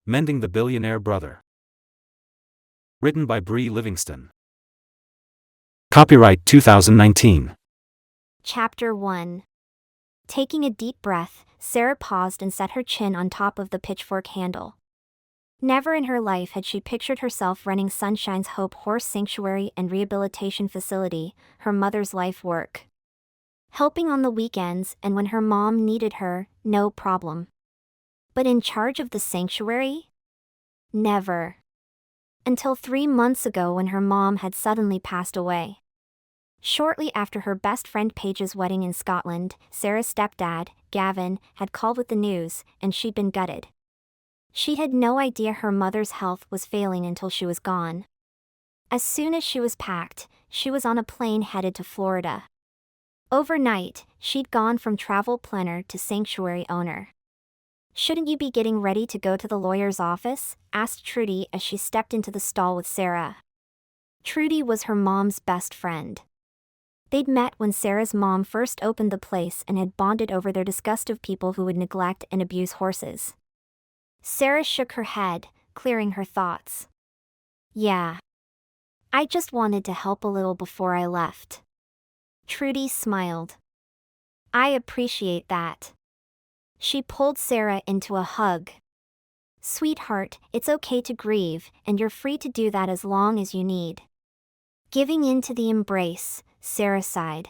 Mending the Billionaire Brother. Written by Bree Livingston. Copyright 2019. Chapter 1. Taking a deep breath, Sarah paused and set her chin on top of the pitchfork handle. Never in her life had she pictured herself running Sunshine's Hope Horse Sanctuary and Rehabilitation Facility, her mother's life work. Helping on the weekends and when her mom needed her, no problem. But in charge of the sanctuary? Never. Until 3 months ago when her mom had suddenly passed away. Shortly after her best friend Paige's wedding in Scotland, Sarah's stepdad, Gavin, had called with the news, and she'd been gutted. She had no idea her mother's health was failing until she was gone. As soon as she was packed, she was on a plane headed to Florida. Overnight, she'd gone from travel planner to sanctuary owner. "Shouldn't you be getting ready to go to the lawyer's office?" asked Trudy as she stepped into the stall with Sarah. Trudy was her mom's best friend. They'd met when Sarah's mom first opened the place and had bonded over their disgust of people who would neglect and abuse horses. Sarah shook her head, clearing her thoughts. "Yeah. I just wanted to help a little before I left." Trudy smiled. "I appreciate that." She pulled Sarah into a hug. "Sweetheart, it's okay to grieve, and you're free to do that as long as you need." Giving in to the embrace, Sarah sighed.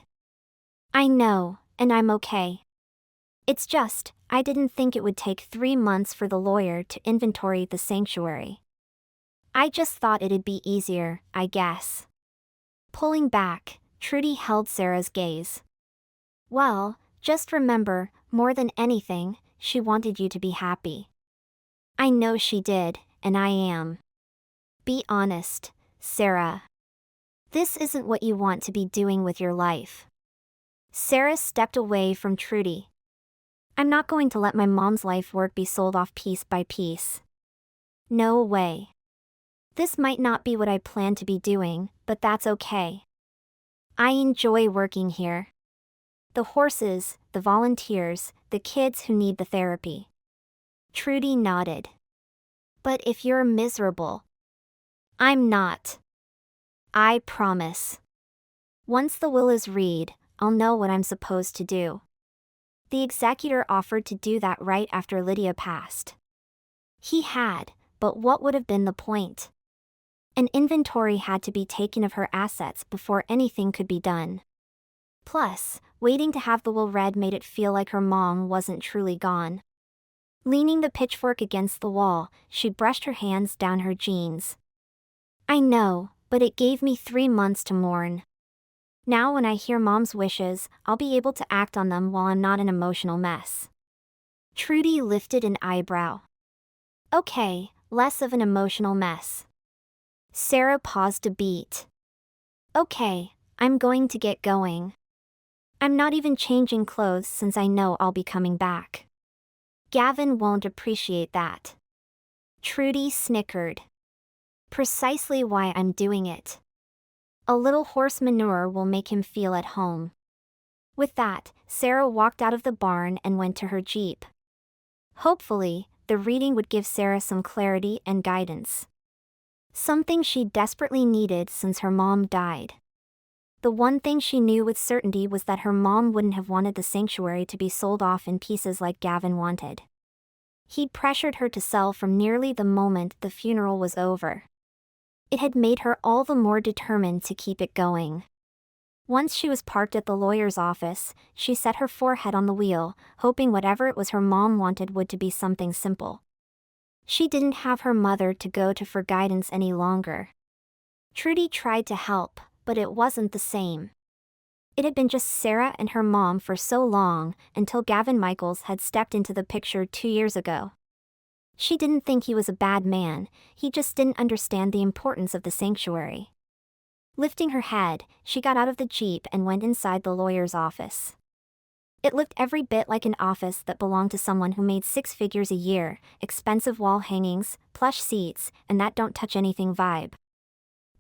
"I know, and I'm okay. It's just, I didn't think it would take 3 months for the lawyer to inventory the sanctuary. I just thought it'd be easier, I guess." Pulling back, Trudy held Sarah's gaze. "Well, just remember, more than anything, she wanted you to be happy." "I know she did, and I am." "Be honest, Sarah. This isn't what you want to be doing with your life." Sarah stepped away from Trudy. "I'm not going to let my mom's life work be sold off piece by piece. No way. This might not be what I plan to be doing, but that's okay. I enjoy working here. The horses, the volunteers, the kids who need the therapy." Trudy nodded. "But if you're miserable..." "I'm not. I promise. Once the will is read, I'll know what I'm supposed to do." The executor offered to do that right after Lydia passed. He had, but what would have been the point? An inventory had to be taken of her assets before anything could be done. Plus, waiting to have the will read made it feel like her mom wasn't truly gone. Leaning the pitchfork against the wall, she brushed her hands down her jeans. "I know, but it gave me 3 months to mourn. Now when I hear mom's wishes, I'll be able to act on them while I'm not an emotional mess." Trudy lifted an eyebrow. "Okay, less of an emotional mess." Sarah paused a beat. "Okay, I'm going to get going. I'm not even changing clothes since I know I'll be coming back. Gavin won't appreciate that." Trudy snickered. "Precisely why I'm doing it. A little horse manure will make him feel at home." With that, Sarah walked out of the barn and went to her Jeep. Hopefully, the reading would give Sarah some clarity and guidance. Something she desperately needed since her mom died. The one thing she knew with certainty was that her mom wouldn't have wanted the sanctuary to be sold off in pieces like Gavin wanted. He'd pressured her to sell from nearly the moment the funeral was over. It had made her all the more determined to keep it going. Once she was parked at the lawyer's office, she set her forehead on the wheel, hoping whatever it was her mom wanted would to be something simple. She didn't have her mother to go to for guidance any longer. Trudy tried to help, but it wasn't the same. It had been just Sarah and her mom for so long, until Gavin Michaels had stepped into the picture 2 years ago. She didn't think he was a bad man, he just didn't understand the importance of the sanctuary. Lifting her head, she got out of the Jeep and went inside the lawyer's office. It looked every bit like an office that belonged to someone who made 6 figures a year, expensive wall hangings, plush seats, and that don't touch anything vibe.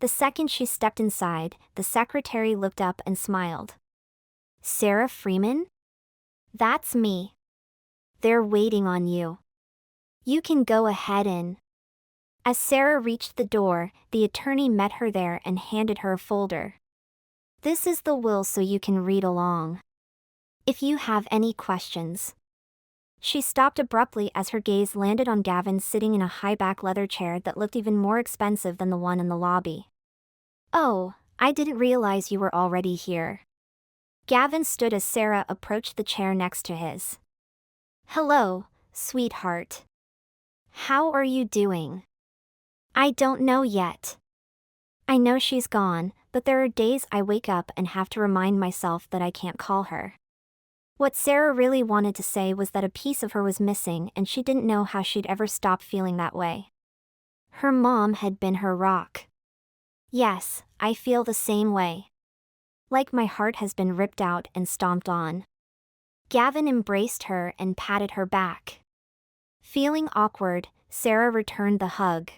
The second she stepped inside, the secretary looked up and smiled. "Sarah Freeman? That's me. They're waiting on you." You can go ahead in. As Sarah reached the door, the attorney met her there and handed her a folder. This is the will so you can read along. If you have any questions. She stopped abruptly as her gaze landed on Gavin sitting in a high-back leather chair that looked even more expensive than the one in the lobby. Oh, I didn't realize you were already here. Gavin stood as Sarah approached the chair next to his. Hello, sweetheart. How are you doing? I don't know yet. I know she's gone, but there are days I wake up and have to remind myself that I can't call her. What Sarah really wanted to say was that a piece of her was missing and she didn't know how she'd ever stop feeling that way. Her mom had been her rock. Yes, I feel the same way. Like my heart has been ripped out and stomped on. Gavin embraced her and patted her back. Feeling awkward, Sarah returned the hug.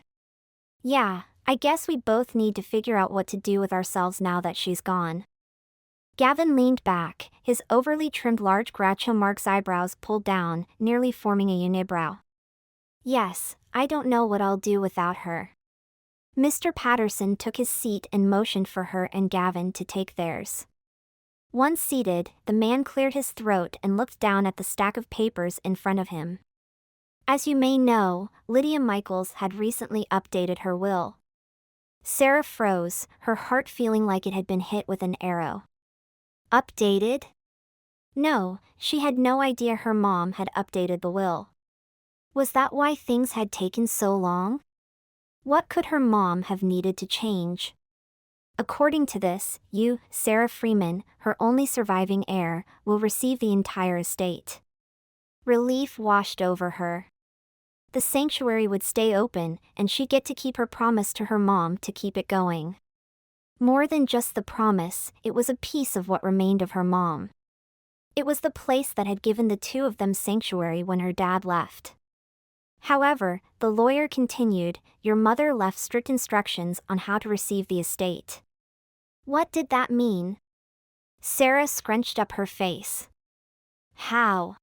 Yeah, I guess we both need to figure out what to do with ourselves now that she's gone. Gavin leaned back, his overly trimmed large Groucho Marx eyebrows pulled down, nearly forming a unibrow. Yes, I don't know what I'll do without her. Mr. Patterson took his seat and motioned for her and Gavin to take theirs. Once seated, the man cleared his throat and looked down at the stack of papers in front of him. As you may know, Lydia Michaels had recently updated her will. Sarah froze, her heart feeling like it had been hit with an arrow. Updated? No, she had no idea her mom had updated the will. Was that why things had taken so long? What could her mom have needed to change? According to this, you, Sarah Freeman, her only surviving heir, will receive the entire estate. Relief washed over her. The sanctuary would stay open, and she'd get to keep her promise to her mom to keep it going. More than just the promise, it was a piece of what remained of her mom. It was the place that had given the two of them sanctuary when her dad left. However, the lawyer continued, your mother left strict instructions on how to receive the estate. What did that mean? Sarah scrunched up her face. How?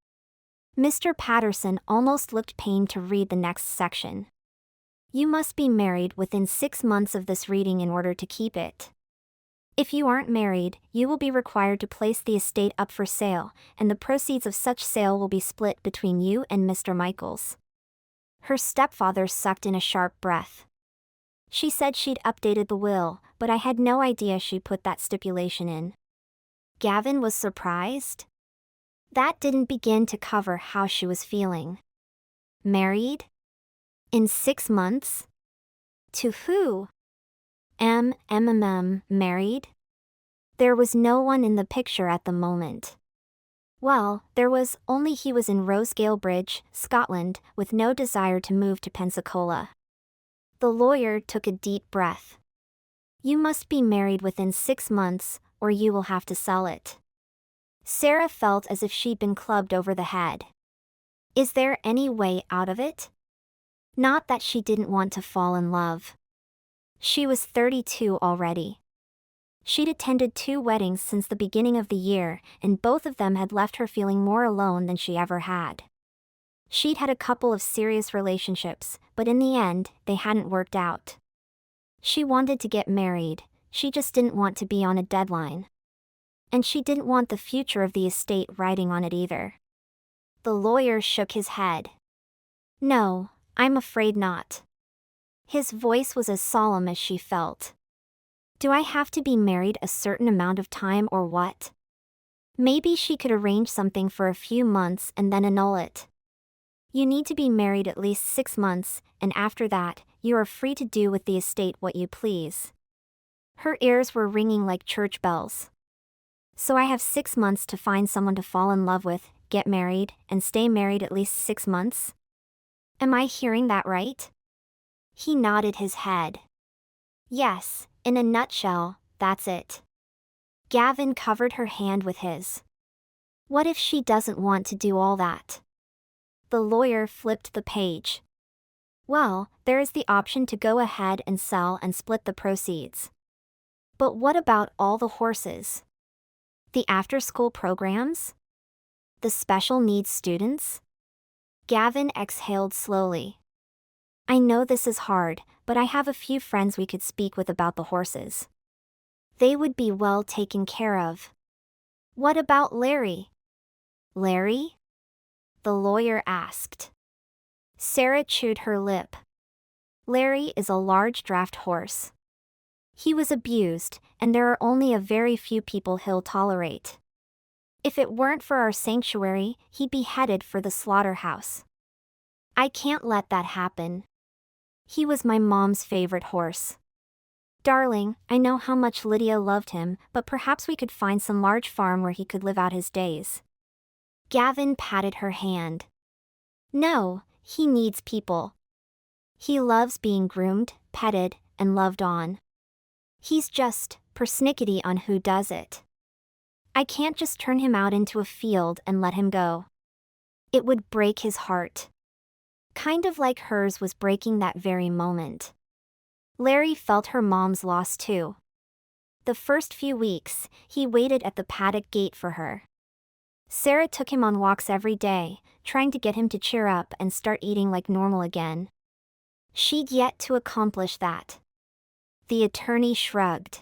Mr. Patterson almost looked pained to read the next section. You must be married within 6 months of this reading in order to keep it. If you aren't married, you will be required to place the estate up for sale, and the proceeds of such sale will be split between you and Mr. Michaels. Her stepfather sucked in a sharp breath. She said she'd updated the will, but I had no idea she put that stipulation in. Gavin was surprised. That didn't begin to cover how she was feeling. Married? In 6 months? To who? Married? There was no one in the picture at the moment. Well, there was, only he was in Rosegale Bridge, Scotland, with no desire to move to Pensacola. The lawyer took a deep breath. You must be married within 6 months, or you will have to sell it. Sarah felt as if she'd been clubbed over the head. Is there any way out of it? Not that she didn't want to fall in love. She was 32 already. She'd attended 2 weddings since the beginning of the year, and both of them had left her feeling more alone than she ever had. She'd had a couple of serious relationships, but in the end, they hadn't worked out. She wanted to get married, she just didn't want to be on a deadline. And she didn't want the future of the estate riding on it either. The lawyer shook his head. No, I'm afraid not. His voice was as solemn as she felt. Do I have to be married a certain amount of time or what? Maybe she could arrange something for a few months and then annul it. You need to be married at least 6 months, and after that, you are free to do with the estate what you please. Her ears were ringing like church bells. So I have 6 months to find someone to fall in love with, get married, and stay married at least 6 months? Am I hearing that right? He nodded his head. Yes, in a nutshell, that's it. Gavin covered her hand with his. What if she doesn't want to do all that? The lawyer flipped the page. Well, there is the option to go ahead and sell and split the proceeds. But what about all the horses? The after-school programs? The special needs students? Gavin exhaled slowly. I know this is hard, but I have a few friends we could speak with about the horses. They would be well taken care of. What about Larry? Larry? The lawyer asked. Sarah chewed her lip. Larry is a large draft horse. He was abused, and there are only a very few people he'll tolerate. If it weren't for our sanctuary, he'd be headed for the slaughterhouse. I can't let that happen. He was my mom's favorite horse. Darling, I know how much Lydia loved him, but perhaps we could find some large farm where he could live out his days. Gavin patted her hand. No, he needs people. He loves being groomed, petted, and loved on. He's just persnickety on who does it. I can't just turn him out into a field and let him go. It would break his heart. Kind of like hers was breaking that very moment. Larry felt her mom's loss too. The first few weeks, he waited at the paddock gate for her. Sarah took him on walks every day, trying to get him to cheer up and start eating like normal again. She'd yet to accomplish that. The attorney shrugged.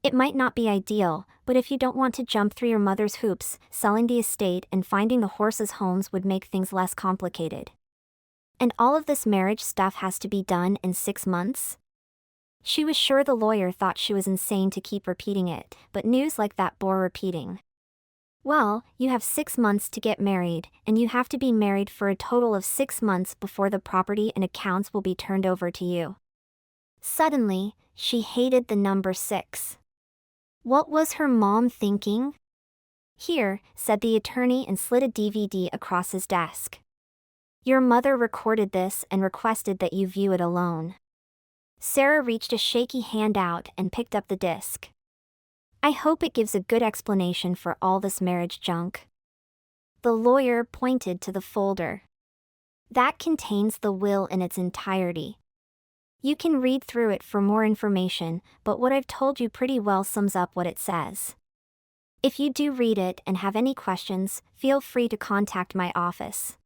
It might not be ideal, but if you don't want to jump through your mother's hoops, selling the estate and finding the horses' homes would make things less complicated. And all of this marriage stuff has to be done in 6 months? She was sure the lawyer thought she was insane to keep repeating it, but news like that bore repeating. Well, you have 6 months to get married, and you have to be married for a total of 6 months before the property and accounts will be turned over to you. Suddenly, she hated the number 6. What was her mom thinking? Here, said the attorney and slid a DVD across his desk. Your mother recorded this and requested that you view it alone. Sarah reached a shaky hand out and picked up the disc. I hope it gives a good explanation for all this marriage junk. The lawyer pointed to the folder. That contains the will in its entirety. You can read through it for more information, but what I've told you pretty well sums up what it says. If you do read it and have any questions, feel free to contact my office.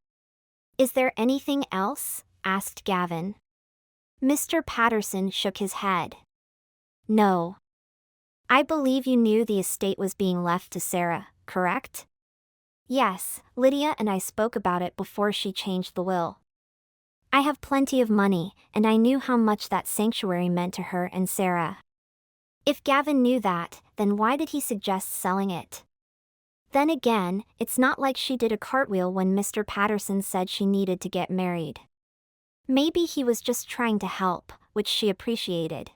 Is there anything else? Asked Gavin. Mr. Patterson shook his head. No. I believe you knew the estate was being left to Sarah, correct? Yes, Lydia and I spoke about it before she changed the will. I have plenty of money, and I knew how much that sanctuary meant to her and Sarah. If Gavin knew that, then why did he suggest selling it? Then again, it's not like she did a cartwheel when Mr. Patterson said she needed to get married. Maybe he was just trying to help, which she appreciated.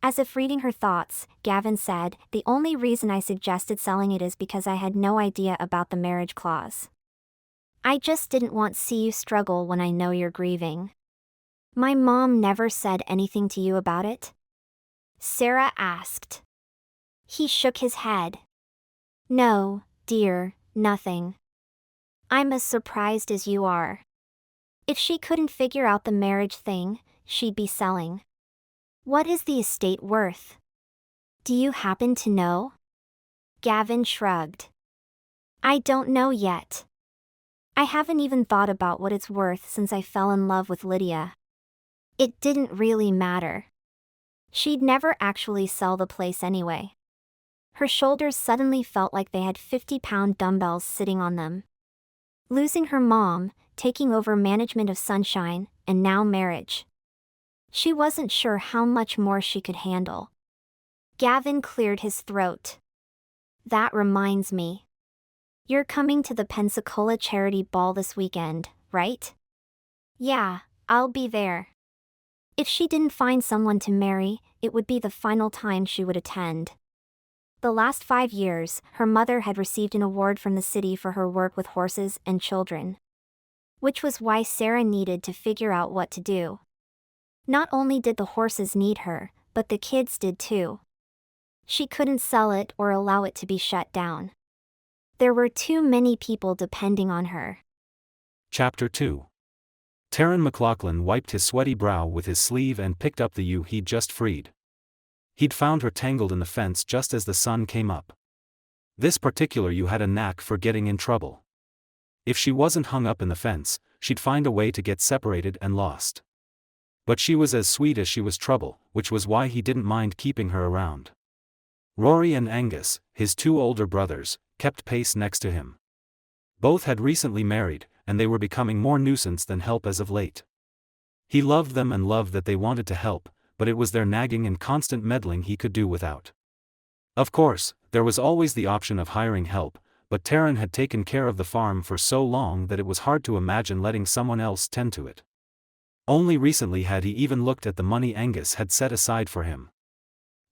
As if reading her thoughts, Gavin said, the only reason I suggested selling it is because I had no idea about the marriage clause. I just didn't want to see you struggle when I know you're grieving. My mom never said anything to you about it? Sarah asked. He shook his head. No, dear, nothing. I'm as surprised as you are. If she couldn't figure out the marriage thing, she'd be selling. What is the estate worth? Do you happen to know? Gavin shrugged. I don't know yet. I haven't even thought about what it's worth since I fell in love with Lydia. It didn't really matter. She'd never actually sell the place anyway. Her shoulders suddenly felt like they had 50-pound dumbbells sitting on them. Losing her mom, taking over management of Sunshine, and now marriage. She wasn't sure how much more she could handle. Gavin cleared his throat. That reminds me. You're coming to the Pensacola charity ball this weekend, right? Yeah, I'll be there. If she didn't find someone to marry, it would be the final time she would attend. The last 5 years, her mother had received an award from the city for her work with horses and children. Which was why Sarah needed to figure out what to do. Not only did the horses need her, but the kids did too. She couldn't sell it or allow it to be shut down. There were too many people depending on her. Chapter 2. Taran MacLachlan wiped his sweaty brow with his sleeve and picked up the ewe he'd just freed. He'd found her tangled in the fence just as the sun came up. This particular ewe had a knack for getting in trouble. If she wasn't hung up in the fence, she'd find a way to get separated and lost. But she was as sweet as she was trouble, which was why he didn't mind keeping her around. Rory and Angus, his two older brothers, kept pace next to him. Both had recently married, and they were becoming more nuisance than help as of late. He loved them and loved that they wanted to help, but it was their nagging and constant meddling he could do without. Of course, there was always the option of hiring help, but Taran had taken care of the farm for so long that it was hard to imagine letting someone else tend to it. Only recently had he even looked at the money Angus had set aside for him.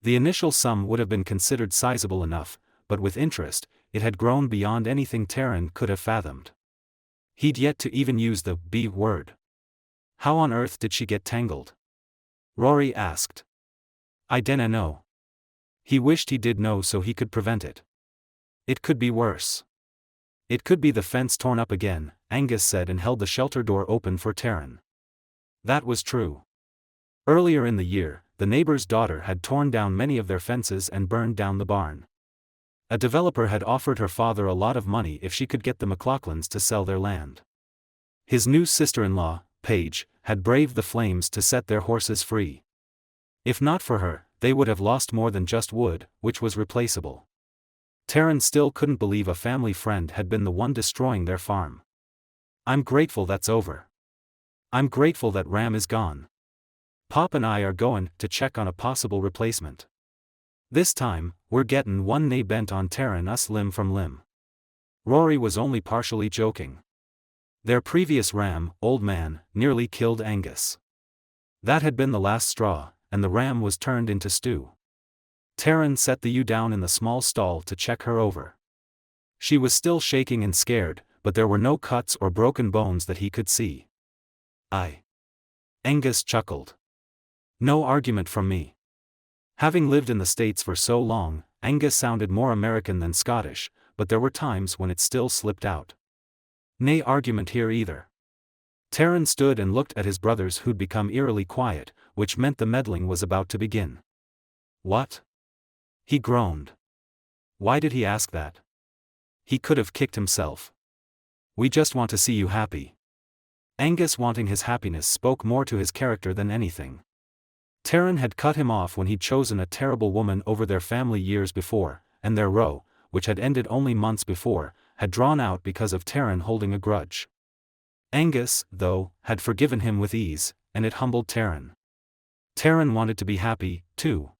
The initial sum would have been considered sizable enough, but with interest, it had grown beyond anything Taran could have fathomed. He'd yet to even use the B word. How on earth did she get tangled? Rory asked. I dinna know. He wished he did know so he could prevent it. It could be worse. It could be the fence torn up again, Angus said and held the shelter door open for Taran. That was true. Earlier in the year, the neighbor's daughter had torn down many of their fences and burned down the barn. A developer had offered her father a lot of money if she could get the MacLachlans to sell their land. His new sister-in-law, Paige, had braved the flames to set their horses free. If not for her, they would have lost more than just wood, which was replaceable. Taran still couldn't believe a family friend had been the one destroying their farm. I'm grateful that's over. I'm grateful that Ram is gone. Pop and I are goin' to check on a possible replacement. This time, we're gettin' one nae bent on Taran us limb from limb. Rory was only partially joking. Their previous ram, Old Man, nearly killed Angus. That had been the last straw, and the ram was turned into stew. Taran set the ewe down in the small stall to check her over. She was still shaking and scared, but there were no cuts or broken bones that he could see. Aye. Angus chuckled. No argument from me. Having lived in the States for so long, Angus sounded more American than Scottish, but there were times when it still slipped out. Nay argument here either. Taran stood and looked at his brothers who'd become eerily quiet, which meant the meddling was about to begin. What? He groaned. Why did he ask that? He could have kicked himself. We just want to see you happy. Angus wanting his happiness spoke more to his character than anything. Taran had cut him off when he'd chosen a terrible woman over their family years before, and their row, which had ended only months before, had drawn out because of Taran holding a grudge. Angus, though, had forgiven him with ease, and it humbled Taran. Taran wanted to be happy, too.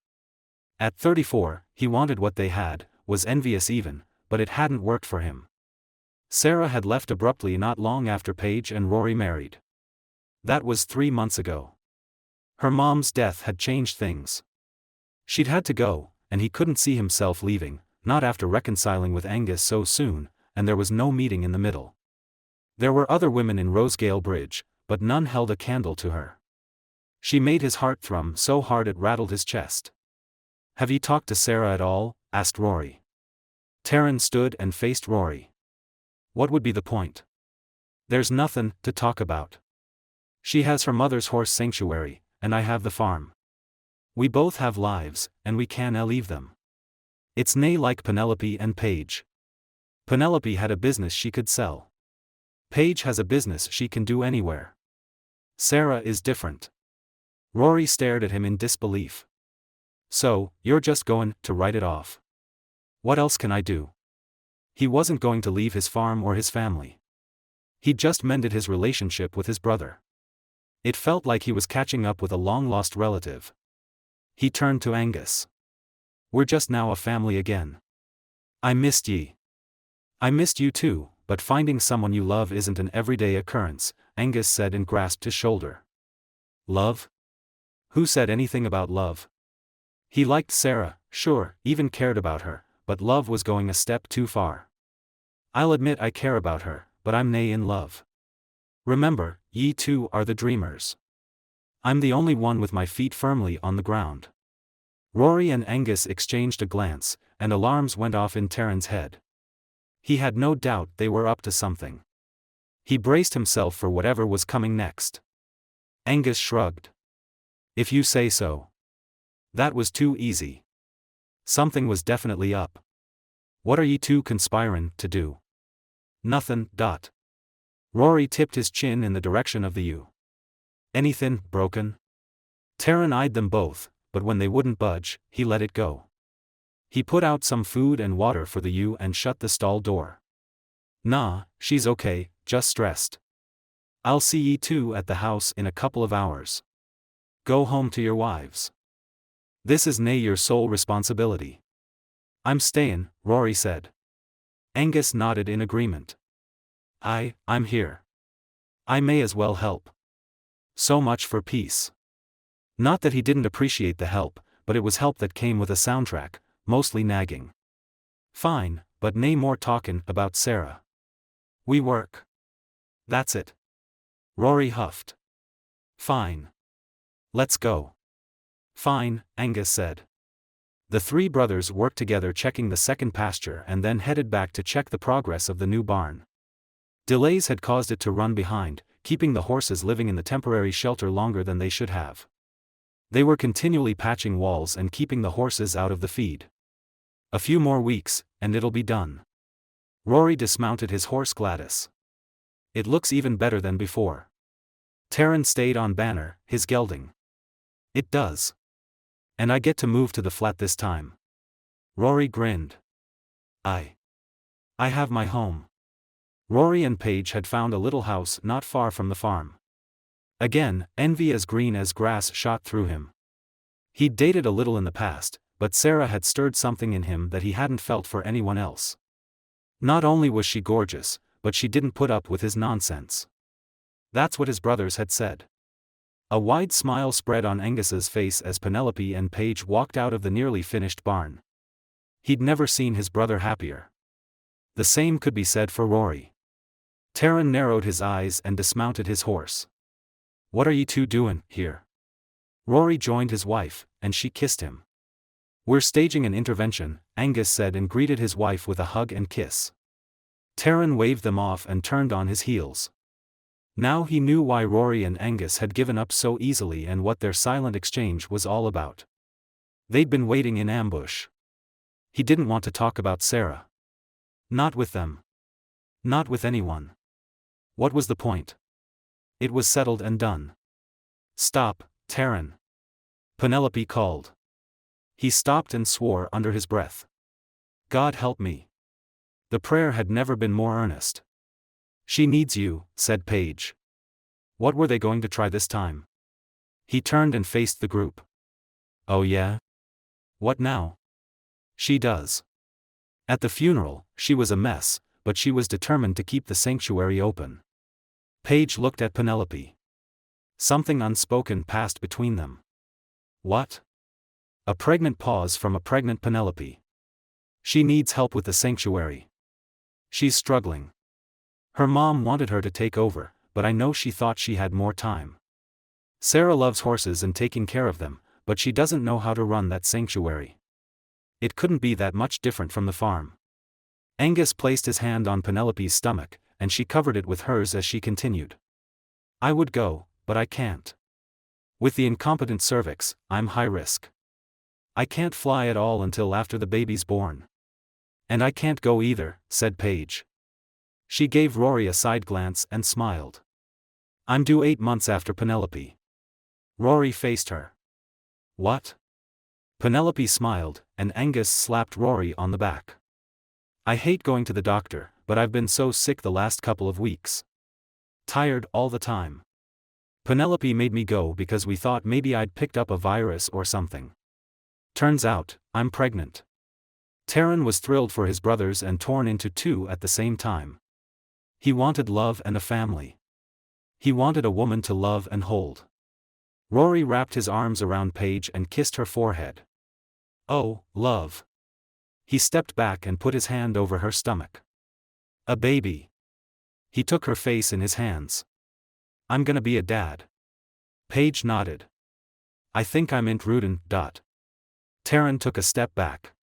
At 34, he wanted what they had, was envious even, but it hadn't worked for him. Sarah had left abruptly not long after Paige and Rory married. That was 3 months ago. Her mom's death had changed things. She'd had to go, and he couldn't see himself leaving, not after reconciling with Angus so soon, and there was no meeting in the middle. There were other women in Rosegale Bridge, but none held a candle to her. She made his heart thrum so hard it rattled his chest. Have you talked to Sarah at all? Asked Rory. Taran stood and faced Rory. What would be the point? There's nothin' to talk about. She has her mother's horse sanctuary, and I have the farm. We both have lives, and we canna leave them. It's nae like Penelope and Paige. Penelope had a business she could sell. Paige has a business she can do anywhere. Sarah is different. Rory stared at him in disbelief. So, you're just goin' to write it off? What else can I do? He wasn't going to leave his farm or his family. He'd just mended his relationship with his brother. It felt like he was catching up with a long-lost relative. He turned to Angus. We're just now a family again. I missed ye. I missed you too, but finding someone you love isn't an everyday occurrence, Angus said and grasped his shoulder. Love? Who said anything about love? He liked Sarah, sure, even cared about her, but love was going a step too far. I'll admit I care about her, but I'm nae in love. Remember, ye two are the dreamers. I'm the only one with my feet firmly on the ground. Rory and Angus exchanged a glance, and alarms went off in Taran's head. He had no doubt they were up to something. He braced himself for whatever was coming next. Angus shrugged. If you say so. That was too easy. Something was definitely up. What are ye two conspirin' to do? Nothin'. Rory tipped his chin in the direction of the ewe. Anything broken? Taran eyed them both, but when they wouldn't budge, he let it go. He put out some food and water for the ewe and shut the stall door. Nah, she's okay, just stressed. I'll see ye two at the house in a couple of hours. Go home to your wives. This is nae your sole responsibility. I'm stayin', Rory said. Angus nodded in agreement. I'm here. I may as well help. So much for peace. Not that he didn't appreciate the help, but it was help that came with a soundtrack, mostly nagging. Fine, but nae more talkin' about Sarah. We work. That's it. Rory huffed. Fine. Let's go. Fine, Angus said. The three brothers worked together checking the second pasture and then headed back to check the progress of the new barn. Delays had caused it to run behind, keeping the horses living in the temporary shelter longer than they should have. They were continually patching walls and keeping the horses out of the feed. A few more weeks, and it'll be done. Rory dismounted his horse Gladys. It looks even better than before. Taran stayed on Banner, his gelding. It does. And I get to move to the flat this time. Rory grinned. I have my home. Rory and Paige had found a little house not far from the farm. Again, envy as green as grass shot through him. He'd dated a little in the past, but Sarah had stirred something in him that he hadn't felt for anyone else. Not only was she gorgeous, but she didn't put up with his nonsense. That's what his brothers had said. A wide smile spread on Angus's face as Penelope and Paige walked out of the nearly finished barn. He'd never seen his brother happier. The same could be said for Rory. Taran narrowed his eyes and dismounted his horse. What are you two doing here? Rory joined his wife, and she kissed him. We're staging an intervention, Angus said and greeted his wife with a hug and kiss. Taran waved them off and turned on his heels. Now he knew why Rory and Angus had given up so easily and what their silent exchange was all about. They'd been waiting in ambush. He didn't want to talk about Sarah. Not with them. Not with anyone. What was the point? It was settled and done. Stop, Taran. Penelope called. He stopped and swore under his breath. God help me. The prayer had never been more earnest. She needs you, said Paige. What were they going to try this time? He turned and faced the group. Oh yeah? What now? She does. At the funeral, she was a mess, but she was determined to keep the sanctuary open. Paige looked at Penelope. Something unspoken passed between them. What? A pregnant pause from a pregnant Penelope. She needs help with the sanctuary. She's struggling. Her mom wanted her to take over, but I know she thought she had more time. Sarah loves horses and taking care of them, but she doesn't know how to run that sanctuary. It couldn't be that much different from the farm. Angus placed his hand on Penelope's stomach, and she covered it with hers as she continued. I would go, but I can't. With the incompetent cervix, I'm high risk. I can't fly at all until after the baby's born. And I can't go either, said Paige. She gave Rory a side glance and smiled. I'm due 8 months after Penelope. Rory faced her. What? Penelope smiled, and Angus slapped Rory on the back. I hate going to the doctor, but I've been so sick the last couple of weeks. Tired all the time. Penelope made me go because we thought maybe I'd picked up a virus or something. Turns out, I'm pregnant. Taran was thrilled for his brothers and torn into two at the same time. He wanted love and a family. He wanted a woman to love and hold. Rory wrapped his arms around Paige and kissed her forehead. Oh, love. He stepped back and put his hand over her stomach. A baby. He took her face in his hands. I'm gonna be a dad. Paige nodded. I think I'm intrudin'. Taran took a step back.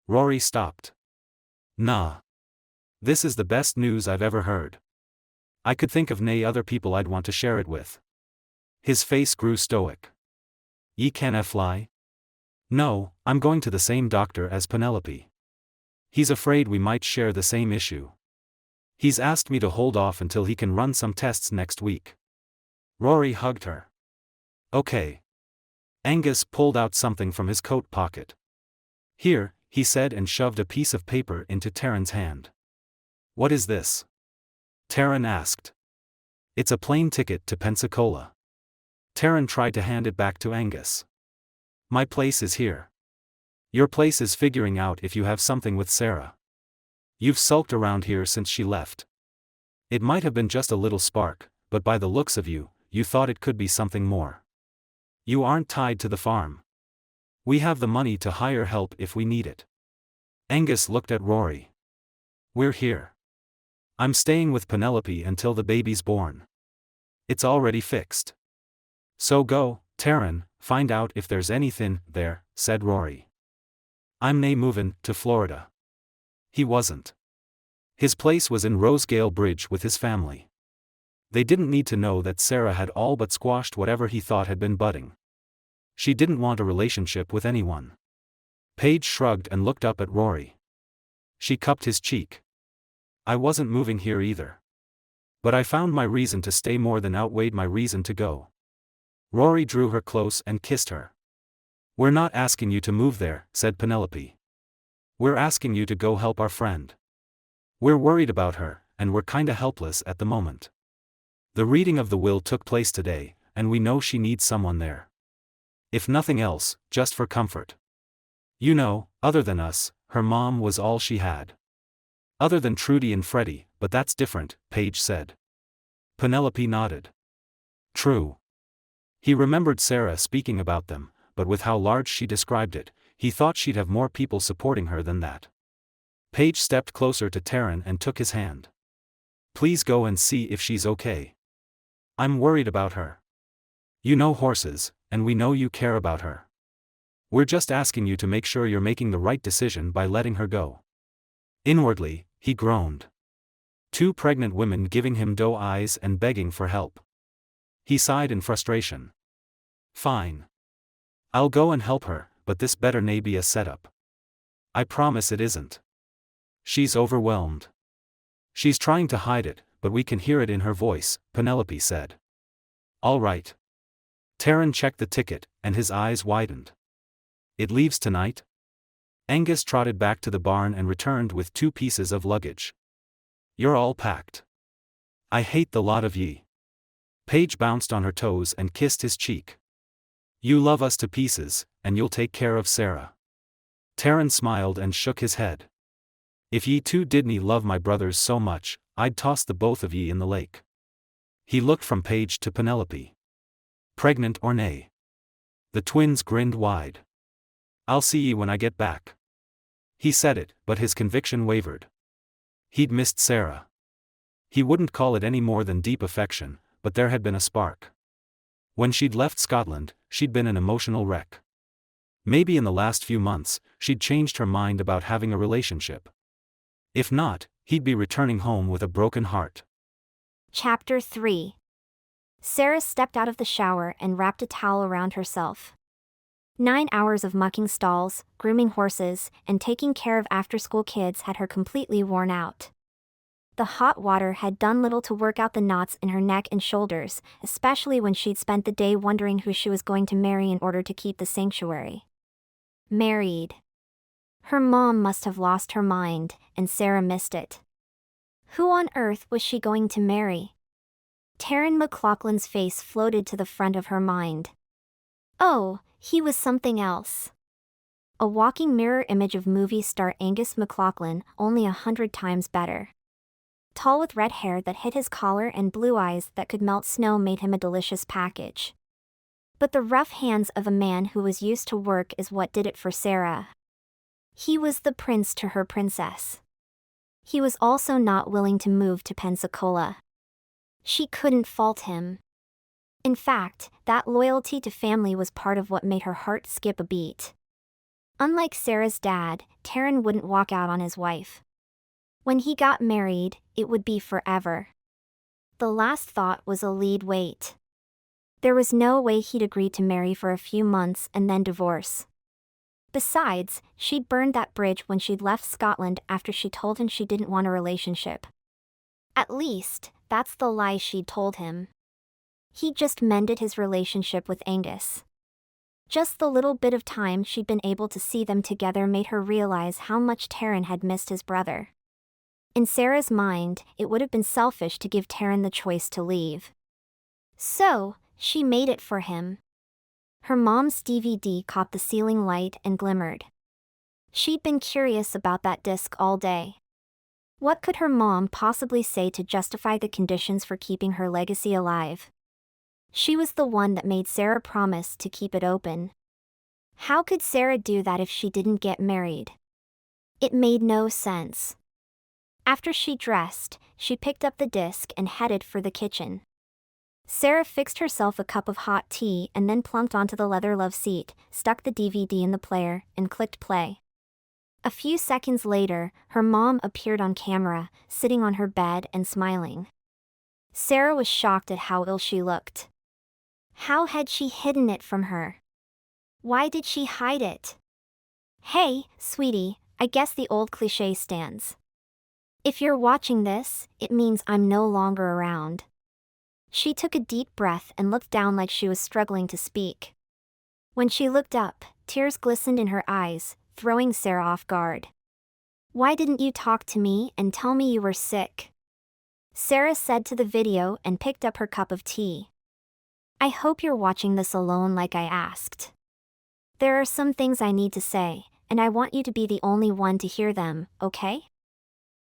Rory stopped. Nah. This is the best news I've ever heard. I could think of nae other people I'd want to share it with. His face grew stoic. Ye canna fly? No, I'm going to the same doctor as Penelope. He's afraid we might share the same issue. He's asked me to hold off until he can run some tests next week. Rory hugged her. Okay. Angus pulled out something from his coat pocket. Here, he said and shoved a piece of paper into Taran's hand. What is this? Taran asked. It's a plane ticket to Pensacola. Taran tried to hand it back to Angus. My place is here. Your place is figuring out if you have something with Sarah. You've sulked around here since she left. It might have been just a little spark, but by the looks of you, you thought it could be something more. You aren't tied to the farm. We have the money to hire help if we need it. Angus looked at Rory. We're here. I'm staying with Penelope until the baby's born. It's already fixed. So go, Taran, find out if there's anything there, said Rory. I'm nae movin' to Florida. He wasn't. His place was in Rosegale Bridge with his family. They didn't need to know that Sarah had all but squashed whatever he thought had been budding. She didn't want a relationship with anyone. Paige shrugged and looked up at Rory. She cupped his cheek. I wasn't moving here either. But I found my reason to stay more than outweighed my reason to go. Rory drew her close and kissed her. We're not asking you to move there, said Penelope. We're asking you to go help our friend. We're worried about her, and we're kinda helpless at the moment. The reading of the will took place today, and we know she needs someone there. If nothing else, just for comfort. You know, other than us, her mom was all she had. Other than Trudy and Freddie, but that's different, Paige said. Penelope nodded. True. He remembered Sarah speaking about them, but with how large she described it, he thought she'd have more people supporting her than that. Paige stepped closer to Taran and took his hand. Please go and see if she's okay. I'm worried about her. You know horses, and we know you care about her. We're just asking you to make sure you're making the right decision by letting her go. Inwardly, he groaned. 2 pregnant women giving him doe eyes and begging for help. He sighed in frustration. Fine. I'll go and help her, but this better nae be a setup. I promise it isn't. She's overwhelmed. She's trying to hide it, but we can hear it in her voice, Penelope said. All right. Taran checked the ticket, and his eyes widened. It leaves tonight? Angus trotted back to the barn and returned with 2 pieces of luggage. You're all packed. I hate the lot of ye. Paige bounced on her toes and kissed his cheek. You love us to pieces, and you'll take care of Sarah. Taran smiled and shook his head. If ye two didn't love my brothers so much, I'd toss the both of ye in the lake. He looked from Paige to Penelope. Pregnant or nay? The twins grinned wide. I'll see ye when I get back. He said it, but his conviction wavered. He'd missed Sarah. He wouldn't call it any more than deep affection, but there had been a spark. When she'd left Scotland, she'd been an emotional wreck. Maybe in the last few months, she'd changed her mind about having a relationship. If not, he'd be returning home with a broken heart. Chapter 3. Sarah stepped out of the shower and wrapped a towel around herself. 9 hours of mucking stalls, grooming horses, and taking care of after-school kids had her completely worn out. The hot water had done little to work out the knots in her neck and shoulders, especially when she'd spent the day wondering who she was going to marry in order to keep the sanctuary. Married. Her mom must have lost her mind, and Sarah missed it. Who on earth was she going to marry? Taran MacLachlan's face floated to the front of her mind. Oh, he was something else. A walking mirror image of movie star Angus MacLachlan, only 100 times better. Tall with red hair that hit his collar and blue eyes that could melt snow made him a delicious package. But the rough hands of a man who was used to work is what did it for Sarah. He was the prince to her princess. He was also not willing to move to Pensacola. She couldn't fault him. In fact, that loyalty to family was part of what made her heart skip a beat. Unlike Sarah's dad, Taran wouldn't walk out on his wife. When he got married, it would be forever. The last thought was a lead weight. There was no way he'd agree to marry for a few months and then divorce. Besides, she'd burned that bridge when she'd left Scotland after she told him she didn't want a relationship. At least, that's the lie she'd told him. He just mended his relationship with Angus. Just the little bit of time she'd been able to see them together made her realize how much Taran had missed his brother. In Sarah's mind, it would have been selfish to give Taran the choice to leave. So, she made it for him. Her mom's DVD caught the ceiling light and glimmered. She'd been curious about that disc all day. What could her mom possibly say to justify the conditions for keeping her legacy alive? She was the one that made Sarah promise to keep it open. How could Sarah do that if she didn't get married? It made no sense. After she dressed, she picked up the disc and headed for the kitchen. Sarah fixed herself a cup of hot tea and then plunked onto the leather love seat, stuck the DVD in the player, and clicked play. A few seconds later, her mom appeared on camera, sitting on her bed and smiling. Sarah was shocked at how ill she looked. How had she hidden it from her? Why did she hide it? Hey, sweetie, I guess the old cliché stands. If you're watching this, it means I'm no longer around. She took a deep breath and looked down like she was struggling to speak. When she looked up, tears glistened in her eyes, throwing Sarah off guard. Why didn't you talk to me and tell me you were sick? Sarah said to the video and picked up her cup of tea. I hope you're watching this alone like I asked. There are some things I need to say, and I want you to be the only one to hear them, okay?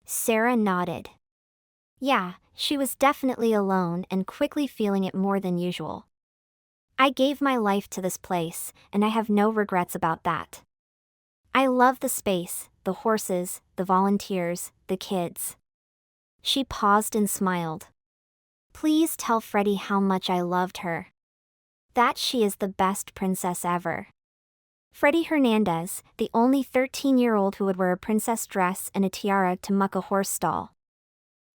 Sarah nodded. Yeah, she was definitely alone and quickly feeling it more than usual. I gave my life to this place, and I have no regrets about that. I love the space, the horses, the volunteers, the kids. She paused and smiled. Please tell Freddie how much I loved her. That she is the best princess ever. Freddie Hernandez, the only 13-year-old who would wear a princess dress and a tiara to muck a horse stall.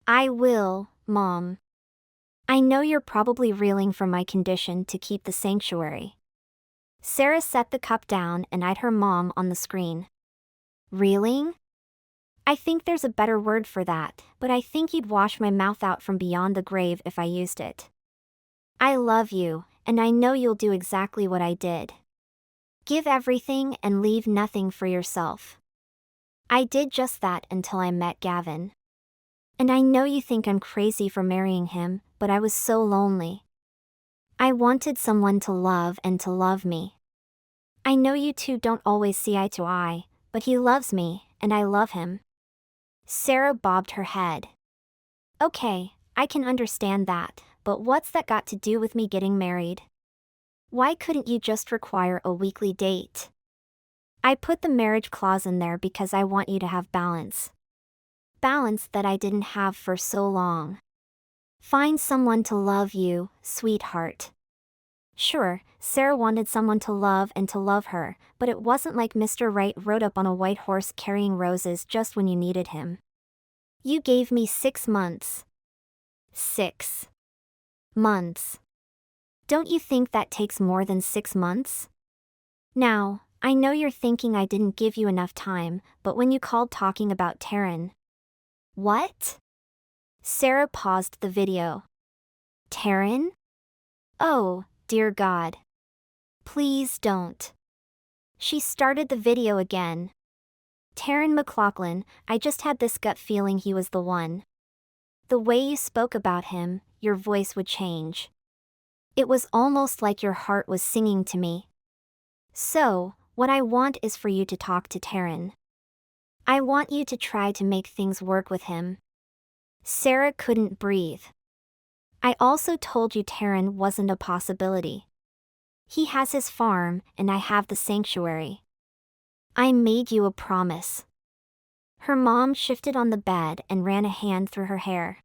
I will, Mom. I know you're probably reeling from my condition to keep the sanctuary. Sarah set the cup down and eyed her mom on the screen. Reeling? I think there's a better word for that, but I think you'd wash my mouth out from beyond the grave if I used it. I love you, and I know you'll do exactly what I did. Give everything and leave nothing for yourself. I did just that until I met Gavin. And I know you think I'm crazy for marrying him, but I was so lonely. I wanted someone to love and to love me. I know you two don't always see eye to eye, but he loves me, and I love him. Sarah bobbed her head. Okay, I can understand that, but what's that got to do with me getting married? Why couldn't you just require a weekly date? I put the marriage clause in there because I want you to have balance. Balance that I didn't have for so long. Find someone to love you, sweetheart. Sure, Sarah wanted someone to love and to love her, but it wasn't like Mr. Right rode up on a white horse carrying roses just when you needed him. You gave me 6 months. 6 months. Don't you think that takes more than 6 months? Now, I know you're thinking I didn't give you enough time, but when you called talking about Taran. What? Sarah paused the video. Taran? Oh, dear God. Please don't. She started the video again. Taran MacLachlan, I just had this gut feeling he was the one. The way you spoke about him, your voice would change. It was almost like your heart was singing to me. So, what I want is for you to talk to Taran. I want you to try to make things work with him. Sarah couldn't breathe. I also told you Taran wasn't a possibility. He has his farm, and I have the sanctuary. I made you a promise. Her mom shifted on the bed and ran a hand through her hair.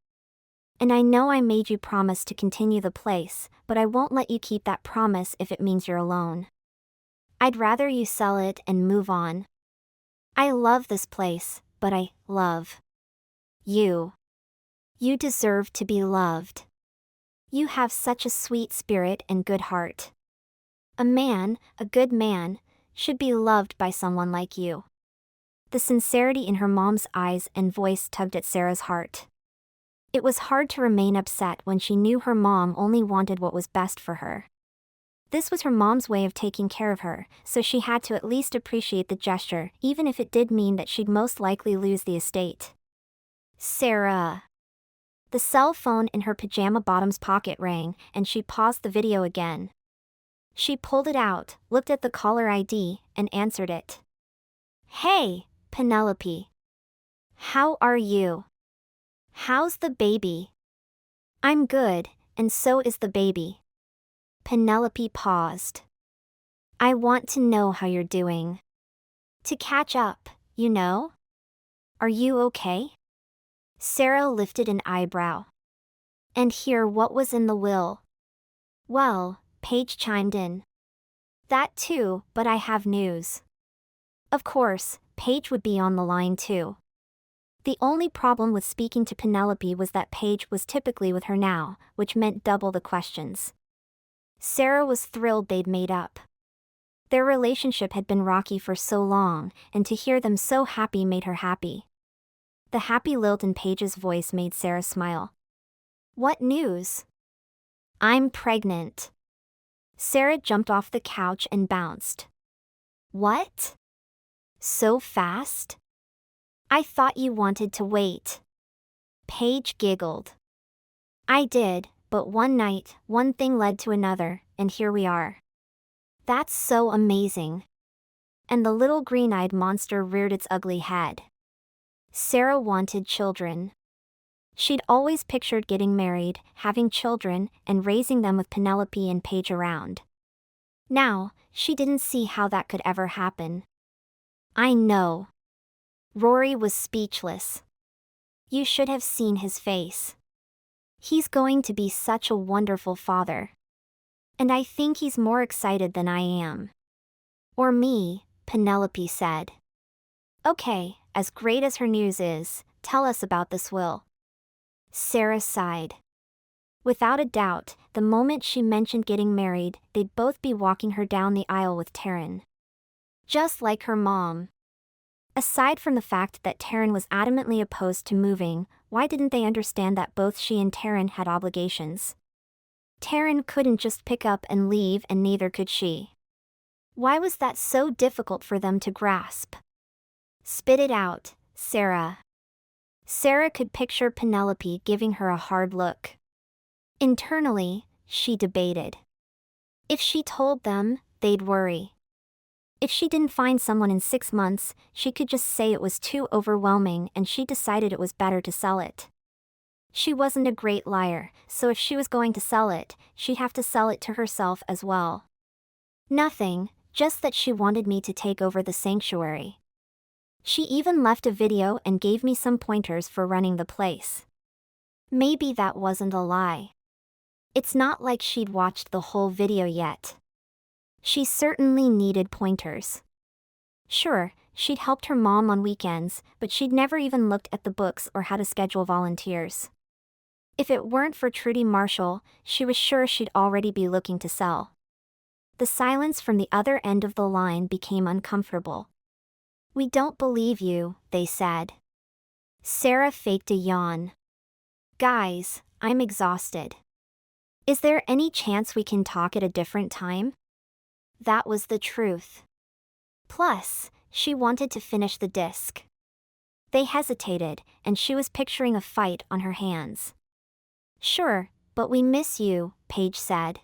And I know I made you promise to continue the place, but I won't let you keep that promise if it means you're alone. I'd rather you sell it and move on. I love this place, but I love you. You deserve to be loved. You have such a sweet spirit and good heart. A man, a good man, should be loved by someone like you. The sincerity in her mom's eyes and voice tugged at Sarah's heart. It was hard to remain upset when she knew her mom only wanted what was best for her. This was her mom's way of taking care of her, so she had to at least appreciate the gesture, even if it did mean that she'd most likely lose the estate. Sarah. The cell phone in her pajama bottoms pocket rang, and she paused the video again. She pulled it out, looked at the caller ID, and answered it. Hey, Penelope. How are you? How's the baby? I'm good, and so is the baby. Penelope paused. I want to know how you're doing. To catch up, you know? Are you okay? Sarah lifted an eyebrow. And hear what was in the will. Well, Paige chimed in. That too, but I have news. Of course, Paige would be on the line too. The only problem with speaking to Penelope was that Paige was typically with her now, which meant double the questions. Sarah was thrilled they'd made up. Their relationship had been rocky for so long, and to hear them so happy made her happy. The happy lilt in Paige's voice made Sarah smile. What news? I'm pregnant. Sarah jumped off the couch and bounced. What? So fast? I thought you wanted to wait. Paige giggled. I did, but one night, one thing led to another, and here we are. That's so amazing. And the little green-eyed monster reared its ugly head. Sarah wanted children. She'd always pictured getting married, having children, and raising them with Penelope and Paige around. Now, she didn't see how that could ever happen. I know. Rory was speechless. You should have seen his face. He's going to be such a wonderful father. And I think he's more excited than I am. Or me, Penelope said. Okay, as great as her news is, tell us about this will. Sarah sighed. Without a doubt, the moment she mentioned getting married, they'd both be walking her down the aisle with Taran. Just like her mom. Aside from the fact that Taran was adamantly opposed to moving, why didn't they understand that both she and Taran had obligations? Taran couldn't just pick up and leave, and neither could she. Why was that so difficult for them to grasp? Spit it out, Sarah. Sarah could picture Penelope giving her a hard look. Internally, she debated. If she told them, they'd worry. If she didn't find someone in 6 months, she could just say it was too overwhelming and she decided it was better to sell it. She wasn't a great liar, so if she was going to sell it, she'd have to sell it to herself as well. Nothing, just that she wanted me to take over the sanctuary. She even left a video and gave me some pointers for running the place. Maybe that wasn't a lie. It's not like she'd watched the whole video yet. She certainly needed pointers. Sure, she'd helped her mom on weekends, but she'd never even looked at the books or how to schedule volunteers. If it weren't for Trudy Marshall, she was sure she'd already be looking to sell. The silence from the other end of the line became uncomfortable. We don't believe you, they said. Sarah faked a yawn. Guys, I'm exhausted. Is there any chance we can talk at a different time? That was the truth. Plus, she wanted to finish the disc. They hesitated, and she was picturing a fight on her hands. Sure, but we miss you, Paige said.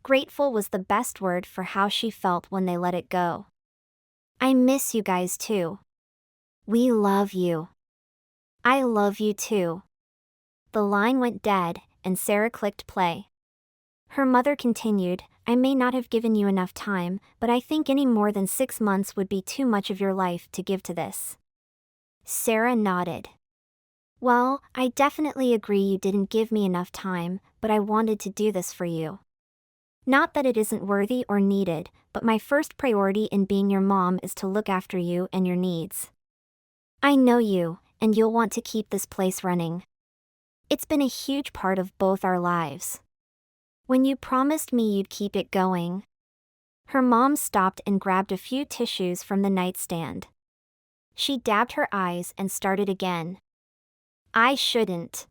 Grateful was the best word for how she felt when they let it go. I miss you guys too. We love you. I love you too. The line went dead, and Sarah clicked play. Her mother continued, I may not have given you enough time, but I think any more than 6 months would be too much of your life to give to this. Sarah nodded. Well, I definitely agree you didn't give me enough time, but I wanted to do this for you. Not that it isn't worthy or needed, but my first priority in being your mom is to look after you and your needs. I know you, and you'll want to keep this place running. It's been a huge part of both our lives. When you promised me you'd keep it going. Her mom stopped and grabbed a few tissues from the nightstand. She dabbed her eyes and started again. I shouldn't.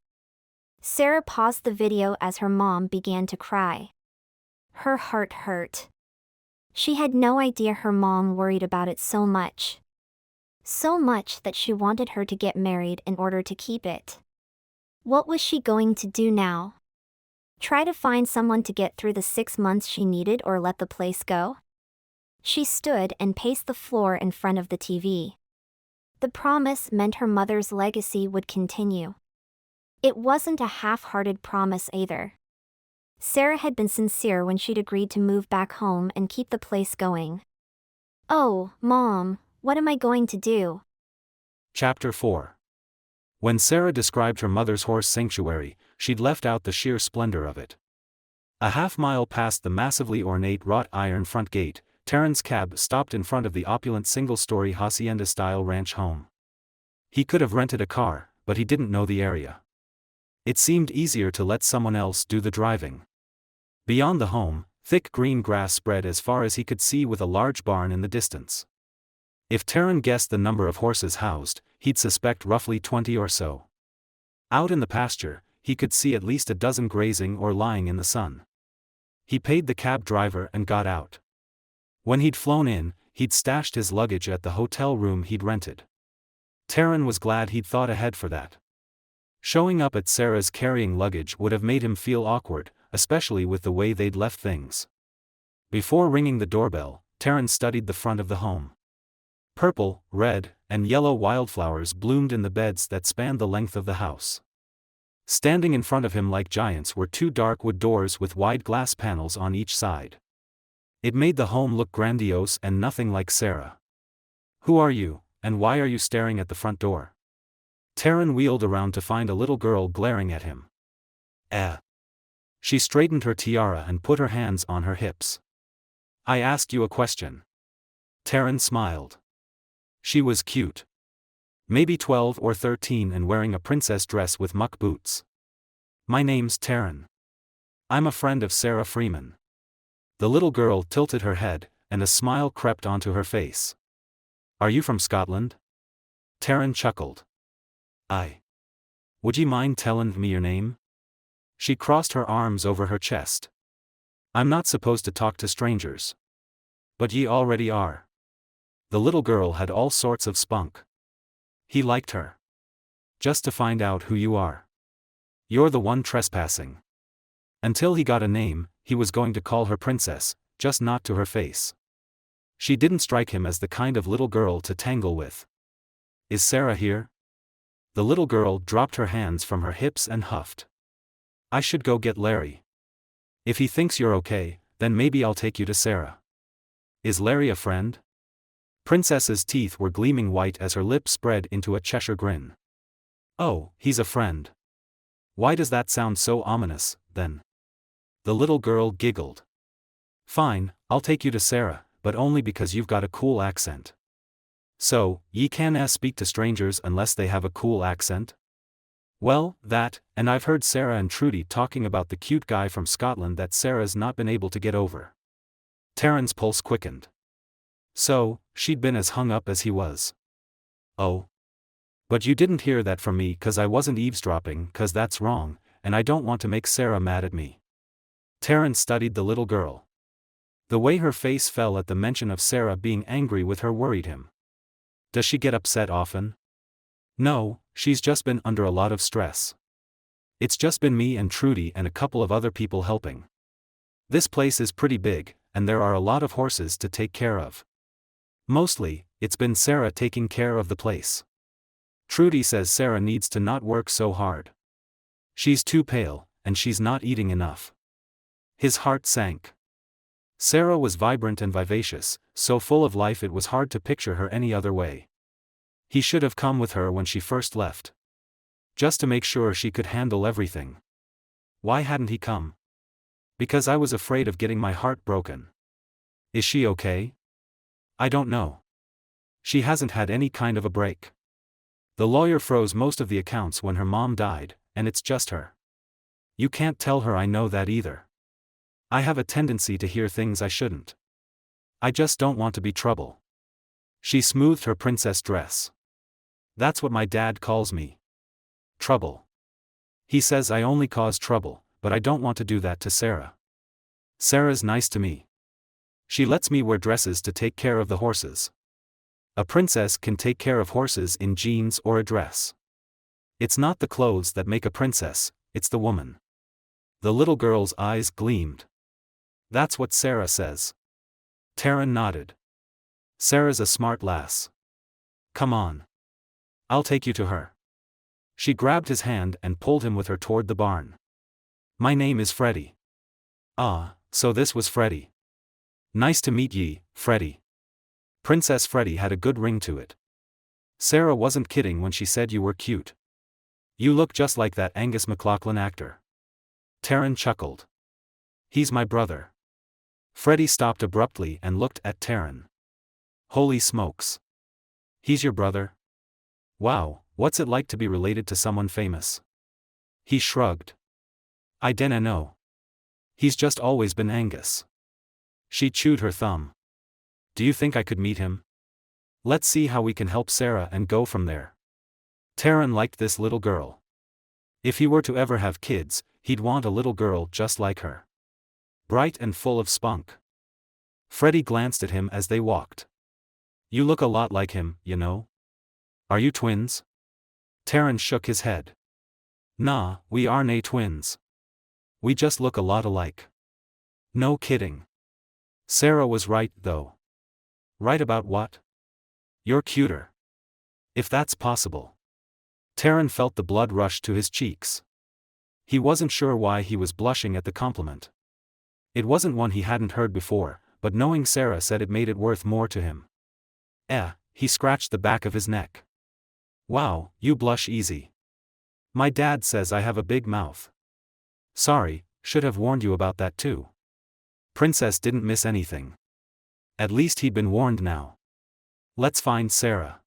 Sarah paused the video as her mom began to cry. Her heart hurt. She had no idea her mom worried about it so much. So much that she wanted her to get married in order to keep it. What was she going to do now? Try to find someone to get through the 6 months she needed or let the place go? She stood and paced the floor in front of the TV. The promise meant her mother's legacy would continue. It wasn't a half-hearted promise either. Sarah had been sincere when she'd agreed to move back home and keep the place going. Oh, Mom, what am I going to do? Chapter 4. When Sarah described her mother's horse sanctuary, she'd left out the sheer splendor of it. A half-mile past the massively ornate wrought iron front gate, Taran's cab stopped in front of the opulent single-story hacienda-style ranch home. He could have rented a car, but he didn't know the area. It seemed easier to let someone else do the driving. Beyond the home, thick green grass spread as far as he could see with a large barn in the distance. If Taran guessed the number of horses housed, he'd suspect roughly 20 or so. Out in the pasture, he could see at least a dozen grazing or lying in the sun. He paid the cab driver and got out. When he'd flown in, he'd stashed his luggage at the hotel room he'd rented. Taran was glad he'd thought ahead for that. Showing up at Sarah's carrying luggage would have made him feel awkward, especially with the way they'd left things. Before ringing the doorbell, Taran studied the front of the home. Purple, red, and yellow wildflowers bloomed in the beds that spanned the length of the house. Standing in front of him like giants were 2 dark wood doors with wide glass panels on each side. It made the home look grandiose and nothing like Sarah. "Who are you, and why are you staring at the front door?" Taran wheeled around to find a little girl glaring at him. She straightened her tiara and put her hands on her hips. "I asked you a question." Taran smiled. She was cute. Maybe 12 or 13 and wearing a princess dress with muck boots. "My name's Taran. I'm a friend of Sarah Freeman." The little girl tilted her head, and a smile crept onto her face. "Are you from Scotland?" Taran chuckled. "Aye. Would ye mind tellin' me your name?" She crossed her arms over her chest. "I'm not supposed to talk to strangers." "But ye already are." The little girl had all sorts of spunk. He liked her. "Just to find out who you are. You're the one trespassing." Until he got a name, he was going to call her princess, just not to her face. She didn't strike him as the kind of little girl to tangle with. "Is Sarah here?" The little girl dropped her hands from her hips and huffed. "I should go get Larry. If he thinks you're okay, then maybe I'll take you to Sarah." "Is Larry a friend?" Princess's teeth were gleaming white as her lips spread into a Cheshire grin. "Oh, he's a friend." "Why does that sound so ominous, then?" The little girl giggled. "Fine, I'll take you to Sarah, but only because you've got a cool accent." "So, ye canna speak to strangers unless they have a cool accent?" "Well, that, and I've heard Sarah and Trudy talking about the cute guy from Scotland that Sarah's not been able to get over." Taran's pulse quickened. So, she'd been as hung up as he was. "Oh. But you didn't hear that from me 'cause I wasn't eavesdropping 'cause that's wrong, and I don't want to make Sarah mad at me." Taran studied the little girl. The way her face fell at the mention of Sarah being angry with her worried him. "Does she get upset often?" "No, she's just been under a lot of stress. It's just been me and Trudy and a couple of other people helping. This place is pretty big, and there are a lot of horses to take care of. Mostly, it's been Sarah taking care of the place. Trudy says Sarah needs to not work so hard. She's too pale, and she's not eating enough." His heart sank. Sarah was vibrant and vivacious, so full of life it was hard to picture her any other way. He should have come with her when she first left. Just to make sure she could handle everything. Why hadn't he come? "Because I was afraid of getting my heart broken." "Is she okay?" "I don't know. She hasn't had any kind of a break. The lawyer froze most of the accounts when her mom died, and it's just her. You can't tell her I know that either. I have a tendency to hear things I shouldn't. I just don't want to be trouble." She smoothed her princess dress. "That's what my dad calls me. Trouble." He says I only cause trouble, but I don't want to do that to Sarah. Sarah's nice to me. She lets me wear dresses to take care of the horses. A princess can take care of horses in jeans or a dress. It's not the clothes that make a princess, it's the woman. The little girl's eyes gleamed. That's what Sarah says. Taran nodded. Sarah's a smart lass. Come on. I'll take you to her. She grabbed his hand and pulled him with her toward the barn. My name is Freddie. Ah, so this was Freddie. Nice to meet ye, Freddie. Princess Freddie had a good ring to it. Sarah wasn't kidding when she said you were cute. You look just like that Angus MacLachlan actor. Taran chuckled. He's my brother. Freddie stopped abruptly and looked at Taran. Holy smokes. He's your brother? Wow, what's it like to be related to someone famous? He shrugged. I dinna know. He's just always been Angus. She chewed her thumb. Do you think I could meet him? Let's see how we can help Sarah and go from there. Taran liked this little girl. If he were to ever have kids, he'd want a little girl just like her. Bright and full of spunk. Freddie glanced at him as they walked. You look a lot like him, you know? Are you twins? Taran shook his head. Nah, we are nae twins. We just look a lot alike. No kidding. Sarah was right, though. Right about what? You're cuter. If that's possible. Taran felt the blood rush to his cheeks. He wasn't sure why he was blushing at the compliment. It wasn't one he hadn't heard before, but knowing Sarah said it made it worth more to him. He scratched the back of his neck. Wow, you blush easy. My dad says I have a big mouth. Sorry, should have warned you about that too. Princess didn't miss anything. At least he'd been warned now. Let's find Sarah.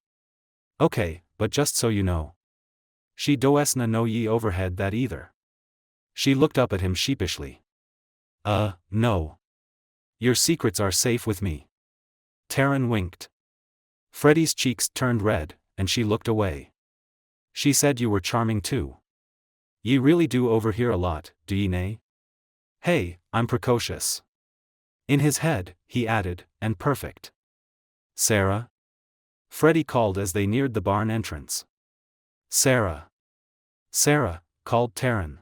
Okay, but just so you know. She doesna know ye overhead that either. She looked up at him sheepishly. No. Your secrets are safe with me. Taran winked. Freddie's cheeks turned red, and she looked away. She said you were charming too. Ye really do overhear a lot, do ye nae? Hey, I'm precocious. In his head, he added, and perfect. Sarah? Freddie called as they neared the barn entrance. Sarah. Sarah, called Taran.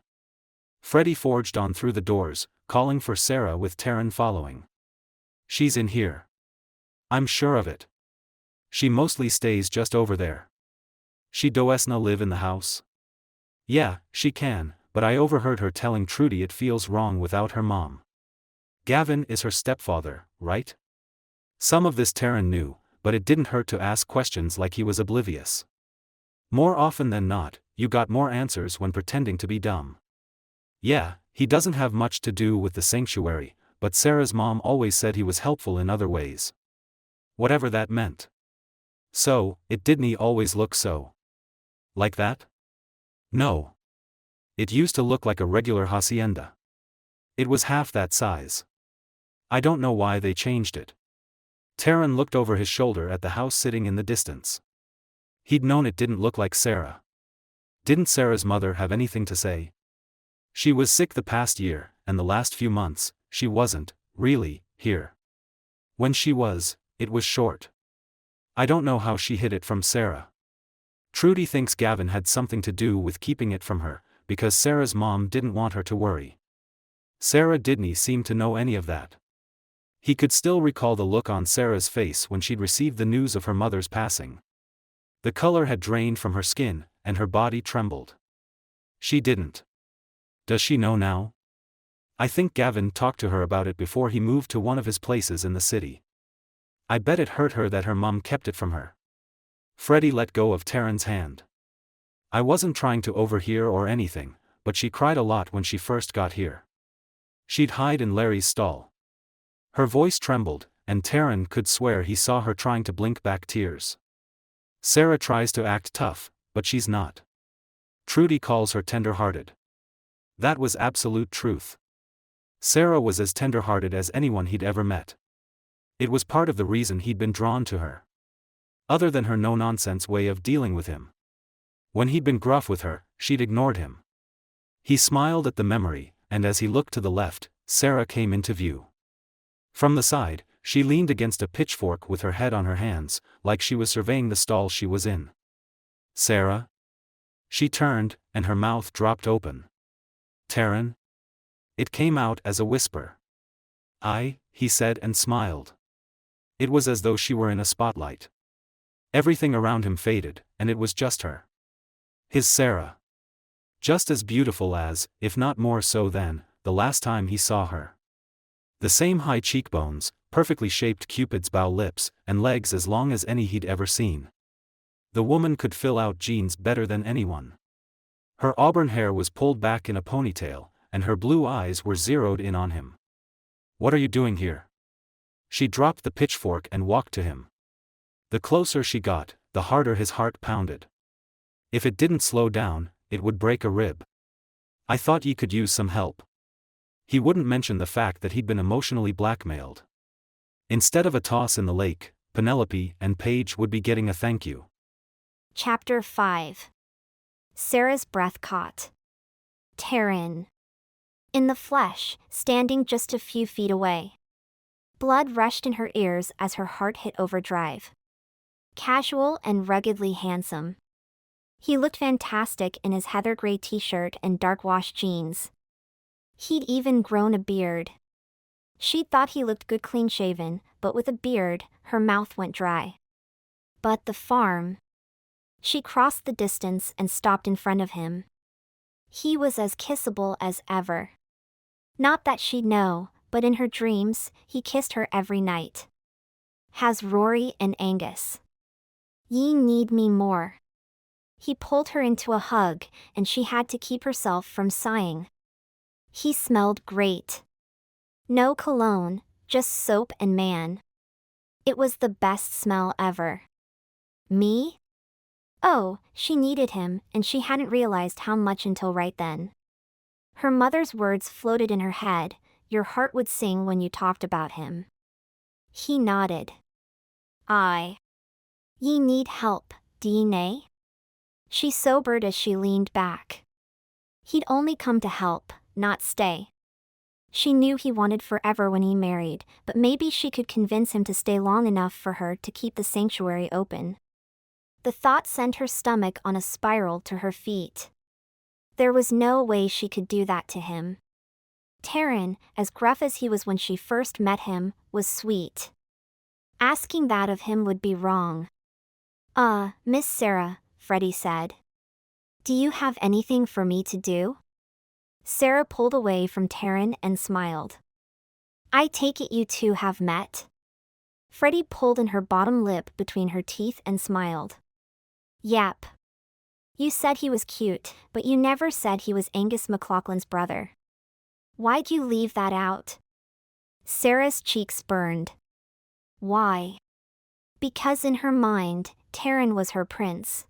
Freddie forged on through the doors, calling for Sarah with Taran following. She's in here. I'm sure of it. She mostly stays just over there. She doesna live in the house? Yeah, she can, but I overheard her telling Trudy it feels wrong without her mom. Gavin is her stepfather, right? Some of this Taran knew, but it didn't hurt to ask questions like he was oblivious. More often than not, you got more answers when pretending to be dumb. Yeah, he doesn't have much to do with the sanctuary, but Sarah's mom always said he was helpful in other ways. Whatever that meant. So, it didn't always look so. Like that? No. It used to look like a regular hacienda. It was half that size. I don't know why they changed it. Taran looked over his shoulder at the house sitting in the distance. He'd known it didn't look like Sarah. Didn't Sarah's mother have anything to say? She was sick the past year, and the last few months, she wasn't, really, here. When she was, it was short. I don't know how she hid it from Sarah. Trudy thinks Gavin had something to do with keeping it from her, because Sarah's mom didn't want her to worry. Sarah didn't seem to know any of that. He could still recall the look on Sarah's face when she'd received the news of her mother's passing. The color had drained from her skin, and her body trembled. She didn't. Does she know now? I think Gavin talked to her about it before he moved to one of his places in the city. I bet it hurt her that her mom kept it from her. Freddie let go of Taran's hand. I wasn't trying to overhear or anything, but she cried a lot when she first got here. She'd hide in Larry's stall. Her voice trembled, and Taran could swear he saw her trying to blink back tears. Sarah tries to act tough, but she's not. Trudy calls her tender-hearted. That was absolute truth. Sarah was as tender-hearted as anyone he'd ever met. It was part of the reason he'd been drawn to her. Other than her no-nonsense way of dealing with him. When he'd been gruff with her, she'd ignored him. He smiled at the memory, and as he looked to the left, Sarah came into view. From the side, she leaned against a pitchfork with her head on her hands, like she was surveying the stall she was in. "Sarah?" She turned, and her mouth dropped open. "Taran?" It came out as a whisper. He said and smiled. It was as though she were in a spotlight. Everything around him faded, and it was just her. His Sarah. Just as beautiful as, if not more so than, the last time he saw her. The same high cheekbones, perfectly shaped Cupid's bow lips, and legs as long as any he'd ever seen. The woman could fill out jeans better than anyone. Her auburn hair was pulled back in a ponytail, and her blue eyes were zeroed in on him. "What are you doing here?" She dropped the pitchfork and walked to him. The closer she got, the harder his heart pounded. If it didn't slow down, it would break a rib. "I thought ye could use some help." He wouldn't mention the fact that he'd been emotionally blackmailed. Instead of a toss in the lake, Penelope and Paige would be getting a thank you. Chapter 5. Sarah's breath caught. Taran. In the flesh, standing just a few feet away. Blood rushed in her ears as her heart hit overdrive. Casual and ruggedly handsome. He looked fantastic in his heather gray t-shirt and dark wash jeans. He'd even grown a beard. She thought he looked good clean-shaven, but with a beard, her mouth went dry. But the farm. She crossed the distance and stopped in front of him. He was as kissable as ever. Not that she'd know, but in her dreams, he kissed her every night. Has Rory and Angus. Ye need me more. He pulled her into a hug, and she had to keep herself from sighing. He smelled great. No cologne, just soap and man. It was the best smell ever. Me? Oh, she needed him, and she hadn't realized how much until right then. Her mother's words floated in her head, "Your heart would sing when you talked about him." He nodded. Ye need help, d'ye nay? She sobered as she leaned back. He'd only come to help, not stay. She knew he wanted forever when he married, but maybe she could convince him to stay long enough for her to keep the sanctuary open. The thought sent her stomach on a spiral to her feet. There was no way she could do that to him. Taran, as gruff as he was when she first met him, was sweet. Asking that of him would be wrong. Miss Sarah," Freddie said. "Do you have anything for me to do?" Sarah pulled away from Taran and smiled. "I take it you two have met?" Freddie pulled in her bottom lip between her teeth and smiled. "Yep. You said he was cute, but you never said he was Angus MacLachlan's brother. Why'd you leave that out?" Sarah's cheeks burned. Why? Because in her mind, Taran was her prince.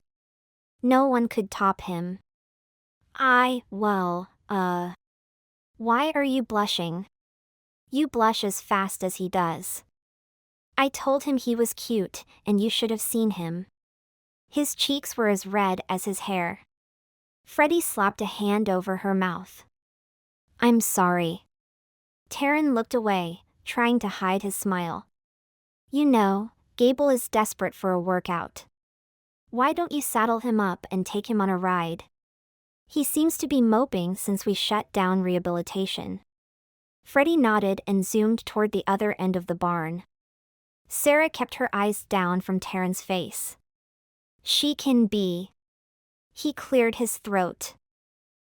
No one could top him. Why are you blushing? You blush as fast as he does. I told him he was cute, and you should have seen him. His cheeks were as red as his hair. Freddie slapped a hand over her mouth. "I'm sorry." Taran looked away, trying to hide his smile. "You know, Gable is desperate for a workout. Why don't you saddle him up and take him on a ride? He seems to be moping since we shut down rehabilitation." Freddie nodded and zoomed toward the other end of the barn. Sarah kept her eyes down from Taran's face. "She can be." He cleared his throat.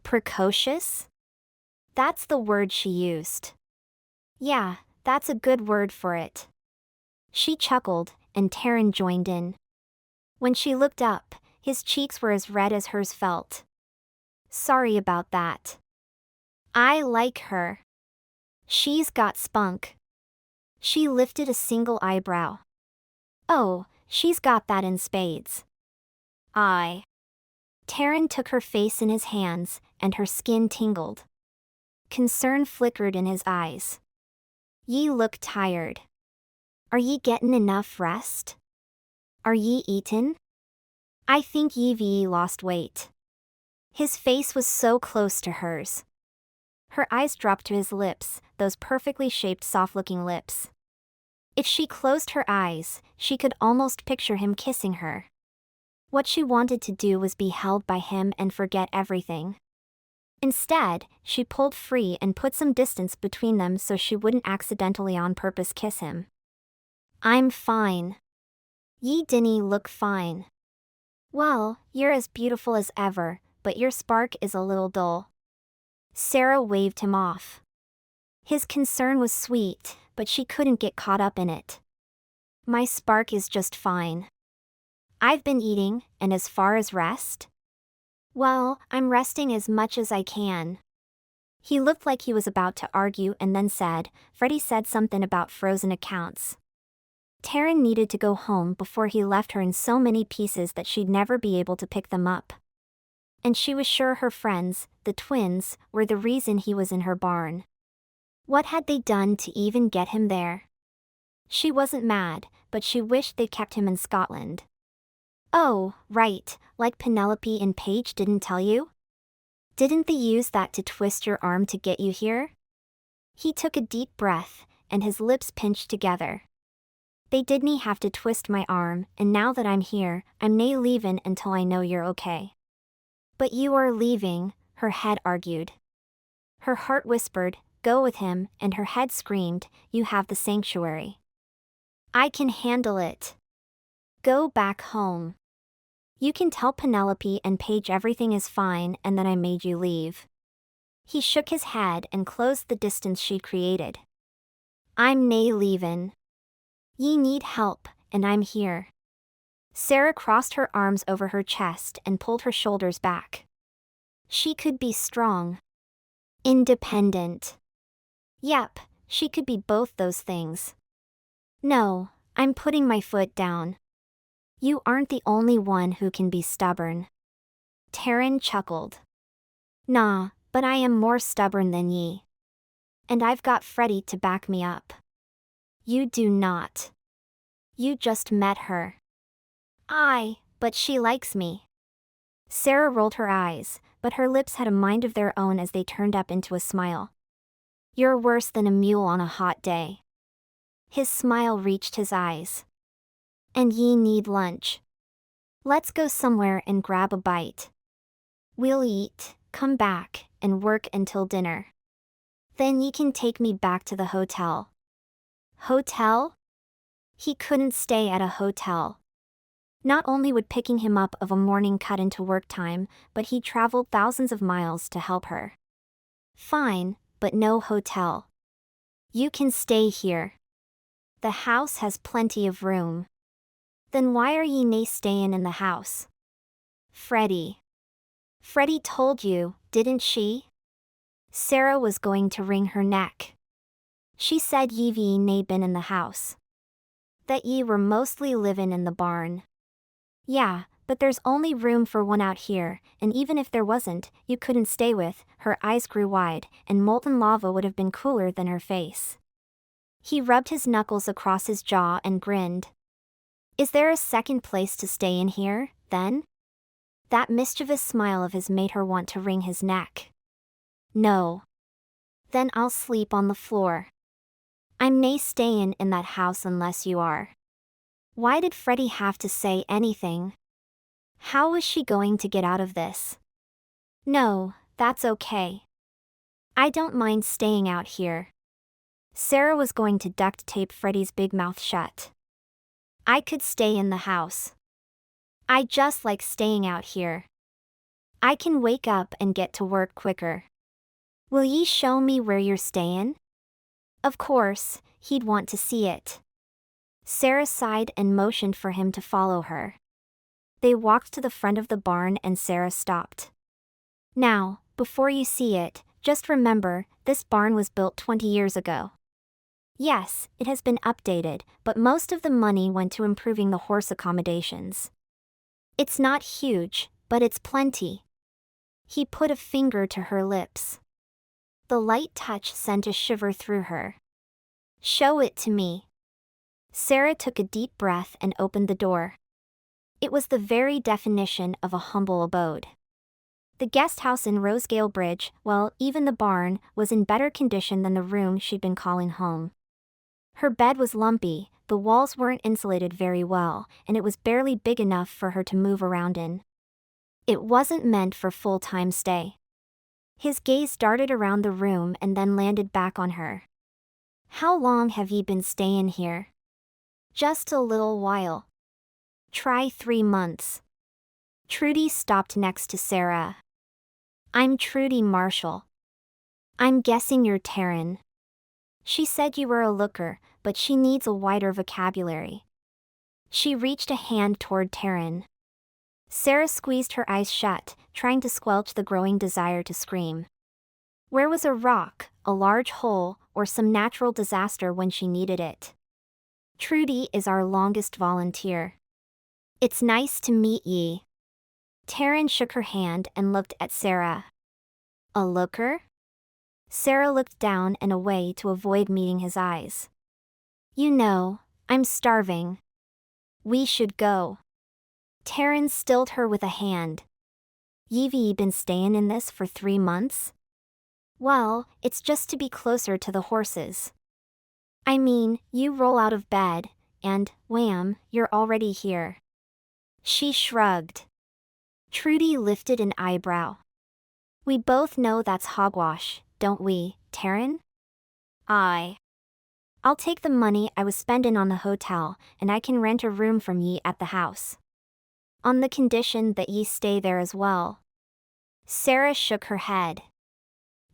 "Precocious?" That's the word she used. "Yeah, that's a good word for it." She chuckled, and Taran joined in. When she looked up, his cheeks were as red as hers felt. "Sorry about that. I like her. She's got spunk." She lifted a single eyebrow. "Oh, she's got that in spades." Taran took her face in his hands, and her skin tingled. Concern flickered in his eyes. "Ye look tired. Are ye gettin' enough rest? Are ye eatin'? I think ye've lost weight." His face was so close to hers. Her eyes dropped to his lips, those perfectly shaped soft-looking lips. If she closed her eyes, she could almost picture him kissing her. What she wanted to do was be held by him and forget everything. Instead, she pulled free and put some distance between them so she wouldn't accidentally on purpose kiss him. "I'm fine. Ye dinna look fine." "Well, you're as beautiful as ever, but your spark is a little dull." Sarah waved him off. His concern was sweet, but she couldn't get caught up in it. "My spark is just fine. I've been eating, and as far as rest? Well, I'm resting as much as I can." He looked like he was about to argue and then said, "Freddie said something about frozen accounts." Taran needed to go home before he left her in so many pieces that she'd never be able to pick them up. And she was sure her friends, the twins, were the reason he was in her barn. What had they done to even get him there? She wasn't mad, but she wished they'd kept him in Scotland. "Oh, right, like Penelope and Paige didn't tell you? Didn't they use that to twist your arm to get you here?" He took a deep breath, and his lips pinched together. "They didn't have to twist my arm, and now that I'm here, I'm nae leaving until I know you're okay." "But you are leaving," her head argued. Her heart whispered, "Go with him," and her head screamed, "You have the sanctuary." "I can handle it. Go back home. You can tell Penelope and Paige everything is fine and that I made you leave." He shook his head and closed the distance she'd created. "I'm nae leavin'. Ye need help, and I'm here." Sarah crossed her arms over her chest and pulled her shoulders back. She could be strong. Independent. Yep, she could be both those things. "No, I'm putting my foot down. You aren't the only one who can be stubborn." Taran chuckled. "Nah, but I am more stubborn than ye. And I've got Freddie to back me up." "You do not. You just met her." "Aye, but she likes me." Sarah rolled her eyes, but her lips had a mind of their own as they turned up into a smile. "You're worse than a mule on a hot day." His smile reached his eyes. "And ye need lunch. Let's go somewhere and grab a bite. We'll eat, come back, and work until dinner. Then ye can take me back to the hotel." Hotel? He couldn't stay at a hotel. Not only would picking him up of a morning cut into work time, but he traveled thousands of miles to help her. "Fine, but no hotel. You can stay here. The house has plenty of room." "Then why are ye nae stayin' in the house?" "Freddie." "Freddie told you, didn't she?" Sarah was going to wring her neck. "She said ye've nae been in the house. That ye were mostly livin' in the barn." "Yeah, but there's only room for one out here, and even if there wasn't, you couldn't stay with." Her eyes grew wide, and molten lava would have been cooler than her face. He rubbed his knuckles across his jaw and grinned. "Is there a second place to stay in here, then?" That mischievous smile of his made her want to wring his neck. "No." "Then I'll sleep on the floor. I'm nae stayin' in that house unless you are." Why did Freddie have to say anything? How was she going to get out of this? "No, that's okay. I don't mind staying out here." Sarah was going to duct tape Freddie's big mouth shut. "I could stay in the house. I just like staying out here. I can wake up and get to work quicker. Will ye show me where you're stayin'?" Of course, he'd want to see it. Sarah sighed and motioned for him to follow her. They walked to the front of the barn and Sarah stopped. "Now, before you see it, just remember, this barn was built 20 years ago. Yes, it has been updated, but most of the money went to improving the horse accommodations. It's not huge, but it's plenty." He put a finger to her lips. The light touch sent a shiver through her. "Show it to me." Sarah took a deep breath and opened the door. It was the very definition of a humble abode. The guest house in Rosegale Bridge, well, even the barn, was in better condition than the room she'd been calling home. Her bed was lumpy, the walls weren't insulated very well, and it was barely big enough for her to move around in. It wasn't meant for full-time stay. His gaze darted around the room and then landed back on her. How long have ye been stayin' here? Just a little while. Try 3 months. Trudy stopped next to Sarah. I'm Trudy Marshall. I'm guessing you're Taran. She said you were a looker, but she needs a wider vocabulary. She reached a hand toward Taran. Sarah squeezed her eyes shut, trying to squelch the growing desire to scream. Where was a rock, a large hole, or some natural disaster when she needed it? Trudy is our longest volunteer. It's nice to meet ye. Taran shook her hand and looked at Sarah. A looker? Sarah looked down and away to avoid meeting his eyes. You know, I'm starving. We should go. Taran stilled her with a hand. Ye've been stayin' in this for 3 months? Well, it's just to be closer to the horses. I mean, you roll out of bed, and, wham, you're already here. She shrugged. Trudy lifted an eyebrow. We both know that's hogwash, don't we, Taran? I'll take the money I was spendin' on the hotel, and I can rent a room from ye at the house. On the condition that ye stay there as well. Sarah shook her head.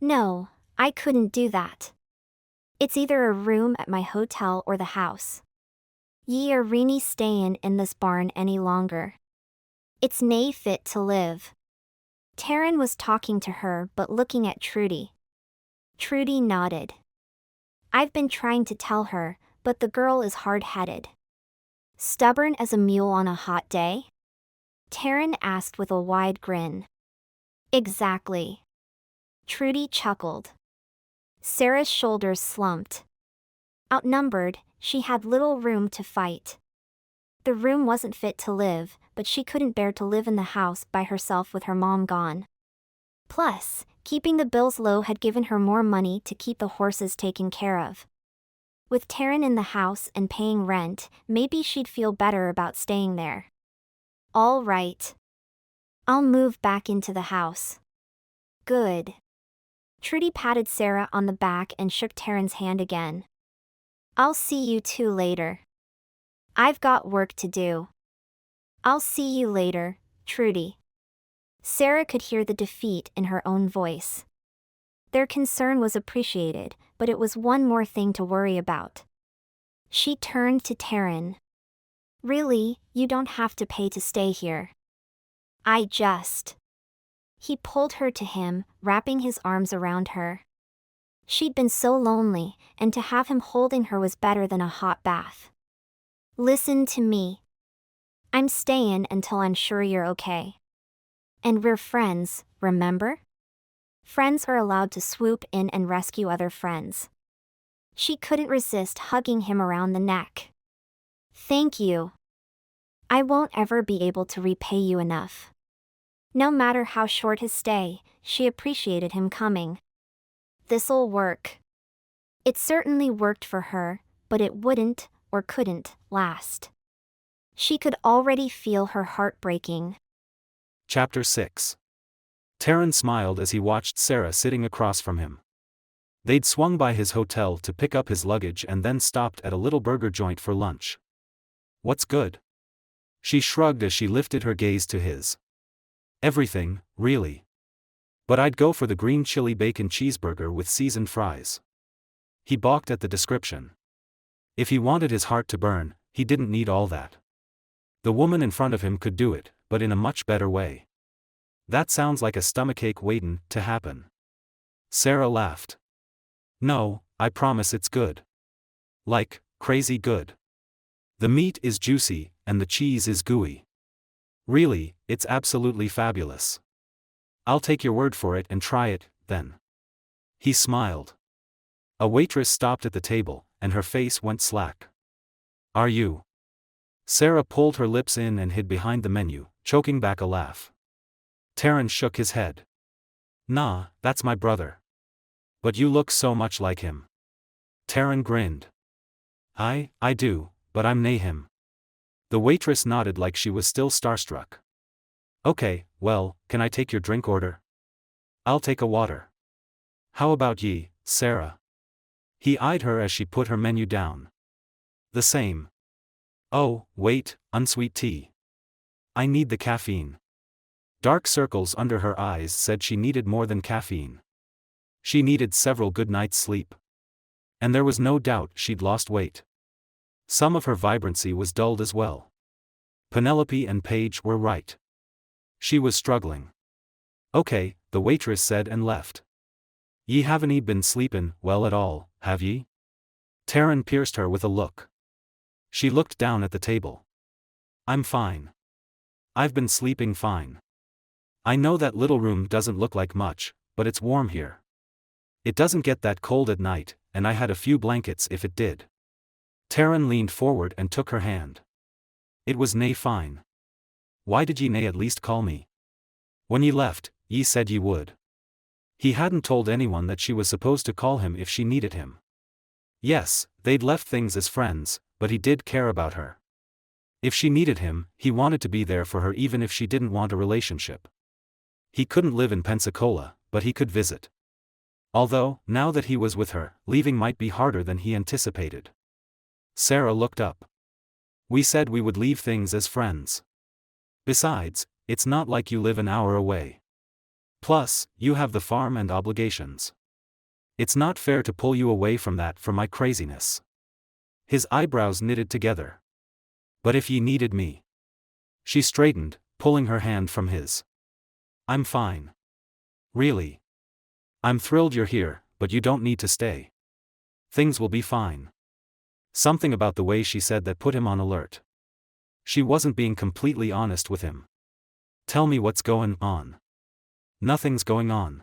No, I couldn't do that. It's either a room at my hotel or the house. Ye are reeny stayin' in this barn any longer. It's nae fit to live. Taran was talking to her but looking at Trudy. Trudy nodded. I've been trying to tell her, but the girl is hard-headed. Stubborn as a mule on a hot day? Taran asked with a wide grin. Exactly. Trudy chuckled. Sarah's shoulders slumped. Outnumbered, she had little room to fight. The room wasn't fit to live, but she couldn't bear to live in the house by herself with her mom gone. Plus, keeping the bills low had given her more money to keep the horses taken care of. With Taran in the house and paying rent, maybe she'd feel better about staying there. All right. I'll move back into the house. Good. Trudy patted Sarah on the back and shook Taran's hand again. I'll see you two later. I've got work to do. I'll see you later, Trudy. Sarah could hear the defeat in her own voice. Their concern was appreciated, but it was one more thing to worry about. She turned to Taran. Really, you don't have to pay to stay here. I just... He pulled her to him, wrapping his arms around her. She'd been so lonely, and to have him holding her was better than a hot bath. Listen to me. I'm stayin' until I'm sure you're okay. And we're friends, remember? Friends are allowed to swoop in and rescue other friends. She couldn't resist hugging him around the neck. Thank you. I won't ever be able to repay you enough. No matter how short his stay, she appreciated him coming. This'll work. It certainly worked for her, but it wouldn't, or couldn't, last. She could already feel her heart breaking. Chapter 6. Taran smiled as he watched Sarah sitting across from him. They'd swung by his hotel to pick up his luggage and then stopped at a little burger joint for lunch. What's good? She shrugged as she lifted her gaze to his. Everything, really. But I'd go for the green chili bacon cheeseburger with seasoned fries. He balked at the description. If he wanted his heart to burn, he didn't need all that. The woman in front of him could do it, but in a much better way. That sounds like a stomachache waitin' to happen. Sarah laughed. No, I promise it's good. Like, crazy good. The meat is juicy, and the cheese is gooey. Really, it's absolutely fabulous. I'll take your word for it and try it, then. He smiled. A waitress stopped at the table, and her face went slack. Are you? Sarah pulled her lips in and hid behind the menu, choking back a laugh. Taran shook his head. Nah, that's my brother. But you look so much like him. Taran grinned. I do, but I'm nae him. The waitress nodded like she was still starstruck. Okay, well, can I take your drink order? I'll take a water. How about ye, Sarah? He eyed her as she put her menu down. The same. Oh, wait, unsweet tea. I need the caffeine. Dark circles under her eyes said she needed more than caffeine. She needed several good nights' sleep. And there was no doubt she'd lost weight. Some of her vibrancy was dulled as well. Penelope and Paige were right. She was struggling. Okay, the waitress said and left. Ye haven't been sleepin' well at all, have ye? Taran pierced her with a look. She looked down at the table. I'm fine. I've been sleeping fine. I know that little room doesn't look like much, but it's warm here. It doesn't get that cold at night, and I had a few blankets if it did. Taran leaned forward and took her hand. It was nae fine. Why did ye nae at least call me? When ye left, ye said ye would. He hadn't told anyone that she was supposed to call him if she needed him. Yes, they'd left things as friends, but he did care about her. If she needed him, he wanted to be there for her even if she didn't want a relationship. He couldn't live in Pensacola, but he could visit. Although, now that he was with her, leaving might be harder than he anticipated. Sarah looked up. We said we would leave things as friends. Besides, it's not like you live an hour away. Plus, you have the farm and obligations. It's not fair to pull you away from that for my craziness. His eyebrows knitted together. But if ye needed me. She straightened, pulling her hand from his. I'm fine. Really. I'm thrilled you're here, but you don't need to stay. Things will be fine. Something about the way she said that put him on alert. She wasn't being completely honest with him. Tell me what's going on. Nothing's going on.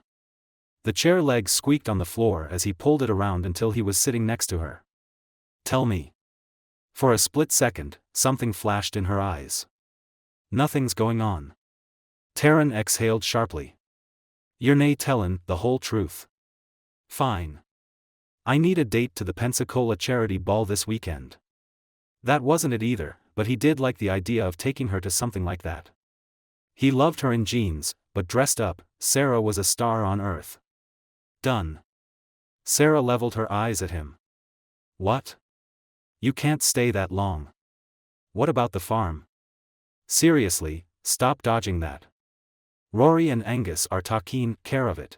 The chair legs squeaked on the floor as he pulled it around until he was sitting next to her. Tell me. For a split second, something flashed in her eyes. Nothing's going on. Taran exhaled sharply. You're nae tellin' the whole truth. Fine. I need a date to the Pensacola charity ball this weekend. That wasn't it either, but he did like the idea of taking her to something like that. He loved her in jeans, but dressed up, Sarah was a star on earth. Done. Sarah leveled her eyes at him. What? You can't stay that long. What about the farm? Seriously, stop dodging that. Rory and Angus are taking care of it.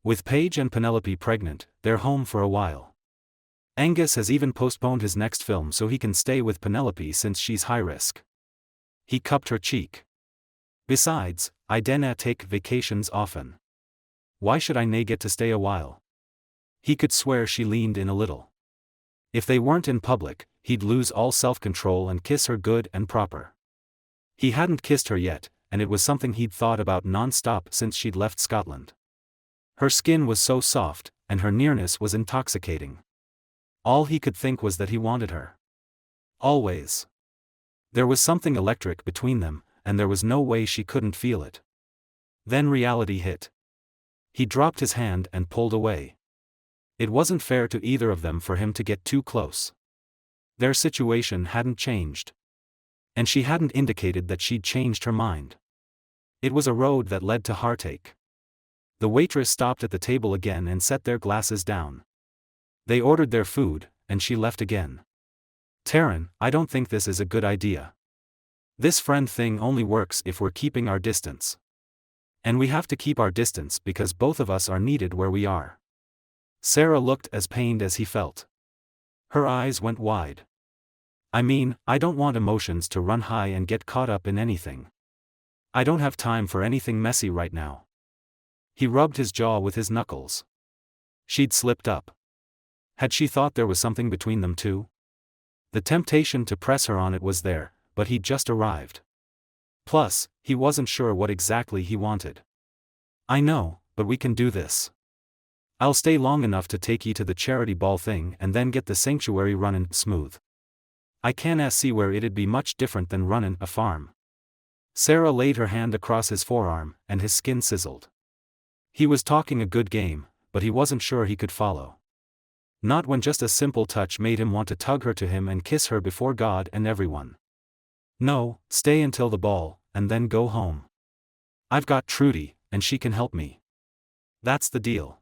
With Paige and Penelope pregnant, they're home for a while. Angus has even postponed his next film so he can stay with Penelope since she's high risk. He cupped her cheek. Besides, I dinna take vacations often. Why should I nae get to stay a while? He could swear she leaned in a little. If they weren't in public, he'd lose all self-control and kiss her good and proper. He hadn't kissed her yet, and it was something he'd thought about non-stop since she'd left Scotland. Her skin was so soft, and her nearness was intoxicating. All he could think was that he wanted her. Always. There was something electric between them, and there was no way she couldn't feel it. Then reality hit. He dropped his hand and pulled away. It wasn't fair to either of them for him to get too close. Their situation hadn't changed. And she hadn't indicated that she'd changed her mind. It was a road that led to heartache. The waitress stopped at the table again and set their glasses down. They ordered their food, and she left again. Taran, I don't think this is a good idea. This friend thing only works if we're keeping our distance. And we have to keep our distance because both of us are needed where we are. Sarah looked as pained as he felt. Her eyes went wide. I mean, I don't want emotions to run high and get caught up in anything. I don't have time for anything messy right now. He rubbed his jaw with his knuckles. She'd slipped up. Had she thought there was something between them too? The temptation to press her on it was there, but he'd just arrived. Plus, he wasn't sure what exactly he wanted. I know, but we can do this. I'll stay long enough to take ye to the charity ball thing and then get the sanctuary runnin' smooth. I canna see where it'd be much different than runnin' a farm. Sarah laid her hand across his forearm, and his skin sizzled. He was talking a good game, but he wasn't sure he could follow. Not when just a simple touch made him want to tug her to him and kiss her before God and everyone. No, stay until the ball, and then go home. I've got Trudy, and she can help me. That's the deal.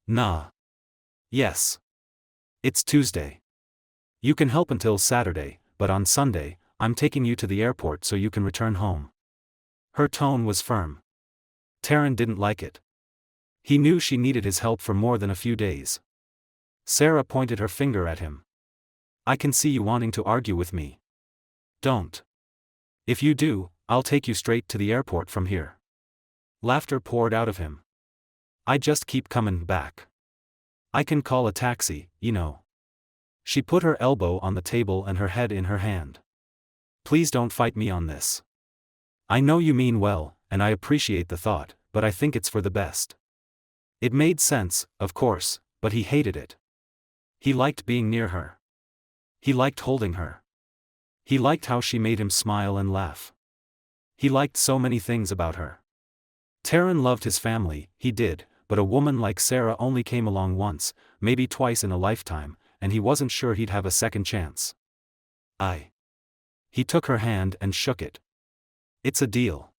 Nah. Yes. It's Tuesday. You can help until Saturday, but on Sunday, I'm taking you to the airport so you can return home. Her tone was firm. Taran didn't like it. He knew she needed his help for more than a few days. Sarah pointed her finger at him. I can see you wanting to argue with me. Don't. If you do, I'll take you straight to the airport from here. Laughter poured out of him. I just keep coming back. I can call a taxi, you know. She put her elbow on the table and her head in her hand. Please don't fight me on this. I know you mean well, and I appreciate the thought, but I think it's for the best. It made sense, of course, but he hated it. He liked being near her. He liked holding her. He liked how she made him smile and laugh. He liked so many things about her. Taran loved his family, he did, but a woman like Sarah only came along once, maybe twice in a lifetime, and he wasn't sure he'd have a second chance. He took her hand and shook it. It's a deal.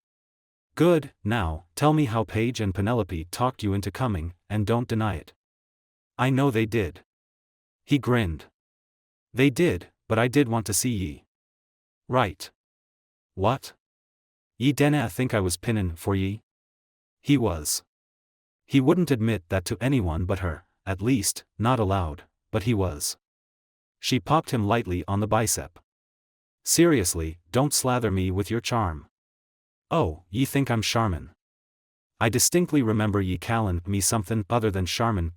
Good, now, tell me how Paige and Penelope talked you into coming, and don't deny it. I know they did. He grinned. They did, but I did want to see ye. Right. What? Ye dinna think I was pinnin' for ye? He was. He wouldn't admit that to anyone but her, at least, not aloud, but he was. She popped him lightly on the bicep. Seriously, don't slather me with your charm. Oh, ye think I'm charmin'. I distinctly remember ye callin' me somethin' other than charmin'.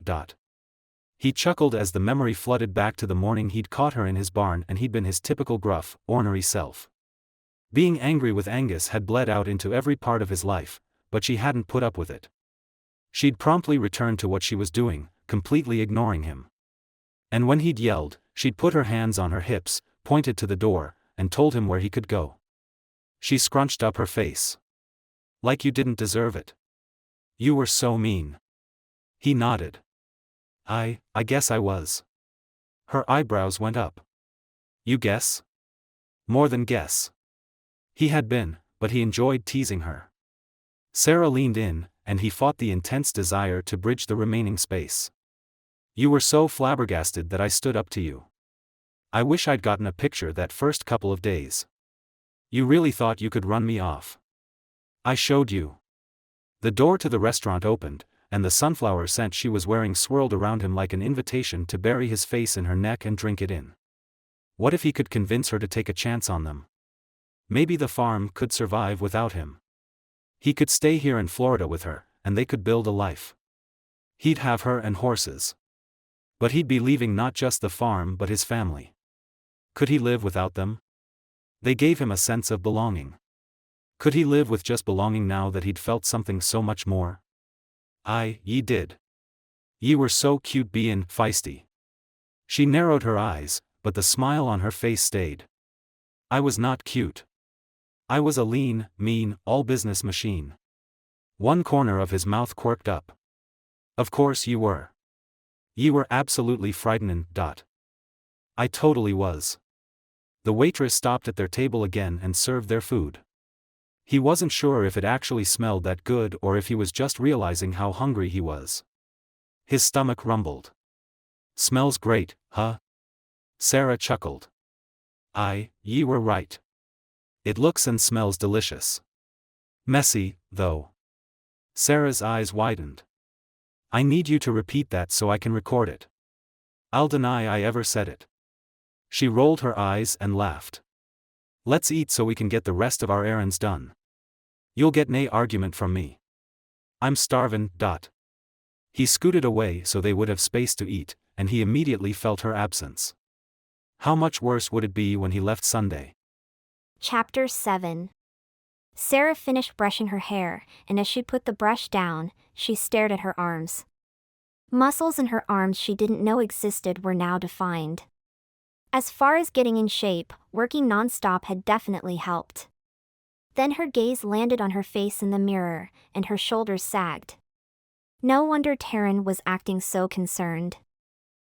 He chuckled as the memory flooded back to the morning he'd caught her in his barn and he'd been his typical gruff, ornery self. Being angry with Angus had bled out into every part of his life, but she hadn't put up with it. She'd promptly returned to what she was doing, completely ignoring him. And when he'd yelled, she'd put her hands on her hips, pointed to the door, and told him where he could go. She scrunched up her face. Like you didn't deserve it. You were so mean. He nodded. I guess I was. Her eyebrows went up. You guess? More than guess. He had been, but he enjoyed teasing her. Sarah leaned in, and he fought the intense desire to bridge the remaining space. You were so flabbergasted that I stood up to you. I wish I'd gotten a picture that first couple of days. You really thought you could run me off. I showed you. The door to the restaurant opened, and the sunflower scent she was wearing swirled around him like an invitation to bury his face in her neck and drink it in. What if he could convince her to take a chance on them? Maybe the farm could survive without him. He could stay here in Florida with her, and they could build a life. He'd have her and horses. But he'd be leaving not just the farm but his family. Could he live without them? They gave him a sense of belonging. Could he live with just belonging now that he'd felt something so much more? Ye did. Ye were so cute bein' feisty. She narrowed her eyes, but the smile on her face stayed. I was not cute. I was a lean, mean, all-business machine. One corner of his mouth quirked up. Of course you were. Ye were absolutely frightenin'. I totally was. The waitress stopped at their table again and served their food. He wasn't sure if it actually smelled that good or if he was just realizing how hungry he was. His stomach rumbled. Smells great, huh? Sarah chuckled. Ye were right. It looks and smells delicious. Messy, though. Sarah's eyes widened. I need you to repeat that so I can record it. I'll deny I ever said it. She rolled her eyes and laughed. Let's eat so we can get the rest of our errands done. You'll get nae argument from me. I'm starvin'. He scooted away so they would have space to eat, and he immediately felt her absence. How much worse would it be when he left Sunday? Chapter 7. Sarah finished brushing her hair, and as she put the brush down, she stared at her arms. Muscles in her arms she didn't know existed were now defined. As far as getting in shape, working non-stop had definitely helped. Then her gaze landed on her face in the mirror, and her shoulders sagged. No wonder Taran was acting so concerned.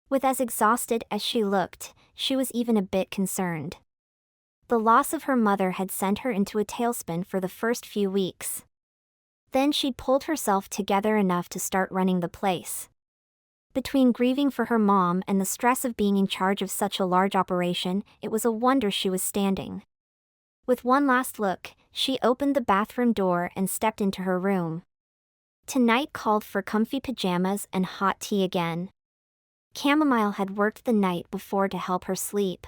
With as exhausted as she looked, she was even a bit concerned. The loss of her mother had sent her into a tailspin for the first few weeks. Then she'd pulled herself together enough to start running the place. Between grieving for her mom and the stress of being in charge of such a large operation, it was a wonder she was standing. With one last look, she opened the bathroom door and stepped into her room. Tonight called for comfy pajamas and hot tea again. Chamomile had worked the night before to help her sleep.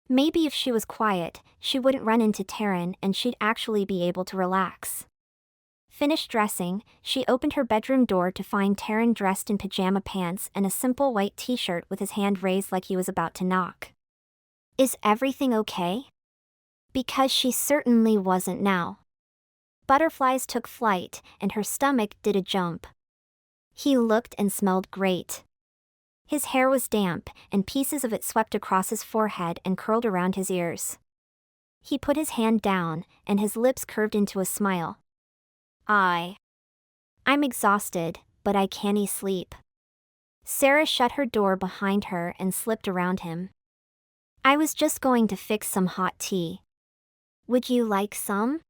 Maybe if she was quiet, she wouldn't run into Taran and she'd actually be able to relax. Finished dressing, she opened her bedroom door to find Taran dressed in pajama pants and a simple white t-shirt with his hand raised like he was about to knock. Is everything okay? Because she certainly wasn't now. Butterflies took flight, and her stomach did a jump. He looked and smelled great. His hair was damp, and pieces of it swept across his forehead and curled around his ears. He put his hand down, and his lips curved into a smile. I'm exhausted, but I can't sleep. Sarah shut her door behind her and slipped around him. I was just going to fix some hot tea. Would you like some?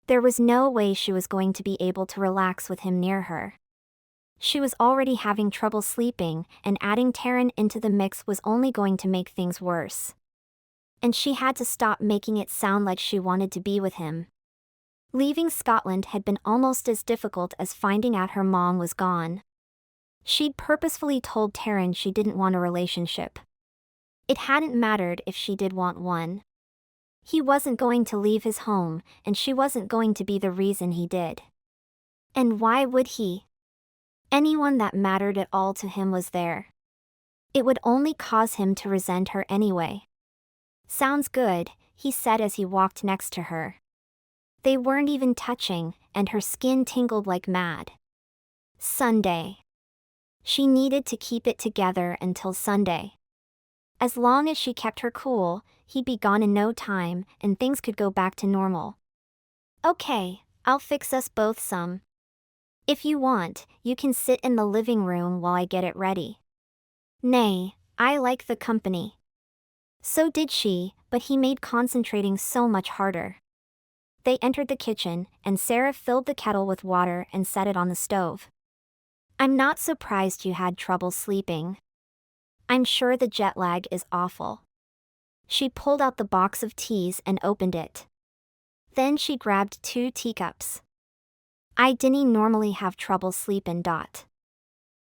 There was no way she was going to be able to relax with him near her. She was already having trouble sleeping, and adding Taran into the mix was only going to make things worse. And she had to stop making it sound like she wanted to be with him. Leaving Scotland had been almost as difficult as finding out her mom was gone. She'd purposefully told Taran she didn't want a relationship. It hadn't mattered if she did want one. He wasn't going to leave his home, and she wasn't going to be the reason he did. And why would he? Anyone that mattered at all to him was there. It would only cause him to resent her anyway. Sounds good, he said as he walked next to her. They weren't even touching, and her skin tingled like mad. Sunday. She needed to keep it together until Sunday. As long as she kept her cool, he'd be gone in no time, and things could go back to normal. Okay, I'll fix us both some. If you want, you can sit in the living room while I get it ready. Nay, I like the company. So did she, but he made concentrating so much harder. They entered the kitchen, and Sarah filled the kettle with water and set it on the stove. I'm not surprised you had trouble sleeping. I'm sure the jet lag is awful. She pulled out the box of teas and opened it. Then she grabbed 2 teacups. I didn't normally have trouble sleepin'.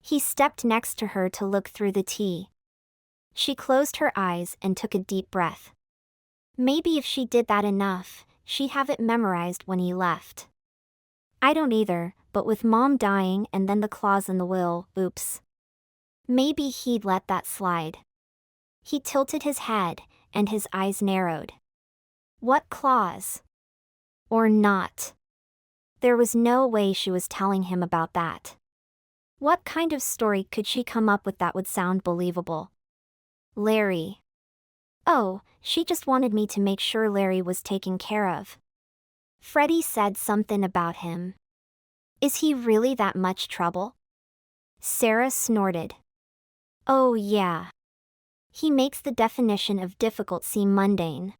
He stepped next to her to look through the tea. She closed her eyes and took a deep breath. Maybe if she did that enough, she'd have it memorized when he left. I don't either, but with Mom dying and then the clause in the will, oops. Maybe he'd let that slide. He tilted his head, and his eyes narrowed. What clause? Or not? There was no way she was telling him about that. What kind of story could she come up with that would sound believable? Larry. Oh, she just wanted me to make sure Larry was taken care of. Freddie said something about him. Is he really that much trouble? Sarah snorted. Oh yeah. He makes the definition of difficult seem mundane.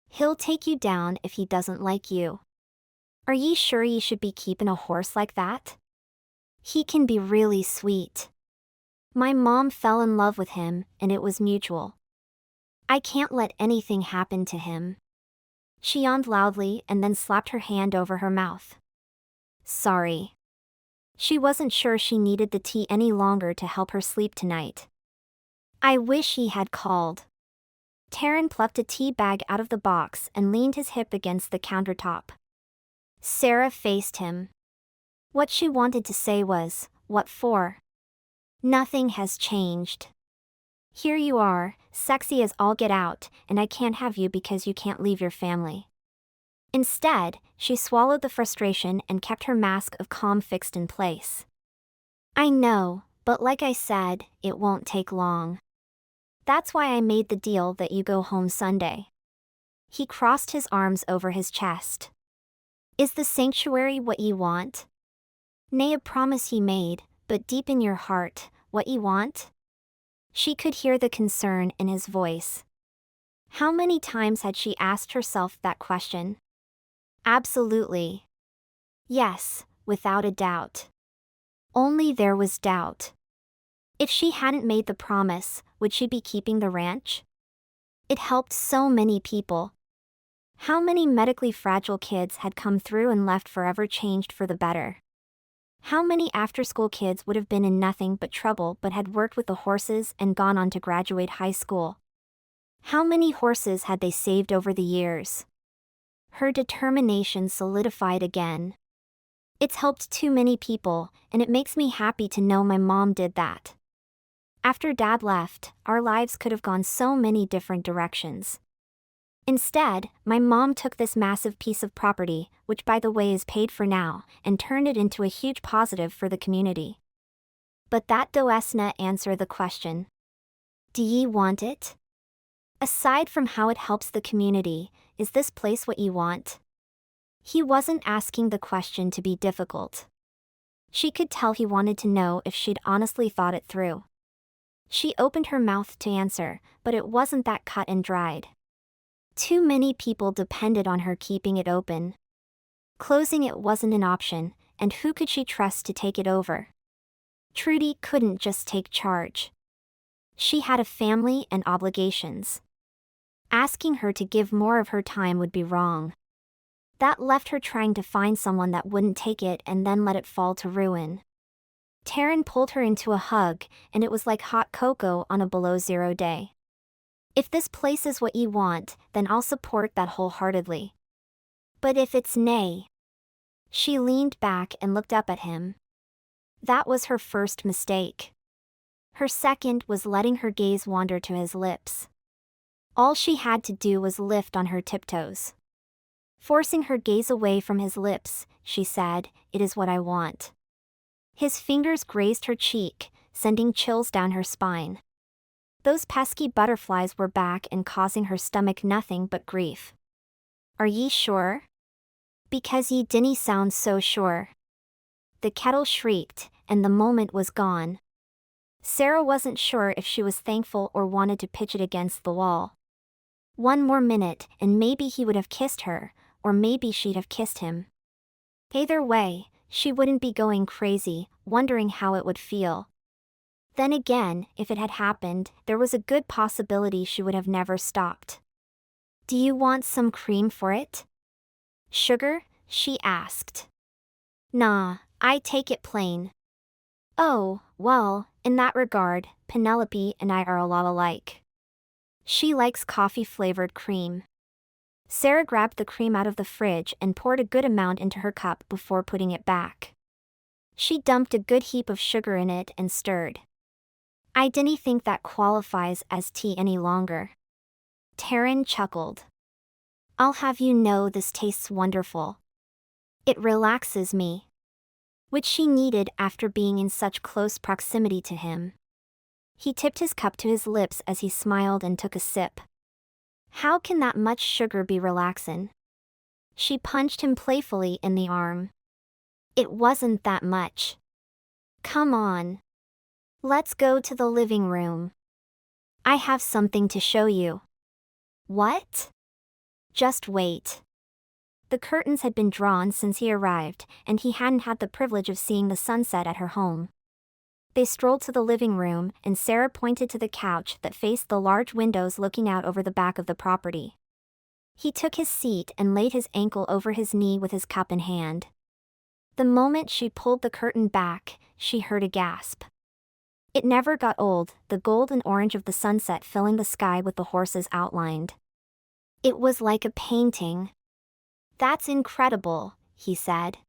He'll take you down if he doesn't like you. Are ye sure ye should be keepin' a horse like that? He can be really sweet. My mom fell in love with him, and it was mutual. I can't let anything happen to him. She yawned loudly and then slapped her hand over her mouth. Sorry. She wasn't sure she needed the tea any longer to help her sleep tonight. I wish he had called. Taran plucked a tea bag out of the box and leaned his hip against the countertop. Sarah faced him. What she wanted to say was, what for? Nothing has changed. Here you are, sexy as all get out, and I can't have you because you can't leave your family. Instead, she swallowed the frustration and kept her mask of calm fixed in place. I know, but like I said, it won't take long. That's why I made the deal that you go home Sunday. He crossed his arms over his chest. Is the sanctuary what ye want? Nay, a promise he made, but deep in your heart, what ye want? She could hear the concern in his voice. How many times had she asked herself that question? Absolutely. Yes, without a doubt. Only there was doubt. If she hadn't made the promise, would she be keeping the ranch? It helped so many people. How many medically fragile kids had come through and left forever changed for the better? How many after-school kids would have been in nothing but trouble but had worked with the horses and gone on to graduate high school? How many horses had they saved over the years? Her determination solidified again. It's helped too many people, and it makes me happy to know my mom did that. After Dad left, our lives could have gone so many different directions. Instead, my mom took this massive piece of property, which by the way is paid for now, and turned it into a huge positive for the community. But that doesna answer the question. Do ye want it? Aside from how it helps the community, is this place what ye want? He wasn't asking the question to be difficult. She could tell he wanted to know if she'd honestly thought it through. She opened her mouth to answer, but it wasn't that cut and dried. Too many people depended on her keeping it open. Closing it wasn't an option, and who could she trust to take it over? Trudy couldn't just take charge. She had a family and obligations. Asking her to give more of her time would be wrong. That left her trying to find someone that wouldn't take it and then let it fall to ruin. Taran pulled her into a hug, and it was like hot cocoa on a below-zero day. If this place is what ye want, then I'll support that wholeheartedly. But if it's nay... She leaned back and looked up at him. That was her first mistake. Her second was letting her gaze wander to his lips. All she had to do was lift on her tiptoes. Forcing her gaze away from his lips, she said, "It is what I want." His fingers grazed her cheek, sending chills down her spine. Those pesky butterflies were back and causing her stomach nothing but grief. Are ye sure? Because ye dinna sound so sure. The kettle shrieked, and the moment was gone. Sarah wasn't sure if she was thankful or wanted to pitch it against the wall. One more minute and maybe he would have kissed her, or maybe she'd have kissed him. Either way, she wouldn't be going crazy, wondering how it would feel. Then again, if it had happened, there was a good possibility she would have never stopped. Do you want some cream for it? Sugar? She asked. Nah, I take it plain. Oh, well, in that regard, Penelope and I are a lot alike. She likes coffee-flavored cream. Sarah grabbed the cream out of the fridge and poured a good amount into her cup before putting it back. She dumped a good heap of sugar in it and stirred. I dinna think that qualifies as tea any longer. Taran chuckled. I'll have you know this tastes wonderful. It relaxes me. Which she needed after being in such close proximity to him. He tipped his cup to his lips as he smiled and took a sip. How can that much sugar be relaxin'? She punched him playfully in the arm. It wasn't that much. Come on. Let's go to the living room. I have something to show you. What? Just wait. The curtains had been drawn since he arrived, and he hadn't had the privilege of seeing the sunset at her home. They strolled to the living room, and Sarah pointed to the couch that faced the large windows looking out over the back of the property. He took his seat and laid his ankle over his knee with his cup in hand. The moment she pulled the curtain back, she heard a gasp. It never got old, the gold and orange of the sunset filling the sky with the horses outlined. It was like a painting. That's incredible, he said.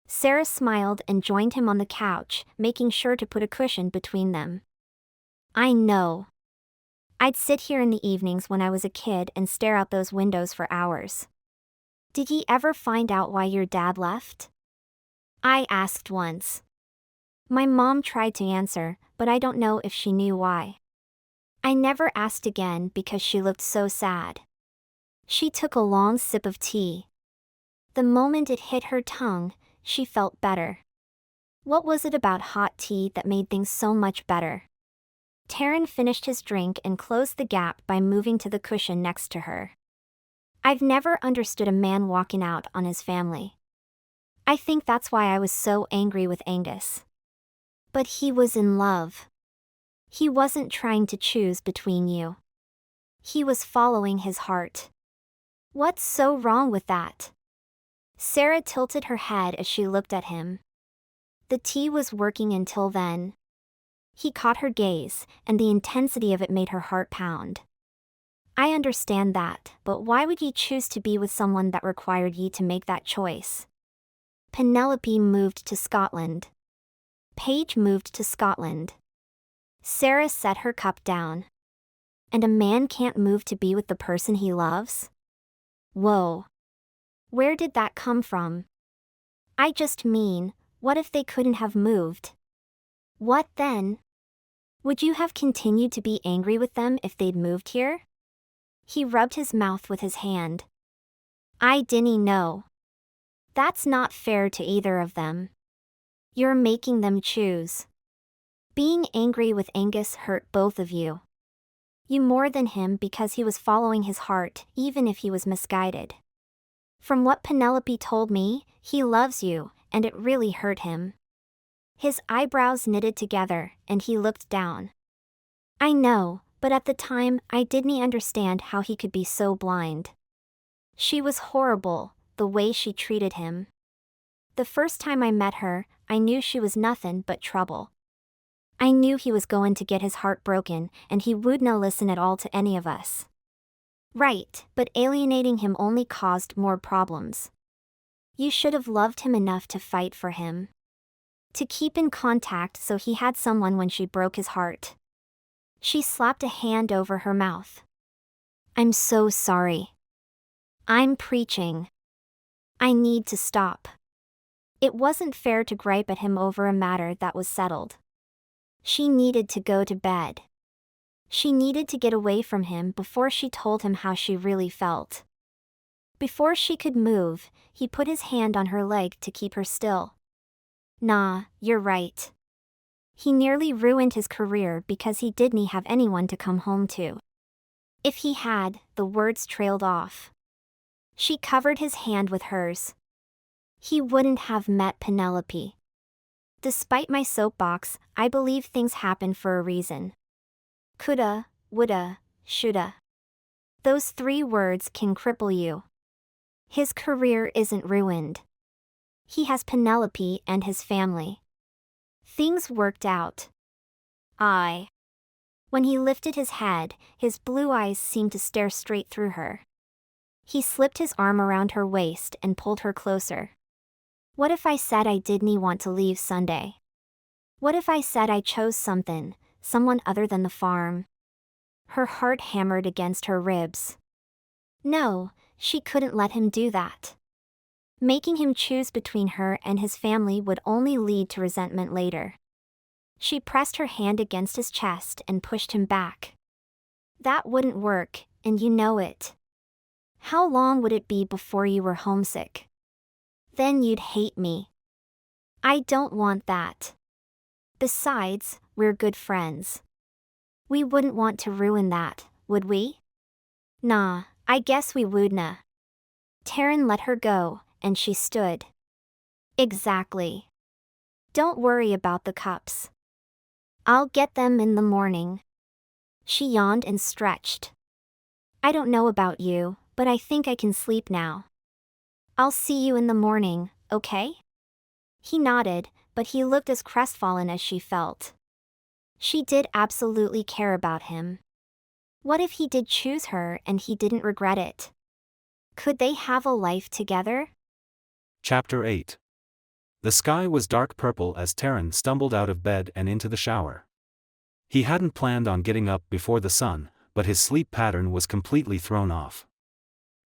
Sarah smiled and joined him on the couch, making sure to put a cushion between them. I know. I'd sit here in the evenings when I was a kid and stare out those windows for hours. Did ye ever find out why your dad left? I asked once. My mom tried to answer, but I don't know if she knew why. I never asked again because she looked so sad. She took a long sip of tea. The moment it hit her tongue, she felt better. What was it about hot tea that made things so much better? Taran finished his drink and closed the gap by moving to the cushion next to her. I've never understood a man walking out on his family. I think that's why I was so angry with Angus. But he was in love. He wasn't trying to choose between you. He was following his heart. What's so wrong with that? Sarah tilted her head as she looked at him. The tea was working until then. He caught her gaze, and the intensity of it made her heart pound. I understand that, but why would ye choose to be with someone that required ye to make that choice? Penelope moved to Scotland. Paige moved to Scotland. Sarah set her cup down. And a man can't move to be with the person he loves? Whoa. Where did that come from? I just mean, what if they couldn't have moved? What then? Would you have continued to be angry with them if they'd moved here? He rubbed his mouth with his hand. I didn't know. That's not fair to either of them. You're making them choose. Being angry with Angus hurt both of you. You more than him because he was following his heart, even if he was misguided. From what Penelope told me, he loves you, and it really hurt him. His eyebrows knitted together, and he looked down. I know, but at the time, I didn't understand how he could be so blind. She was horrible, the way she treated him. The first time I met her, I knew she was nothing but trouble. I knew he was going to get his heart broken, and he wouldn't listen at all to any of us. Right, but alienating him only caused more problems. You should have loved him enough to fight for him. To keep in contact so he had someone when she broke his heart. She slapped a hand over her mouth. I'm so sorry. I'm preaching. I need to stop. It wasn't fair to gripe at him over a matter that was settled. She needed to go to bed. She needed to get away from him before she told him how she really felt. Before she could move, he put his hand on her leg to keep her still. Nah, you're right. He nearly ruined his career because he didn't have anyone to come home to. If he had, the words trailed off. She covered his hand with hers. He wouldn't have met Penelope. Despite my soapbox, I believe things happen for a reason. Coulda, woulda, shoulda. Those 3 words can cripple you. His career isn't ruined. He has Penelope and his family. Things worked out. When he lifted his head, his blue eyes seemed to stare straight through her. He slipped his arm around her waist and pulled her closer. What if I said I didn't want to leave Sunday? What if I said I chose someone other than the farm? Her heart hammered against her ribs. No, she couldn't let him do that. Making him choose between her and his family would only lead to resentment later. She pressed her hand against his chest and pushed him back. That wouldn't work, and you know it. How long would it be before you were homesick? Then you'd hate me. I don't want that. Besides, we're good friends. We wouldn't want to ruin that, would we? Nah, I guess we wouldn't. Taran let her go, and she stood. Exactly. Don't worry about the cups. I'll get them in the morning. She yawned and stretched. I don't know about you, but I think I can sleep now. I'll see you in the morning, okay? He nodded, but he looked as crestfallen as she felt. She did absolutely care about him. What if he did choose her and he didn't regret it? Could they have a life together? Chapter 8. The sky was dark purple as Taran stumbled out of bed and into the shower. He hadn't planned on getting up before the sun, but his sleep pattern was completely thrown off.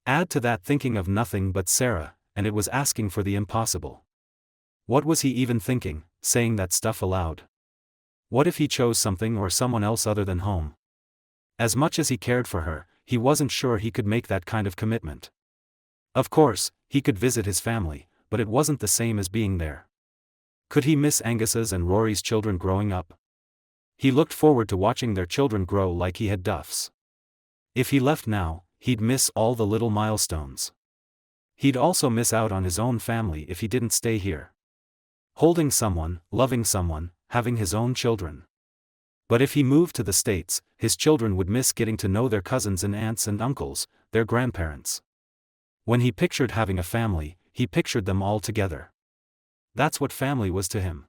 Add to that thinking of nothing but Sarah, and it was asking for the impossible. What was he even thinking, saying that stuff aloud? What if he chose something or someone else other than home? As much as he cared for her, he wasn't sure he could make that kind of commitment. Of course, he could visit his family, but it wasn't the same as being there. Could he miss Angus's and Rory's children growing up? He looked forward to watching their children grow like he had Duff's. If he left now, he'd miss all the little milestones. He'd also miss out on his own family if he didn't stay here. Holding someone, loving someone, having his own children. But if he moved to the States, his children would miss getting to know their cousins and aunts and uncles, their grandparents. When he pictured having a family, he pictured them all together. That's what family was to him.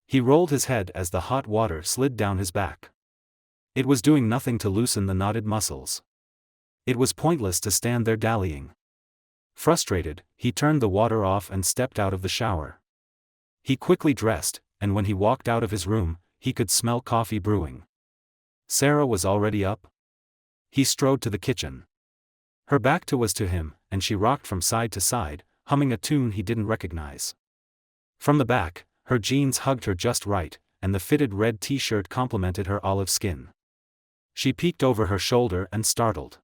He rolled his head as the hot water slid down his back. It was doing nothing to loosen the knotted muscles. It was pointless to stand there dallying. Frustrated, he turned the water off and stepped out of the shower. He quickly dressed, and when he walked out of his room, he could smell coffee brewing. Sarah was already up. He strode to the kitchen. Her back was to him, and she rocked from side to side, humming a tune he didn't recognize. From the back, her jeans hugged her just right, and the fitted red t-shirt complemented her olive skin. She peeked over her shoulder and startled.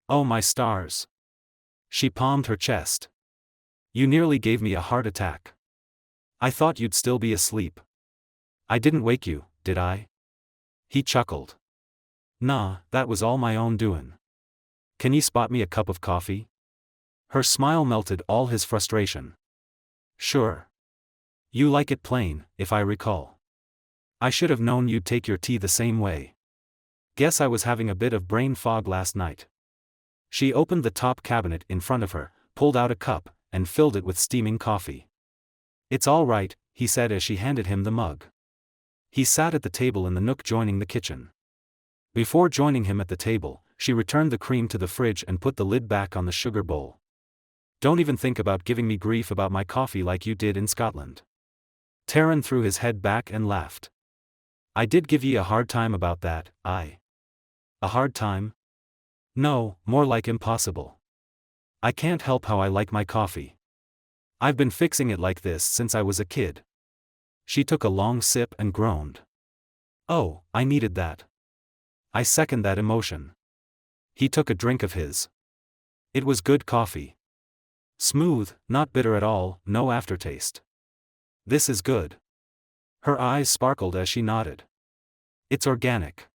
"Oh my stars!" She palmed her chest. "You nearly gave me a heart attack. I thought you'd still be asleep. I didn't wake you, did I?" He chuckled. "Nah, that was all my own doin'. Can you spot me a cup of coffee?" Her smile melted all his frustration. "Sure. You like it plain, if I recall. I should have known you'd take your tea the same way. Guess I was having a bit of brain fog last night." She opened the top cabinet in front of her, pulled out a cup, and filled it with steaming coffee. "It's all right," he said as she handed him the mug. He sat at the table in the nook joining the kitchen. Before joining him at the table, she returned the cream to the fridge and put the lid back on the sugar bowl. "Don't even think about giving me grief about my coffee like you did in Scotland." Taran threw his head back and laughed. "I did give ye a hard time about that, A hard time? No, more like impossible. I can't help how I like my coffee. I've been fixing it like this since I was a kid." She took a long sip and groaned. "Oh, I needed that. I second that emotion." He took a drink of his. It was good coffee. Smooth, not bitter at all, no aftertaste. "This is good." Her eyes sparkled as she nodded. "It's organic.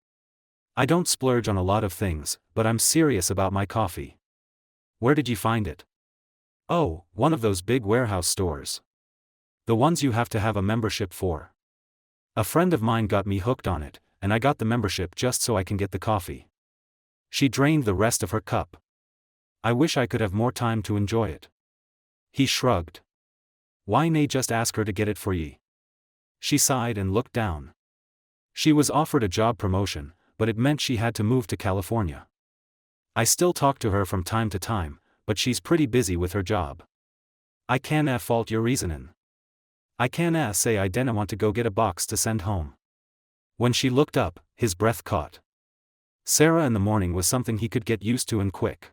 I don't splurge on a lot of things, but I'm serious about my coffee." "Where did you find it?" "Oh, one of those big warehouse stores. The ones you have to have a membership for. A friend of mine got me hooked on it, and I got the membership just so I can get the coffee." She drained the rest of her cup. "I wish I could have more time to enjoy it." He shrugged. "Why nae just ask her to get it for ye?" She sighed and looked down. She was offered a job promotion, but it meant she had to move to California. "I still talk to her from time to time, but she's pretty busy with her job. I canna fault your reasonin'. I canna say I dinna want to go get a box to send home." When she looked up, his breath caught. Sarah in the morning was something he could get used to and quick.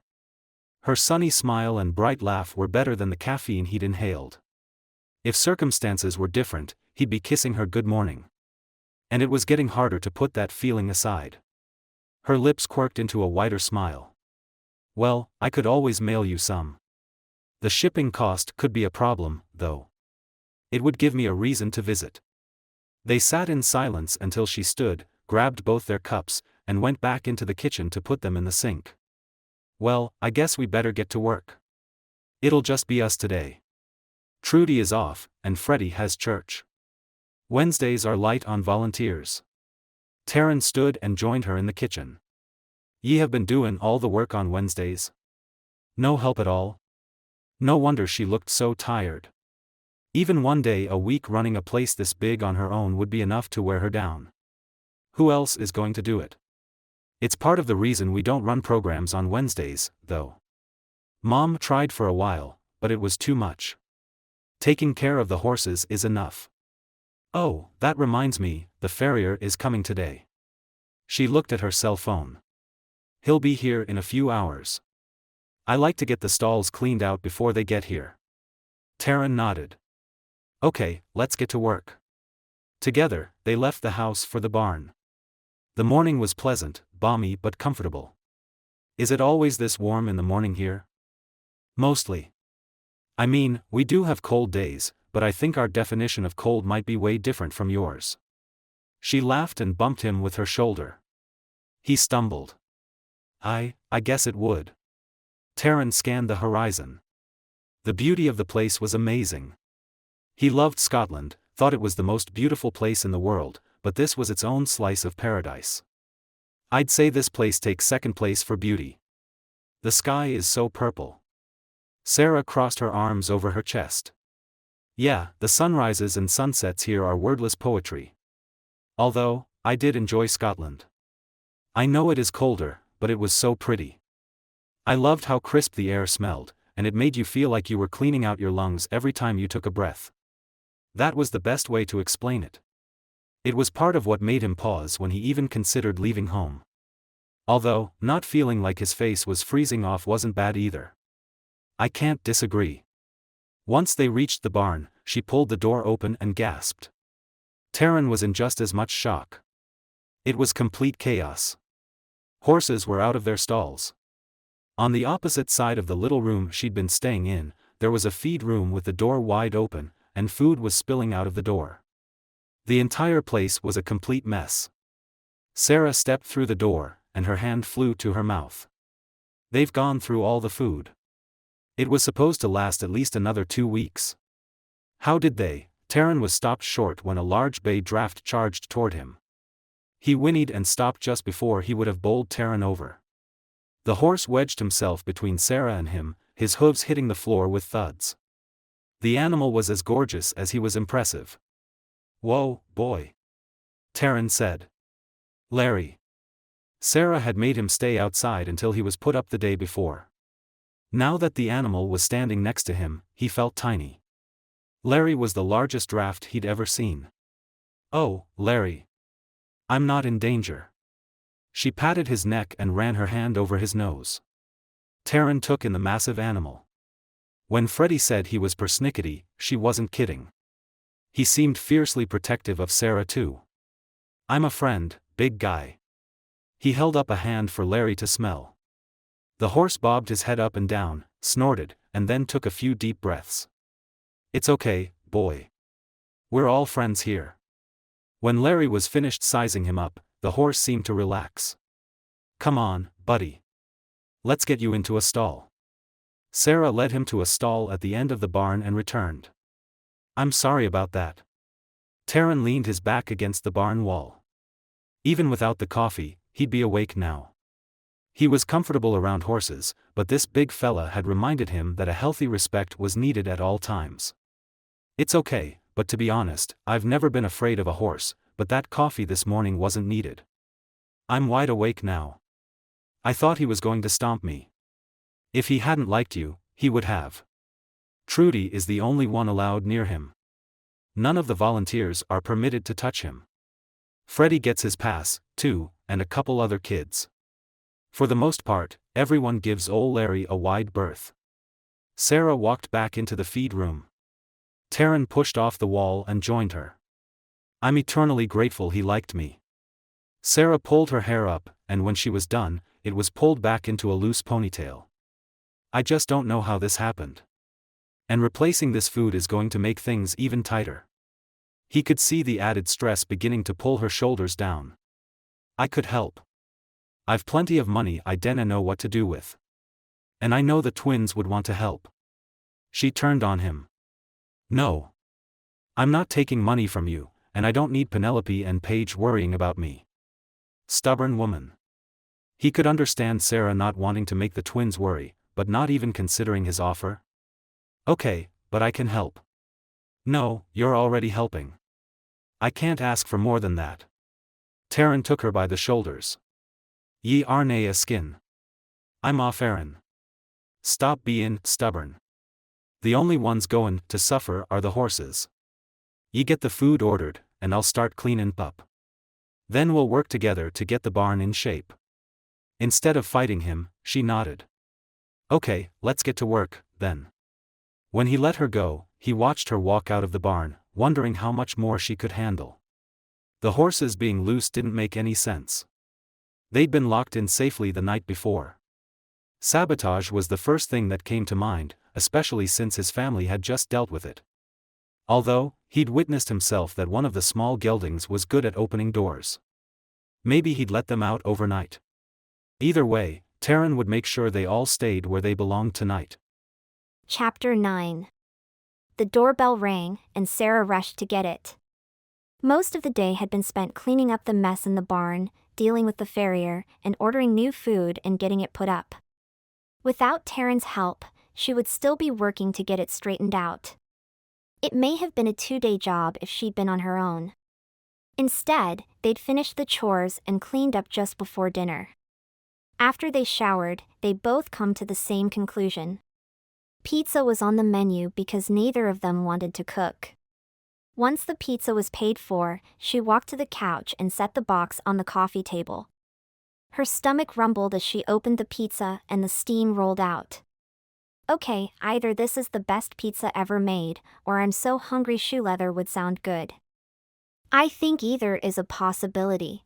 Her sunny smile and bright laugh were better than the caffeine he'd inhaled. If circumstances were different, he'd be kissing her good morning. And it was getting harder to put that feeling aside. Her lips quirked into a wider smile. "Well, I could always mail you some. The shipping cost could be a problem, though. It would give me a reason to visit." They sat in silence until she stood, grabbed both their cups, and went back into the kitchen to put them in the sink. "Well, I guess we better get to work. It'll just be us today. Trudy is off, and Freddie has church. Wednesdays are light on volunteers." Taran stood and joined her in the kitchen. "Ye have been doin' all the work on Wednesdays? No help at all?" No wonder she looked so tired. Even one day a week running a place this big on her own would be enough to wear her down. Who else is going to do it? It's part of the reason we don't run programs on Wednesdays, though. Mom tried for a while, but it was too much. Taking care of the horses is enough. "Oh, that reminds me, the farrier is coming today." She looked at her cell phone. "He'll be here in a few hours. I like to get the stalls cleaned out before they get here." Taran nodded. "Okay, let's get to work." Together, they left the house for the barn. The morning was pleasant, balmy but comfortable. Is it always this warm in the morning here? Mostly. I mean, we do have cold days, but I think our definition of cold might be way different from yours. She laughed and bumped him with her shoulder. He stumbled. I guess it would. Taran scanned the horizon. The beauty of the place was amazing. He loved Scotland, thought it was the most beautiful place in the world, but this was its own slice of paradise. I'd say this place takes second place for beauty. The sky is so purple. Sarah crossed her arms over her chest. Yeah, the sunrises and sunsets here are wordless poetry. Although, I did enjoy Scotland. I know it is colder, but it was so pretty. I loved how crisp the air smelled, and it made you feel like you were cleaning out your lungs every time you took a breath. That was the best way to explain it. It was part of what made him pause when he even considered leaving home. Although, not feeling like his face was freezing off wasn't bad either. I can't disagree. Once they reached the barn, she pulled the door open and gasped. Taran was in just as much shock. It was complete chaos. Horses were out of their stalls. On the opposite side of the little room she'd been staying in, there was a feed room with the door wide open, and food was spilling out of the door. The entire place was a complete mess. Sarah stepped through the door, and her hand flew to her mouth. They've gone through all the food. It was supposed to last at least another 2 weeks. How did they? Taran was stopped short when a large bay draft charged toward him. He whinnied and stopped just before he would have bowled Taran over. The horse wedged himself between Sarah and him, his hooves hitting the floor with thuds. The animal was as gorgeous as he was impressive. Whoa, boy. Taran said. Larry. Sarah had made him stay outside until he was put up the day before. Now that the animal was standing next to him, he felt tiny. Larry was the largest draft he'd ever seen. Oh, Larry. I'm not in danger. She patted his neck and ran her hand over his nose. Taran took in the massive animal. When Freddie said he was persnickety, she wasn't kidding. He seemed fiercely protective of Sarah too. I'm a friend, big guy. He held up a hand for Larry to smell. The horse bobbed his head up and down, snorted, and then took a few deep breaths. It's okay, boy. We're all friends here. When Larry was finished sizing him up, the horse seemed to relax. Come on, buddy. Let's get you into a stall. Sarah led him to a stall at the end of the barn and returned. I'm sorry about that. Taran leaned his back against the barn wall. Even without the coffee, he'd be awake now. He was comfortable around horses, but this big fella had reminded him that a healthy respect was needed at all times. It's okay, but to be honest, I've never been afraid of a horse, but that coffee this morning wasn't needed. I'm wide awake now. I thought he was going to stomp me. If he hadn't liked you, he would have. Trudy is the only one allowed near him. None of the volunteers are permitted to touch him. Freddie gets his pass, too, and a couple other kids. For the most part, everyone gives old Larry a wide berth. Sarah walked back into the feed room. Taran pushed off the wall and joined her. I'm eternally grateful he liked me. Sarah pulled her hair up, and when she was done, it was pulled back into a loose ponytail. I just don't know how this happened. And replacing this food is going to make things even tighter. He could see the added stress beginning to pull her shoulders down. I could help. I've plenty of money I dinna know what to do with. And I know the twins would want to help. She turned on him. No. I'm not taking money from you, and I don't need Penelope and Paige worrying about me. Stubborn woman. He could understand Sarah not wanting to make the twins worry, but not even considering his offer. Okay, but I can help. No, you're already helping. I can't ask for more than that. Taran took her by the shoulders. Ye arena a skin. I'm off Aaron. Stop bein' stubborn. The only ones goin' to suffer are the horses. Ye get the food ordered, and I'll start cleanin' up. Then we'll work together to get the barn in shape. Instead of fighting him, she nodded. Okay, let's get to work, then. When he let her go, he watched her walk out of the barn, wondering how much more she could handle. The horses being loose didn't make any sense. They'd been locked in safely the night before. Sabotage was the first thing that came to mind, especially since his family had just dealt with it. Although, he'd witnessed himself that one of the small geldings was good at opening doors. Maybe he'd let them out overnight. Either way, Taran would make sure they all stayed where they belonged tonight. Chapter 9. The doorbell rang, and Sarah rushed to get it. Most of the day had been spent cleaning up the mess in the barn, dealing with the farrier, and ordering new food and getting it put up. Without Taran's help, she would still be working to get it straightened out. It may have been a 2-day job if she'd been on her own. Instead, they'd finished the chores and cleaned up just before dinner. After they showered, they both come to the same conclusion. Pizza was on the menu because neither of them wanted to cook. Once the pizza was paid for, she walked to the couch and set the box on the coffee table. Her stomach rumbled as she opened the pizza and the steam rolled out. Okay, either this is the best pizza ever made, or I'm so hungry shoe leather would sound good. I think either is a possibility.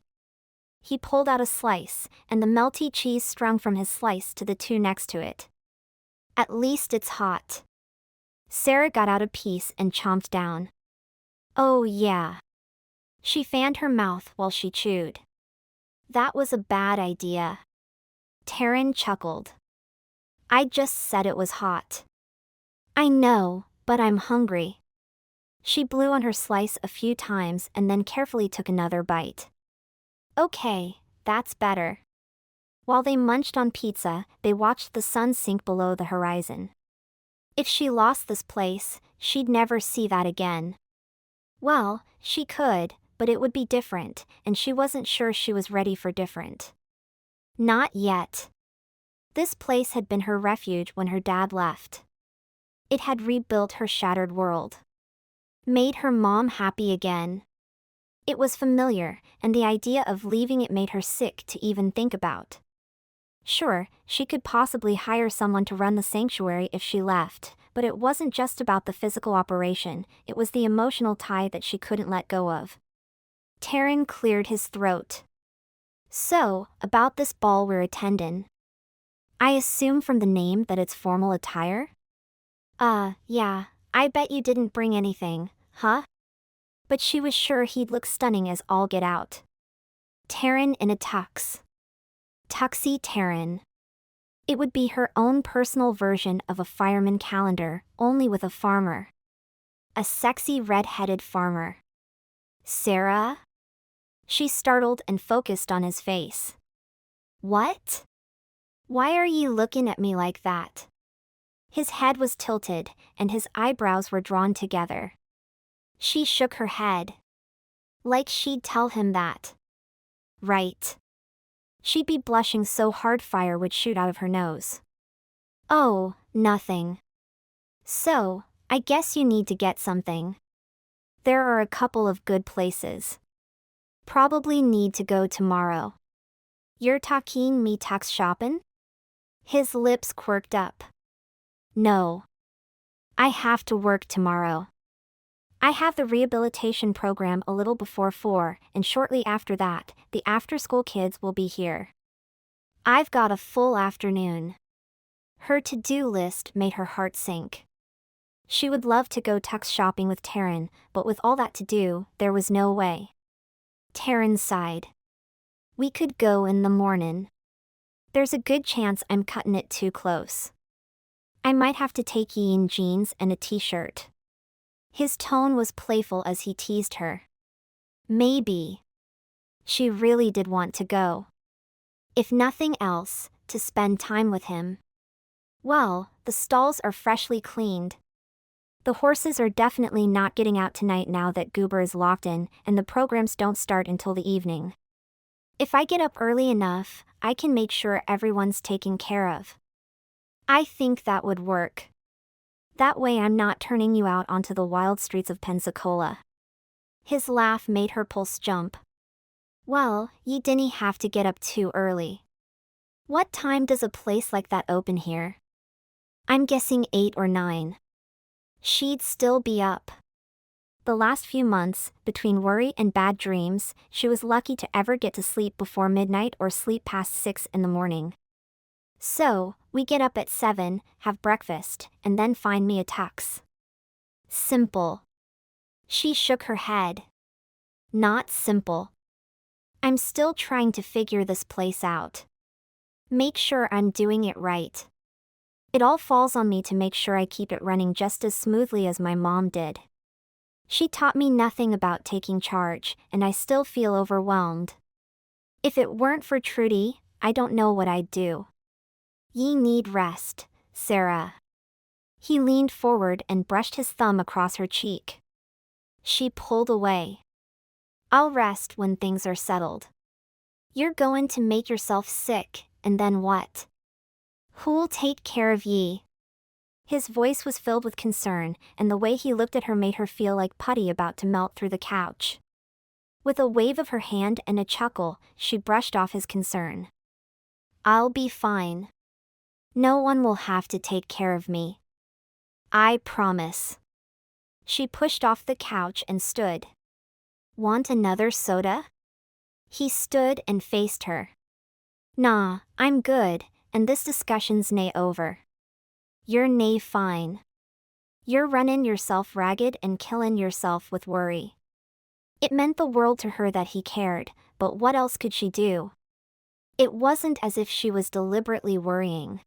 He pulled out a slice, and the melty cheese strung from his slice to the two next to it. At least it's hot. Sarah got out a piece and chomped down. Oh yeah. She fanned her mouth while she chewed. That was a bad idea. Taran chuckled. I just said it was hot. I know, but I'm hungry. She blew on her slice a few times and then carefully took another bite. Okay, that's better. While they munched on pizza, they watched the sun sink below the horizon. If she lost this place, she'd never see that again. Well, she could, but it would be different, and she wasn't sure she was ready for different. Not yet. This place had been her refuge when her dad left. It had rebuilt her shattered world. Made her mom happy again. It was familiar, and the idea of leaving it made her sick to even think about. Sure, she could possibly hire someone to run the sanctuary if she left, but it wasn't just about the physical operation, it was the emotional tie that she couldn't let go of. Taran cleared his throat. So, about this ball we're attendin'. I assume from the name that it's formal attire? Yeah, I bet you didn't bring anything, huh? But she was sure he'd look stunning as all get out. Taran in a tux. Tuxie Taran. It would be her own personal version of a fireman calendar, only with a farmer. A sexy red-headed farmer. Sarah? She startled and focused on his face. What? Why are you looking at me like that? His head was tilted, and his eyebrows were drawn together. She shook her head. Like she'd tell him that. Right. She'd be blushing so hard fire would shoot out of her nose. Oh, nothing. So, I guess you need to get something. There are a couple of good places. Probably need to go tomorrow. You're talking me tux shoppin'? His lips quirked up. No. I have to work tomorrow. I have the rehabilitation program a little before 4, and shortly after that, the after-school kids will be here. I've got a full afternoon. Her to-do list made her heart sink. She would love to go tux shopping with Taran, but with all that to do, there was no way. Taran sighed. We could go in the mornin'. There's a good chance I'm cutting it too close. I might have to take ye in jeans and a t-shirt. His tone was playful as he teased her. Maybe. She really did want to go. If nothing else, to spend time with him. Well, the stalls are freshly cleaned. The horses are definitely not getting out tonight now that Goober is locked in, and the programs don't start until the evening. If I get up early enough, I can make sure everyone's taken care of. I think that would work. That way I'm not turning you out onto the wild streets of Pensacola. His laugh made her pulse jump. Well, ye didn't have to get up too early. What time does a place like that open here? I'm guessing 8 or 9. She'd still be up. The last few months, between worry and bad dreams, she was lucky to ever get to sleep before midnight or sleep past 6 in the morning. So, We get up at 7, have breakfast, and then find me a tux. Simple. She shook her head. Not simple. I'm still trying to figure this place out. Make sure I'm doing it right. It all falls on me to make sure I keep it running just as smoothly as my mom did. She taught me nothing about taking charge, and I still feel overwhelmed. If it weren't for Trudy, I don't know what I'd do. Ye need rest, Sarah. He leaned forward and brushed his thumb across her cheek. She pulled away. I'll rest when things are settled. You're going to make yourself sick, and then what? Who'll take care of ye? His voice was filled with concern, and the way he looked at her made her feel like putty about to melt through the couch. With a wave of her hand and a chuckle, she brushed off his concern. I'll be fine. No one will have to take care of me. I promise. She pushed off the couch and stood. Want another soda? He stood and faced her. Nah, I'm good, and this discussion's nae over. You're nae fine. You're runnin' yourself ragged and killin' yourself with worry. It meant the world to her that he cared, but what else could she do? It wasn't as if she was deliberately worrying.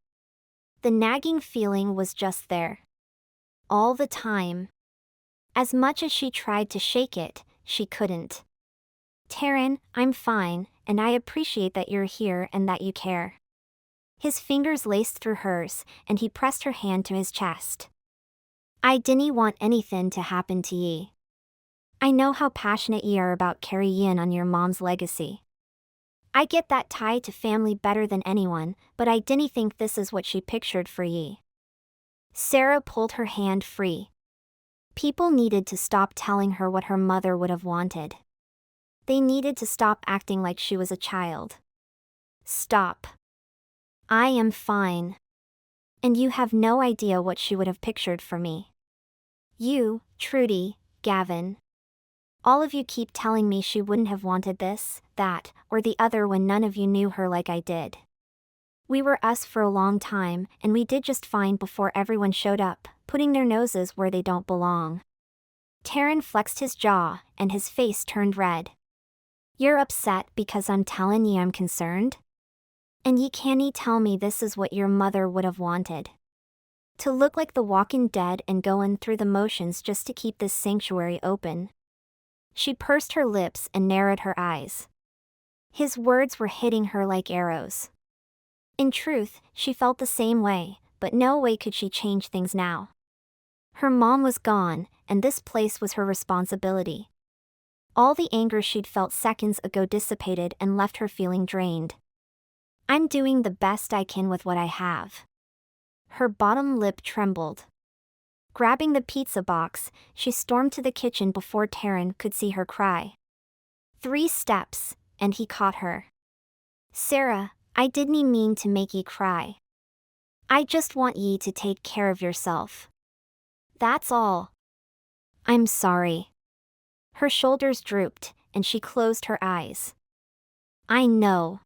The nagging feeling was just there. All the time. As much as she tried to shake it, she couldn't. Taran, I'm fine, and I appreciate that you're here and that you care. His fingers laced through hers, and he pressed her hand to his chest. I dinna want anything to happen to ye. I know how passionate ye are about carrying on your mom's legacy. I get that tie to family better than anyone, but I dinna think this is what she pictured for ye. Sarah pulled her hand free. People needed to stop telling her what her mother would have wanted. They needed to stop acting like she was a child. Stop. I am fine. And you have no idea what she would have pictured for me. You, Trudy, Gavin. All of you keep telling me she wouldn't have wanted this, that, or the other when none of you knew her like I did. We were us for a long time, and we did just fine before everyone showed up, putting their noses where they don't belong. Taran flexed his jaw, and his face turned red. You're upset because I'm telling ye I'm concerned? And ye can't tell me this is what your mother would have wanted. To look like the walking dead and goin' through the motions just to keep this sanctuary open. She pursed her lips and narrowed her eyes. His words were hitting her like arrows. In truth, she felt the same way, but no way could she change things now. Her mom was gone, and this place was her responsibility. All the anger she'd felt seconds ago dissipated and left her feeling drained. I'm doing the best I can with what I have. Her bottom lip trembled. Grabbing the pizza box, she stormed to the kitchen before Taran could see her cry. 3 steps, and he caught her. Sarah, I didn't mean to make ye cry. I just want ye to take care of yourself. That's all. I'm sorry. Her shoulders drooped, and she closed her eyes. I know.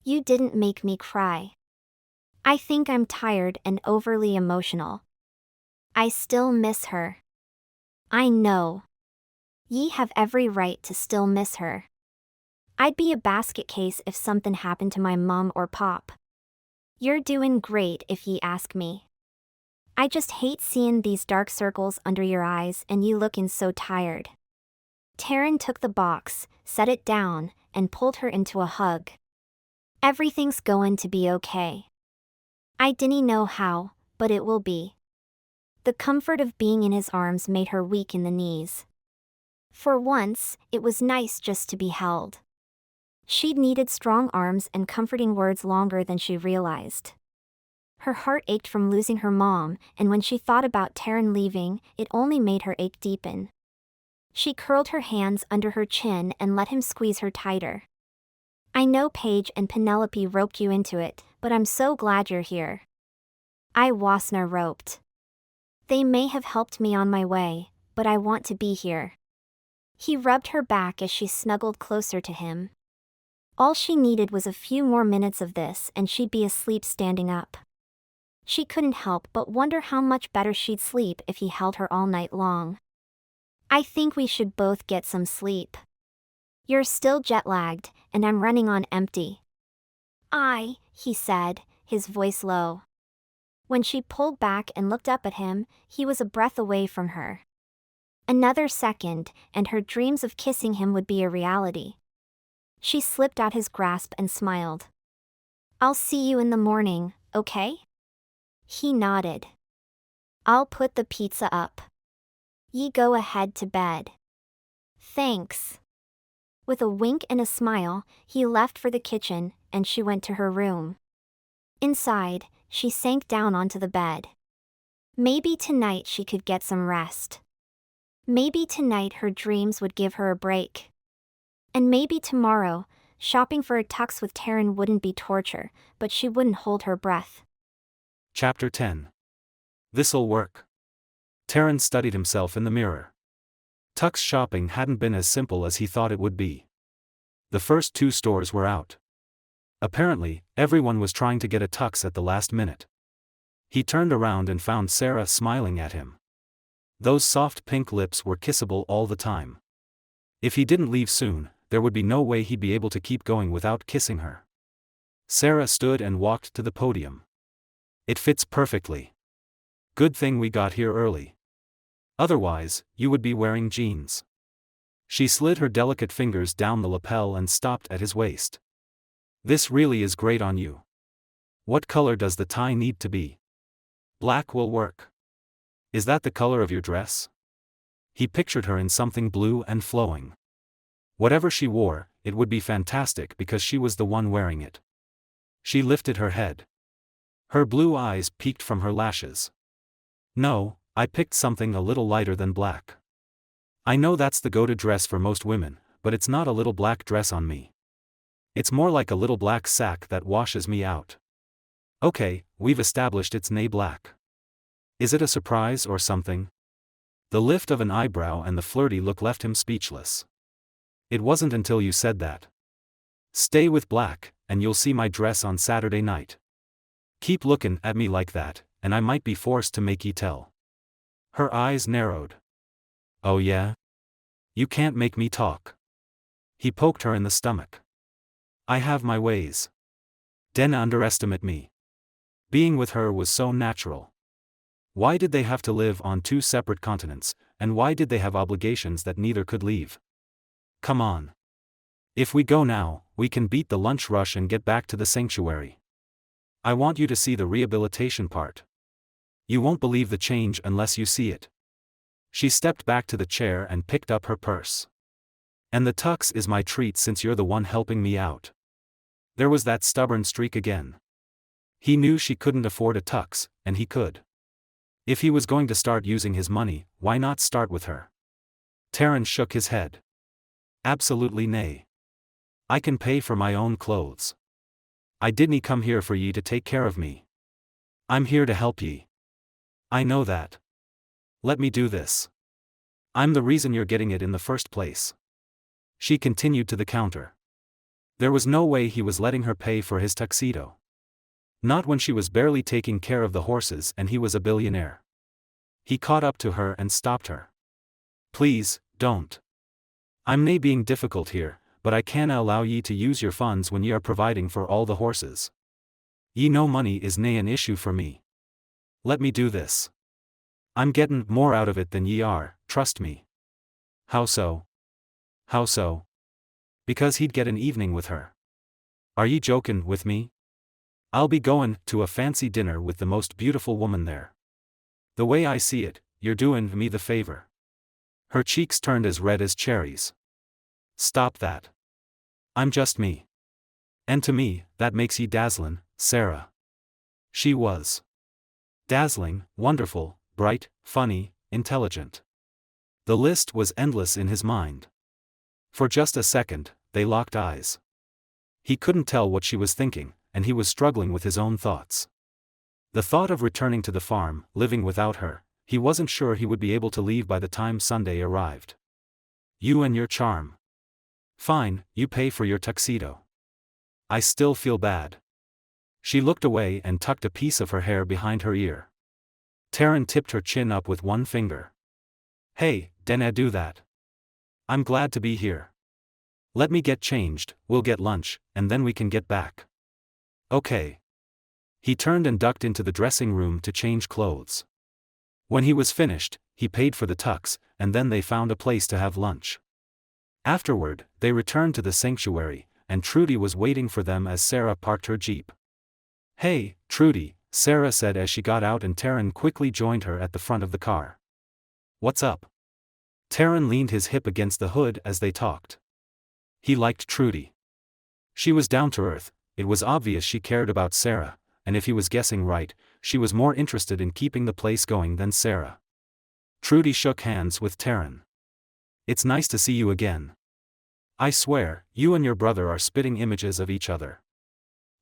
You didn't make me cry. I think I'm tired and overly emotional. I still miss her. I know. Ye have every right to still miss her. I'd be a basket case if something happened to my mom or pop. You're doing great if ye ask me. I just hate seeing these dark circles under your eyes and you looking so tired. Taran took the box, set it down, and pulled her into a hug. Everything's going to be okay. I didn't know how, but it will be. The comfort of being in his arms made her weak in the knees. For once, it was nice just to be held. She'd needed strong arms and comforting words longer than she realized. Her heart ached from losing her mom, and when she thought about Taran leaving, it only made her ache deepen. She curled her hands under her chin and let him squeeze her tighter. I know Paige and Penelope roped you into it, but I'm so glad you're here. I wasna roped. They may have helped me on my way, but I want to be here. He rubbed her back as she snuggled closer to him. All she needed was a few more minutes of this and she'd be asleep standing up. She couldn't help but wonder how much better she'd sleep if he held her all night long. I think we should both get some sleep. You're still jet-lagged, and I'm running on empty. He said, his voice low. When she pulled back and looked up at him, he was a breath away from her. Another second, and her dreams of kissing him would be a reality. She slipped out his grasp and smiled. I'll see you in the morning, okay? He nodded. I'll put the pizza up. Ye go ahead to bed. Thanks. With a wink and a smile, he left for the kitchen, and she went to her room. Inside, she sank down onto the bed. Maybe tonight she could get some rest. Maybe tonight her dreams would give her a break. And maybe tomorrow, shopping for a tux with Taran wouldn't be torture, but she wouldn't hold her breath. Chapter 10. This'll work. Taran studied himself in the mirror. Tux shopping hadn't been as simple as he thought it would be. The first 2 stores were out. Apparently, everyone was trying to get a tux at the last minute. He turned around and found Sarah smiling at him. Those soft pink lips were kissable all the time. If he didn't leave soon, there would be no way he'd be able to keep going without kissing her. Sarah stood and walked to the podium. It fits perfectly. Good thing we got here early. Otherwise, you would be wearing jeans. She slid her delicate fingers down the lapel and stopped at his waist. This really is great on you. What color does the tie need to be? Black will work. Is that the color of your dress? He pictured her in something blue and flowing. Whatever she wore, it would be fantastic because she was the one wearing it. She lifted her head. Her blue eyes peeked from her lashes. No, I picked something a little lighter than black. I know that's the go-to dress for most women, but it's not a little black dress on me. It's more like a little black sack that washes me out. Okay, we've established it's black. Is it a surprise or something? The lift of an eyebrow and the flirty look left him speechless. It wasn't until you said that. Stay with black, and you'll see my dress on Saturday night. Keep looking at me like that, and I might be forced to make ye tell. Her eyes narrowed. Oh yeah? You can't make me talk. He poked her in the stomach. I have my ways. Dinna underestimate me. Being with her was so natural. Why did they have to live on 2 separate continents, and why did they have obligations that neither could leave? Come on. If we go now, we can beat the lunch rush and get back to the sanctuary. I want you to see the rehabilitation part. You won't believe the change unless you see it. She stepped back to the chair and picked up her purse. And the tux is my treat since you're the one helping me out. There was that stubborn streak again. He knew she couldn't afford a tux, and he could. If he was going to start using his money, why not start with her? Taran shook his head. Absolutely nay. I can pay for my own clothes. I didn't come here for ye to take care of me. I'm here to help ye. I know that. Let me do this. I'm the reason you're getting it in the first place. She continued to the counter. There was no way he was letting her pay for his tuxedo. Not when she was barely taking care of the horses and he was a billionaire. He caught up to her and stopped her. Please, don't. I'm nae being difficult here, but I canna allow ye to use your funds when ye are providing for all the horses. Ye know money is nae an issue for me. Let me do this. I'm gettin' more out of it than ye are, trust me. How so? How so? Because he'd get an evening with her. Are ye jokin' with me? I'll be goin' to a fancy dinner with the most beautiful woman there. The way I see it, you're doin' me the favor. Her cheeks turned as red as cherries. Stop that. I'm just me. And to me, that makes ye dazzlin', Sarah. She was. Dazzling, wonderful, bright, funny, intelligent. The list was endless in his mind. For just a second, they locked eyes. He couldn't tell what she was thinking, and he was struggling with his own thoughts. The thought of returning to the farm, living without her, he wasn't sure he would be able to leave by the time Sunday arrived. You and your charm. Fine, you pay for your tuxedo. I still feel bad. She looked away and tucked a piece of her hair behind her ear. Taran tipped her chin up with one finger. Hey, dinna do that. I'm glad to be here. Let me get changed, we'll get lunch, and then we can get back. Okay. He turned and ducked into the dressing room to change clothes. When he was finished, he paid for the tux, and then they found a place to have lunch. Afterward, they returned to the sanctuary, and Trudy was waiting for them as Sarah parked her jeep. Hey, Trudy, Sarah said as she got out, and Taran quickly joined her at the front of the car. What's up? Taran leaned his hip against the hood as they talked. He liked Trudy. She was down to earth, it was obvious she cared about Sarah, and if he was guessing right, she was more interested in keeping the place going than Sarah. Trudy shook hands with Taran. It's nice to see you again. I swear, you and your brother are spitting images of each other.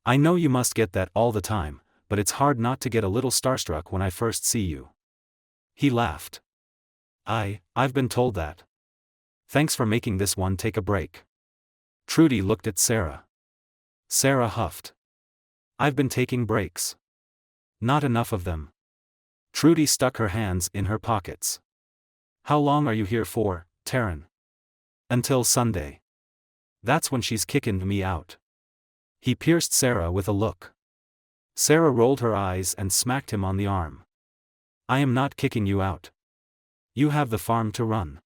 I know you must get that all the time, but it's hard not to get a little starstruck when I first see you. He laughed. I've been told that. Thanks for making this one take a break. Trudy looked at Sarah. Sarah huffed. I've been taking breaks. Not enough of them. Trudy stuck her hands in her pockets. How long are you here for, Taran? Until Sunday. That's when she's kicking me out. He pierced Sarah with a look. Sarah rolled her eyes and smacked him on the arm. I am not kicking you out. You have the farm to run.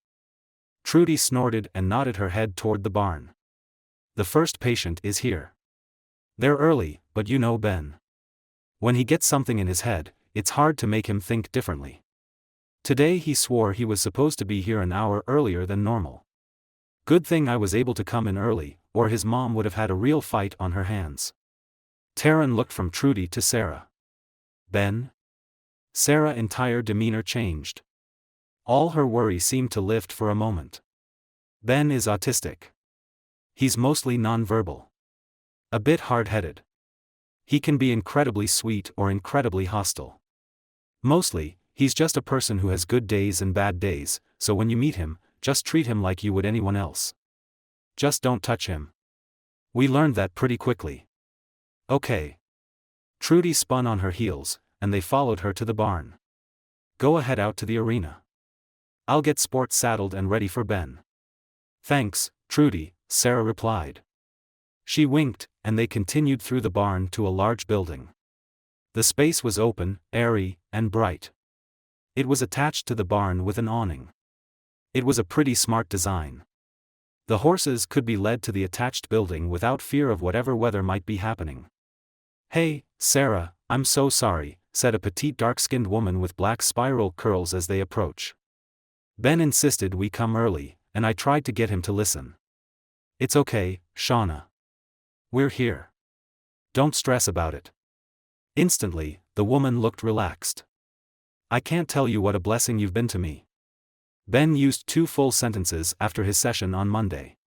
Trudy snorted and nodded her head toward the barn. The first patient is here. They're early, but you know Ben. When he gets something in his head, it's hard to make him think differently. Today he swore he was supposed to be here an hour earlier than normal. Good thing I was able to come in early, or his mom would have had a real fight on her hands. Taran looked from Trudy to Sarah. Ben? Sarah's entire demeanor changed. All her worry seemed to lift for a moment. Ben is autistic. He's mostly nonverbal. A bit hard-headed. He can be incredibly sweet or incredibly hostile. Mostly, he's just a person who has good days and bad days, so when you meet him, just treat him like you would anyone else. Just don't touch him. We learned that pretty quickly. Okay. Trudy spun on her heels, and they followed her to the barn. Go ahead out to the arena. I'll get Sport saddled and ready for Ben. Thanks, Trudy, Sarah replied. She winked, and they continued through the barn to a large building. The space was open, airy, and bright. It was attached to the barn with an awning. It was a pretty smart design. The horses could be led to the attached building without fear of whatever weather might be happening. Hey, Sarah, I'm so sorry, said a petite dark-skinned woman with black spiral curls as they approached. Ben insisted we come early, and I tried to get him to listen. It's okay, Shauna. We're here. Don't stress about it. Instantly, the woman looked relaxed. I can't tell you what a blessing you've been to me. Ben used 2 full sentences after his session on Monday.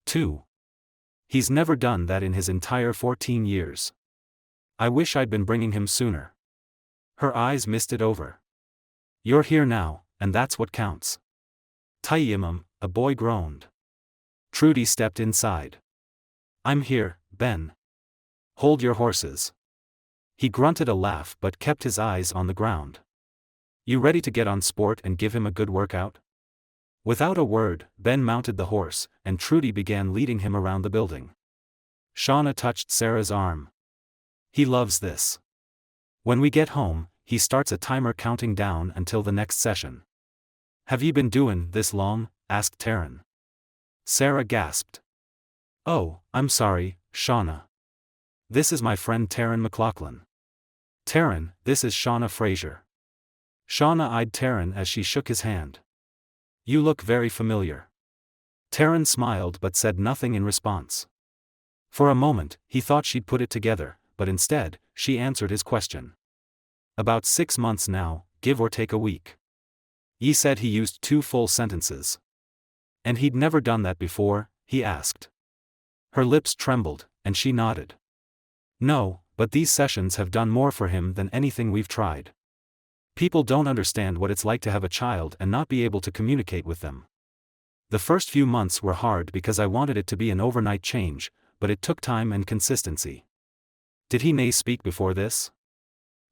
2. He's never done that in his entire 14 years. I wish I'd been bringing him sooner. Her eyes misted over. You're here now, and that's what counts. Tayyimum, a boy groaned. Trudy stepped inside. I'm here, Ben. Hold your horses. He grunted a laugh but kept his eyes on the ground. You ready to get on Sport and give him a good workout? Without a word, Ben mounted the horse, and Trudy began leading him around the building. Shauna touched Sarah's arm. He loves this. When we get home, he starts a timer counting down until the next session. Have you been doing this long? Asked Taran. Sarah gasped. Oh, I'm sorry, Shauna. This is my friend Taran MacLachlan. Taran, this is Shauna Fraser. Shauna eyed Taran as she shook his hand. You look very familiar. Taran smiled but said nothing in response. For a moment, he thought she'd put it together, but instead, she answered his question. About 6 months now, give or take a week. Ye said he used 2 full sentences. And he'd never done that before, he asked. Her lips trembled, and she nodded. No, but these sessions have done more for him than anything we've tried. People don't understand what it's like to have a child and not be able to communicate with them. The first few months were hard because I wanted it to be an overnight change, but it took time and consistency. Did he nay speak before this?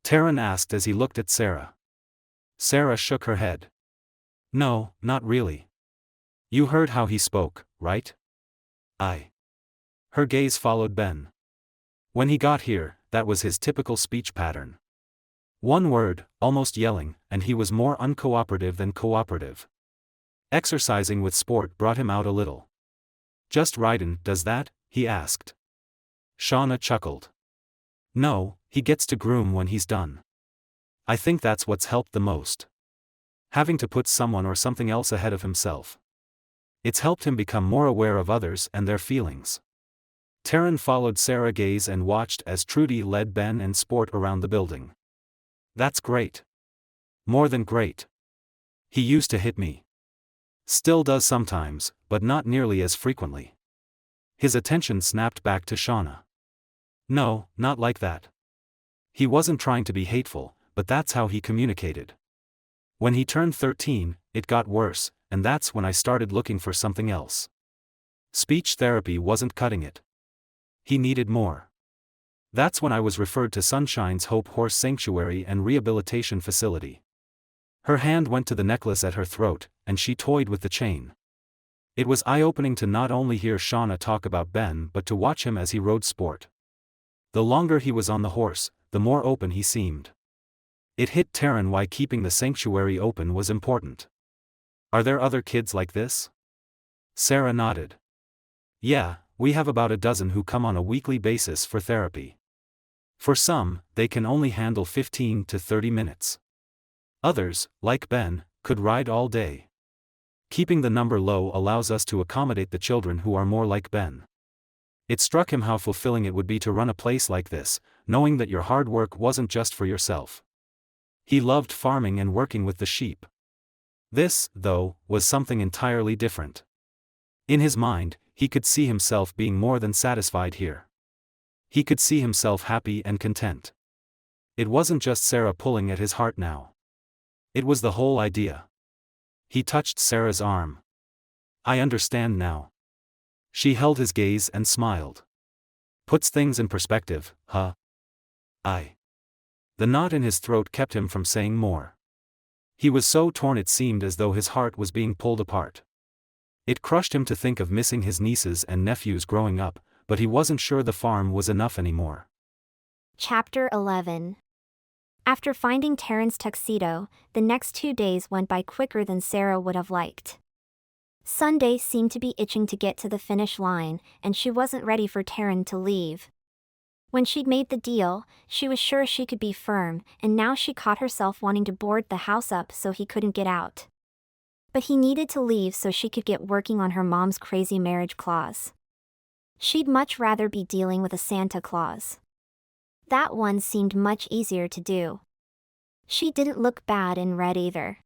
Taran asked as he looked at Sarah. Sarah shook her head. No, not really. You heard how he spoke, right? I. Her gaze followed Ben. When he got here, that was his typical speech pattern. One word, almost yelling, and he was more uncooperative than cooperative. Exercising with sport brought him out a little. Just ridin', does that? He asked. Shauna chuckled. No, he gets to groom when he's done. I think that's what's helped the most. Having to put someone or something else ahead of himself. It's helped him become more aware of others and their feelings. Taran followed Sarah's gaze and watched as Trudy led Ben and Sport around the building. That's great. More than great. He used to hit me. Still does sometimes, but not nearly as frequently. His attention snapped back to Shauna. No, not like that. He wasn't trying to be hateful, but that's how he communicated. When he turned 13, it got worse, and that's when I started looking for something else. Speech therapy wasn't cutting it. He needed more. That's when I was referred to Sunshine's Hope Horse Sanctuary and Rehabilitation Facility. Her hand went to the necklace at her throat, and she toyed with the chain. It was eye-opening to not only hear Shauna talk about Ben but to watch him as he rode Sport. The longer he was on the horse, the more open he seemed. It hit Taran why keeping the sanctuary open was important. Are there other kids like this? Sarah nodded. Yeah, we have about a dozen who come on a weekly basis for therapy. For some, they can only handle 15 to 30 minutes. Others, like Ben, could ride all day. Keeping the number low allows us to accommodate the children who are more like Ben. It struck him how fulfilling it would be to run a place like this, knowing that your hard work wasn't just for yourself. He loved farming and working with the sheep. This, though, was something entirely different. In his mind, he could see himself being more than satisfied here. He could see himself happy and content. It wasn't just Sarah pulling at his heart now. It was the whole idea. He touched Sarah's arm. I understand now. She held his gaze and smiled. Puts things in perspective, huh? The knot in his throat kept him from saying more. He was so torn it seemed as though his heart was being pulled apart. It crushed him to think of missing his nieces and nephews growing up, but he wasn't sure the farm was enough anymore. Chapter 11. After finding Taran's tuxedo, the next 2 days went by quicker than Sarah would have liked. Sunday seemed to be itching to get to the finish line, and she wasn't ready for Taran to leave. When she'd made the deal, she was sure she could be firm, and now she caught herself wanting to board the house up so he couldn't get out. But he needed to leave so she could get working on her mom's crazy marriage clause. She'd much rather be dealing with a Santa Claus. That one seemed much easier to do. She didn't look bad in red either.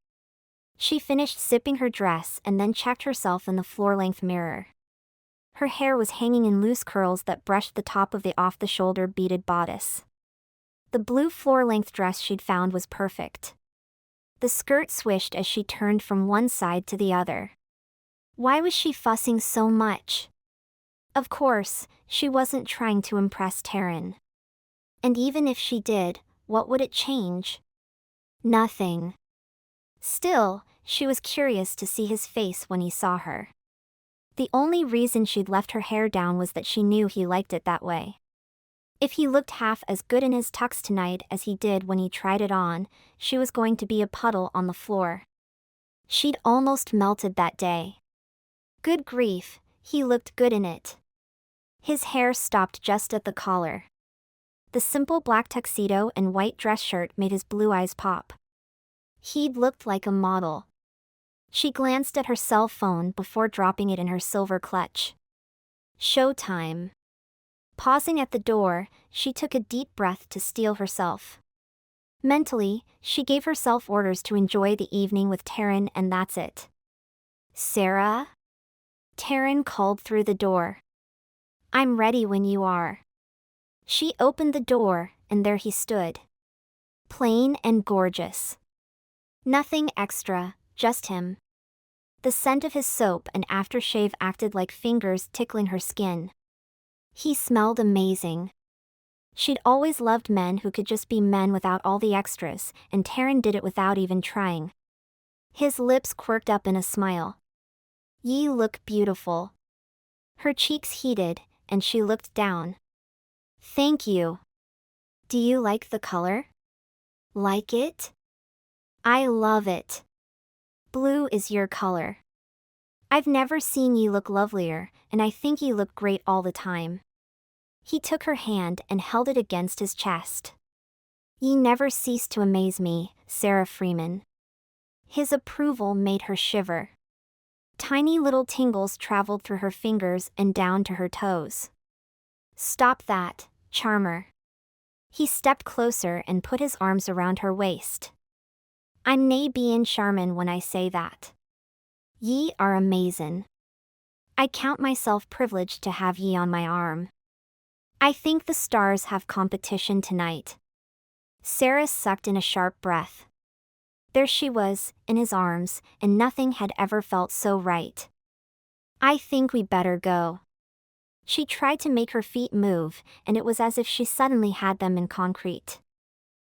She finished sipping her dress and then checked herself in the floor-length mirror. Her hair was hanging in loose curls that brushed the top of the off-the-shoulder beaded bodice. The blue floor-length dress she'd found was perfect. The skirt swished as she turned from one side to the other. Why was she fussing so much? Of course, she wasn't trying to impress Taran. And even if she did, what would it change? Nothing. Still, she was curious to see his face when he saw her. The only reason she'd left her hair down was that she knew he liked it that way. If he looked half as good in his tux tonight as he did when he tried it on, she was going to be a puddle on the floor. She'd almost melted that day. Good grief, he looked good in it. His hair stopped just at the collar. The simple black tuxedo and white dress shirt made his blue eyes pop. He'd looked like a model. She glanced at her cell phone before dropping it in her silver clutch. Showtime. Pausing at the door, she took a deep breath to steel herself. Mentally, she gave herself orders to enjoy the evening with Taran, and that's it. Sarah? Taran called through the door. I'm ready when you are. She opened the door, and there he stood. Plain and gorgeous. Nothing extra, just him. The scent of his soap and aftershave acted like fingers tickling her skin. He smelled amazing. She'd always loved men who could just be men without all the extras, and Taran did it without even trying. His lips quirked up in a smile. "You look beautiful." Her cheeks heated, and she looked down. "Thank you. Do you like the color?" "Like it?" "I love it. Blue is your color. I've never seen you look lovelier, and I think you look great all the time." He took her hand and held it against his chest. "You never cease to amaze me, Sarah Freeman." His approval made her shiver. Tiny little tingles traveled through her fingers and down to her toes. "Stop that, charmer." He stepped closer and put his arms around her waist. "I'm nae bein' charmin' when I say that. Ye are amazin'. I count myself privileged to have ye on my arm. I think the stars have competition tonight." Sarah sucked in a sharp breath. There she was, in his arms, and nothing had ever felt so right. "I think we better go." She tried to make her feet move, and it was as if she suddenly had them in concrete.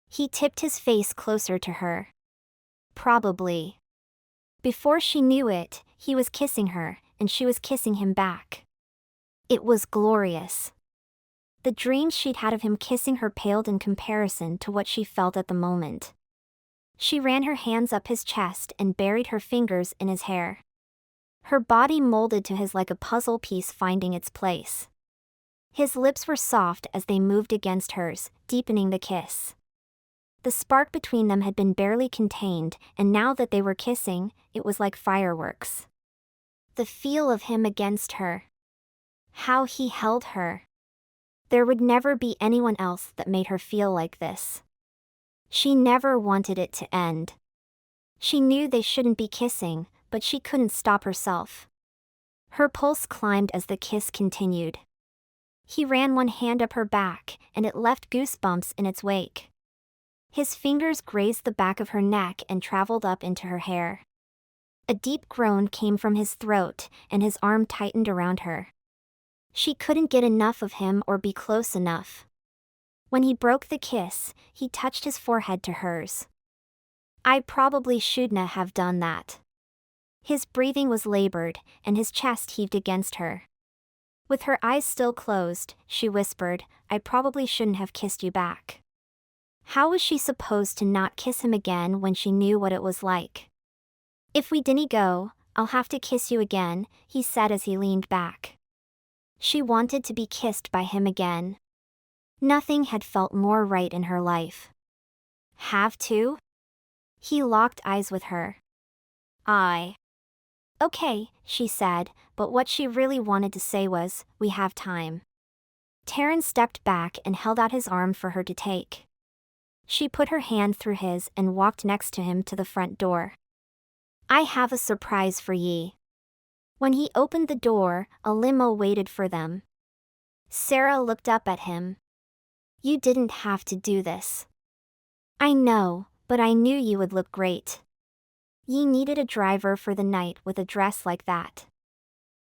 He tipped his face closer to her. Probably. Before she knew it, he was kissing her, and she was kissing him back. It was glorious. The dreams she'd had of him kissing her paled in comparison to what she felt at the moment. She ran her hands up his chest and buried her fingers in his hair. Her body molded to his like a puzzle piece finding its place. His lips were soft as they moved against hers, deepening the kiss. The spark between them had been barely contained, and now that they were kissing, it was like fireworks. The feel of him against her. How he held her. There would never be anyone else that made her feel like this. She never wanted it to end. She knew they shouldn't be kissing, but she couldn't stop herself. Her pulse climbed as the kiss continued. He ran one hand up her back, and it left goosebumps in its wake. His fingers grazed the back of her neck and traveled up into her hair. A deep groan came from his throat, and his arm tightened around her. She couldn't get enough of him or be close enough. When he broke the kiss, he touched his forehead to hers. "I probably shouldn't have done that." His breathing was labored, and his chest heaved against her. With her eyes still closed, she whispered, "I probably shouldn't have kissed you back." How was she supposed to not kiss him again when she knew what it was like? "If we didn't go, I'll have to kiss you again," he said as he leaned back. She wanted to be kissed by him again. Nothing had felt more right in her life. "Have to?" He locked eyes with her. "Okay," she said, but what she really wanted to say was, "We have time." Taran stepped back and held out his arm for her to take. She put her hand through his and walked next to him to the front door. "I have a surprise for ye." When he opened the door, a limo waited for them. Sarah looked up at him. "You didn't have to do this." "I know, but I knew you would look great. Ye needed a driver for the night with a dress like that."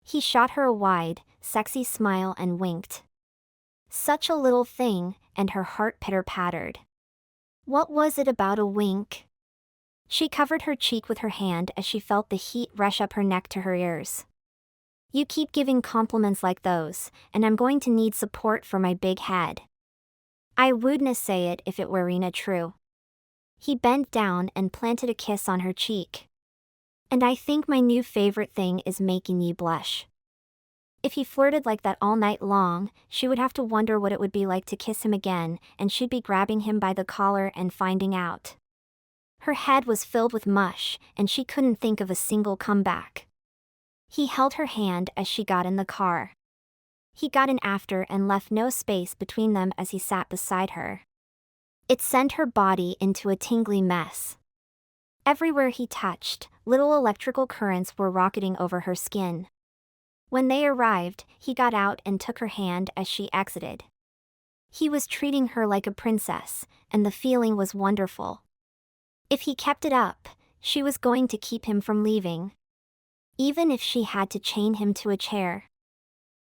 He shot her a wide, sexy smile and winked. Such a little thing, and her heart pitter-pattered. What was it about a wink? She covered her cheek with her hand as she felt the heat rush up her neck to her ears. "You keep giving compliments like those, and I'm going to need support for my big head." "I wouldna say it if it werena true." He bent down and planted a kiss on her cheek. "And I think my new favorite thing is making you blush." If he flirted like that all night long, she would have to wonder what it would be like to kiss him again, and she'd be grabbing him by the collar and finding out. Her head was filled with mush, and she couldn't think of a single comeback. He held her hand as she got in the car. He got in after and left no space between them as he sat beside her. It sent her body into a tingly mess. Everywhere he touched, little electrical currents were rocketing over her skin. When they arrived, he got out and took her hand as she exited. He was treating her like a princess, and the feeling was wonderful. If he kept it up, she was going to keep him from leaving. Even if she had to chain him to a chair.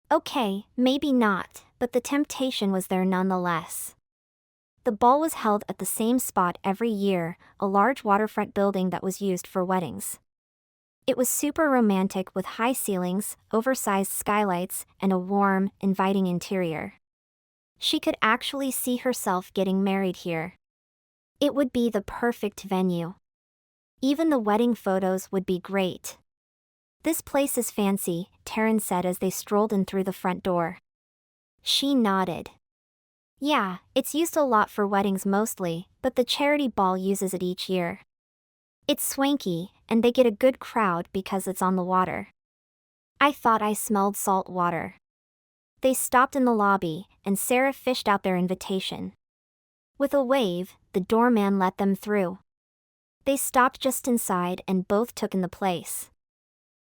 Okay, maybe not, but the temptation was there nonetheless. The ball was held at the same spot every year, a large waterfront building that was used for weddings. It was super romantic with high ceilings, oversized skylights, and a warm, inviting interior. She could actually see herself getting married here. It would be the perfect venue. Even the wedding photos would be great. "This place is fancy," Taran said as they strolled in through the front door. She nodded. "Yeah, it's used a lot for weddings mostly, but the charity ball uses it each year. It's swanky, and they get a good crowd because it's on the water." "I thought I smelled salt water." They stopped in the lobby, and Sarah fished out their invitation. With a wave, the doorman let them through. They stopped just inside and both took in the place.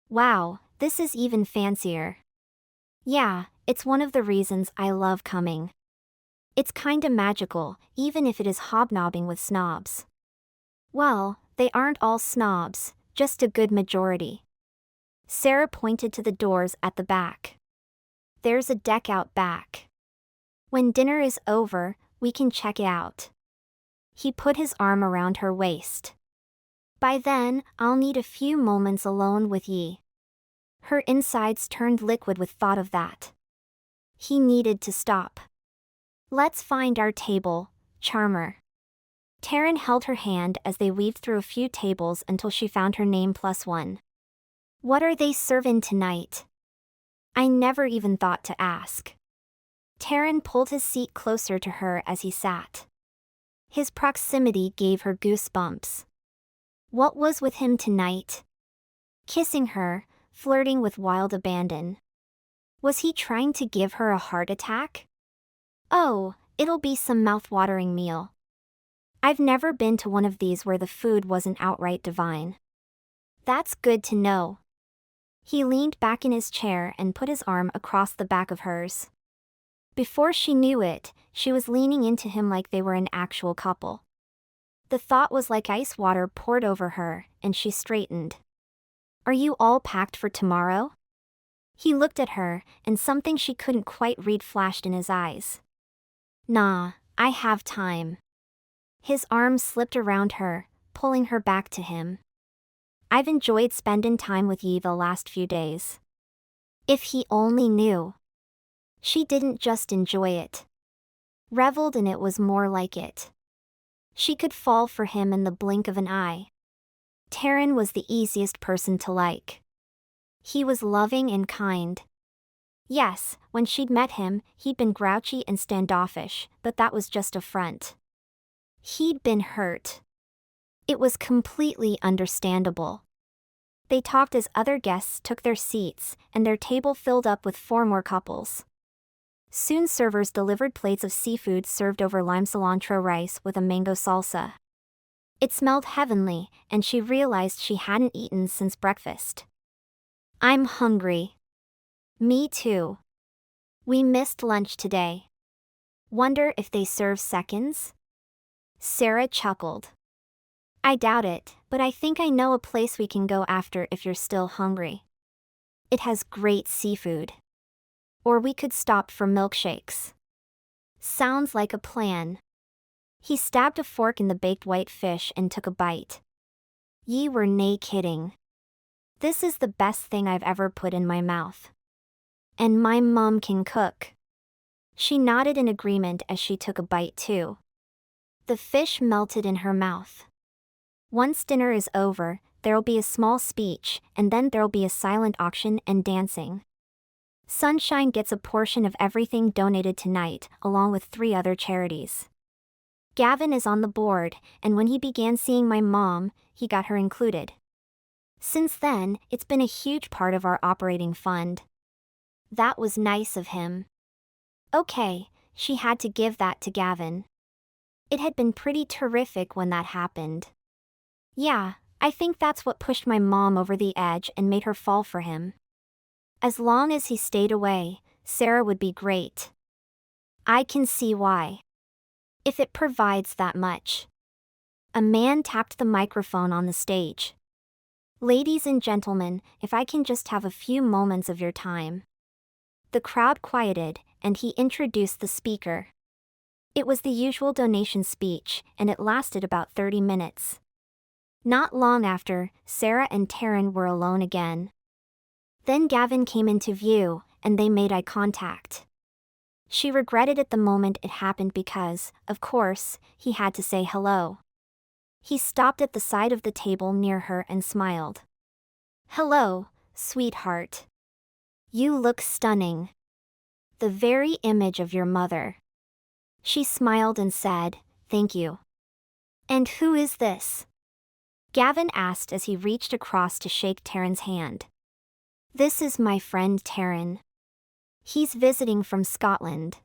"Wow, this is even fancier." "Yeah, it's one of the reasons I love coming. It's kinda magical, even if it is hobnobbing with snobs." "Well, they aren't all snobs, just a good majority." Sarah pointed to the doors at the back. "There's a deck out back. When dinner is over, we can check it out." He put his arm around her waist. "By then, I'll need a few moments alone with ye." Her insides turned liquid with thought of that. He needed to stop. "Let's find our table, Charmer." Taran held her hand as they weaved through a few tables until she found her name +1. "What are they serving tonight?" "I never even thought to ask." Taran pulled his seat closer to her as he sat. His proximity gave her goosebumps. What was with him tonight? Kissing her, flirting with wild abandon. Was he trying to give her a heart attack? "Oh, it'll be some mouth-watering meal. I've never been to one of these where the food wasn't outright divine." "That's good to know." He leaned back in his chair and put his arm across the back of hers. Before she knew it, she was leaning into him like they were an actual couple. The thought was like ice water poured over her, and she straightened. "Are you all packed for tomorrow?" He looked at her, and something she couldn't quite read flashed in his eyes. "Nah, I have time." His arms slipped around her, pulling her back to him. "I've enjoyed spending time with ye the last few days." If he only knew. She didn't just enjoy it. Reveled in it was more like it. She could fall for him in the blink of an eye. Taran was the easiest person to like. He was loving and kind. Yes, when she'd met him, he'd been grouchy and standoffish, but that was just a front. He'd been hurt. It was completely understandable. They talked as other guests took their seats, and their table filled up with 4 more couples. Soon servers delivered plates of seafood served over lime cilantro rice with a mango salsa. It smelled heavenly, and she realized she hadn't eaten since breakfast. "I'm hungry." "Me too. We missed lunch today. Wonder if they serve seconds?" Sarah chuckled. "I doubt it, but I think I know a place we can go after if you're still hungry. It has great seafood. Or we could stop for milkshakes." "Sounds like a plan." He stabbed a fork in the baked white fish and took a bite. "Ye were nae kidding. This is the best thing I've ever put in my mouth. And my mom can cook." She nodded in agreement as she took a bite too. The fish melted in her mouth. "Once dinner is over, there'll be a small speech, and then there'll be a silent auction and dancing. Sunshine gets a portion of everything donated tonight, along with 3 other charities. Gavin is on the board, and when he began seeing my mom, he got her included. Since then, it's been a huge part of our operating fund." That was nice of him. Okay, she had to give that to Gavin. It had been pretty terrific when that happened. "Yeah, I think that's what pushed my mom over the edge and made her fall for him. As long as he stayed away, Sarah would be great." "I can see why. If it provides that much." A man tapped the microphone on the stage. "Ladies and gentlemen, if I can just have a few moments of your time." The crowd quieted, and he introduced the speaker. It was the usual donation speech, and it lasted about 30 minutes. Not long after, Sarah and Taran were alone again. Then Gavin came into view, and they made eye contact. She regretted it the moment it happened because, of course, he had to say hello. He stopped at the side of the table near her and smiled. "Hello, sweetheart. You look stunning. The very image of your mother." She smiled and said, "Thank you." "And who is this?" Gavin asked as he reached across to shake Taran's hand. "This is my friend Taran. He's visiting from Scotland."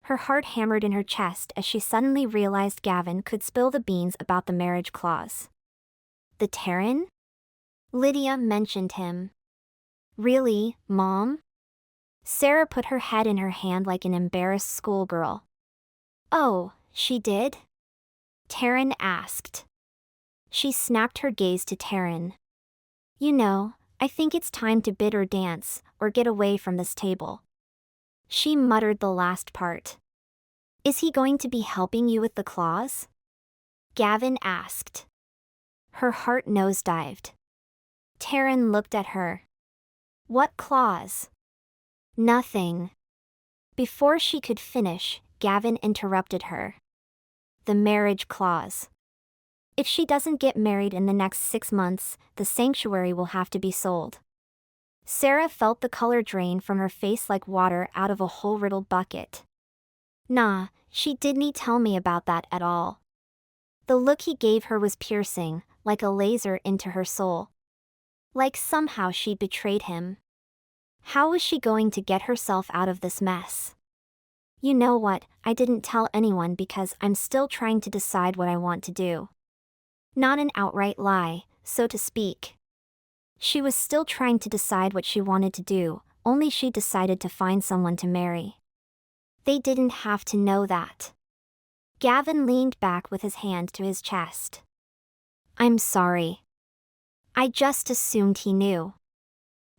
Her heart hammered in her chest as she suddenly realized Gavin could spill the beans about the marriage clause. The Taran? Lydia mentioned him. "Really, Mom?" Sarah put her head in her hand like an embarrassed schoolgirl. "Oh, she did?" Taran asked. She snapped her gaze to Taran. "You know, I think it's time to bid or dance, or get away from this table." She muttered the last part. "Is he going to be helping you with the clause?" Gavin asked. Her heart nosedived. Taran looked at her. "What clause?" "Nothing." Before she could finish, Gavin interrupted her. "The marriage clause. If she doesn't get married in the next 6 months, the sanctuary will have to be sold." Sarah felt the color drain from her face like water out of a hole-riddled bucket. "Nah, she didn't tell me about that at all." The look he gave her was piercing, like a laser into her soul. Like somehow she'd betrayed him. How was she going to get herself out of this mess? "You know what, I didn't tell anyone because I'm still trying to decide what I want to do." Not an outright lie, so to speak. She was still trying to decide what she wanted to do, only she decided to find someone to marry. They didn't have to know that. Gavin leaned back with his hand to his chest. "I'm sorry. I just assumed he knew.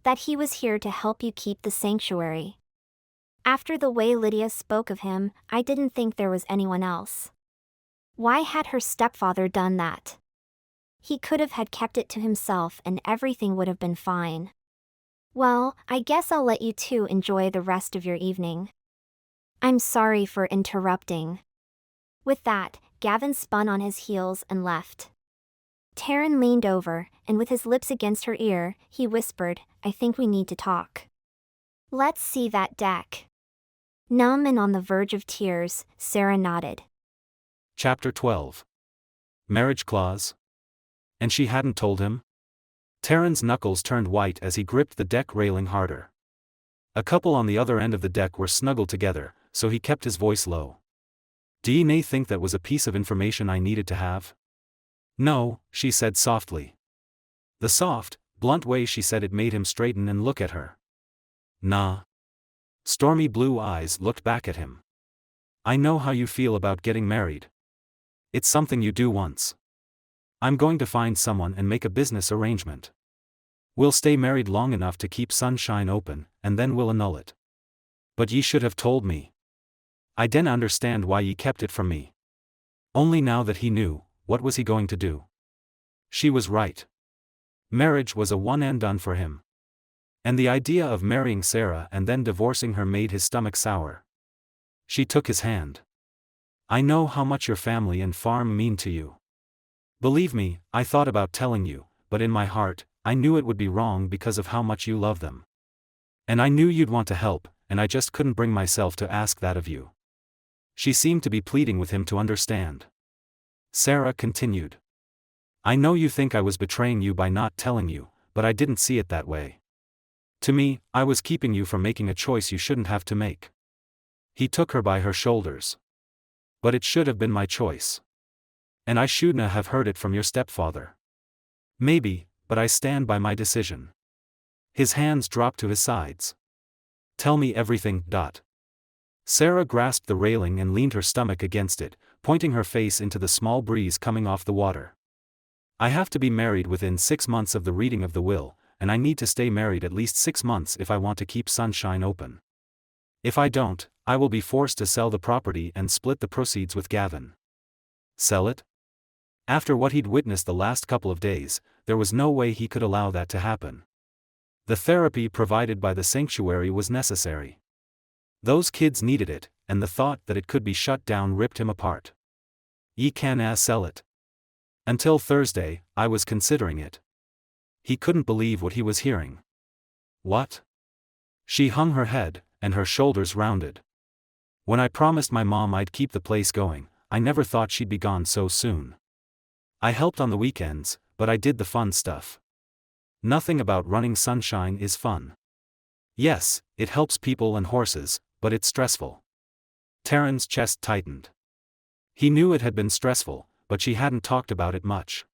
That he was here to help you keep the sanctuary. After the way Lydia spoke of him, I didn't think there was anyone else. Why had her stepfather done that? He could have had kept it to himself and everything would have been fine. Well, I guess I'll let you two enjoy the rest of your evening." "I'm sorry for interrupting." With that, Gavin spun on his heels and left. Taran leaned over, and with his lips against her ear, he whispered, "I think we need to talk." "Let's see that deck." Numb and on the verge of tears, Sarah nodded. Chapter 12. Marriage clause? And she hadn't told him? Taran's knuckles turned white as he gripped the deck railing harder. A couple on the other end of the deck were snuggled together, so he kept his voice low. "Do ye think that was a piece of information I needed to have?" "No," she said softly. The soft, blunt way she said it made him straighten and look at her. "Nah." Stormy blue eyes looked back at him. "I know how you feel about getting married. It's something you do once. I'm going to find someone and make a business arrangement. We'll stay married long enough to keep sunshine open, and then we'll annul it. But ye should have told me. I didn't understand why ye kept it from me." Only now that he knew, what was he going to do? She was right. Marriage was a one and done for him. And the idea of marrying Sarah and then divorcing her made his stomach sour. She took his hand. "I know how much your family and farm mean to you. Believe me, I thought about telling you, but in my heart, I knew it would be wrong because of how much you love them. And I knew you'd want to help, and I just couldn't bring myself to ask that of you." She seemed to be pleading with him to understand. Sarah continued. "I know you think I was betraying you by not telling you, but I didn't see it that way. To me, I was keeping you from making a choice you shouldn't have to make." He took her by her shoulders. "But it should have been my choice. And I shouldn't have heard it from your stepfather. Maybe, but I stand by my decision." His hands dropped to his sides. "Tell me everything." Sarah grasped the railing and leaned her stomach against it, pointing her face into the small breeze coming off the water. "I have to be married within 6 months of the reading of the will, and I need to stay married at least 6 months if I want to keep Sunshine open. If I don't, I will be forced to sell the property and split the proceeds with Gavin. Sell it? After what he'd witnessed the last couple of days, there was no way he could allow that to happen. The therapy provided by the sanctuary was necessary. Those kids needed it, and the thought that it could be shut down ripped him apart. Ye canna sell it. Until Thursday, I was considering it. He couldn't believe what he was hearing. What? She hung her head, and her shoulders rounded. When I promised my mom I'd keep the place going, I never thought she'd be gone so soon. I helped on the weekends, but I did the fun stuff. Nothing about running Sunshine is fun. Yes, it helps people and horses, but it's stressful. Taran's chest tightened. He knew it had been stressful, but she hadn't talked about it much.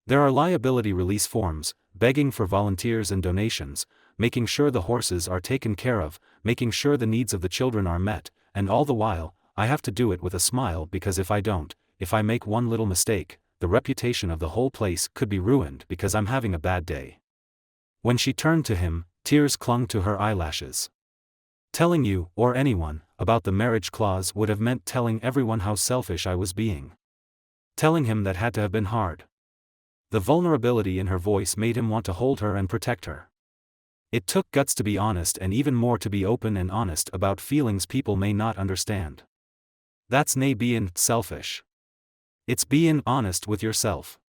There are liability release forms, begging for volunteers and donations, making sure the horses are taken care of, making sure the needs of the children are met, and all the while, I have to do it with a smile because if I don't, if I make one little mistake, the reputation of the whole place could be ruined because I'm having a bad day. When she turned to him, tears clung to her eyelashes. Telling you, or anyone, about the marriage clause would have meant telling everyone how selfish I was being. Telling him that had to have been hard. The vulnerability in her voice made him want to hold her and protect her. It took guts to be honest and even more to be open and honest about feelings people may not understand. That's nae being selfish. It's being honest with yourself.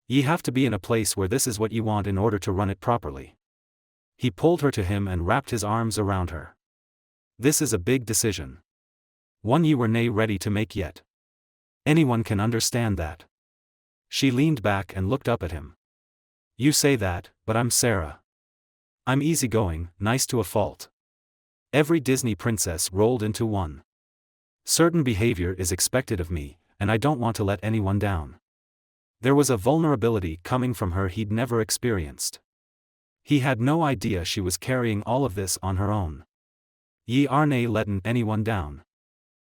Ye have to be in a place where this is what ye want in order to run it properly. He pulled her to him and wrapped his arms around her. This is a big decision. One ye were nae ready to make yet. Anyone can understand that. She leaned back and looked up at him. You say that, but I'm Sarah. I'm easygoing, nice to a fault. Every Disney princess rolled into one. Certain behavior is expected of me, and I don't want to let anyone down. There was a vulnerability coming from her he'd never experienced. He had no idea she was carrying all of this on her own. Ye are nae lettin' anyone down.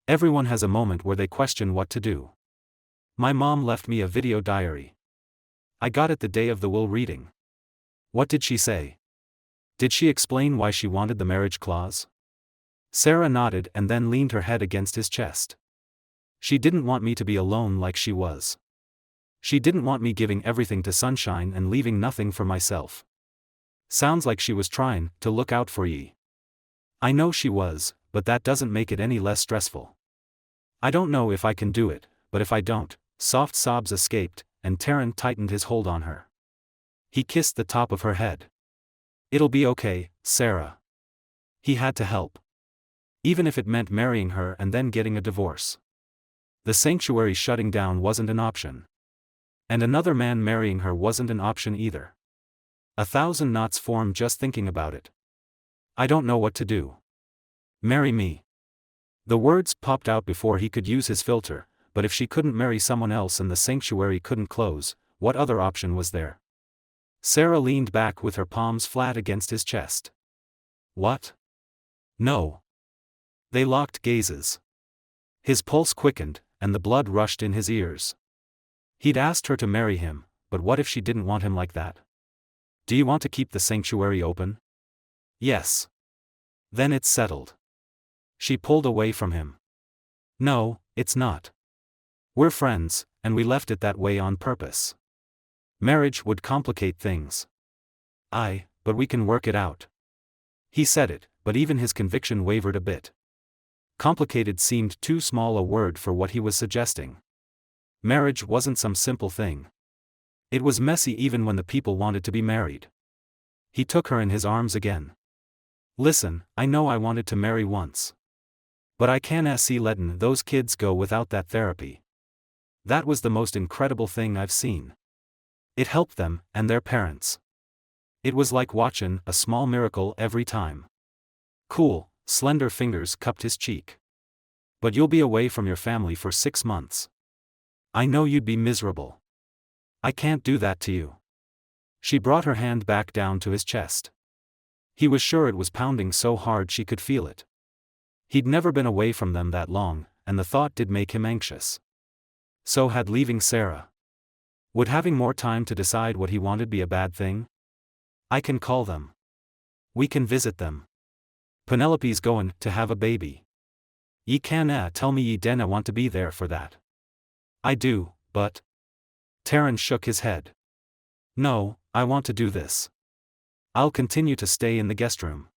Everyone has a moment where they question what to do. My mom left me a video diary. I got it the day of the will reading. What did she say? Did she explain why she wanted the marriage clause? Sarah nodded and then leaned her head against his chest. She didn't want me to be alone like she was. She didn't want me giving everything to Sunshine and leaving nothing for myself. Sounds like she was trying to look out for ye. I know she was, but that doesn't make it any less stressful. I don't know if I can do it, but if I don't, soft sobs escaped, and Taran tightened his hold on her. He kissed the top of her head. It'll be okay, Sarah. He had to help. Even if it meant marrying her and then getting a divorce. The sanctuary shutting down wasn't an option. And another man marrying her wasn't an option either. 1,000 knots formed just thinking about it. I don't know what to do. Marry me. The words popped out before he could use his filter, but if she couldn't marry someone else and the sanctuary couldn't close, what other option was there? Sarah leaned back with her palms flat against his chest. What? No. They locked gazes. His pulse quickened, and the blood rushed in his ears. He'd asked her to marry him, but what if she didn't want him like that? Do you want to keep the sanctuary open? Yes. Then it's settled. She pulled away from him. No, it's not. We're friends, and we left it that way on purpose. Marriage would complicate things. But we can work it out. He said it, but even his conviction wavered a bit. Complicated seemed too small a word for what he was suggesting. Marriage wasn't some simple thing. It was messy even when the people wanted to be married. He took her in his arms again. Listen, I know I wanted to marry once. But I can't see letting those kids go without that therapy. That was the most incredible thing I've seen. It helped them, and their parents. It was like watching a small miracle every time. Cool, slender fingers cupped his cheek. But you'll be away from your family for 6 months. I know you'd be miserable. I can't do that to you. She brought her hand back down to his chest. He was sure it was pounding so hard she could feel it. He'd never been away from them that long, and the thought did make him anxious. So had leaving Sarah. Would having more time to decide what he wanted be a bad thing? I can call them. We can visit them. Penelope's goin' to have a baby. Ye canna tell me ye dinna want to be there for that. I do, but. Taran shook his head. No, I want to do this. I'll continue to stay in the guest room.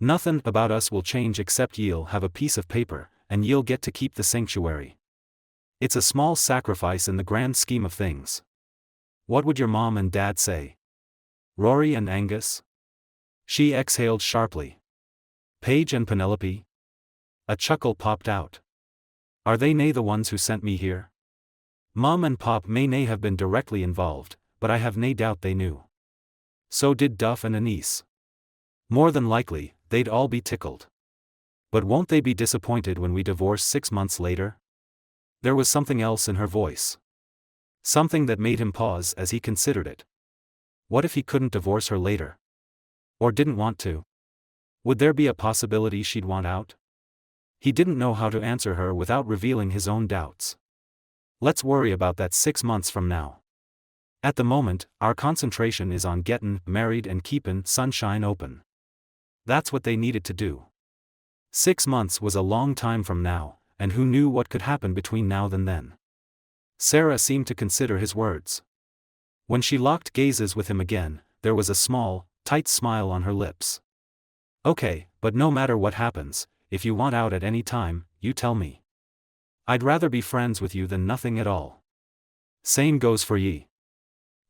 Nothin' about us will change except ye'll have a piece of paper, and ye'll get to keep the sanctuary. It's a small sacrifice in the grand scheme of things. What would your mom and dad say? Rory and Angus? She exhaled sharply. Paige and Penelope? A chuckle popped out. Are they nae the ones who sent me here? Mum and Pop may nae have been directly involved, but I have nae doubt they knew. So did Duff and Anise. More than likely, they'd all be tickled. But won't they be disappointed when we divorce 6 months later? There was something else in her voice. Something that made him pause as he considered it. What if he couldn't divorce her later? Or didn't want to? Would there be a possibility she'd want out? He didn't know how to answer her without revealing his own doubts. Let's worry about that 6 months from now. At the moment, our concentration is on gettin' married and keepin' Sunshine open. That's what they needed to do. 6 months was a long time from now, and who knew what could happen between now and then. Sarah seemed to consider his words. When she locked gazes with him again, there was a small, tight smile on her lips. Okay, but no matter what happens, if you want out at any time, you tell me. I'd rather be friends with you than nothing at all. Same goes for ye.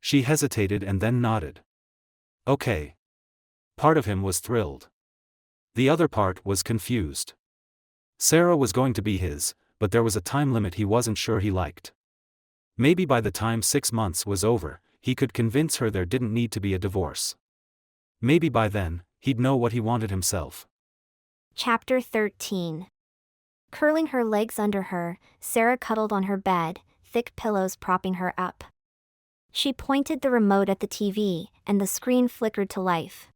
She hesitated and then nodded. Okay. Part of him was thrilled. The other part was confused. Sarah was going to be his, but there was a time limit he wasn't sure he liked. Maybe by the time 6 months was over, he could convince her there didn't need to be a divorce. Maybe by then, he'd know what he wanted himself. Chapter 13. Curling her legs under her, Sarah cuddled on her bed, thick pillows propping her up. She pointed the remote at the TV, and the screen flickered to life.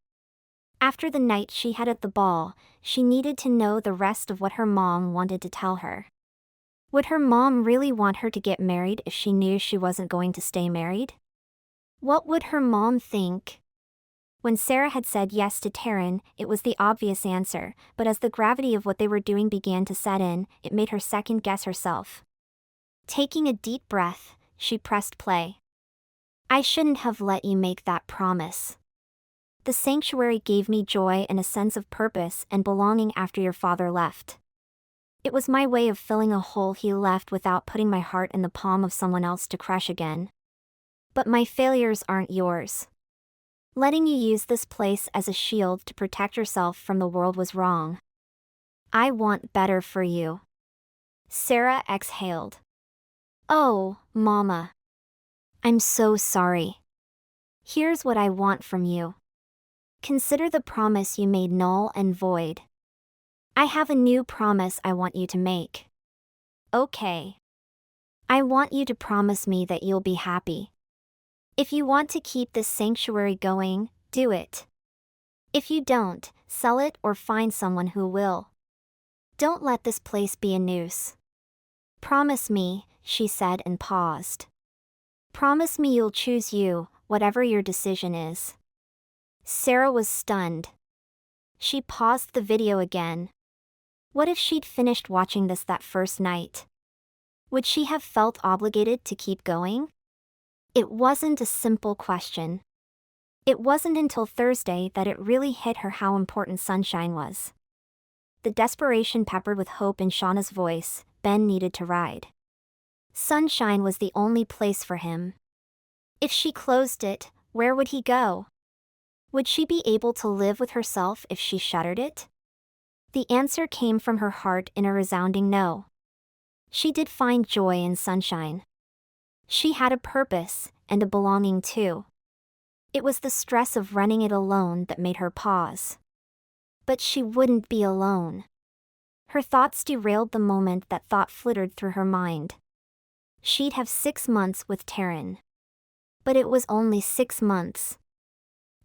After the night she had at the ball, she needed to know the rest of what her mom wanted to tell her. Would her mom really want her to get married if she knew she wasn't going to stay married? What would her mom think? When Sarah had said yes to Taran, it was the obvious answer, but as the gravity of what they were doing began to set in, it made her second-guess herself. Taking a deep breath, she pressed play. I shouldn't have let you make that promise. The sanctuary gave me joy and a sense of purpose and belonging after your father left. It was my way of filling a hole he left without putting my heart in the palm of someone else to crush again. But my failures aren't yours. Letting you use this place as a shield to protect yourself from the world was wrong. I want better for you. Sarah exhaled. Oh, Mama. I'm so sorry. Here's what I want from you. Consider the promise you made null and void. I have a new promise I want you to make. Okay. I want you to promise me that you'll be happy. If you want to keep this sanctuary going, do it. If you don't, sell it or find someone who will. Don't let this place be a noose. Promise me, she said and paused. Promise me you'll choose you, whatever your decision is. Sarah was stunned. She paused the video again. What if she'd finished watching this that first night? Would she have felt obligated to keep going? It wasn't a simple question. It wasn't until Thursday that it really hit her how important Sunshine was. The desperation peppered with hope in Shauna's voice, Ben needed to ride. Sunshine was the only place for him. If she closed it, where would he go? Would she be able to live with herself if she shuttered it? The answer came from her heart in a resounding no. She did find joy in Sunshine. She had a purpose, and a belonging too. It was the stress of running it alone that made her pause. But she wouldn't be alone. Her thoughts derailed the moment that thought flittered through her mind. She'd have 6 months with Taran. But it was only 6 months.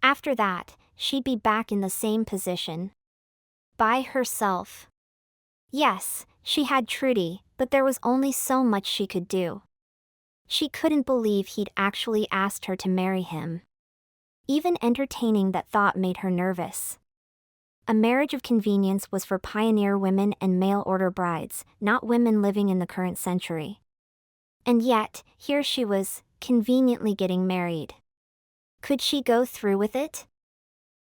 After that, she'd be back in the same position. By herself. Yes, she had Trudy, but there was only so much she could do. She couldn't believe he'd actually asked her to marry him. Even entertaining that thought made her nervous. A marriage of convenience was for pioneer women and mail-order brides, not women living in the current century. And yet, here she was, conveniently getting married. Could she go through with it?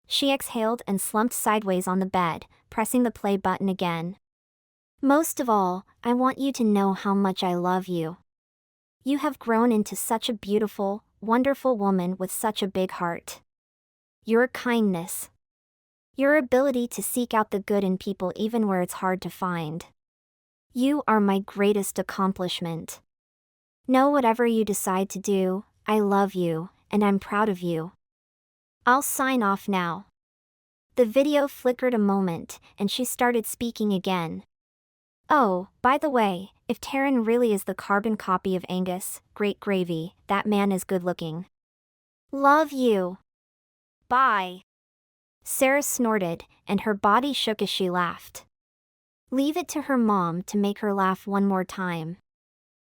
She exhaled and slumped sideways on the bed, pressing the play button again. Most of all, I want you to know how much I love you. You have grown into such a beautiful, wonderful woman with such a big heart. Your kindness. Your ability to seek out the good in people even where it's hard to find. You are my greatest accomplishment. Know whatever you decide to do, I love you, and I'm proud of you. I'll sign off now. The video flickered a moment, and she started speaking again. Oh, by the way, if Taran really is the carbon copy of Angus, great gravy, that man is good looking. Love you. Bye. Sarah snorted, and her body shook as she laughed. Leave it to her mom to make her laugh one more time.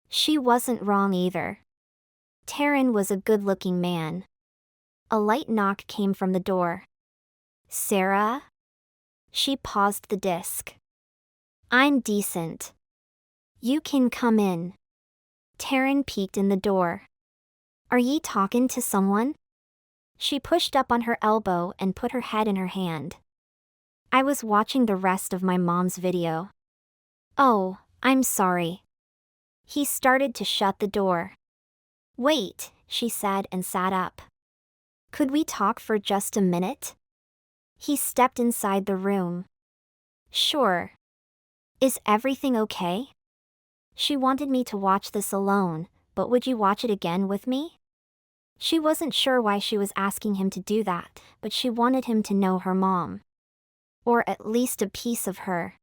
She wasn't wrong either. Taran was a good-looking man. A light knock came from the door. Sarah? She paused the disc. I'm decent. You can come in. Taran peeked in the door. Are ye talking to someone? She pushed up on her elbow and put her head in her hand. I was watching the rest of my mom's video. Oh, I'm sorry. He started to shut the door. Wait, she said and sat up. Could we talk for just a minute? He stepped inside the room. Sure. Is everything okay? She wanted me to watch this alone, but would you watch it again with me? She wasn't sure why she was asking him to do that, but she wanted him to know her mom. Or at least a piece of her.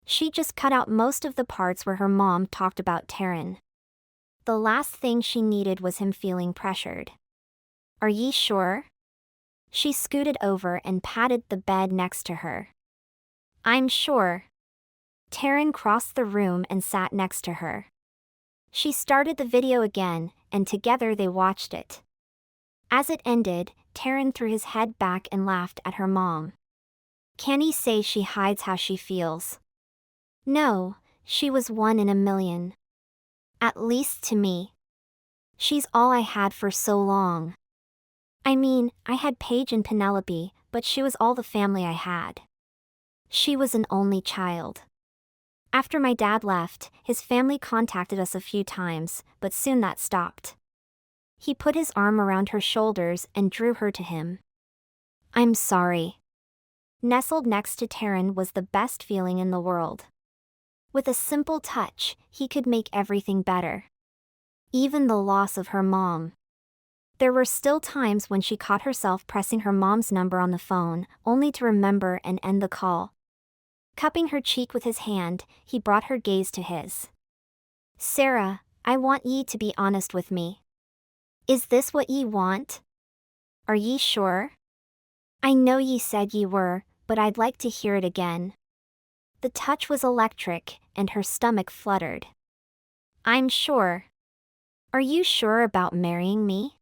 She just cut out most of the parts where her mom talked about Taran. The last thing she needed was him feeling pressured. Are ye sure? She scooted over and patted the bed next to her. I'm sure. Taran crossed the room and sat next to her. She started the video again, and together they watched it. As it ended, Taran threw his head back and laughed at her mom. Can he say she hides how she feels? No, she was one in a million. At least to me. She's all I had for so long. I mean, I had Paige and Penelope, but she was all the family I had. She was an only child. After my dad left, his family contacted us a few times, but soon that stopped. He put his arm around her shoulders and drew her to him. I'm sorry. Nestled next to Taran was the best feeling in the world. With a simple touch, he could make everything better. Even the loss of her mom. There were still times when she caught herself pressing her mom's number on the phone, only to remember and end the call. Cupping her cheek with his hand, he brought her gaze to his. Sarah, I want ye to be honest with me. Is this what ye want? Are ye sure? I know ye said ye were, but I'd like to hear it again. The touch was electric, and her stomach fluttered. I'm sure. Are you sure about marrying me?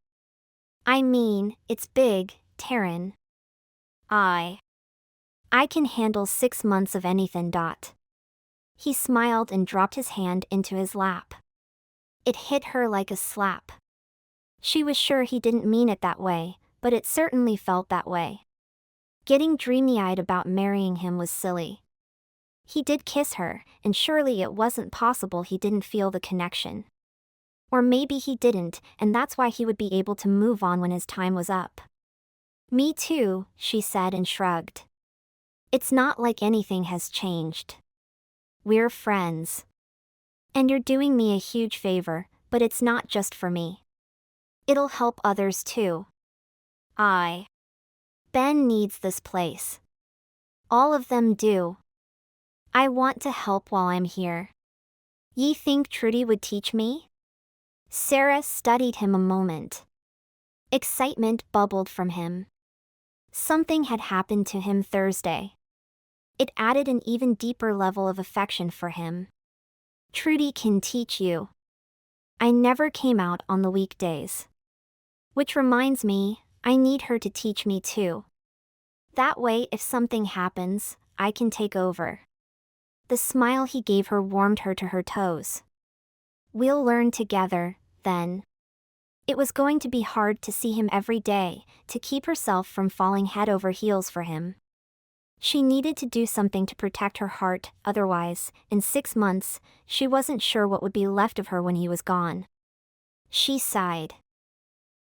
I mean, it's big, Taran. I can handle 6 months of anything. He smiled and dropped his hand into his lap. It hit her like a slap. She was sure he didn't mean it that way, but it certainly felt that way. Getting dreamy-eyed about marrying him was silly. He did kiss her, and surely it wasn't possible he didn't feel the connection. Or maybe he didn't, and that's why he would be able to move on when his time was up. Me too, she said and shrugged. It's not like anything has changed. We're friends. And you're doing me a huge favor, but it's not just for me. It'll help others too. Ben needs this place. All of them do. I want to help while I'm here. Ye think Trudy would teach me? Sarah studied him a moment. Excitement bubbled from him. Something had happened to him Thursday. It added an even deeper level of affection for him. Trudy can teach you. I never came out on the weekdays. Which reminds me, I need her to teach me too. That way, if something happens, I can take over. The smile he gave her warmed her to her toes. We'll learn together, then. It was going to be hard to see him every day, to keep herself from falling head over heels for him. She needed to do something to protect her heart, otherwise, in 6 months, she wasn't sure what would be left of her when he was gone. She sighed.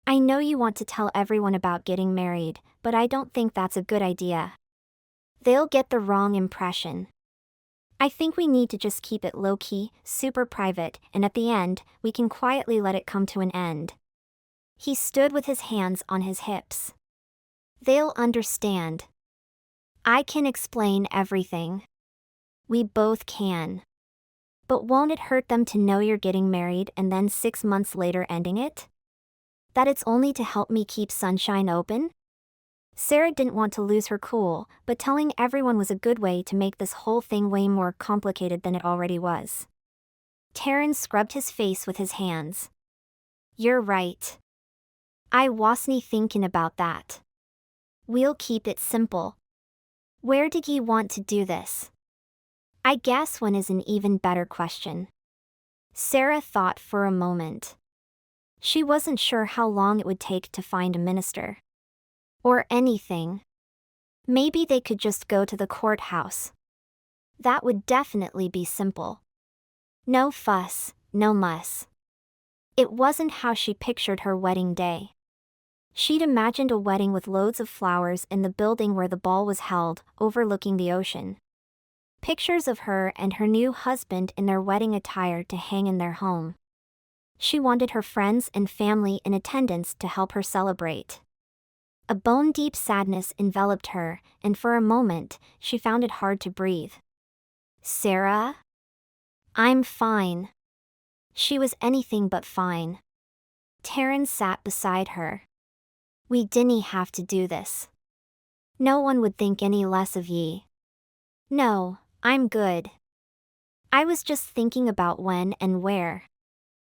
I know you want to tell everyone about getting married, but I don't think that's a good idea. They'll get the wrong impression. I think we need to just keep it low-key, super private, and at the end, we can quietly let it come to an end. He stood with his hands on his hips. They'll understand. I can explain everything. We both can. But won't it hurt them to know you're getting married and then 6 months later ending it? That it's only to help me keep Sunshine open? Sarah didn't want to lose her cool, but telling everyone was a good way to make this whole thing way more complicated than it already was. Taran scrubbed his face with his hands. You're right. I wasn't thinking about that. We'll keep it simple. Where did ye want to do this? I guess when is an even better question. Sarah thought for a moment. She wasn't sure how long it would take to find a minister. Or anything. Maybe they could just go to the courthouse. That would definitely be simple. No fuss, no muss. It wasn't how she pictured her wedding day. She'd imagined a wedding with loads of flowers in the building where the ball was held, overlooking the ocean. Pictures of her and her new husband in their wedding attire to hang in their home. She wanted her friends and family in attendance to help her celebrate. A bone-deep sadness enveloped her, and for a moment, she found it hard to breathe. Sarah? I'm fine. She was anything but fine. Taran sat beside her. We didn't have to do this. No one would think any less of ye. No, I'm good. I was just thinking about when and where.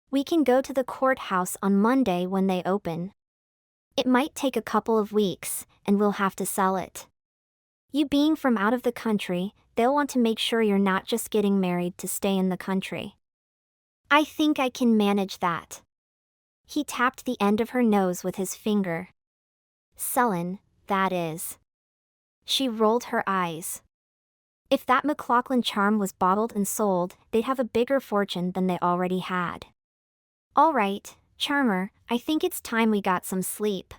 We can go to the courthouse on Monday when they open. It might take a couple of weeks, and we'll have to sell it. You being from out of the country, they'll want to make sure you're not just getting married to stay in the country. I think I can manage that. He tapped the end of her nose with his finger. Sullen, that is. She rolled her eyes. If that MacLachlan charm was bottled and sold, they'd have a bigger fortune than they already had. All right, Charmer, I think it's time we got some sleep.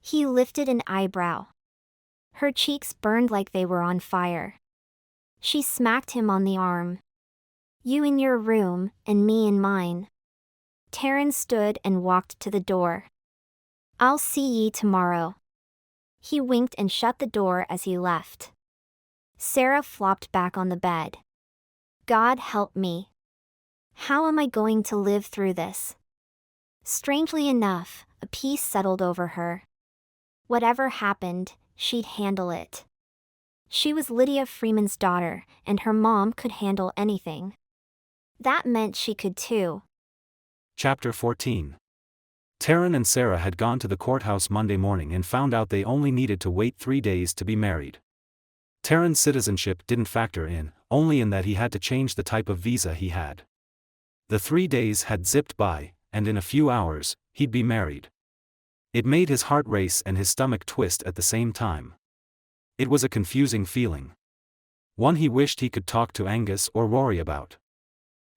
He lifted an eyebrow. Her cheeks burned like they were on fire. She smacked him on the arm. You in your room, and me in mine. Taran stood and walked to the door. I'll see ye tomorrow. He winked and shut the door as he left. Sarah flopped back on the bed. God help me. How am I going to live through this? Strangely enough, a peace settled over her. Whatever happened, she'd handle it. She was Lydia Freeman's daughter, and her mom could handle anything. That meant she could too. Chapter 14. Taran and Sarah had gone to the courthouse Monday morning and found out they only needed to wait 3 days to be married. Taran's citizenship didn't factor in, only in that he had to change the type of visa he had. The 3 days had zipped by, and in a few hours, he'd be married. It made his heart race and his stomach twist at the same time. It was a confusing feeling. One he wished he could talk to Angus or Rory about.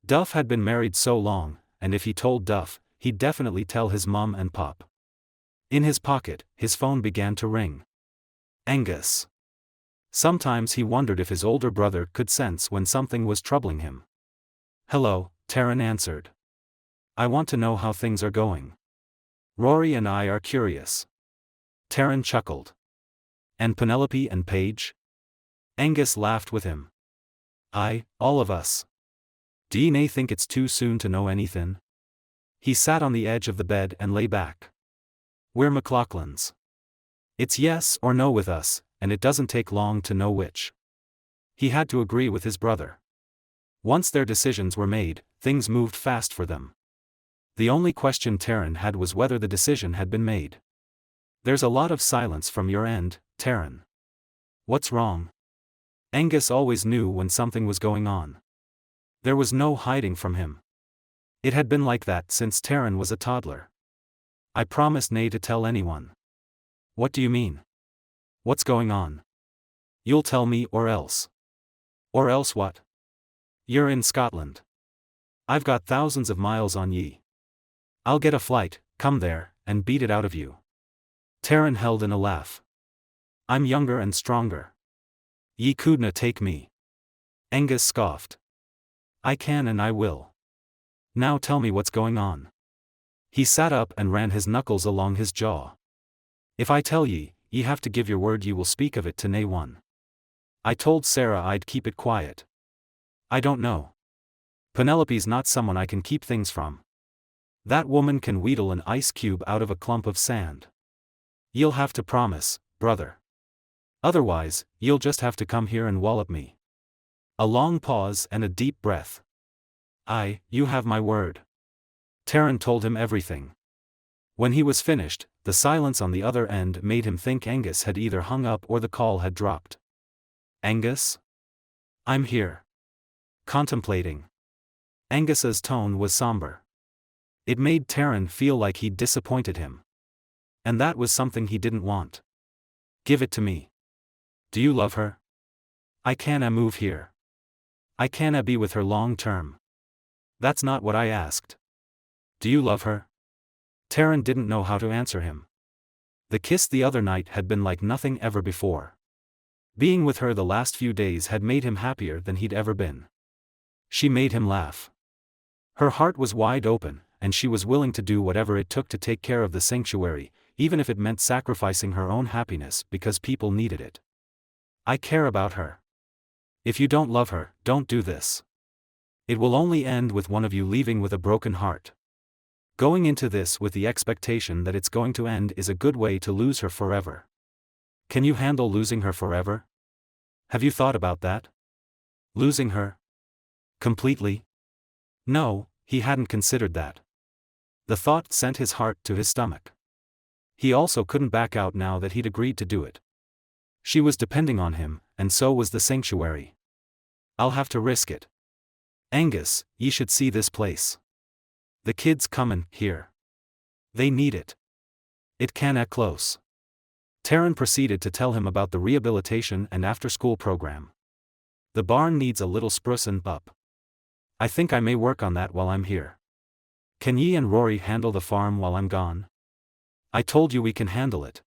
Duff had been married so long, and if he told Duff, he'd definitely tell his mum and pop. In his pocket, his phone began to ring. Angus. Sometimes he wondered if his older brother could sense when something was troubling him. Hello, Taran answered. I want to know how things are going. Rory and I are curious. Taran chuckled. And Penelope and Paige? Angus laughed with him. All of us. Do ye nae think it's too soon to know anything? He sat on the edge of the bed and lay back. We're MacLachlans. It's yes or no with us, and it doesn't take long to know which. He had to agree with his brother. Once their decisions were made, things moved fast for them. The only question Taran had was whether the decision had been made. There's a lot of silence from your end, Taran. What's wrong? Angus always knew when something was going on. There was no hiding from him. It had been like that since Taran was a toddler. I promised nae to tell anyone. What do you mean? What's going on? You'll tell me or else. Or else what? You're in Scotland. I've got thousands of miles on ye. I'll get a flight, come there, and beat it out of you. Taran held in a laugh. I'm younger and stronger. Ye couldna take me. Angus scoffed. I can and I will. Now tell me what's going on. He sat up and ran his knuckles along his jaw. If I tell ye have to give your word ye will speak of it to nae one. I told Sarah I'd keep it quiet. I don't know. Penelope's not someone I can keep things from. That woman can wheedle an ice cube out of a clump of sand. You'll have to promise, brother. Otherwise, you'll just have to come here and wallop me. A long pause and a deep breath. You have my word. Taran told him everything. When he was finished, the silence on the other end made him think Angus had either hung up or the call had dropped. Angus? I'm here. Contemplating. Angus's tone was somber. It made Taran feel like he'd disappointed him. And that was something he didn't want. Give it to me. Do you love her? I canna move here. I canna be with her long term. That's not what I asked. Do you love her? Taran didn't know how to answer him. The kiss the other night had been like nothing ever before. Being with her the last few days had made him happier than he'd ever been. She made him laugh. Her heart was wide open, and she was willing to do whatever it took to take care of the sanctuary, even if it meant sacrificing her own happiness because people needed it. I care about her. If you don't love her, don't do this. It will only end with one of you leaving with a broken heart. Going into this with the expectation that it's going to end is a good way to lose her forever. Can you handle losing her forever? Have you thought about that? Losing her? Completely? No, he hadn't considered that. The thought sent his heart to his stomach. He also couldn't back out now that he'd agreed to do it. She was depending on him, and so was the sanctuary. I'll have to risk it. Angus, ye should see this place. The kids comin' here. They need it. It canna close. Taran proceeded to tell him about the rehabilitation and after-school program. The barn needs a little sprucin' up. I think I may work on that while I'm here. Can ye and Rory handle the farm while I'm gone? I told you we can handle it.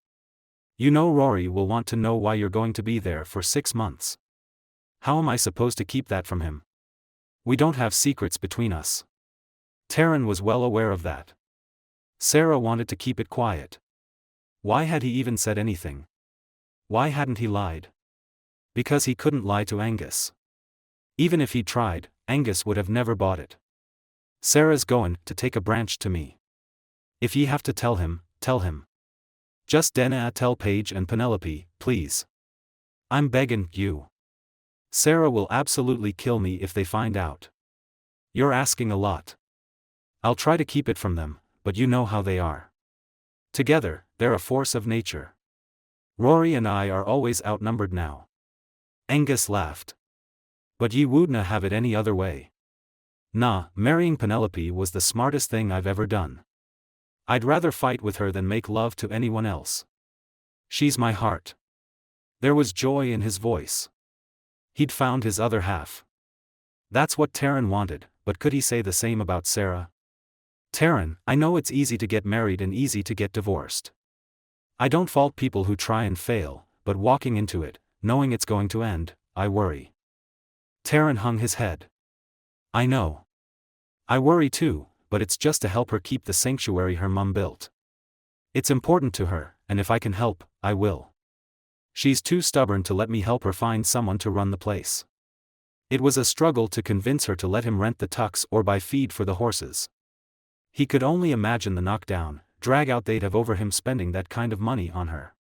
You know Rory will want to know why you're going to be there for 6 months. How am I supposed to keep that from him? We don't have secrets between us. Taran was well aware of that. Sarah wanted to keep it quiet. Why had he even said anything? Why hadn't he lied? Because he couldn't lie to Angus. Even if he'd tried, Angus would have never bought it. Sarah's goin' to take a branch to me. If ye have to tell him, tell him. Just dinna tell Paige and Penelope, please. I'm beggin' you. Sarah will absolutely kill me if they find out. You're asking a lot. I'll try to keep it from them, but you know how they are. Together, they're a force of nature. Rory and I are always outnumbered now. Angus laughed. But ye wouldna have it any other way. Nah, marrying Penelope was the smartest thing I've ever done. I'd rather fight with her than make love to anyone else. She's my heart. There was joy in his voice. He'd found his other half. That's what Taran wanted, but could he say the same about Sarah? Taran, I know it's easy to get married and easy to get divorced. I don't fault people who try and fail, but walking into it, knowing it's going to end, I worry. Taran hung his head. I know. I worry too, but it's just to help her keep the sanctuary her mum built. It's important to her, and if I can help, I will. She's too stubborn to let me help her find someone to run the place. It was a struggle to convince her to let him rent the tux or buy feed for the horses. He could only imagine the knockdown, drag out they'd have over him spending that kind of money on her.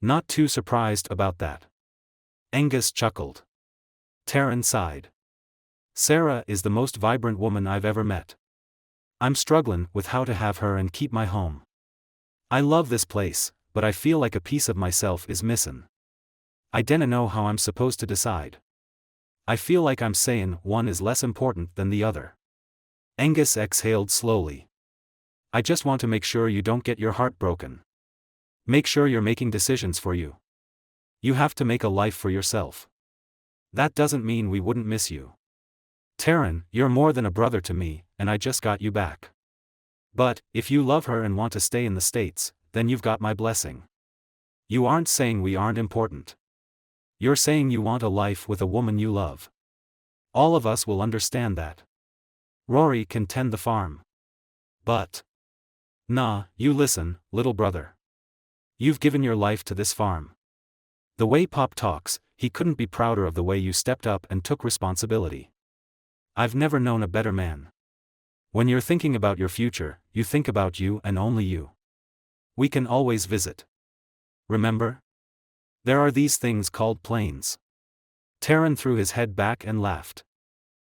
Not too surprised about that. Angus chuckled. Taran sighed. Sarah is the most vibrant woman I've ever met. I'm struggling with how to have her and keep my home. I love this place, but I feel like a piece of myself is missin'. I dinna know how I'm supposed to decide. I feel like I'm sayin' one is less important than the other. Angus exhaled slowly. I just want to make sure you don't get your heart broken. Make sure you're making decisions for you. You have to make a life for yourself. That doesn't mean we wouldn't miss you. Taran, you're more than a brother to me, and I just got you back. But, if you love her and want to stay in the States, then you've got my blessing. You aren't saying we aren't important. You're saying you want a life with a woman you love. All of us will understand that. Rory can tend the farm. But. Nah, you listen, little brother. You've given your life to this farm. The way Pop talks, he couldn't be prouder of the way you stepped up and took responsibility. I've never known a better man. When you're thinking about your future, you think about you and only you. We can always visit. Remember? There are these things called planes. Taran threw his head back and laughed.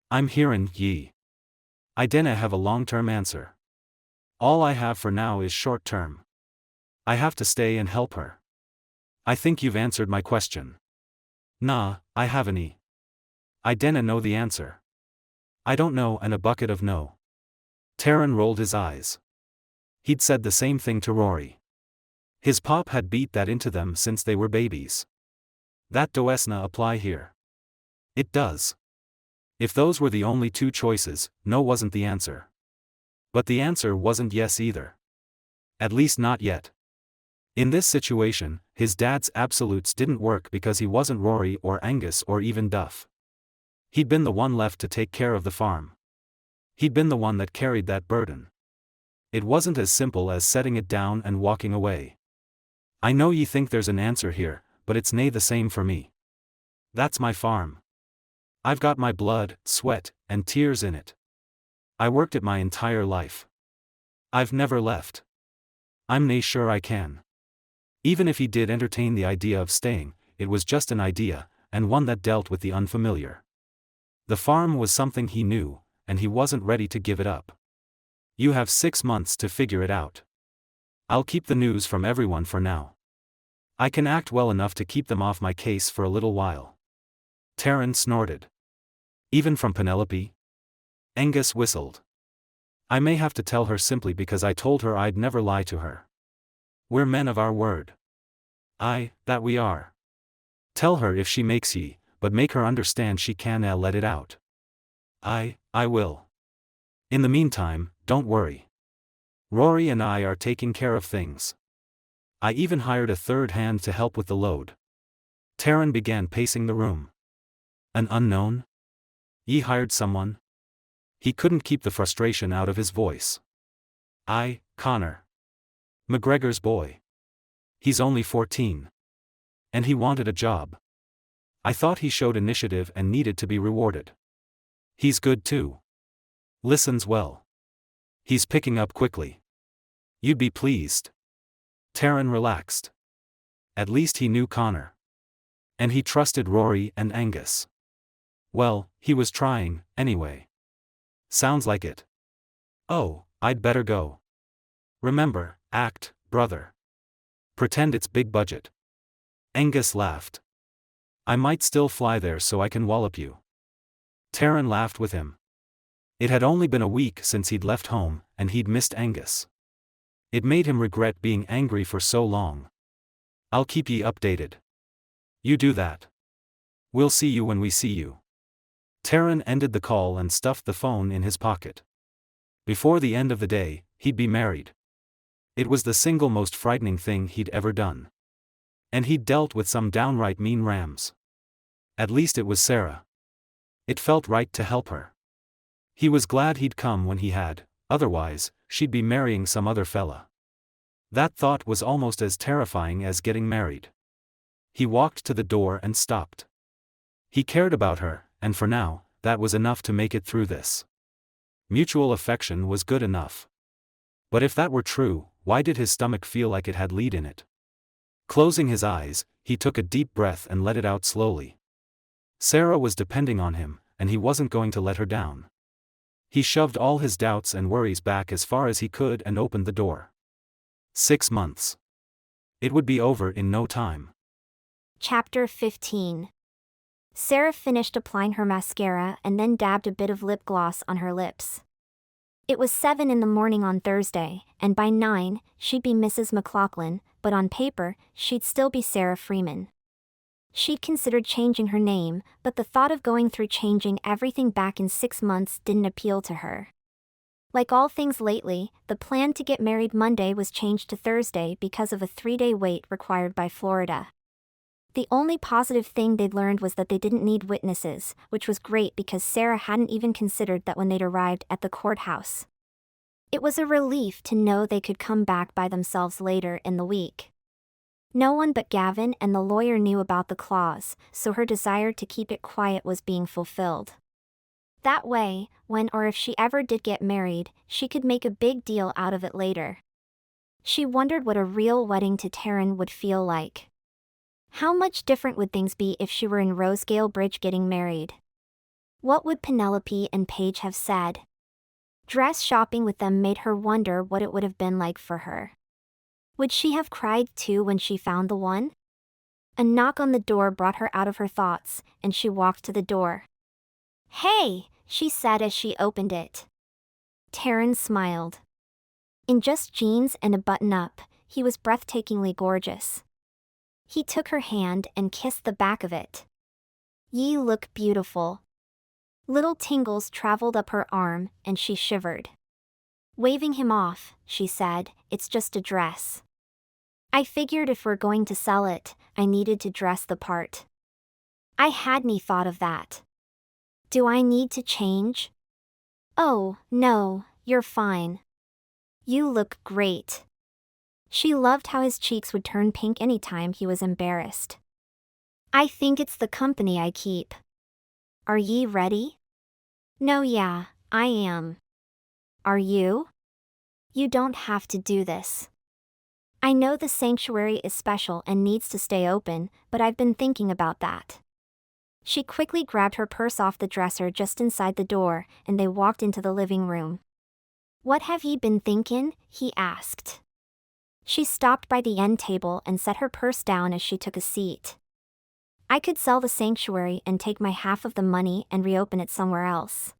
I'm hearin' ye. I dinna have a long-term answer. All I have for now is short-term. I have to stay and help her. I think you've answered my question. Nah, I haven't. I dinna know the answer. I don't know and a bucket of no. Taran rolled his eyes. He'd said the same thing to Rory. His pop had beat that into them since they were babies. That doesna apply here. It does. If those were the only two choices, no wasn't the answer. But the answer wasn't yes either. At least not yet. In this situation, his dad's absolutes didn't work because he wasn't Rory or Angus or even Duff. He'd been the one left to take care of the farm. He'd been the one that carried that burden. It wasn't as simple as setting it down and walking away. I know ye think there's an answer here, but it's nae the same for me. That's my farm. I've got my blood, sweat, and tears in it. I worked it my entire life. I've never left. I'm nae sure I can. Even if he did entertain the idea of staying, it was just an idea, and one that dealt with the unfamiliar. The farm was something he knew, and he wasn't ready to give it up. You have 6 months to figure it out. I'll keep the news from everyone for now. I can act well enough to keep them off my case for a little while. Taran snorted. Even from Penelope? Angus whistled. I may have to tell her simply because I told her I'd never lie to her. We're men of our word. Aye, that we are. Tell her if she makes ye, but make her understand she canna let it out. Aye, I will. In the meantime, don't worry. Rory and I are taking care of things. I even hired a third hand to help with the load. Taran began pacing the room. An unknown? Ye hired someone? He couldn't keep the frustration out of his voice. Aye, Connor. McGregor's boy. He's only 14. And he wanted a job. I thought he showed initiative and needed to be rewarded. He's good too. Listens well. He's picking up quickly. You'd be pleased. Taran relaxed. At least he knew Connor. And he trusted Rory and Angus. Well, he was trying, anyway. Sounds like it. Oh, I'd better go. Remember, act, brother. Pretend it's big budget. Angus laughed. I might still fly there so I can wallop you. Taran laughed with him. It had only been a week since he'd left home, and he'd missed Angus. It made him regret being angry for so long. I'll keep ye updated. You do that. We'll see you when we see you. Taran ended the call and stuffed the phone in his pocket. Before the end of the day, he'd be married. It was the single most frightening thing he'd ever done. And he'd dealt with some downright mean rams. At least it was Sarah. It felt right to help her. He was glad he'd come when he had, otherwise, she'd be marrying some other fella. That thought was almost as terrifying as getting married. He walked to the door and stopped. He cared about her, and for now, that was enough to make it through this. Mutual affection was good enough. But if that were true, why did his stomach feel like it had lead in it? Closing his eyes, he took a deep breath and let it out slowly. Sarah was depending on him, and he wasn't going to let her down. He shoved all his doubts and worries back as far as he could and opened the door. 6 months. It would be over in no time. Chapter 15. Sarah finished applying her mascara and then dabbed a bit of lip gloss on her lips. It was 7 in the morning on Thursday, and by 9, she'd be Mrs. MacLachlan, but on paper, she'd still be Sarah Freeman. She'd considered changing her name, but the thought of going through changing everything back in 6 months didn't appeal to her. Like all things lately, the plan to get married Monday was changed to Thursday because of a 3-day wait required by Florida. The only positive thing they'd learned was that they didn't need witnesses, which was great because Sarah hadn't even considered that when they'd arrived at the courthouse. It was a relief to know they could come back by themselves later in the week. No one but Gavin and the lawyer knew about the clause, so her desire to keep it quiet was being fulfilled. That way, when or if she ever did get married, she could make a big deal out of it later. She wondered what a real wedding to Taran would feel like. How much different would things be if she were in Rosegale Bridge getting married? What would Penelope and Paige have said? Dress shopping with them made her wonder what it would have been like for her. Would she have cried too when she found the one? A knock on the door brought her out of her thoughts, and she walked to the door. "Hey," she said as she opened it. Taran smiled. In just jeans and a button-up, he was breathtakingly gorgeous. He took her hand and kissed the back of it. "You look beautiful." Little tingles traveled up her arm, and she shivered. Waving him off, she said, "It's just a dress. I figured if we're going to sell it, I needed to dress the part." "I hadn't thought of that. Do I need to change?" "Oh, no, you're fine. You look great." She loved how his cheeks would turn pink anytime he was embarrassed. "I think it's the company I keep. Are ye ready?" "No, yeah, I am. Are you?" "You don't have to do this. I know the sanctuary is special and needs to stay open, but I've been thinking about that." She quickly grabbed her purse off the dresser just inside the door, and they walked into the living room. "What have ye been thinkin'?" he asked. She stopped by the end table and set her purse down as she took a seat. "I could sell the sanctuary and take my half of the money and reopen it somewhere else.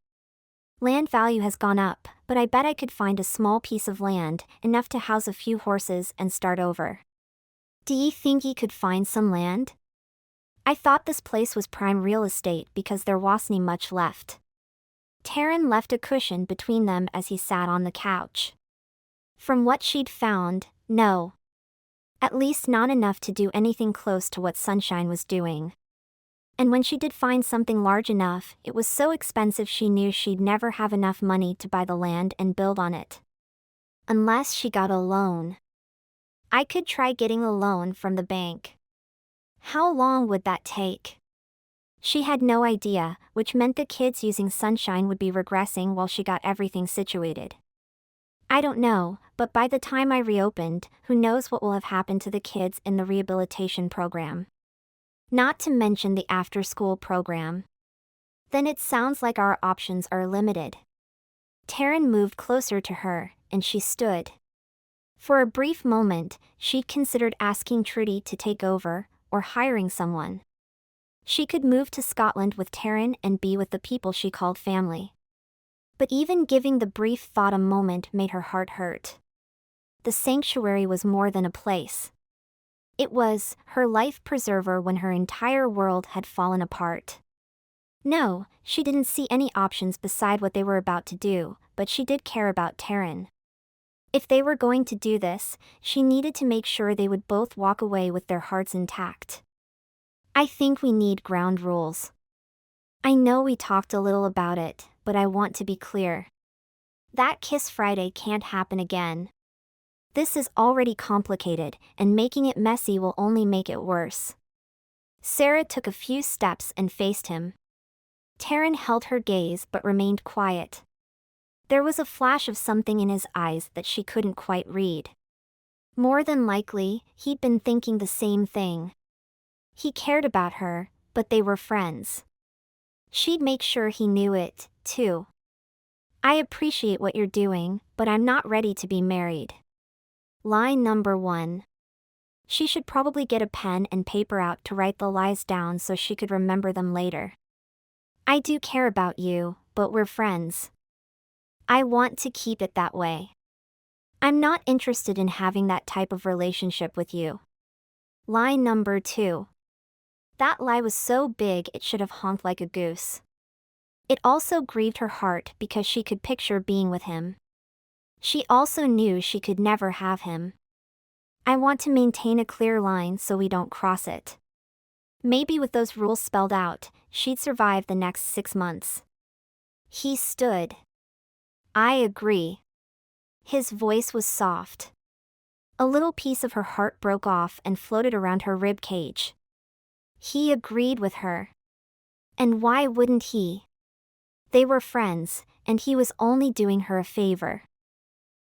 Land value has gone up, but I bet I could find a small piece of land, enough to house a few horses and start over." "Do ye think ye could find some land?" "I thought this place was prime real estate because there wasn't much left." Taran left a cushion between them as he sat on the couch. From what she'd found, no. At least not enough to do anything close to what Sunshine was doing. And when she did find something large enough, it was so expensive she knew she'd never have enough money to buy the land and build on it. Unless she got a loan. "I could try getting a loan from the bank." "How long would that take?" She had no idea, which meant the kids using Sunshine would be regressing while she got everything situated. "I don't know, but by the time I reopened, who knows what will have happened to the kids in the rehabilitation program. Not to mention the after-school program. Then it sounds like our options are limited." Taran moved closer to her, and she stood. For a brief moment, she considered asking Trudy to take over, or hiring someone. She could move to Scotland with Taran and be with the people she called family. But even giving the brief thought a moment made her heart hurt. The sanctuary was more than a place. It was her life preserver when her entire world had fallen apart. No, she didn't see any options beside what they were about to do, but she did care about Taran. If they were going to do this, she needed to make sure they would both walk away with their hearts intact. "I think we need ground rules. I know we talked a little about it, but I want to be clear. That Kiss Friday can't happen again. This is already complicated, and making it messy will only make it worse." Sarah took a few steps and faced him. Taran held her gaze but remained quiet. There was a flash of something in his eyes that she couldn't quite read. More than likely, he'd been thinking the same thing. He cared about her, but they were friends. She'd make sure he knew it, too. "I appreciate what you're doing, but I'm not ready to be married." Line number 1. She should probably get a pen and paper out to write the lies down so she could remember them later. I do care about you, but we're friends. I want to keep it that way. I'm not interested in having that type of relationship with you. Lie number 2. That lie was so big it should have honked like a goose. It also grieved her heart because she could picture being with him. She also knew she could never have him. I want to maintain a clear line so we don't cross it. Maybe with those rules spelled out, she'd survive the next 6 months. He stood. I agree. His voice was soft. A little piece of her heart broke off and floated around her rib cage. He agreed with her. And why wouldn't he? They were friends, and he was only doing her a favor.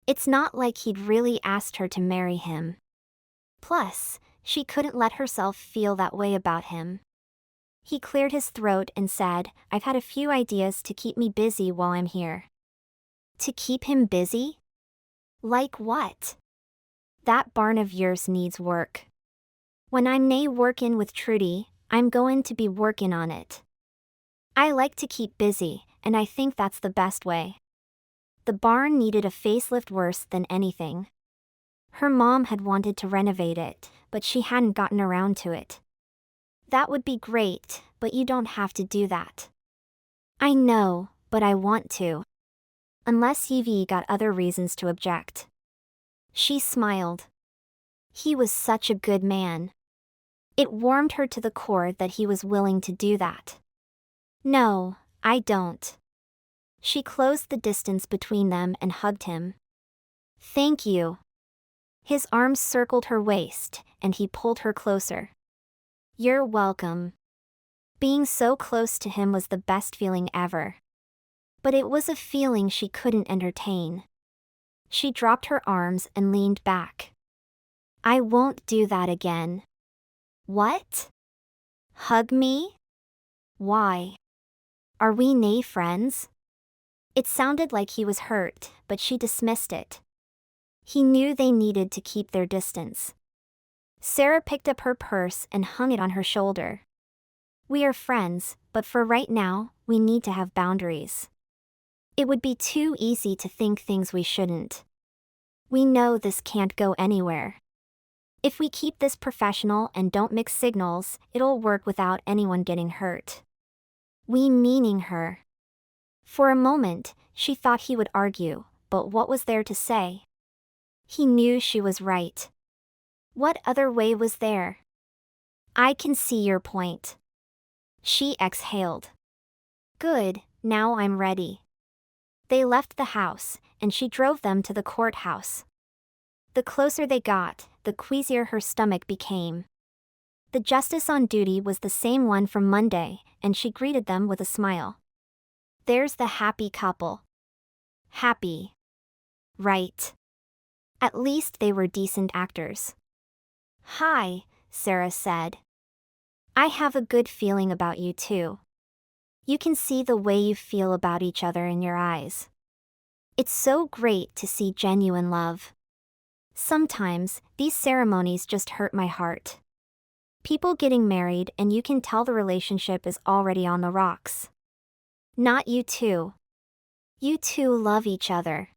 It's not like he'd really asked her to marry him. Plus, she couldn't let herself feel that way about him. He cleared his throat and said, I've had a few ideas to keep me busy while I'm here. To keep him busy? Like what? That barn of yours needs work. When I'm nae workin' with Trudy, I'm goin' to be workin' on it. I like to keep busy, and I think that's the best way. The barn needed a facelift worse than anything. Her mom had wanted to renovate it, but she hadn't gotten around to it. That would be great, but you don't have to do that. I know, but I want to. Unless you've got other reasons to object. She smiled. He was such a good man. It warmed her to the core that he was willing to do that. No, I don't. She closed the distance between them and hugged him. Thank you. His arms circled her waist, and he pulled her closer. You're welcome. Being so close to him was the best feeling ever. But it was a feeling she couldn't entertain. She dropped her arms and leaned back. I won't do that again. What? Hug me? Why? Are we nae friends? It sounded like he was hurt, but she dismissed it. He knew they needed to keep their distance. Sarah picked up her purse and hung it on her shoulder. We are friends, but for right now, we need to have boundaries. It would be too easy to think things we shouldn't. We know this can't go anywhere. If we keep this professional and don't mix signals, it'll work without anyone getting hurt. We meaning her. For a moment, she thought he would argue, but what was there to say? He knew she was right. What other way was there? I can see your point. She exhaled. Good, now I'm ready. They left the house, and she drove them to the courthouse. The closer they got, the queasier her stomach became. The justice on duty was the same one from Monday, and she greeted them with a smile. There's the happy couple. Happy. Right. At least they were decent actors. Hi, Sarah said. I have a good feeling about you too. You can see the way you feel about each other in your eyes. It's so great to see genuine love. Sometimes, these ceremonies just hurt my heart. People getting married and you can tell the relationship is already on the rocks. Not you two. You two love each other.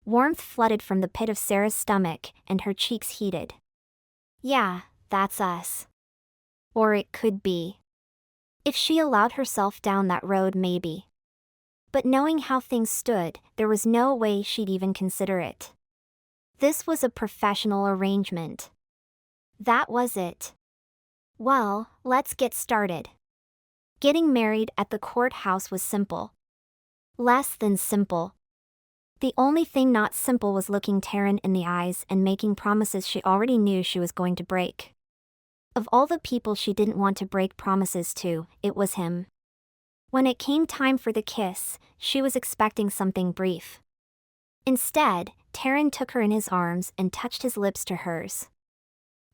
Warmth flooded from the pit of Sarah's stomach, and her cheeks heated. Yeah, that's us. Or it could be. If she allowed herself down that road, maybe. But knowing how things stood, there was no way she'd even consider it. This was a professional arrangement. That was it. Well, let's get started. Getting married at the courthouse was simple. Less than simple. The only thing not simple was looking Taran in the eyes and making promises she already knew she was going to break. Of all the people she didn't want to break promises to, it was him. When it came time for the kiss, she was expecting something brief. Instead, Taran took her in his arms and touched his lips to hers.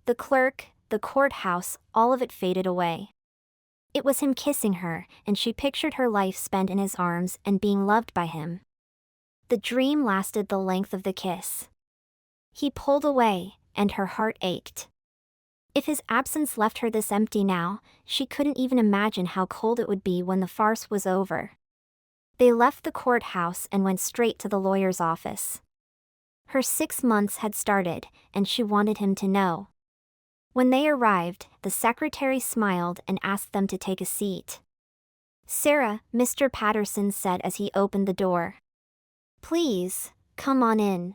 The clerk, the courthouse, all of it faded away. It was him kissing her, and she pictured her life spent in his arms and being loved by him. The dream lasted the length of the kiss. He pulled away, and her heart ached. If his absence left her this empty now, she couldn't even imagine how cold it would be when the farce was over. They left the courthouse and went straight to the lawyer's office. Her 6 months had started, and she wanted him to know. When they arrived, the secretary smiled and asked them to take a seat. "Sarah," Mr. Patterson said as he opened the door. "Please, come on in."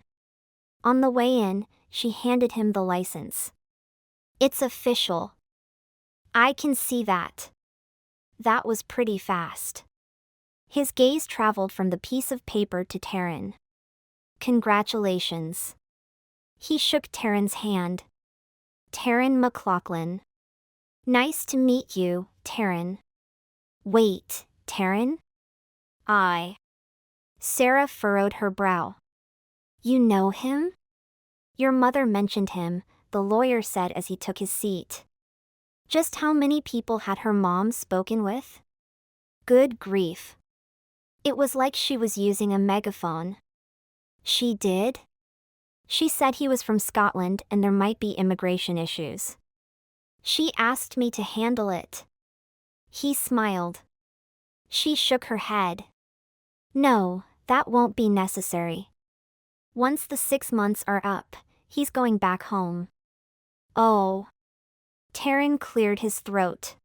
On the way in, she handed him the license. "It's official." "I can see that." That was pretty fast. His gaze traveled from the piece of paper to Taran. "Congratulations." He shook Taran's hand. "Taran MacLachlan." "Nice to meet you, Taran." "Wait, Taran?" Sarah furrowed her brow. "You know him?" "Your mother mentioned him," the lawyer said as he took his seat. Just how many people had her mom spoken with? Good grief. It was like she was using a megaphone. She did? She said he was from Scotland and there might be immigration issues. She asked me to handle it. He smiled. She shook her head. "No, that won't be necessary. Once the 6 months are up, he's going back home." "Oh." Taran cleared his throat.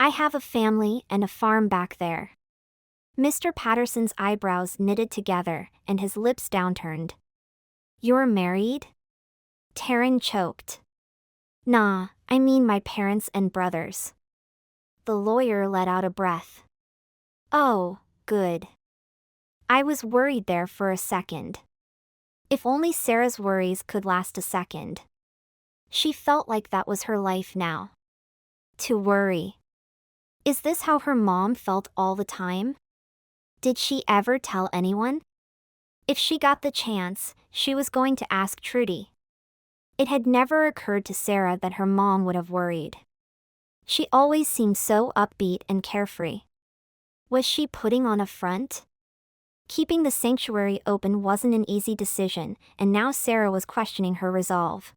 I have a family and a farm back there." Mr. Patterson's eyebrows knitted together and his lips downturned. "You're married?" Taran choked. "Nah, I mean my parents and brothers." The lawyer let out a breath. "Oh, good. I was worried there for a second." If only Sarah's worries could last a second. She felt like that was her life now. To worry. Is this how her mom felt all the time? Did she ever tell anyone? If she got the chance, she was going to ask Trudy. It had never occurred to Sarah that her mom would have worried. She always seemed so upbeat and carefree. Was she putting on a front? Keeping the sanctuary open wasn't an easy decision, and now Sarah was questioning her resolve.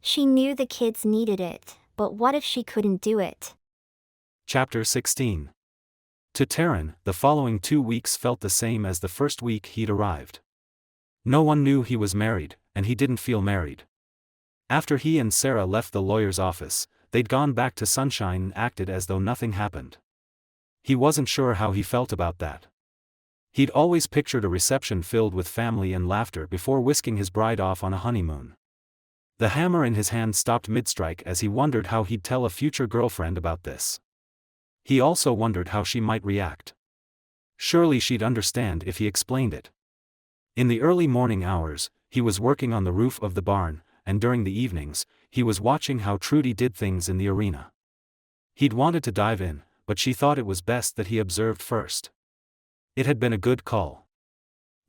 She knew the kids needed it, but what if she couldn't do it? Chapter 16. To Taran, the following 2 weeks felt the same as the first week he'd arrived. No one knew he was married, and he didn't feel married. After he and Sarah left the lawyer's office, they'd gone back to Sunshine and acted as though nothing happened. He wasn't sure how he felt about that. He'd always pictured a reception filled with family and laughter before whisking his bride off on a honeymoon. The hammer in his hand stopped mid-strike as he wondered how he'd tell a future girlfriend about this. He also wondered how she might react. Surely she'd understand if he explained it. In the early morning hours, he was working on the roof of the barn, and during the evenings, he was watching how Trudy did things in the arena. He'd wanted to dive in, but she thought it was best that he observed first. It had been a good call.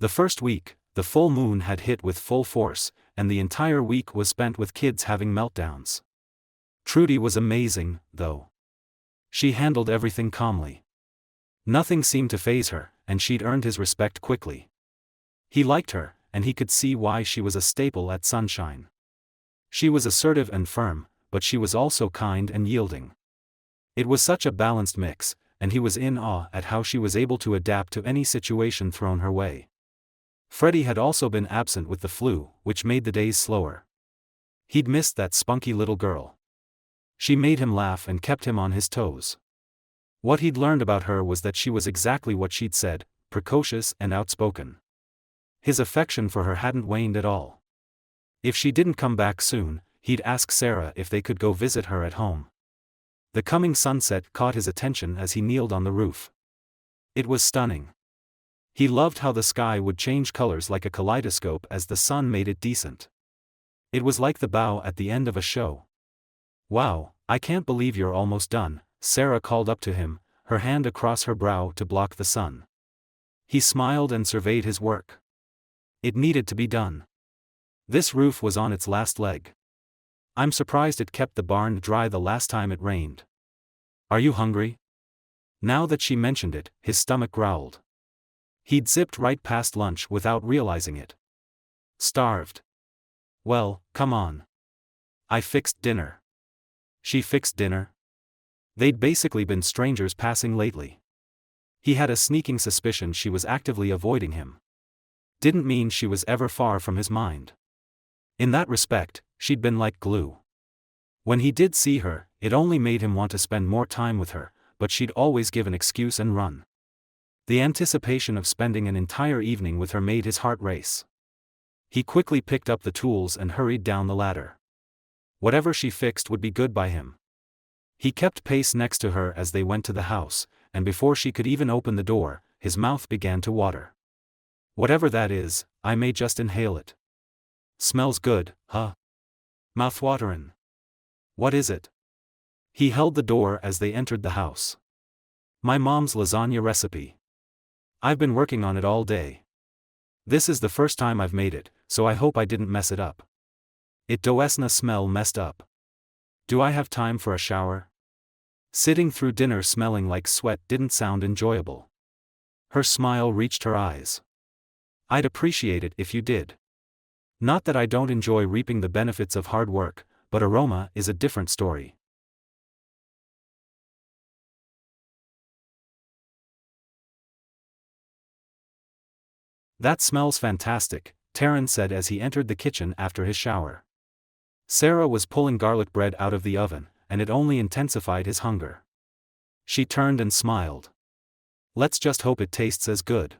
The first week, the full moon had hit with full force, and the entire week was spent with kids having meltdowns. Trudy was amazing, though. She handled everything calmly. Nothing seemed to faze her, and she'd earned his respect quickly. He liked her, and he could see why she was a staple at Sunshine. She was assertive and firm, but she was also kind and yielding. It was such a balanced mix, and he was in awe at how she was able to adapt to any situation thrown her way. Freddie had also been absent with the flu, which made the days slower. He'd missed that spunky little girl. She made him laugh and kept him on his toes. What he'd learned about her was that she was exactly what she'd said, precocious and outspoken. His affection for her hadn't waned at all. If she didn't come back soon, he'd ask Sarah if they could go visit her at home. The coming sunset caught his attention as he kneeled on the roof. It was stunning. He loved how the sky would change colors like a kaleidoscope as the sun made it decent. It was like the bow at the end of a show. "Wow, I can't believe you're almost done," Sarah called up to him, her hand across her brow to block the sun. He smiled and surveyed his work. It needed to be done. This roof was on its last leg. "I'm surprised it kept the barn dry the last time it rained. Are you hungry?" Now that she mentioned it, his stomach growled. He'd zipped right past lunch without realizing it. "Starved." "Well, come on. I fixed dinner. She fixed dinner? They'd basically been strangers passing lately. He had a sneaking suspicion she was actively avoiding him. Didn't mean she was ever far from his mind. In that respect, she'd been like glue. When he did see her, it only made him want to spend more time with her, but she'd always give an excuse and run. The anticipation of spending an entire evening with her made his heart race. He quickly picked up the tools and hurried down the ladder. Whatever she fixed would be good by him. He kept pace next to her as they went to the house, and before she could even open the door, his mouth began to water. Whatever that is, I may just inhale it. Smells good, huh? Mouthwaterin'. What is it? He held the door as they entered the house. My mom's lasagna recipe. I've been working on it all day. This is the first time I've made it, so I hope I didn't mess it up. It doesn't smell messed up. Do I have time for a shower? Sitting through dinner smelling like sweat didn't sound enjoyable. Her smile reached her eyes. I'd appreciate it if you did. Not that I don't enjoy reaping the benefits of hard work, but aroma is a different story. That smells fantastic, Taran said as he entered the kitchen after his shower. Sarah was pulling garlic bread out of the oven, and it only intensified his hunger. She turned and smiled. Let's just hope it tastes as good.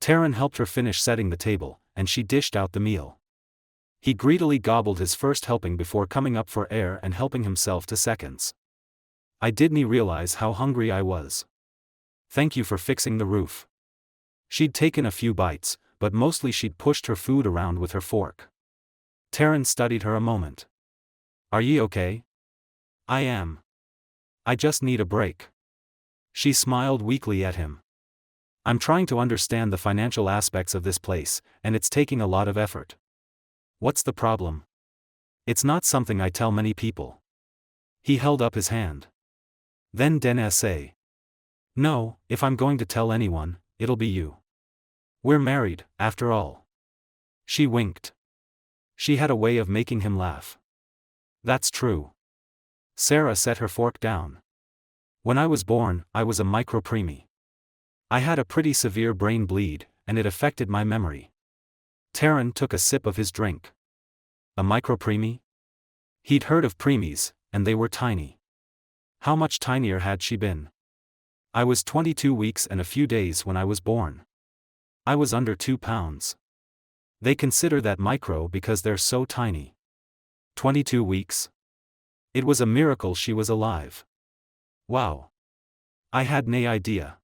Taran helped her finish setting the table, and she dished out the meal. He greedily gobbled his first helping before coming up for air and helping himself to seconds. I didn't realize how hungry I was. Thank you for fixing the roof. She'd taken a few bites, but mostly she'd pushed her food around with her fork. Taran studied her a moment. Are ye okay? I am. I just need a break. She smiled weakly at him. I'm trying to understand the financial aspects of this place, and it's taking a lot of effort. What's the problem? It's not something I tell many people. He held up his hand. Then didn't say. No, if I'm going to tell anyone, it'll be you. We're married, after all. She winked. She had a way of making him laugh. That's true. Sarah set her fork down. When I was born, I was a micropreemie. I had a pretty severe brain bleed, and it affected my memory. Taran took a sip of his drink. A micropreemie? He'd heard of preemies, and they were tiny. How much tinier had she been? I was 22 weeks and a few days when I was born. I was under 2 pounds. They consider that micro because they're so tiny. 22 weeks? It was a miracle she was alive. Wow. I had no idea.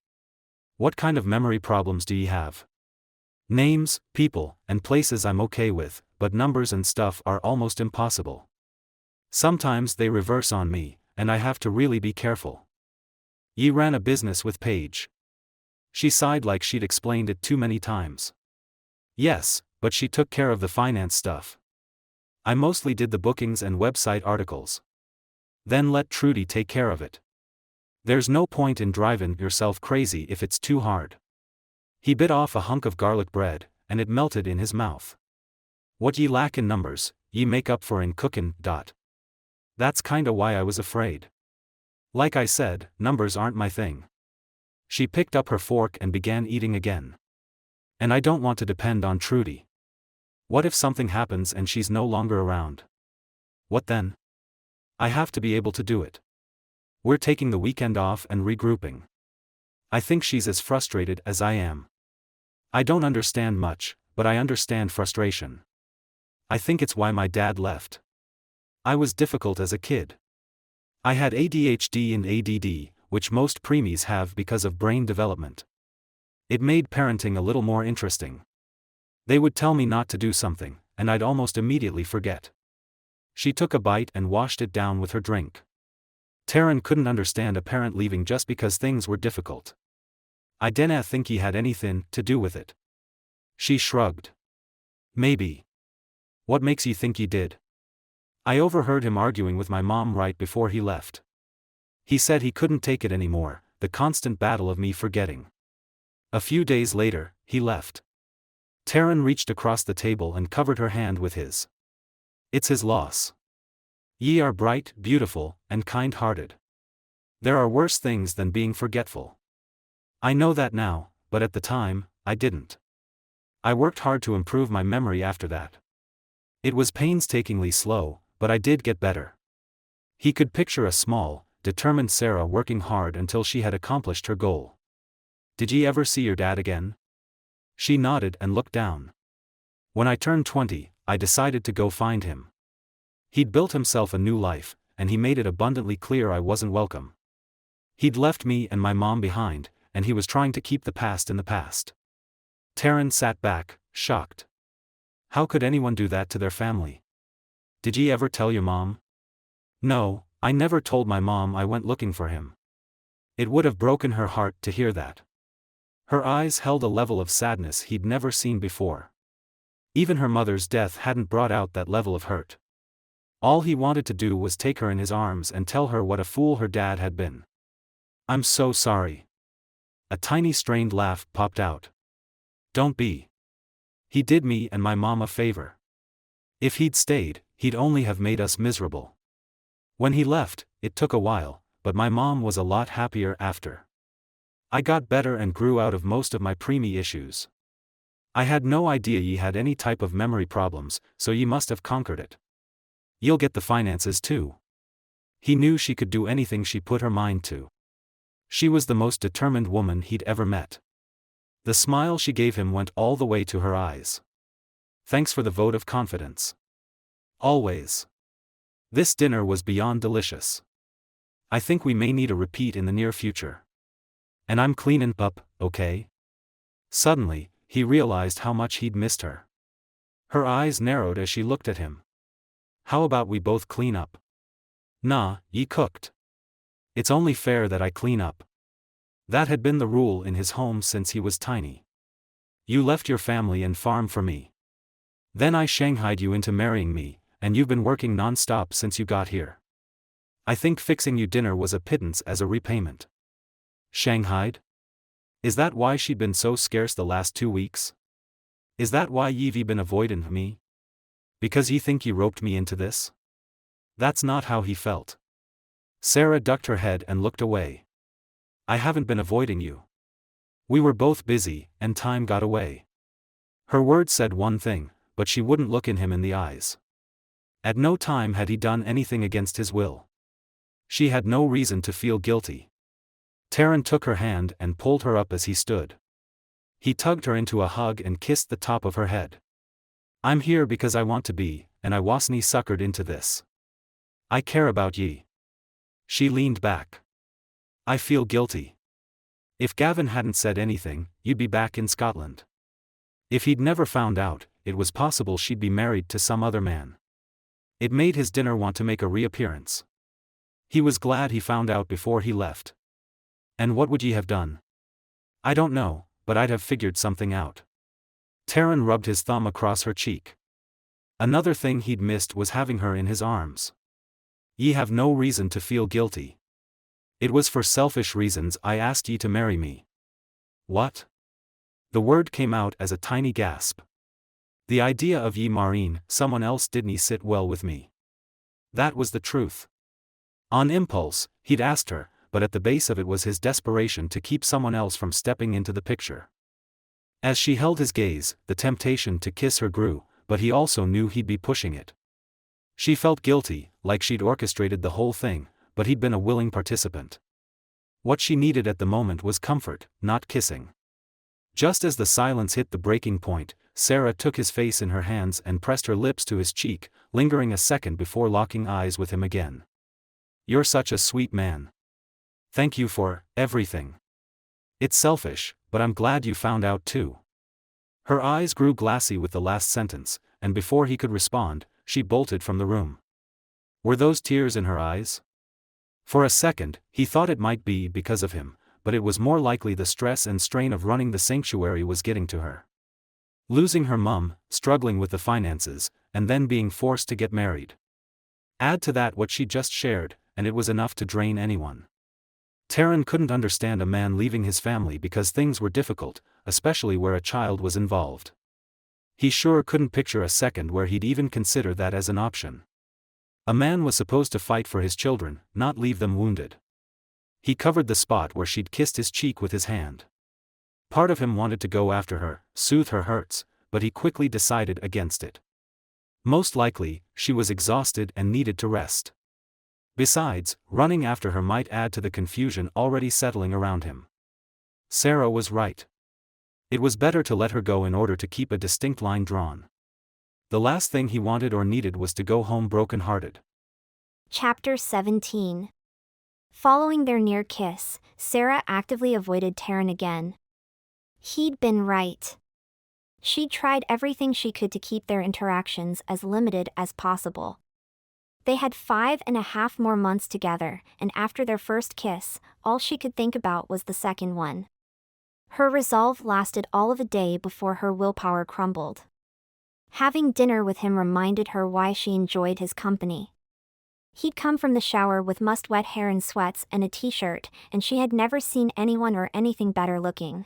What kind of memory problems do you have? Names, people, and places I'm okay with, but numbers and stuff are almost impossible. Sometimes they reverse on me, and I have to really be careful. Ye ran a business with Paige. She sighed like she'd explained it too many times. Yes, but she took care of the finance stuff. I mostly did the bookings and website articles. Then let Trudy take care of it. There's no point in driving yourself crazy if it's too hard. He bit off a hunk of garlic bread, and it melted in his mouth. What ye lack in numbers, ye make up for in cookin'. That's kinda why I was afraid. Like I said, numbers aren't my thing. She picked up her fork and began eating again. And I don't want to depend on Trudy. What if something happens and she's no longer around? What then? I have to be able to do it. We're taking the weekend off and regrouping. I think she's as frustrated as I am. I don't understand much, but I understand frustration. I think it's why my dad left. I was difficult as a kid. I had ADHD and ADD, which most preemies have because of brain development. It made parenting a little more interesting. They would tell me not to do something, and I'd almost immediately forget. She took a bite and washed it down with her drink. Taran couldn't understand a parent leaving just because things were difficult. I didn't think he had anything to do with it. She shrugged. Maybe. What makes you think he did? I overheard him arguing with my mom right before he left. He said he couldn't take it anymore, the constant battle of me forgetting. A few days later, he left. Taran reached across the table and covered her hand with his. It's his loss. Ye are bright, beautiful, and kind-hearted. There are worse things than being forgetful. I know that now, but at the time, I didn't. I worked hard to improve my memory after that. It was painstakingly slow, but I did get better. He could picture a small, determined Sarah working hard until she had accomplished her goal. Did ye ever see your dad again? She nodded and looked down. When I turned 20, I decided to go find him. He'd built himself a new life, and he made it abundantly clear I wasn't welcome. He'd left me and my mom behind, and he was trying to keep the past in the past. Taran sat back, shocked. How could anyone do that to their family? Did ye ever tell your mom? No, I never told my mom I went looking for him. It would have broken her heart to hear that. Her eyes held a level of sadness he'd never seen before. Even her mother's death hadn't brought out that level of hurt. All he wanted to do was take her in his arms and tell her what a fool her dad had been. I'm so sorry. A tiny strained laugh popped out. Don't be. He did me and my mom a favor. If he'd stayed, he'd only have made us miserable. When he left, it took a while, but my mom was a lot happier after. I got better and grew out of most of my preemie issues. I had no idea ye had any type of memory problems, so ye must have conquered it. You'll get the finances too. He knew she could do anything she put her mind to. She was the most determined woman he'd ever met. The smile she gave him went all the way to her eyes. Thanks for the vote of confidence. Always. This dinner was beyond delicious. I think we may need a repeat in the near future. And I'm cleanin' up, okay? Suddenly, he realized how much he'd missed her. Her eyes narrowed as she looked at him. How about we both clean up? Nah, ye cooked. It's only fair that I clean up. That had been the rule in his home since he was tiny. You left your family and farm for me. Then I shanghaied you into marrying me, and you've been working non-stop since you got here. I think fixing you dinner was a pittance as a repayment. Shanghaied? Is that why she'd been so scarce the last 2 weeks? Is that why ye've been avoidin' me? Because ye think ye roped me into this? That's not how he felt. Sarah ducked her head and looked away. I haven't been avoiding you. We were both busy, and time got away. Her words said one thing, but she wouldn't look him in the eyes. At no time had he done anything against his will. She had no reason to feel guilty. Taran took her hand and pulled her up as he stood. He tugged her into a hug and kissed the top of her head. I'm here because I want to be, and I wasn't suckered into this. I care about ye. She leaned back. I feel guilty. If Gavin hadn't said anything, you'd be back in Scotland. If he'd never found out, it was possible she'd be married to some other man. It made his dinner want to make a reappearance. He was glad he found out before he left. And what would ye have done? I don't know, but I'd have figured something out. Taran rubbed his thumb across her cheek. Another thing he'd missed was having her in his arms. Ye have no reason to feel guilty. It was for selfish reasons I asked ye to marry me. What? The word came out as a tiny gasp. The idea of ye marrying someone else didn't sit well with me. That was the truth. On impulse, he'd asked her, but at the base of it was his desperation to keep someone else from stepping into the picture. As she held his gaze, the temptation to kiss her grew, but he also knew he'd be pushing it. She felt guilty, like she'd orchestrated the whole thing, but he'd been a willing participant. What she needed at the moment was comfort, not kissing. Just as the silence hit the breaking point, Sarah took his face in her hands and pressed her lips to his cheek, lingering a second before locking eyes with him again. You're such a sweet man. Thank you for everything. It's selfish, but I'm glad you found out too. Her eyes grew glassy with the last sentence, and before he could respond, she bolted from the room. Were those tears in her eyes? For a second, he thought it might be because of him, but it was more likely the stress and strain of running the sanctuary was getting to her. Losing her mum, struggling with the finances, and then being forced to get married. Add to that what she'd just shared, and it was enough to drain anyone. Taran couldn't understand a man leaving his family because things were difficult, especially where a child was involved. He sure couldn't picture a second where he'd even consider that as an option. A man was supposed to fight for his children, not leave them wounded. He covered the spot where she'd kissed his cheek with his hand. Part of him wanted to go after her, soothe her hurts, but he quickly decided against it. Most likely, she was exhausted and needed to rest. Besides, running after her might add to the confusion already settling around him. Sarah was right. It was better to let her go in order to keep a distinct line drawn. The last thing he wanted or needed was to go home broken-hearted. Chapter 17. Following their near kiss, Sarah actively avoided Taran again. He'd been right. She'd tried everything she could to keep their interactions as limited as possible. They had 5.5 more months together, and after their first kiss, all she could think about was the second one. Her resolve lasted all of a day before her willpower crumbled. Having dinner with him reminded her why she enjoyed his company. He'd come from the shower with must-wet hair and sweats and a t-shirt, and she had never seen anyone or anything better looking.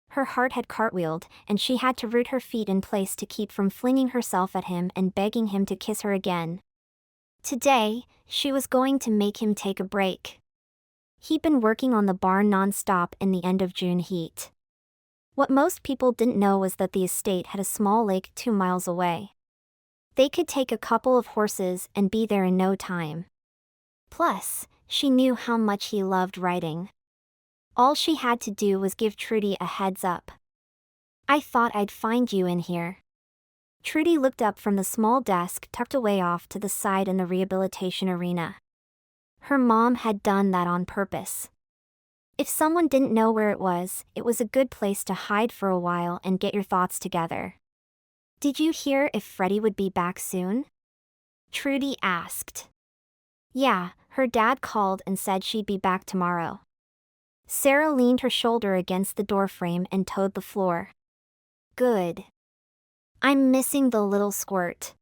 Her heart had cartwheeled, and she had to root her feet in place to keep from flinging herself at him and begging him to kiss her again. Today, she was going to make him take a break. He'd been working on the barn non-stop in the end of June heat. What most people didn't know was that the estate had a small lake 2 miles away. They could take a couple of horses and be there in no time. Plus, she knew how much he loved writing. All she had to do was give Trudy a heads up. "I thought I'd find you in here." Trudy looked up from the small desk tucked away off to the side in the rehabilitation arena. Her mom had done that on purpose. If someone didn't know where it was a good place to hide for a while and get your thoughts together. "Did you hear if Freddie would be back soon?" Trudy asked. "Yeah, her dad called and said she'd be back tomorrow." Sarah leaned her shoulder against the doorframe and toed the floor. "Good. I'm missing the little squirt."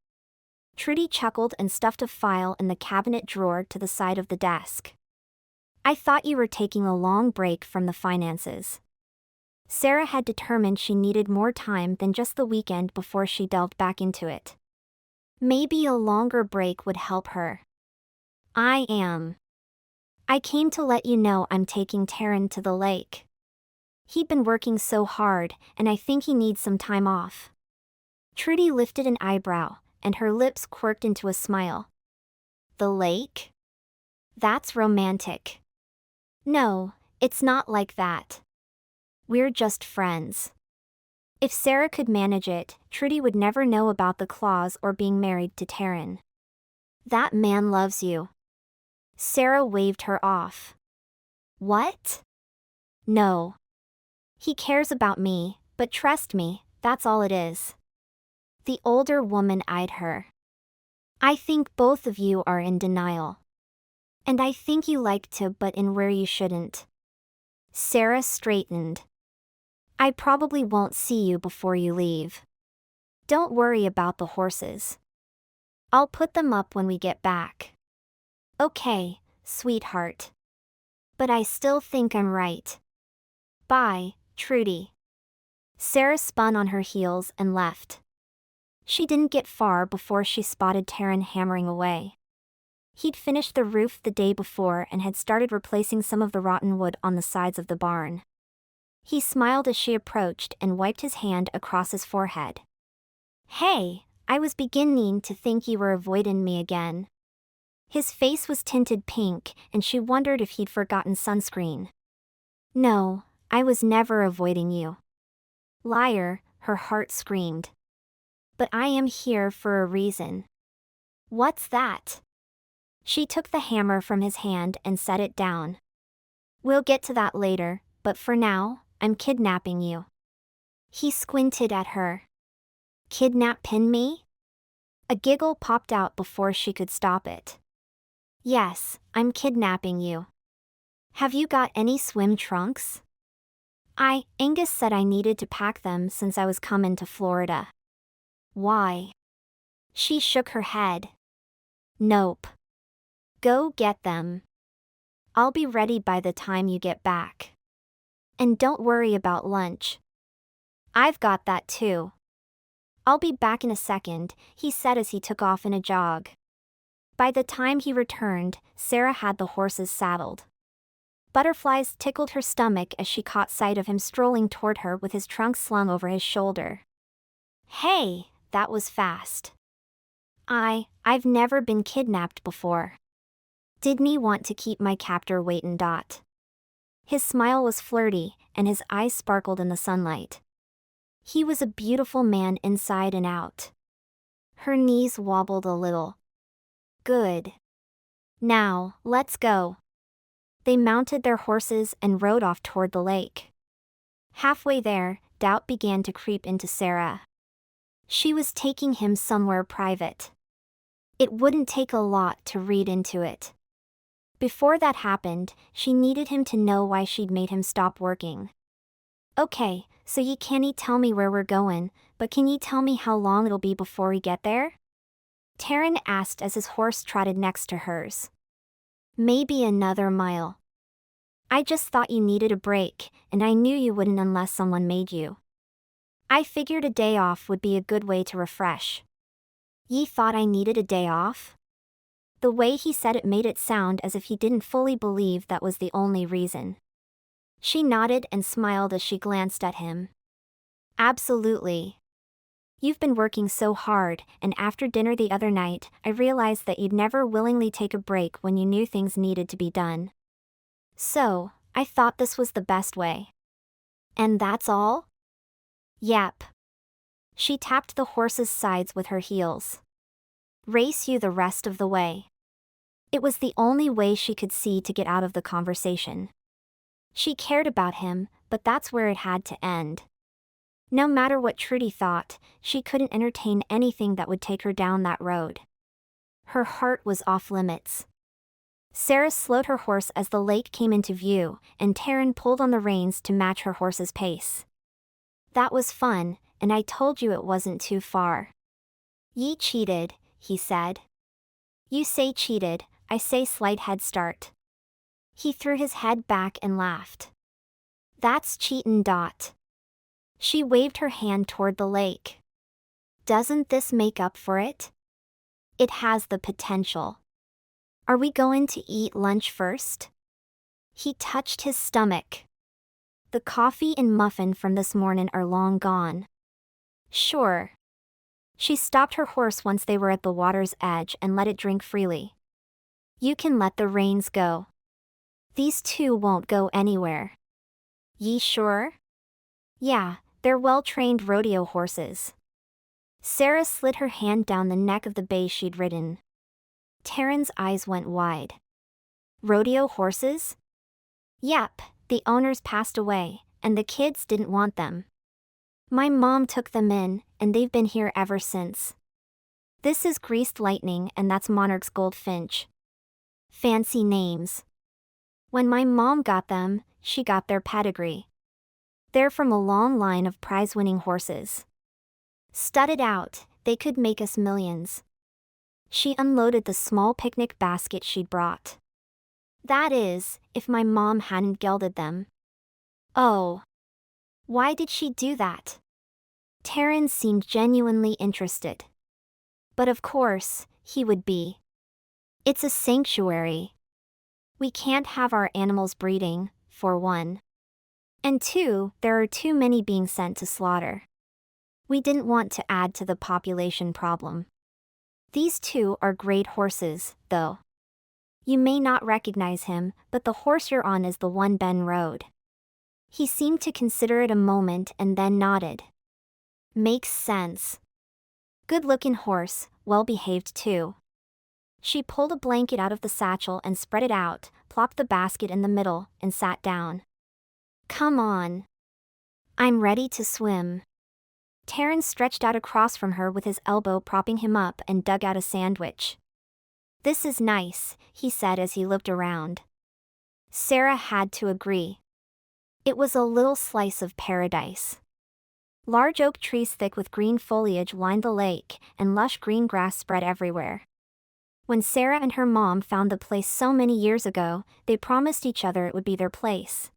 Trudy chuckled and stuffed a file in the cabinet drawer to the side of the desk. "I thought you were taking a long break from the finances." Sarah had determined she needed more time than just the weekend before she delved back into it. Maybe a longer break would help her. "I am. I came to let you know I'm taking Taran to the lake. He'd been working so hard, and I think he needs some time off." Trudy lifted an eyebrow, and her lips quirked into a smile. "The lake? That's romantic." "No, it's not like that. We're just friends." If Sarah could manage it, Trudy would never know about the clause or being married to Taran. "That man loves you." Sarah waved her off. "What?" "No. He cares about me, but trust me, that's all it is." The older woman eyed her. "I think both of you are in denial. And I think you like to butt in where you shouldn't." Sarah straightened. "I probably won't see you before you leave. Don't worry about the horses. I'll put them up when we get back." "Okay, sweetheart. But I still think I'm right. Bye, Trudy." Sarah spun on her heels and left. She didn't get far before she spotted Taran hammering away. He'd finished the roof the day before and had started replacing some of the rotten wood on the sides of the barn. He smiled as she approached and wiped his hand across his forehead. "Hey, I was beginning to think you were avoiding me again." His face was tinted pink, and she wondered if he'd forgotten sunscreen. "No, I was never avoiding you." "Liar," her heart screamed. "But I am here for a reason." "What's that?" She took the hammer from his hand and set it down. "We'll get to that later, but for now, I'm kidnapping you." He squinted at her. "Kidnapping me?" A giggle popped out before she could stop it. "Yes, I'm kidnapping you. Have you got any swim trunks?" Angus said I needed to pack them since I was coming to Florida." "Why?" She shook her head. "Nope. Go get them. I'll be ready by the time you get back. And don't worry about lunch. I've got that too." "I'll be back in a second," he said as he took off in a jog. By the time he returned, Sarah had the horses saddled. Butterflies tickled her stomach as she caught sight of him strolling toward her with his trunk slung over his shoulder. Hey, that was fast. I've never been kidnapped before. Did me want to keep my captor waitin'. His smile was flirty, and his eyes sparkled in the sunlight. He was a beautiful man inside and out. Her knees wobbled a little. Good. Now, let's go. They mounted their horses and rode off toward the lake. Halfway there, doubt began to creep into Sarah. She was taking him somewhere private. It wouldn't take a lot to read into it. Before that happened, she needed him to know why she'd made him stop working. Okay, so ye can't tell me where we're goin', but can ye tell me how long it'll be before we get there? Taran asked as his horse trotted next to hers. Maybe another mile. I just thought you needed a break, and I knew you wouldn't unless someone made you. I figured a day off would be a good way to refresh. Ye thought I needed a day off? The way he said it made it sound as if he didn't fully believe that was the only reason. She nodded and smiled as she glanced at him. Absolutely. You've been working so hard, and after dinner the other night, I realized that you'd never willingly take a break when you knew things needed to be done. So, I thought this was the best way. And that's all? Yep. She tapped the horse's sides with her heels. Race you the rest of the way. It was the only way she could see to get out of the conversation. She cared about him, but that's where it had to end. No matter what Trudy thought, she couldn't entertain anything that would take her down that road. Her heart was off limits. Sarah slowed her horse as the lake came into view, and Taran pulled on the reins to match her horse's pace. That was fun, and I told you it wasn't too far. Ye cheated, he said. You say cheated, I say slight head start. He threw his head back and laughed. That's cheatin'. She waved her hand toward the lake. Doesn't this make up for it? It has the potential. Are we going to eat lunch first? He touched his stomach. The coffee and muffin from this morning are long gone. Sure. She stopped her horse once they were at the water's edge and let it drink freely. You can let the reins go. These two won't go anywhere. Ye sure? Yeah, they're well-trained rodeo horses. Sarah slid her hand down the neck of the bay she'd ridden. Taran's eyes went wide. Rodeo horses? Yep, the owners passed away, and the kids didn't want them. My mom took them in, and they've been here ever since. This is Greased Lightning and that's Monarch's Goldfinch. Fancy names. When my mom got them, she got their pedigree. They're from a long line of prize-winning horses. Studded out, they could make us millions. She unloaded the small picnic basket she'd brought. That is, if my mom hadn't gelded them. Oh. Why did she do that? Taran seemed genuinely interested. But of course, he would be. It's a sanctuary. We can't have our animals breeding, for one. And two, there are too many being sent to slaughter. We didn't want to add to the population problem. These two are great horses, though. You may not recognize him, but the horse you're on is the one Ben rode. He seemed to consider it a moment and then nodded. Makes sense. Good-looking horse, well-behaved too. She pulled a blanket out of the satchel and spread it out, plopped the basket in the middle, and sat down. Come on. I'm ready to swim. Taran stretched out across from her with his elbow propping him up and dug out a sandwich. This is nice, he said as he looked around. Sarah had to agree. It was a little slice of paradise. Large oak trees thick with green foliage lined the lake, and lush green grass spread everywhere. When Sarah and her mom found the place so many years ago, they promised each other it would be their place.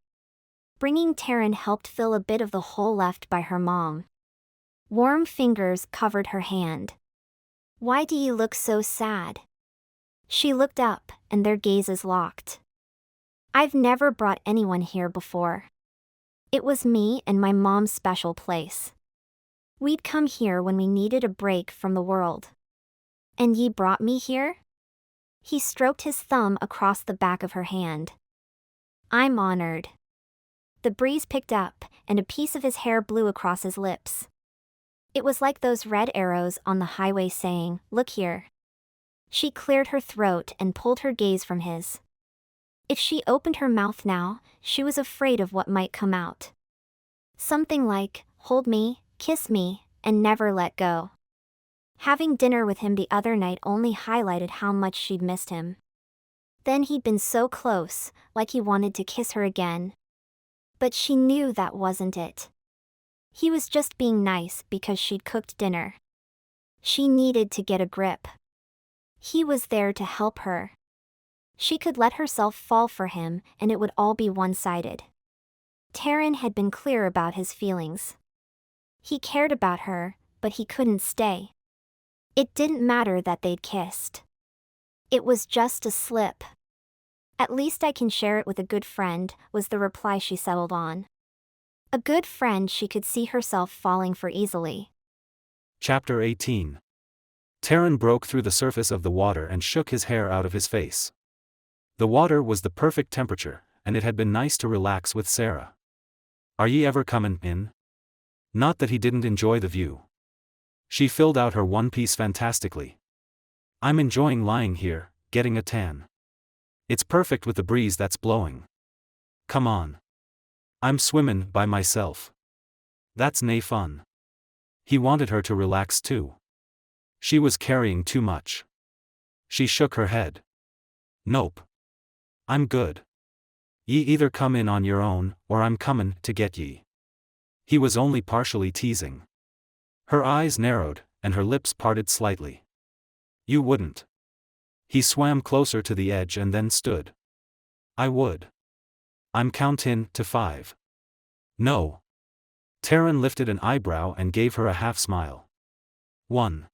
Bringing Taran helped fill a bit of the hole left by her mom. Warm fingers covered her hand. Why do you look so sad? She looked up, and their gazes locked. I've never brought anyone here before. It was me and my mom's special place. We'd come here when we needed a break from the world. And ye brought me here? He stroked his thumb across the back of her hand. I'm honored. The breeze picked up, and a piece of his hair blew across his lips. It was like those red arrows on the highway saying, "Look here." She cleared her throat and pulled her gaze from his. If she opened her mouth now, she was afraid of what might come out. Something like, "Hold me, kiss me, and never let go." Having dinner with him the other night only highlighted how much she'd missed him. Then he'd been so close, like he wanted to kiss her again. But she knew that wasn't it. He was just being nice because she'd cooked dinner. She needed to get a grip. He was there to help her. She could let herself fall for him, and it would all be one-sided. Taran had been clear about his feelings. He cared about her, but he couldn't stay. It didn't matter that they'd kissed. It was just a slip. At least I can share it with a good friend, was the reply she settled on. A good friend she could see herself falling for easily. Chapter 18. Taran broke through the surface of the water and shook his hair out of his face. The water was the perfect temperature, and it had been nice to relax with Sarah. Are ye ever comin' in? Not that he didn't enjoy the view. She filled out her one piece fantastically. I'm enjoying lying here, getting a tan. It's perfect with the breeze that's blowing. Come on. I'm swimmin' by myself. That's nae fun. He wanted her to relax too. She was carrying too much. She shook her head. Nope. I'm good. Ye either come in on your own, or I'm comin' to get ye. He was only partially teasing. Her eyes narrowed, and her lips parted slightly. You wouldn't. He swam closer to the edge and then stood. I would. I'm countin' to 5. No. Taran lifted an eyebrow and gave her a half-smile. 1.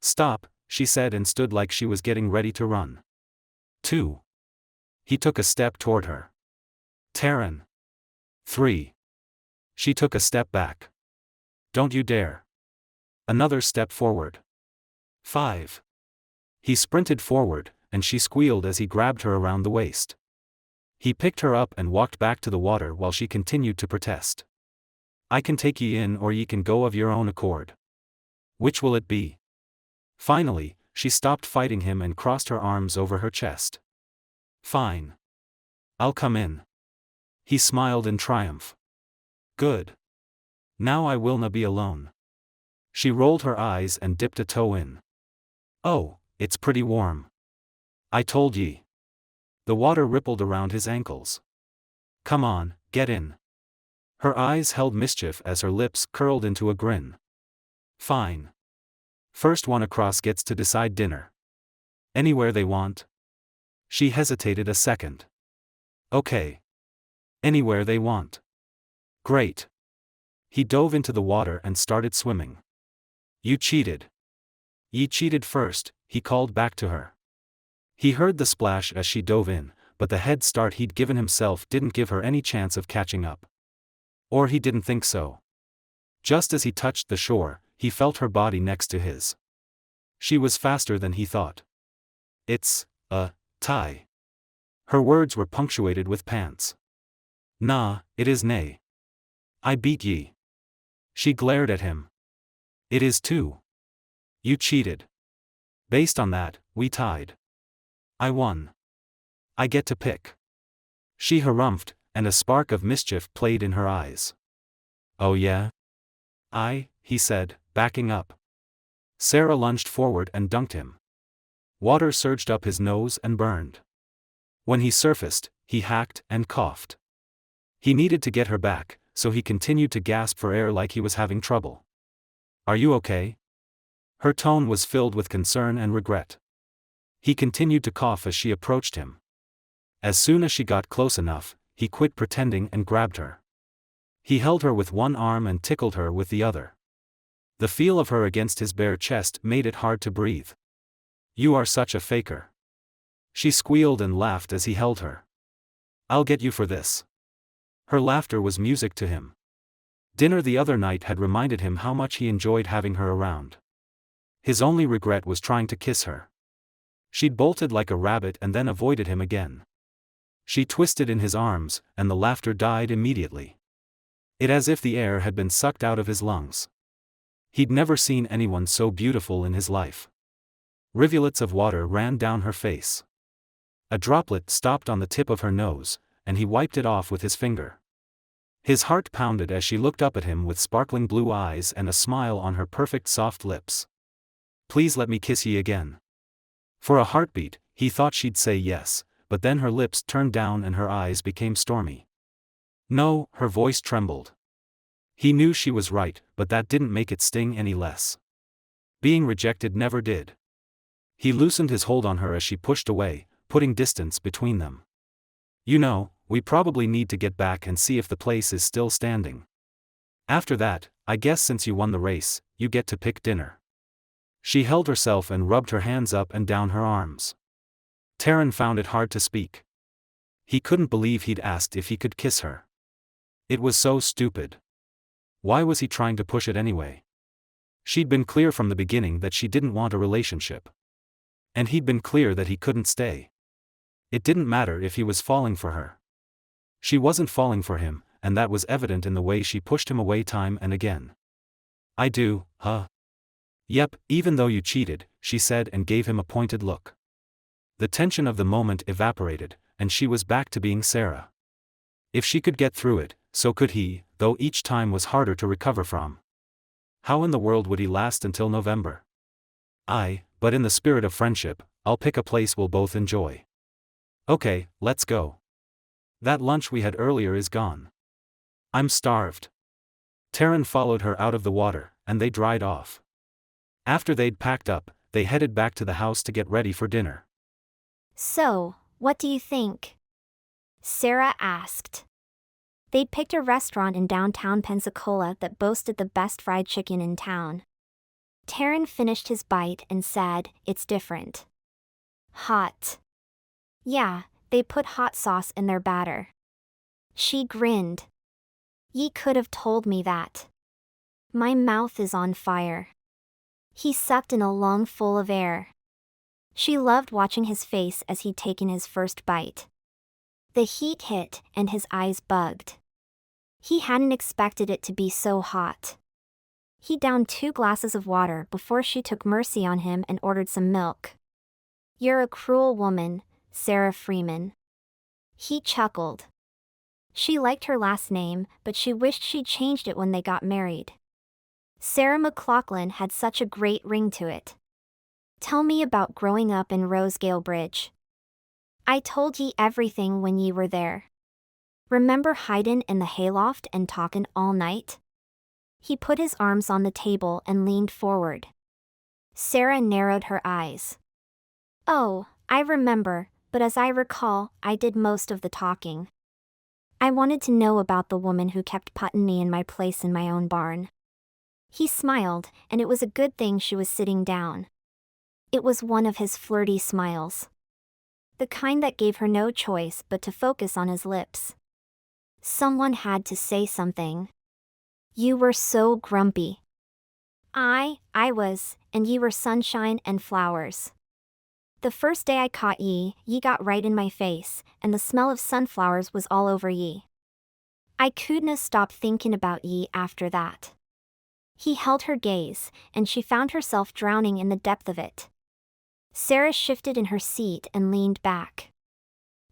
Stop, she said and stood like she was getting ready to run. 2. He took a step toward her. Taran. 3. She took a step back. Don't you dare. Another step forward. 5. He sprinted forward, and she squealed as he grabbed her around the waist. He picked her up and walked back to the water while she continued to protest. I can take ye in or ye can go of your own accord. Which will it be? Finally, she stopped fighting him and crossed her arms over her chest. Fine. I'll come in. He smiled in triumph. Good. Now I will na be alone. She rolled her eyes and dipped a toe in. Oh, it's pretty warm. I told ye. The water rippled around his ankles. Come on, get in. Her eyes held mischief as her lips curled into a grin. Fine. First one across gets to decide dinner. Anywhere they want? She hesitated a second. Okay. Anywhere they want. Great. He dove into the water and started swimming. You cheated. Ye cheated first, he called back to her. He heard the splash as she dove in, but the head start he'd given himself didn't give her any chance of catching up. Or he didn't think so. Just as he touched the shore, he felt her body next to his. She was faster than he thought. It's a tie. Her words were punctuated with pants. Nah, it is nay. I beat ye. She glared at him. It is too. You cheated. Based on that, we tied. I won. I get to pick. She harumphed, and a spark of mischief played in her eyes. Oh yeah? He said, backing up. Sarah lunged forward and dunked him. Water surged up his nose and burned. When he surfaced, he hacked and coughed. He needed to get her back, so he continued to gasp for air like he was having trouble. Are you okay? Her tone was filled with concern and regret. He continued to cough as she approached him. As soon as she got close enough, he quit pretending and grabbed her. He held her with one arm and tickled her with the other. The feel of her against his bare chest made it hard to breathe. You are such a faker. She squealed and laughed as he held her. "I'll get you for this." Her laughter was music to him. Dinner the other night had reminded him how much he enjoyed having her around. His only regret was trying to kiss her. She'd bolted like a rabbit and then avoided him again. She twisted in his arms, and the laughter died immediately. It as if the air had been sucked out of his lungs. He'd never seen anyone so beautiful in his life. Rivulets of water ran down her face. A droplet stopped on the tip of her nose, and he wiped it off with his finger. His heart pounded as she looked up at him with sparkling blue eyes and a smile on her perfect soft lips. "Please let me kiss ye again." For a heartbeat, he thought she'd say yes, but then her lips turned down and her eyes became stormy. "No," her voice trembled. He knew she was right, but that didn't make it sting any less. Being rejected never did. He loosened his hold on her as she pushed away, putting distance between them. "You know, we probably need to get back and see if the place is still standing. After that, I guess since you won the race, you get to pick dinner." She held herself and rubbed her hands up and down her arms. Taran found it hard to speak. He couldn't believe he'd asked if he could kiss her. It was so stupid. Why was he trying to push it anyway? She'd been clear from the beginning that she didn't want a relationship. And he'd been clear that he couldn't stay. It didn't matter if he was falling for her. She wasn't falling for him, and that was evident in the way she pushed him away time and again. "I do, huh?" "Yep, even though you cheated," she said and gave him a pointed look. The tension of the moment evaporated, and she was back to being Sarah. If she could get through it, so could he, though each time was harder to recover from. How in the world would he last until November? But in the spirit of friendship, I'll pick a place we'll both enjoy. Okay, let's go. That lunch we had earlier is gone. I'm starved. Taran followed her out of the water, and they dried off. After they'd packed up, they headed back to the house to get ready for dinner. "So, what do you think?" Sarah asked. They'd picked a restaurant in downtown Pensacola that boasted the best fried chicken in town. Taran finished his bite and said, "It's different. Hot." "Yeah, they put hot sauce in their batter." She grinned. "Ye could have told me that. My mouth is on fire." He sucked in a lung full of air. She loved watching his face as he'd taken his first bite. The heat hit, and his eyes bugged. He hadn't expected it to be so hot. He downed 2 glasses of water before she took mercy on him and ordered some milk. "You're a cruel woman, Sarah Freeman." He chuckled. She liked her last name, but she wished she'd changed it when they got married. Sarah MacLachlan had such a great ring to it. "Tell me about growing up in Rosegale Bridge. I told ye everything when ye were there. Remember hidin' in the hayloft and talkin' all night?" He put his arms on the table and leaned forward. Sarah narrowed her eyes. "Oh, I remember, but as I recall, I did most of the talking. I wanted to know about the woman who kept puttin' me in my place in my own barn." He smiled, and it was a good thing she was sitting down. It was one of his flirty smiles. The kind that gave her no choice but to focus on his lips. Someone had to say something. "You were so grumpy." I was, and ye were sunshine and flowers. The first day I caught ye got right in my face, and the smell of sunflowers was all over ye. I couldna stop thinking about ye after that." He held her gaze, and she found herself drowning in the depth of it. Sarah shifted in her seat and leaned back.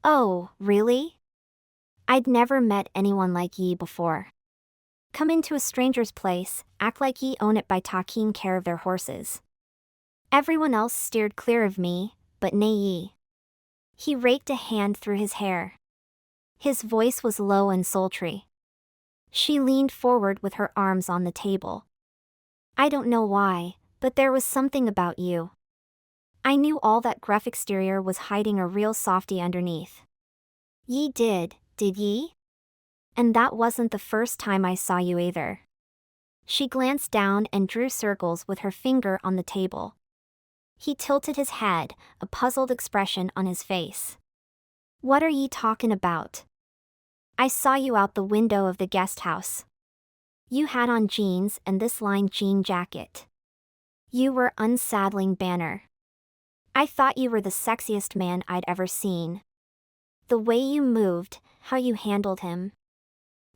"Oh, really? I'd never met anyone like ye before. Come into a stranger's place, act like ye own it by taking care of their horses. Everyone else steered clear of me, but nae ye." He raked a hand through his hair. His voice was low and sultry. She leaned forward with her arms on the table. "I don't know why, but there was something about you. I knew all that gruff exterior was hiding a real softy underneath. Ye did ye? And that wasn't the first time I saw you either." She glanced down and drew circles with her finger on the table. He tilted his head, a puzzled expression on his face. What are ye talking about? I saw you out the window of the guest house. You had on jeans and this lined jean jacket. You were unsaddling Banner. I thought you were the sexiest man I'd ever seen. The way you moved, how you handled him.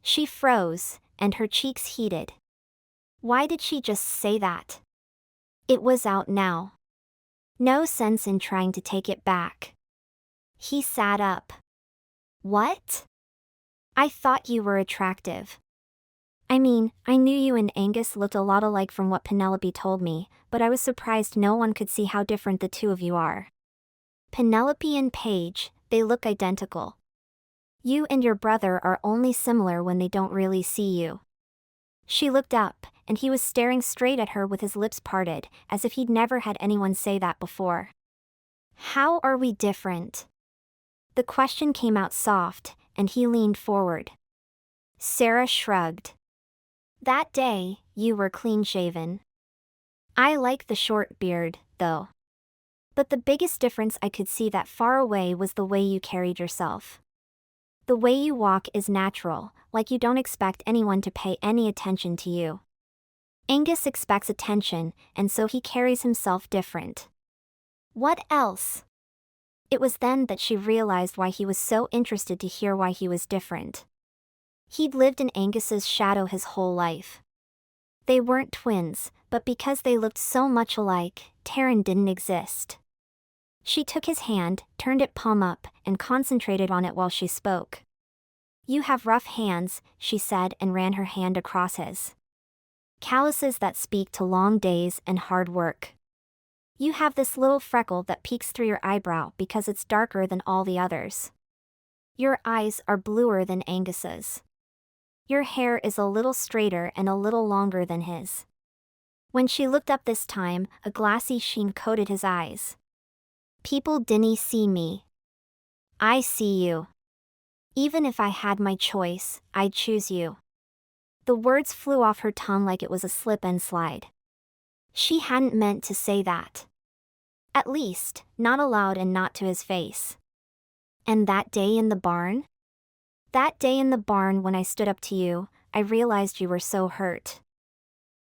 She froze, and her cheeks heated. Why did she just say that? It was out now. No sense in trying to take it back. He sat up. What? I thought you were attractive. I mean, I knew you and Angus looked a lot alike from what Penelope told me, but I was surprised no one could see how different the two of you are. Penelope and Paige, they look identical. You and your brother are only similar when they don't really see you. She looked up, and he was staring straight at her with his lips parted, as if he'd never had anyone say that before. How are we different? The question came out soft, and he leaned forward. Sarah shrugged. That day, you were clean-shaven. I like the short beard, though. But the biggest difference I could see that far away was the way you carried yourself. The way you walk is natural, like you don't expect anyone to pay any attention to you. Angus expects attention, and so he carries himself different. What else? It was then that she realized why he was so interested to hear why he was different. He'd lived in Angus's shadow his whole life. They weren't twins, but because they looked so much alike, Taran didn't exist. She took his hand, turned it palm up, and concentrated on it while she spoke. You have rough hands, she said and ran her hand across his. Calluses that speak to long days and hard work. You have this little freckle that peeks through your eyebrow because it's darker than all the others. Your eyes are bluer than Angus's. Your hair is a little straighter and a little longer than his. When she looked up this time, a glassy sheen coated his eyes. People didn't see me. I see you. Even if I had my choice, I'd choose you. The words flew off her tongue like it was a slip and slide. She hadn't meant to say that. At least, not aloud and not to his face. And that day in the barn? That day in the barn when I stood up to you, I realized you were so hurt.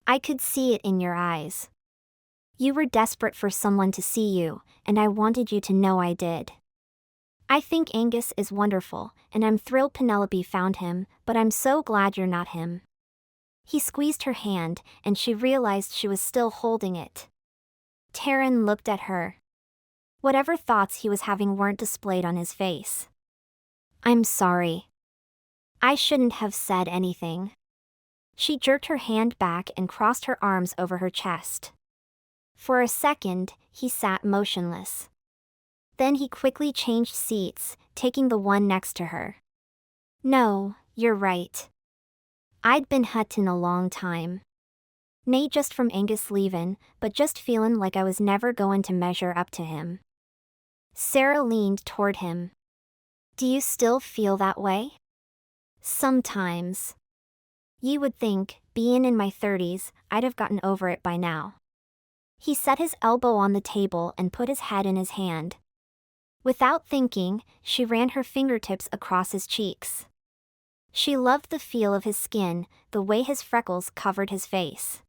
I could see it in your eyes. You were desperate for someone to see you, and I wanted you to know I did. I think Angus is wonderful, and I'm thrilled Penelope found him, but I'm so glad you're not him. He squeezed her hand, and she realized she was still holding it. Taran looked at her. Whatever thoughts he was having weren't displayed on his face. I'm sorry. I shouldn't have said anything. She jerked her hand back and crossed her arms over her chest. For a second, he sat motionless. Then he quickly changed seats, taking the one next to her. No, you're right. I'd been huttin' a long time. Nae just from Angus leavin', but just feelin' like I was never goin' to measure up to him. Sarah leaned toward him. Do you still feel that way? Sometimes. You would think, bein' in my 30s, I'd have gotten over it by now. He set his elbow on the table and put his head in his hand. Without thinking, she ran her fingertips across his cheeks. She loved the feel of his skin, the way his freckles covered his face.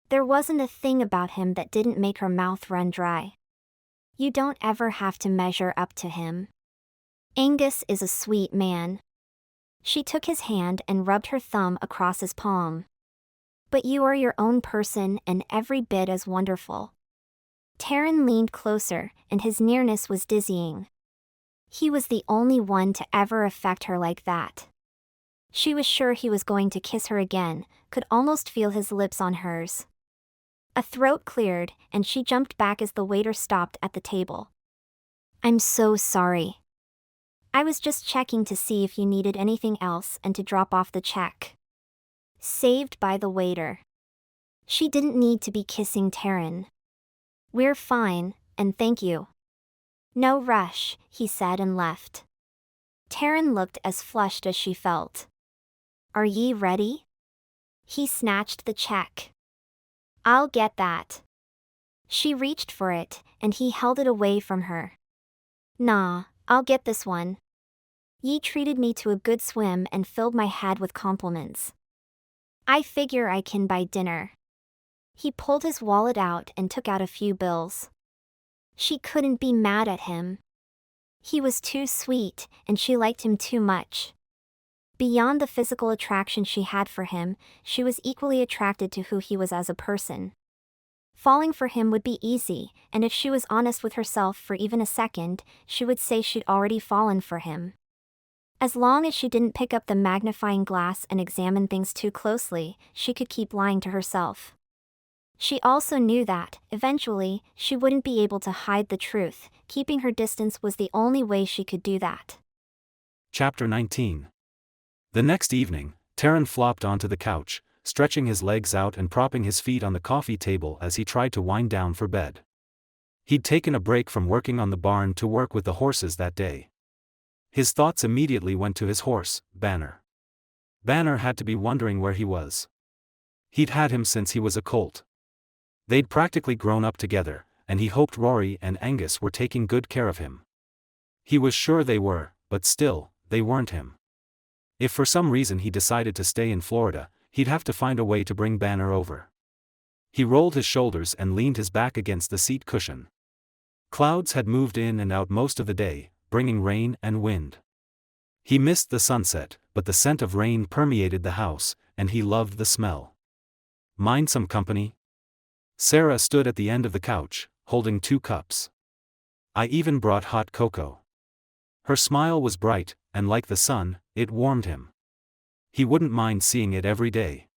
There wasn't a thing about him that didn't make her mouth run dry. You don't ever have to measure up to him. Angus is a sweet man. She took his hand and rubbed her thumb across his palm. But you are your own person and every bit as wonderful. Taran leaned closer, and his nearness was dizzying. He was the only one to ever affect her like that. She was sure he was going to kiss her again, could almost feel his lips on hers. A throat cleared, and she jumped back as the waiter stopped at the table. I'm so sorry. I was just checking to see if you needed anything else and to drop off the check. Saved by the waiter. She didn't need to be kissing Taran. We're fine, and thank you. No rush, he said and left. Taran looked as flushed as she felt. Are ye ready? He snatched the check. I'll get that. She reached for it, and he held it away from her. Nah, I'll get this one. Ye treated me to a good swim and filled my head with compliments. I figure I can buy dinner. He pulled his wallet out and took out a few bills. She couldn't be mad at him. He was too sweet, and she liked him too much. Beyond the physical attraction she had for him, she was equally attracted to who he was as a person. Falling for him would be easy, and if she was honest with herself for even a second, she would say she'd already fallen for him. As long as she didn't pick up the magnifying glass and examine things too closely, she could keep lying to herself. She also knew that, eventually, she wouldn't be able to hide the truth. Keeping her distance was the only way she could do that. Chapter 19. The next evening, Taran flopped onto the couch, stretching his legs out and propping his feet on the coffee table as he tried to wind down for bed. He'd taken a break from working on the barn to work with the horses that day. His thoughts immediately went to his horse, Banner. Banner had to be wondering where he was. He'd had him since he was a colt. They'd practically grown up together, and he hoped Rory and Angus were taking good care of him. He was sure they were, but still, they weren't him. If for some reason he decided to stay in Florida, he'd have to find a way to bring Banner over. He rolled his shoulders and leaned his back against the seat cushion. Clouds had moved in and out most of the day, bringing rain and wind. He missed the sunset, but the scent of rain permeated the house, and he loved the smell. Mind some company? Sarah stood at the end of the couch, holding 2 cups. I even brought hot cocoa. Her smile was bright, and like the sun, it warmed him. He wouldn't mind seeing it every day.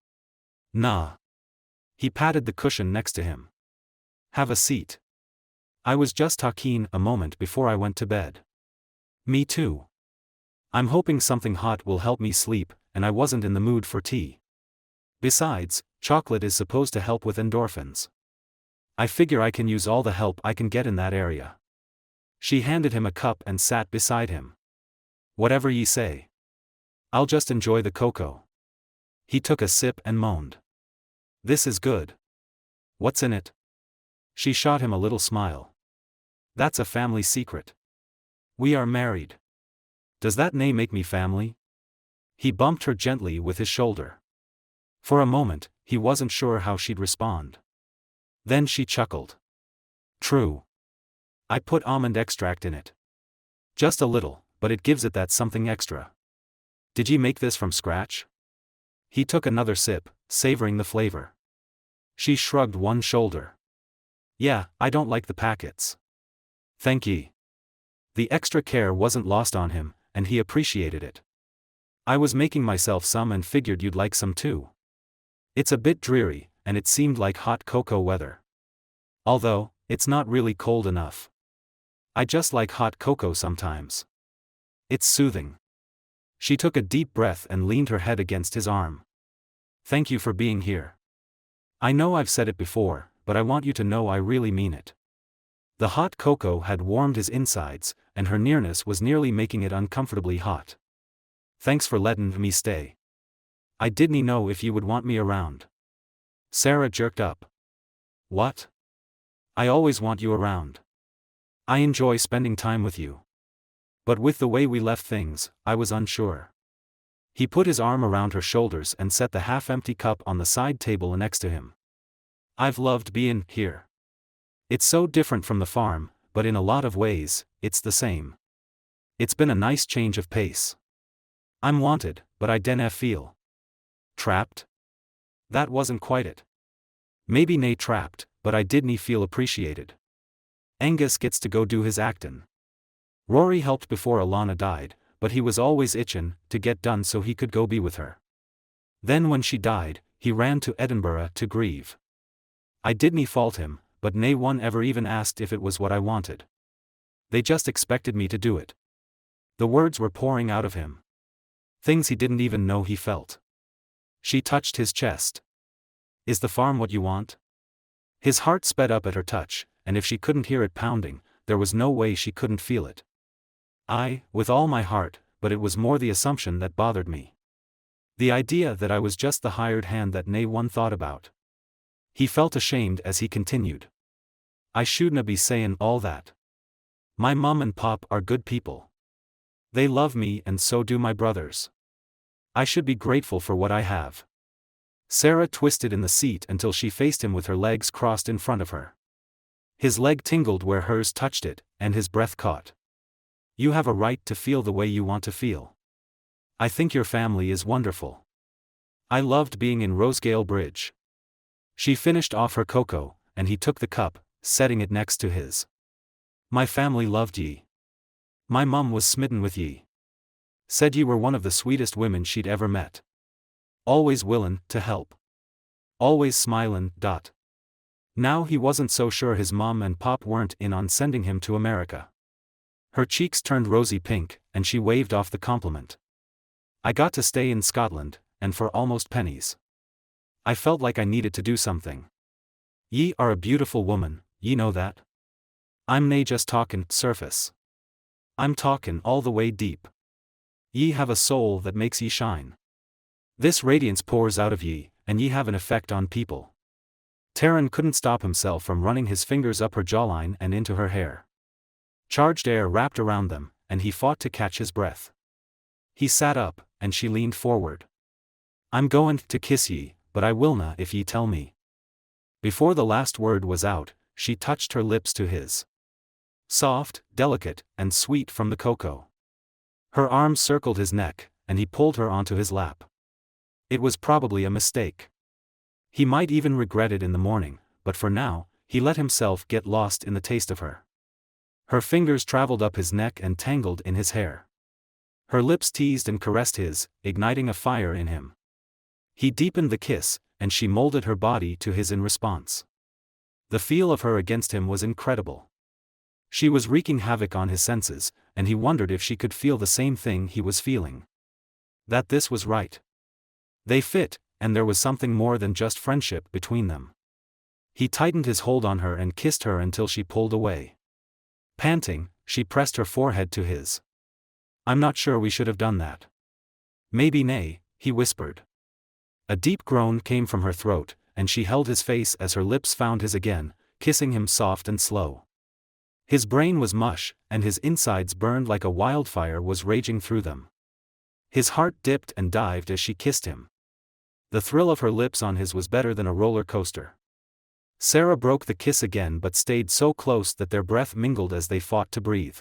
Nah. He patted the cushion next to him. Have a seat. I was just talking a moment before I went to bed. Me too. I'm hoping something hot will help me sleep, and I wasn't in the mood for tea. Besides, chocolate is supposed to help with endorphins. I figure I can use all the help I can get in that area. She handed him a cup and sat beside him. Whatever ye say. I'll just enjoy the cocoa. He took a sip and moaned. This is good. What's in it? She shot him a little smile. That's a family secret. We are married. Does that name make me family? He bumped her gently with his shoulder. For a moment, he wasn't sure how she'd respond. Then she chuckled. True. I put almond extract in it. Just a little, but it gives it that something extra. Did ye make this from scratch? He took another sip, savoring the flavor. She shrugged one shoulder. Yeah, I don't like the packets. Thank ye. The extra care wasn't lost on him, and he appreciated it. I was making myself some and figured you'd like some too. It's a bit dreary, and it seemed like hot cocoa weather. Although, it's not really cold enough. I just like hot cocoa sometimes. It's soothing. She took a deep breath and leaned her head against his arm. Thank you for being here. I know I've said it before, but I want you to know I really mean it. The hot cocoa had warmed his insides, and her nearness was nearly making it uncomfortably hot. Thanks for letting me stay. I didn't know if you would want me around. Sarah jerked up. What? I always want you around. I enjoy spending time with you. But with the way we left things, I was unsure. He put his arm around her shoulders and set the half-empty cup on the side table next to him. I've loved being here. It's so different from the farm, but in a lot of ways, it's the same. It's been a nice change of pace. I'm wanted, but I dinna feel trapped? That wasn't quite it. Maybe nae trapped, but I didn't feel appreciated. Angus gets to go do his actin'. Rory helped before Alana died, but he was always itchin' to get done so he could go be with her. Then when she died, he ran to Edinburgh to grieve. I didn't fault him, but nae one ever even asked if it was what I wanted. They just expected me to do it. The words were pouring out of him. Things he didn't even know he felt. She touched his chest. Is the farm what you want? His heart sped up at her touch, and if she couldn't hear it pounding, there was no way she couldn't feel it. With all my heart, but it was more the assumption that bothered me. The idea that I was just the hired hand that nae one thought about. He felt ashamed as he continued. I shouldna be sayin' all that. My mum and pop are good people. They love me and so do my brothers. I should be grateful for what I have. Sarah twisted in the seat until she faced him with her legs crossed in front of her. His leg tingled where hers touched it, and his breath caught. You have a right to feel the way you want to feel. I think your family is wonderful. I loved being in Rosegale Bridge. She finished off her cocoa, and he took the cup, setting it next to his. My family loved ye. My mum was smitten with ye. Said ye were one of the sweetest women she'd ever met. Always willin' to help. Always smilin'. Now he wasn't so sure his mom and pop weren't in on sending him to America. Her cheeks turned rosy pink, and she waved off the compliment. I got to stay in Scotland, and for almost pennies. I felt like I needed to do something. Ye are a beautiful woman, ye know that? I'm nae just talkin' surface. I'm talkin' all the way deep. Ye have a soul that makes ye shine. This radiance pours out of ye, and ye have an effect on people. Taran couldn't stop himself from running his fingers up her jawline and into her hair. Charged air wrapped around them, and he fought to catch his breath. He sat up, and she leaned forward. I'm goin' to kiss ye, but I willna if ye tell me. Before the last word was out, she touched her lips to his. Soft, delicate, and sweet from the cocoa. Her arms circled his neck, and he pulled her onto his lap. It was probably a mistake. He might even regret it in the morning, but for now, he let himself get lost in the taste of her. Her fingers traveled up his neck and tangled in his hair. Her lips teased and caressed his, igniting a fire in him. He deepened the kiss, and she molded her body to his in response. The feel of her against him was incredible. She was wreaking havoc on his senses, and he wondered if she could feel the same thing he was feeling. That this was right. They fit, and there was something more than just friendship between them. He tightened his hold on her and kissed her until she pulled away. Panting, she pressed her forehead to his. I'm not sure we should have done that. Maybe nay, he whispered. A deep groan came from her throat, and she held his face as her lips found his again, kissing him soft and slow. His brain was mush, and his insides burned like a wildfire was raging through them. His heart dipped and dived as she kissed him. The thrill of her lips on his was better than a roller coaster. Sarah broke the kiss again but stayed so close that their breath mingled as they fought to breathe.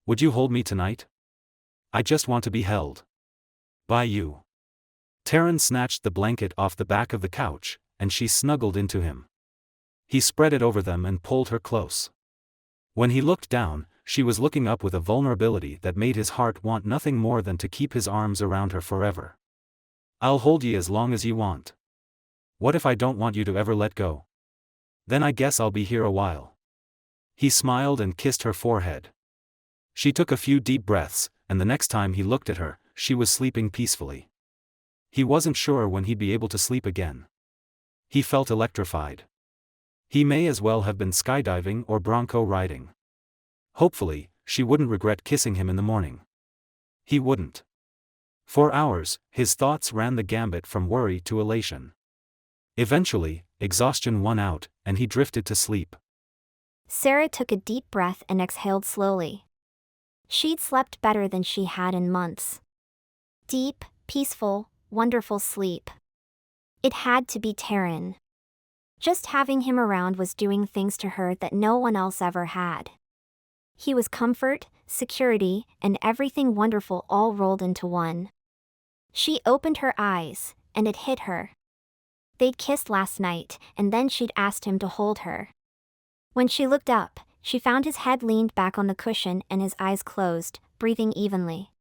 Would you hold me tonight? I just want to be held. By you. Taran snatched the blanket off the back of the couch, and she snuggled into him. He spread it over them and pulled her close. When he looked down, she was looking up with a vulnerability that made his heart want nothing more than to keep his arms around her forever. I'll hold ye as long as you want. What if I don't want you to ever let go? Then I guess I'll be here a while. He smiled and kissed her forehead. She took a few deep breaths, and the next time he looked at her, she was sleeping peacefully. He wasn't sure when he'd be able to sleep again. He felt electrified. He may as well have been skydiving or bronco riding. Hopefully, she wouldn't regret kissing him in the morning. He wouldn't. For hours, his thoughts ran the gambit from worry to elation. Eventually, exhaustion won out, and he drifted to sleep. Sarah took a deep breath and exhaled slowly. She'd slept better than she had in months. Deep, peaceful, wonderful sleep. It had to be Taran. Just having him around was doing things to her that no one else ever had. He was comfort, security, and everything wonderful all rolled into one. She opened her eyes, and it hit her. They'd kissed last night, and then she'd asked him to hold her. When she looked up, she found his head leaned back on the cushion and his eyes closed, breathing evenly.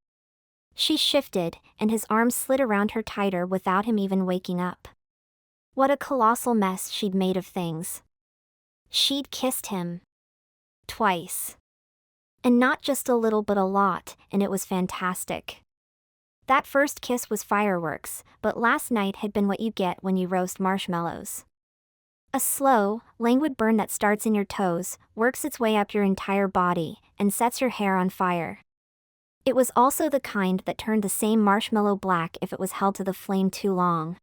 She shifted, and his arms slid around her tighter without him even waking up. What a colossal mess she'd made of things. She'd kissed him. Twice. And not just a little but a lot, and it was fantastic. That first kiss was fireworks, but last night had been what you get when you roast marshmallows. A slow, languid burn that starts in your toes, works its way up your entire body, and sets your hair on fire. It was also the kind that turned the same marshmallow black if it was held to the flame too long.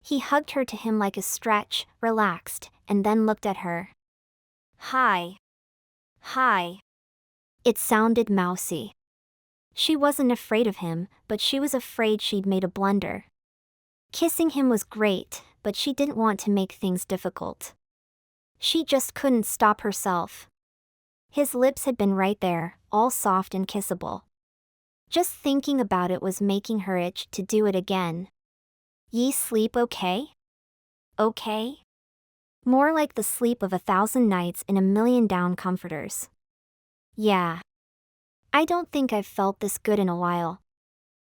He hugged her to him like a stretch, relaxed, and then looked at her. Hi. Hi. It sounded mousy. She wasn't afraid of him, but she was afraid she'd made a blunder. Kissing him was great, but she didn't want to make things difficult. She just couldn't stop herself. His lips had been right there, all soft and kissable. Just thinking about it was making her itch to do it again. Ye sleep okay? Okay? More like the sleep of 1,000 nights in 1,000,000 down comforters. Yeah. I don't think I've felt this good in a while.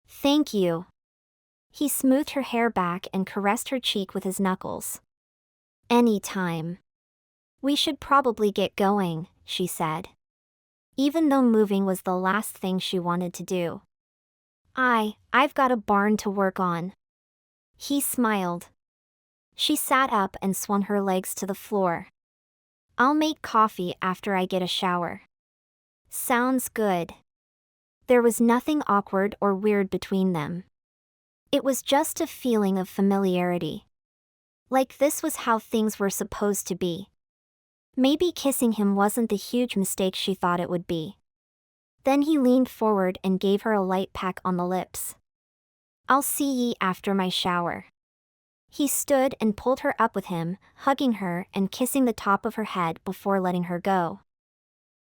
Thank you. He smoothed her hair back and caressed her cheek with his knuckles. Anytime. We should probably get going, she said. Even though moving was the last thing she wanted to do. I've got a barn to work on. He smiled. She sat up and swung her legs to the floor. I'll make coffee after I get a shower. Sounds good. There was nothing awkward or weird between them. It was just a feeling of familiarity. Like this was how things were supposed to be. Maybe kissing him wasn't the huge mistake she thought it would be. Then he leaned forward and gave her a light peck on the lips. I'll see ye after my shower. He stood and pulled her up with him, hugging her and kissing the top of her head before letting her go.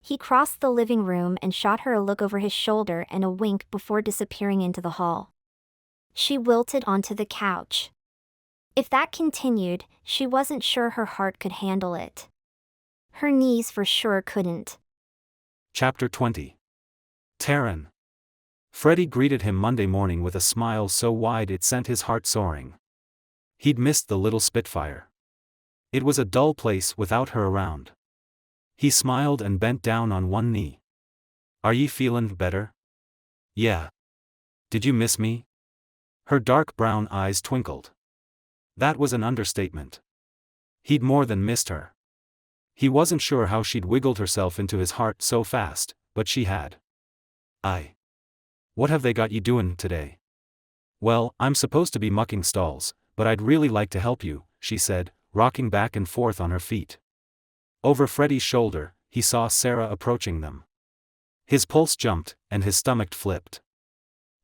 He crossed the living room and shot her a look over his shoulder and a wink before disappearing into the hall. She wilted onto the couch. If that continued, she wasn't sure her heart could handle it. Her knees for sure couldn't. Chapter 20. Taran. Freddie greeted him Monday morning with a smile so wide it sent his heart soaring. He'd missed the little Spitfire. It was a dull place without her around. He smiled and bent down on one knee. Are ye feelin' better? Yeah. Did you miss me? Her dark brown eyes twinkled. That was an understatement. He'd more than missed her. He wasn't sure how she'd wiggled herself into his heart so fast, but she had. What have they got you doin' today? Well, I'm supposed to be mucking stalls, but I'd really like to help you, she said, rocking back and forth on her feet. Over Freddie's shoulder, he saw Sarah approaching them. His pulse jumped, and his stomach flipped.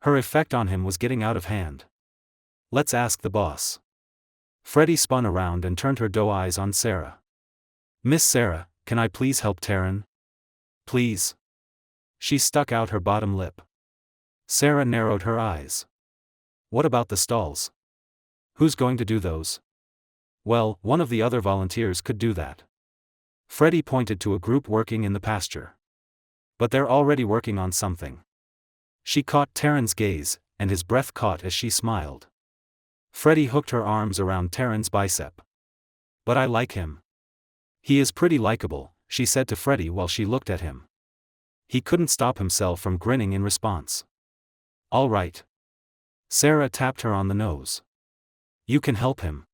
Her effect on him was getting out of hand. Let's ask the boss. Freddie spun around and turned her doe eyes on Sarah. Miss Sarah, can I please help Taran? Please. She stuck out her bottom lip. Sarah narrowed her eyes. What about the stalls? Who's going to do those? Well, one of the other volunteers could do that. Freddie pointed to a group working in the pasture. But they're already working on something. She caught Taran's gaze, and his breath caught as she smiled. Freddie hooked her arms around Taran's bicep. But I like him. He is pretty likable, she said to Freddie while she looked at him. He couldn't stop himself from grinning in response. All right. Sarah tapped her on the nose. You can help him.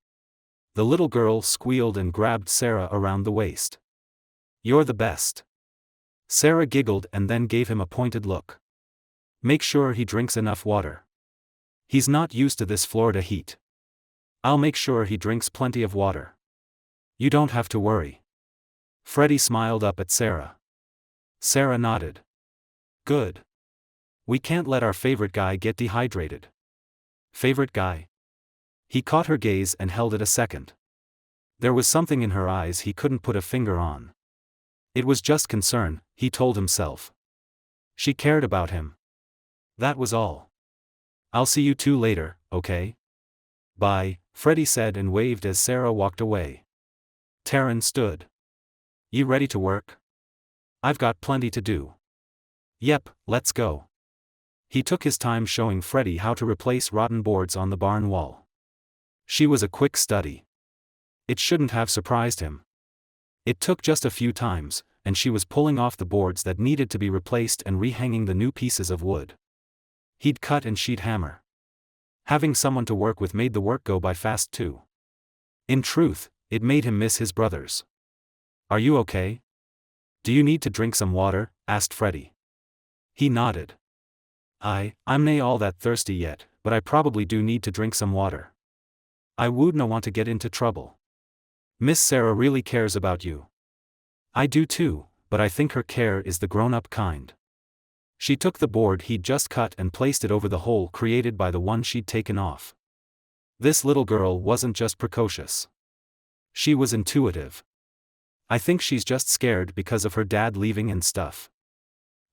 The little girl squealed and grabbed Sarah around the waist. You're the best. Sarah giggled and then gave him a pointed look. Make sure he drinks enough water. He's not used to this Florida heat. I'll make sure he drinks plenty of water. You don't have to worry. Freddie smiled up at Sarah. Sarah nodded. Good. We can't let our favorite guy get dehydrated. Favorite guy? He caught her gaze and held it a second. There was something in her eyes he couldn't put a finger on. It was just concern, he told himself. She cared about him. That was all. I'll see you two later, okay? Bye, Freddie said and waved as Sarah walked away. Taran stood. You ready to work? I've got plenty to do. Yep, let's go. He took his time showing Freddie how to replace rotten boards on the barn wall. She was a quick study. It shouldn't have surprised him. It took just a few times, and she was pulling off the boards that needed to be replaced and rehanging the new pieces of wood. He'd cut and she'd hammer. Having someone to work with made the work go by fast too. In truth, it made him miss his brothers. Are you okay? Do you need to drink some water? Asked Freddie. He nodded. I'm nae all that thirsty yet, but I probably do need to drink some water. I wouldna want to get into trouble. Miss Sarah really cares about you. I do too, but I think her care is the grown-up kind. She took the board he'd just cut and placed it over the hole created by the one she'd taken off. This little girl wasn't just precocious. She was intuitive. I think she's just scared because of her dad leaving and stuff.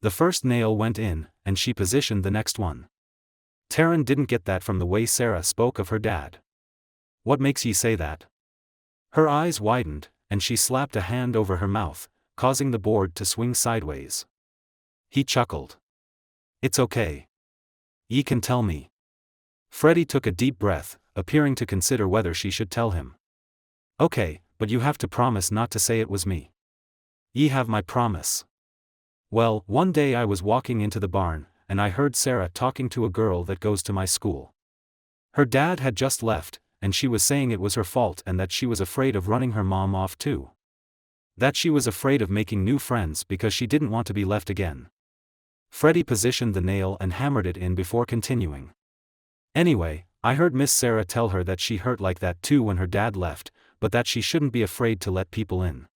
The first nail went in, and she positioned the next one. Taran didn't get that from the way Sarah spoke of her dad. What makes ye say that? Her eyes widened, and she slapped a hand over her mouth, causing the board to swing sideways. He chuckled. It's okay. Ye can tell me. Freddie took a deep breath, appearing to consider whether she should tell him. Okay, but you have to promise not to say it was me. Ye have my promise. Well, one day I was walking into the barn, and I heard Sarah talking to a girl that goes to my school. Her dad had just left, and she was saying it was her fault and that she was afraid of running her mom off too. That she was afraid of making new friends because she didn't want to be left again. Freddie positioned the nail and hammered it in before continuing. Anyway, I heard Miss Sarah tell her that she hurt like that too when her dad left, but that she shouldn't be afraid to let people in.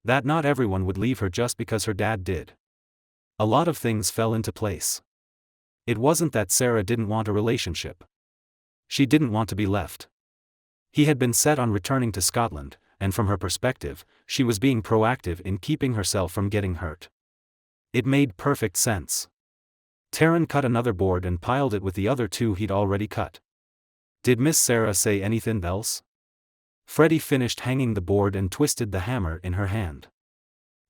That not everyone would leave her just because her dad did. A lot of things fell into place. It wasn't that Sarah didn't want a relationship. She didn't want to be left. He had been set on returning to Scotland, and from her perspective, she was being proactive in keeping herself from getting hurt. It made perfect sense. Taran cut another board and piled it with the other two he'd already cut. Did Miss Sarah say anything else? Freddie finished hanging the board and twisted the hammer in her hand.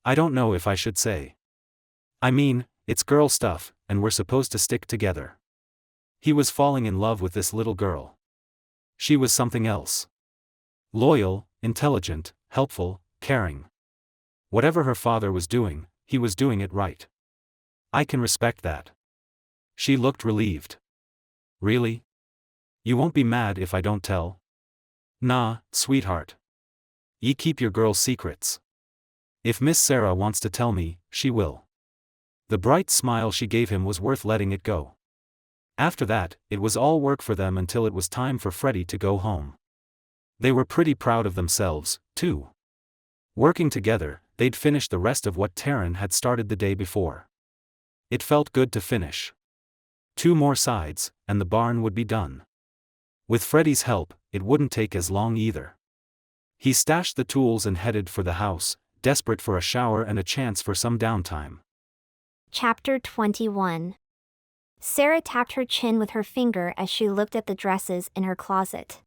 I don't know if I should say. I mean, it's girl stuff, and we're supposed to stick together. He was falling in love with this little girl. She was something else. Loyal, intelligent, helpful, caring. Whatever her father was doing, he was doing it right. I can respect that. She looked relieved. Really? You won't be mad if I don't tell? Nah, sweetheart. Ye keep your girl's secrets. If Miss Sarah wants to tell me, she will. The bright smile she gave him was worth letting it go. After that, it was all work for them until it was time for Freddie to go home. They were pretty proud of themselves, too. Working together, they'd finished the rest of what Taran had started the day before. It felt good to finish. 2 more sides, and the barn would be done. With Freddie's help, it wouldn't take as long either. He stashed the tools and headed for the house, desperate for a shower and a chance for some downtime. Chapter 21. Sarah tapped her chin with her finger as she looked at the dresses in her closet.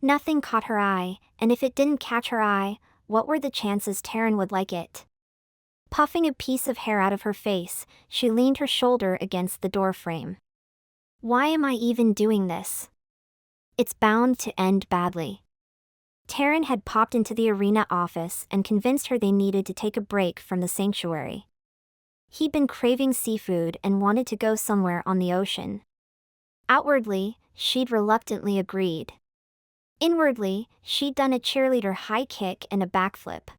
Nothing caught her eye, and if it didn't catch her eye, what were the chances Taran would like it? Puffing a piece of hair out of her face, she leaned her shoulder against the doorframe. Why am I even doing this? It's bound to end badly. Taran had popped into the arena office and convinced her they needed to take a break from the sanctuary. He'd been craving seafood and wanted to go somewhere on the ocean. Outwardly, she'd reluctantly agreed. Inwardly, she'd done a cheerleader high kick and a backflip.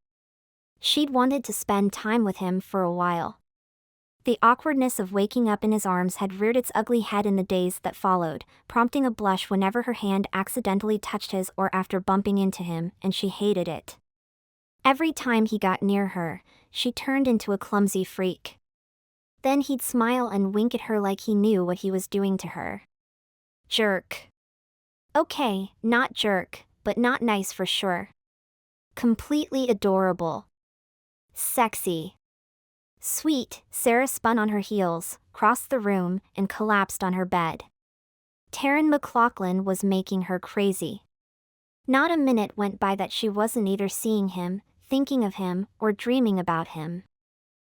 She'd wanted to spend time with him for a while. The awkwardness of waking up in his arms had reared its ugly head in the days that followed, prompting a blush whenever her hand accidentally touched his or after bumping into him, and she hated it. Every time he got near her, she turned into a clumsy freak. Then he'd smile and wink at her like he knew what he was doing to her. Jerk. Okay, not jerk, but not nice for sure. Completely adorable. Sexy. Sweet, Sarah spun on her heels, crossed the room, and collapsed on her bed. Taran MacLachlan was making her crazy. Not a minute went by that she wasn't either seeing him, thinking of him, or dreaming about him.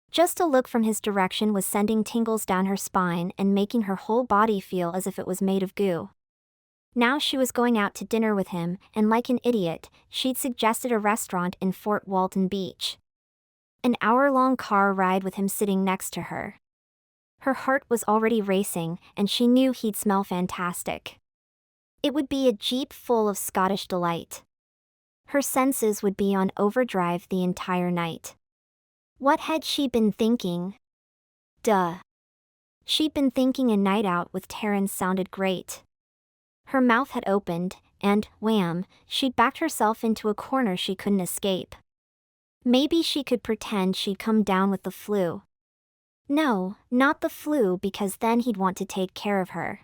Just a look from his direction was sending tingles down her spine and making her whole body feel as if it was made of goo. Now she was going out to dinner with him, and like an idiot, she'd suggested a restaurant in Fort Walton Beach. An hour-long car ride with him sitting next to her. Her heart was already racing, and she knew he'd smell fantastic. It would be a jeep full of Scottish delight. Her senses would be on overdrive the entire night. What had she been thinking? Duh. She'd been thinking a night out with Taran sounded great. Her mouth had opened, and, wham, she'd backed herself into a corner she couldn't escape. Maybe she could pretend she'd come down with the flu. No, not the flu, because then he'd want to take care of her.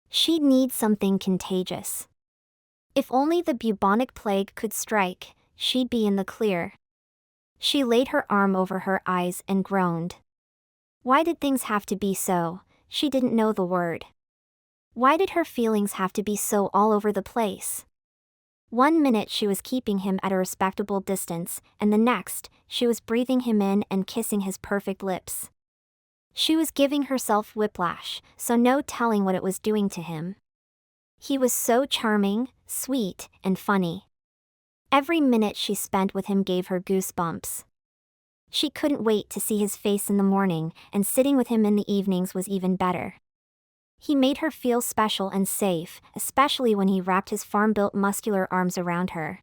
She'd need something contagious. If only the bubonic plague could strike, she'd be in the clear. She laid her arm over her eyes and groaned. Why did things have to be so? She didn't know the word. Why did her feelings have to be so all over the place? 1 minute she was keeping him at a respectable distance, and the next, she was breathing him in and kissing his perfect lips. She was giving herself whiplash, so no telling what it was doing to him. He was so charming, sweet, and funny. Every minute she spent with him gave her goosebumps. She couldn't wait to see his face in the morning, and sitting with him in the evenings was even better. He made her feel special and safe, especially when he wrapped his farm-built muscular arms around her.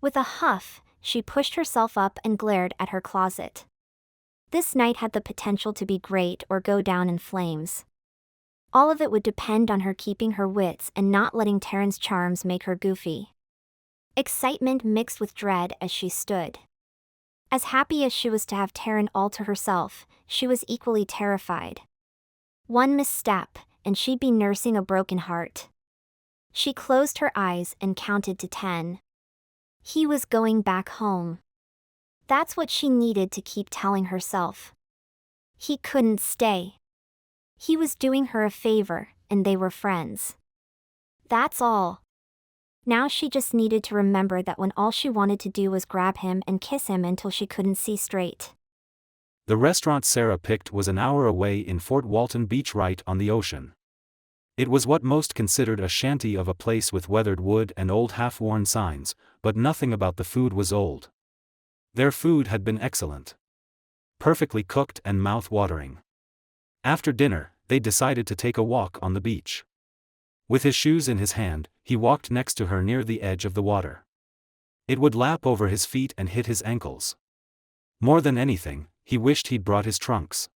With a huff, she pushed herself up and glared at her closet. This night had the potential to be great or go down in flames. All of it would depend on her keeping her wits and not letting Taran's charms make her goofy. Excitement mixed with dread as she stood. As happy as she was to have Taran all to herself, she was equally terrified. One misstep, and she'd be nursing a broken heart. She closed her eyes and counted to 10. He was going back home. That's what she needed to keep telling herself. He couldn't stay. He was doing her a favor, and they were friends. That's all. Now she just needed to remember that when all she wanted to do was grab him and kiss him until she couldn't see straight. The restaurant Sarah picked was an hour away in Fort Walton Beach, right on the ocean. It was what most considered a shanty of a place with weathered wood and old half-worn signs, but nothing about the food was old. Their food had been excellent. Perfectly cooked and mouth-watering. After dinner, they decided to take a walk on the beach. With his shoes in his hand, he walked next to her near the edge of the water. It would lap over his feet and hit his ankles. More than anything, he wished he'd brought his trunks.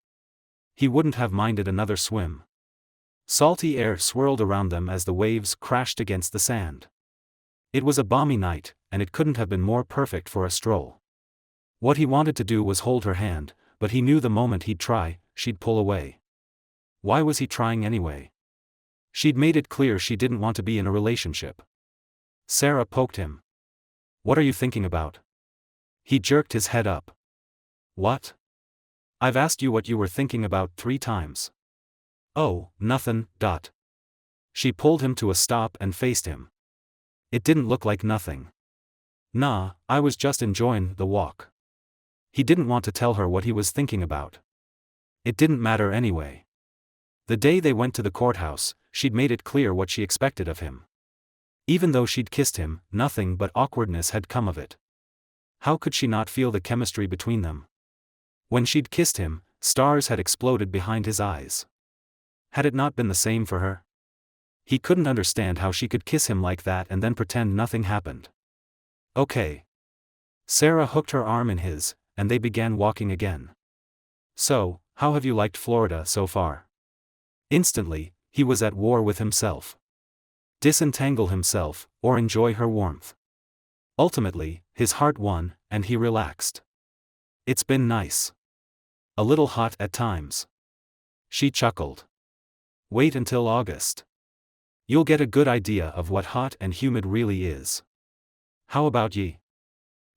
He wouldn't have minded another swim. Salty air swirled around them as the waves crashed against the sand. It was a balmy night, and it couldn't have been more perfect for a stroll. What he wanted to do was hold her hand, but he knew the moment he'd try, she'd pull away. Why was he trying anyway? She'd made it clear she didn't want to be in a relationship. Sarah poked him. What are you thinking about? He jerked his head up. What? I've asked you what you were thinking about 3 times. Oh, nothin'. She pulled him to a stop and faced him. It didn't look like nothing. Nah, I was just enjoying the walk. He didn't want to tell her what he was thinking about. It didn't matter anyway. The day they went to the courthouse, she'd made it clear what she expected of him. Even though she'd kissed him, nothing but awkwardness had come of it. How could she not feel the chemistry between them? When she'd kissed him, stars had exploded behind his eyes. Had it not been the same for her? He couldn't understand how she could kiss him like that and then pretend nothing happened. Okay. Sarah hooked her arm in his, and they began walking again. So, how have you liked Florida so far? Instantly, he was at war with himself. Disentangle himself, or enjoy her warmth. Ultimately, his heart won, and he relaxed. It's been nice. A little hot at times. She chuckled. Wait until August. You'll get a good idea of what hot and humid really is. How about ye?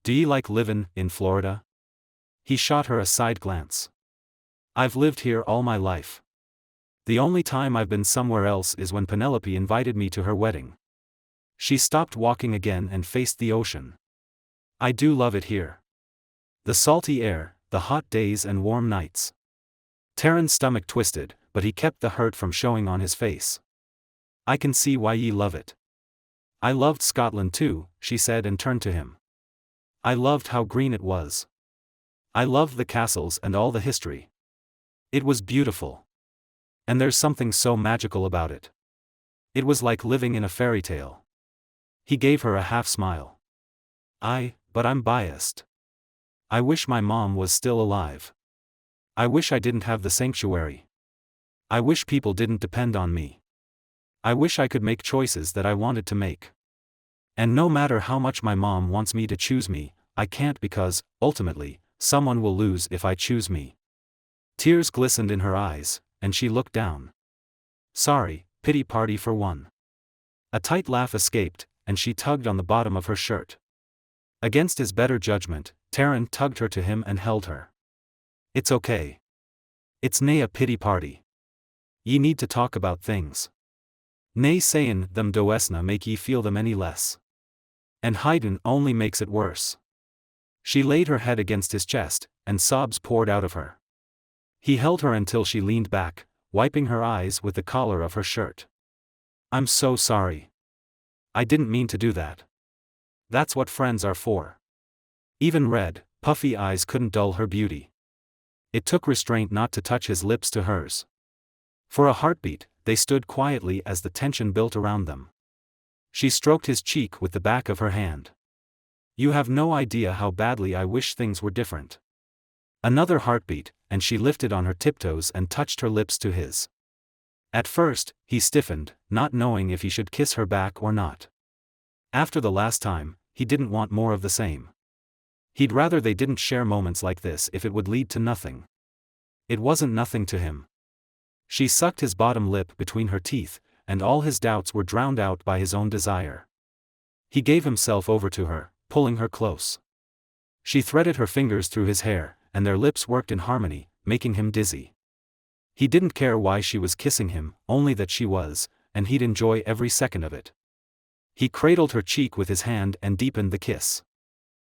Do ye like livin' in Florida? He shot her a side glance. I've lived here all my life. The only time I've been somewhere else is when Penelope invited me to her wedding. She stopped walking again and faced the ocean. I do love it here. The salty air, the hot days and warm nights. Taran's stomach twisted, but he kept the hurt from showing on his face. I can see why ye love it. I loved Scotland too, she said and turned to him. I loved how green it was. I loved the castles and all the history. It was beautiful. And there's something so magical about it. It was like living in a fairy tale. He gave her a half smile. But I'm biased. I wish my mom was still alive. I wish I didn't have the sanctuary. I wish people didn't depend on me. I wish I could make choices that I wanted to make. And no matter how much my mom wants me to choose me, I can't because, ultimately, someone will lose if I choose me. Tears glistened in her eyes, and she looked down. Sorry, pity party for one. A tight laugh escaped, and she tugged on the bottom of her shirt. Against his better judgment, Taran tugged her to him and held her. It's okay. It's nae a pity party. Ye need to talk about things. Nae sayin' them doesna make ye feel them any less. And hidin' only makes it worse. She laid her head against his chest, and sobs poured out of her. He held her until she leaned back, wiping her eyes with the collar of her shirt. I'm so sorry. I didn't mean to do that. That's what friends are for. Even red, puffy eyes couldn't dull her beauty. It took restraint not to touch his lips to hers. For a heartbeat, they stood quietly as the tension built around them. She stroked his cheek with the back of her hand. You have no idea how badly I wish things were different. Another heartbeat, and she lifted on her tiptoes and touched her lips to his. At first, he stiffened, not knowing if he should kiss her back or not. After the last time, he didn't want more of the same. He'd rather they didn't share moments like this if it would lead to nothing. It wasn't nothing to him. She sucked his bottom lip between her teeth, and all his doubts were drowned out by his own desire. He gave himself over to her, pulling her close. She threaded her fingers through his hair, and their lips worked in harmony, making him dizzy. He didn't care why she was kissing him, only that she was, and he'd enjoy every second of it. He cradled her cheek with his hand and deepened the kiss.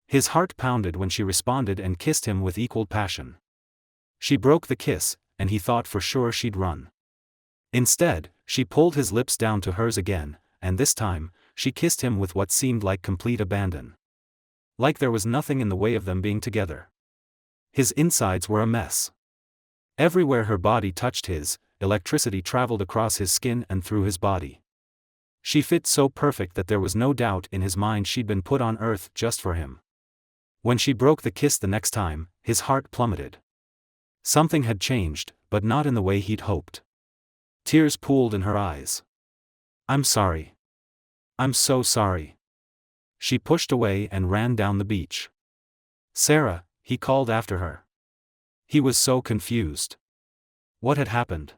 His heart pounded when she responded and kissed him with equal passion. She broke the kiss, and he thought for sure she'd run. Instead, she pulled his lips down to hers again, and this time, she kissed him with what seemed like complete abandon. Like there was nothing in the way of them being together. His insides were a mess. Everywhere her body touched his, electricity traveled across his skin and through his body. She fit so perfect that there was no doubt in his mind she'd been put on earth just for him. When she broke the kiss the next time, his heart plummeted. Something had changed, but not in the way he'd hoped. Tears pooled in her eyes. I'm sorry. I'm so sorry. She pushed away and ran down the beach. Sarah, he called after her. He was so confused. What had happened?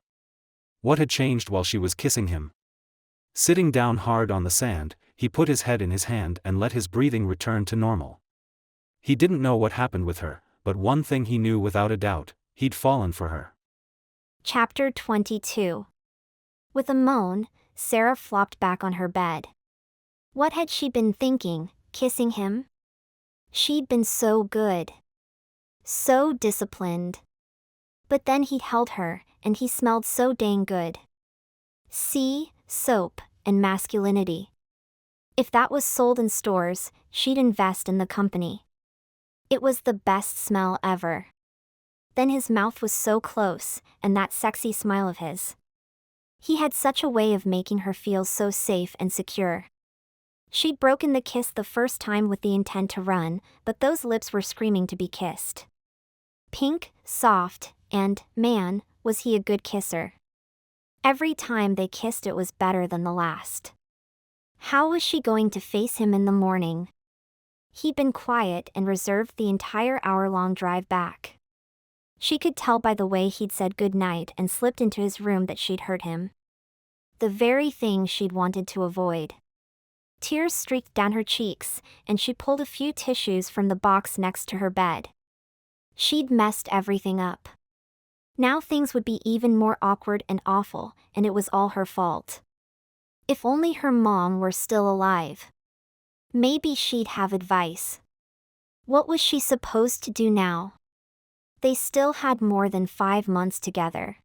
What had changed while she was kissing him? Sitting down hard on the sand, he put his head in his hand and let his breathing return to normal. He didn't know what happened with her, but one thing he knew without a doubt, he'd fallen for her. Chapter 22. With a moan, Sarah flopped back on her bed. What had she been thinking, kissing him? She'd been so good. So disciplined. But then he'd held her, and he smelled so dang good. Sea, soap, and masculinity. If that was sold in stores, she'd invest in the company. It was the best smell ever. Then his mouth was so close, and that sexy smile of his. He had such a way of making her feel so safe and secure. She'd broken the kiss the first time with the intent to run, but those lips were screaming to be kissed. Pink, soft, and, man, was he a good kisser. Every time they kissed it was better than the last. How was she going to face him in the morning? He'd been quiet and reserved the entire hour-long drive back. She could tell by the way he'd said goodnight and slipped into his room that she'd hurt him. The very thing she'd wanted to avoid. Tears streaked down her cheeks, and she pulled a few tissues from the box next to her bed. She'd messed everything up. Now things would be even more awkward and awful, and it was all her fault. If only her mom were still alive. Maybe she'd have advice. What was she supposed to do now? They still had more than 5 months together.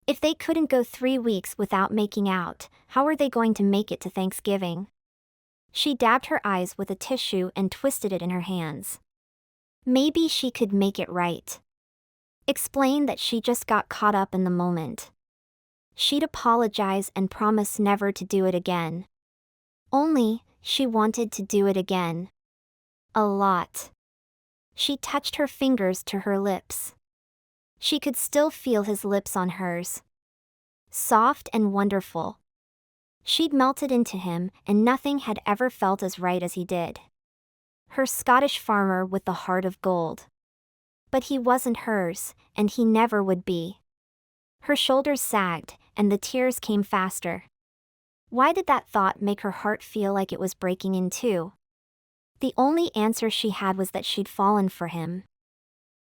If they couldn't go 3 weeks without making out, how were they going to make it to Thanksgiving? She dabbed her eyes with a tissue and twisted it in her hands. Maybe she could make it right. Explain that she just got caught up in the moment. She'd apologize and promise never to do it again. Only, she wanted to do it again. A lot. She touched her fingers to her lips. She could still feel his lips on hers. Soft and wonderful. She'd melted into him, and nothing had ever felt as right as he did. Her Scottish farmer with the heart of gold. But he wasn't hers, and he never would be. Her shoulders sagged, and the tears came faster. Why did that thought make her heart feel like it was breaking in two? The only answer she had was that she'd fallen for him.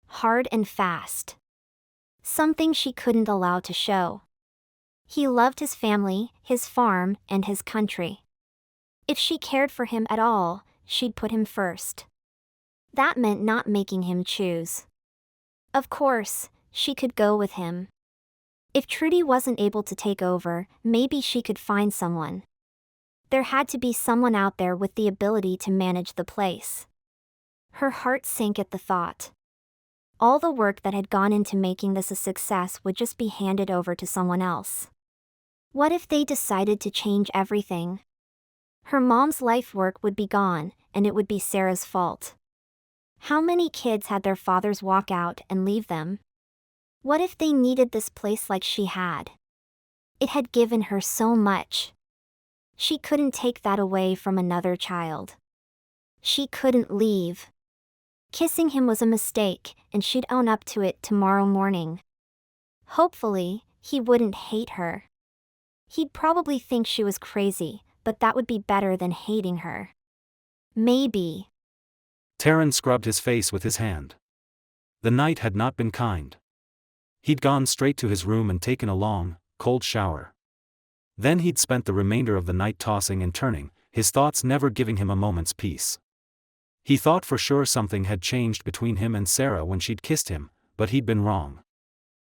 Hard and fast. Something she couldn't allow to show. He loved his family, his farm, and his country. If she cared for him at all, she'd put him first. That meant not making him choose. Of course, she could go with him. If Trudy wasn't able to take over, maybe she could find someone. There had to be someone out there with the ability to manage the place. Her heart sank at the thought. All the work that had gone into making this a success would just be handed over to someone else. What if they decided to change everything? Her mom's life work would be gone, and it would be Sarah's fault. How many kids had their fathers walk out and leave them? What if they needed this place like she had? It had given her so much. She couldn't take that away from another child. She couldn't leave. Kissing him was a mistake, and she'd own up to it tomorrow morning. Hopefully, he wouldn't hate her. He'd probably think she was crazy, but that would be better than hating her. Maybe. Taran scrubbed his face with his hand. The night had not been kind. He'd gone straight to his room and taken a long, cold shower. Then he'd spent the remainder of the night tossing and turning, his thoughts never giving him a moment's peace. He thought for sure something had changed between him and Sarah when she'd kissed him, but he'd been wrong.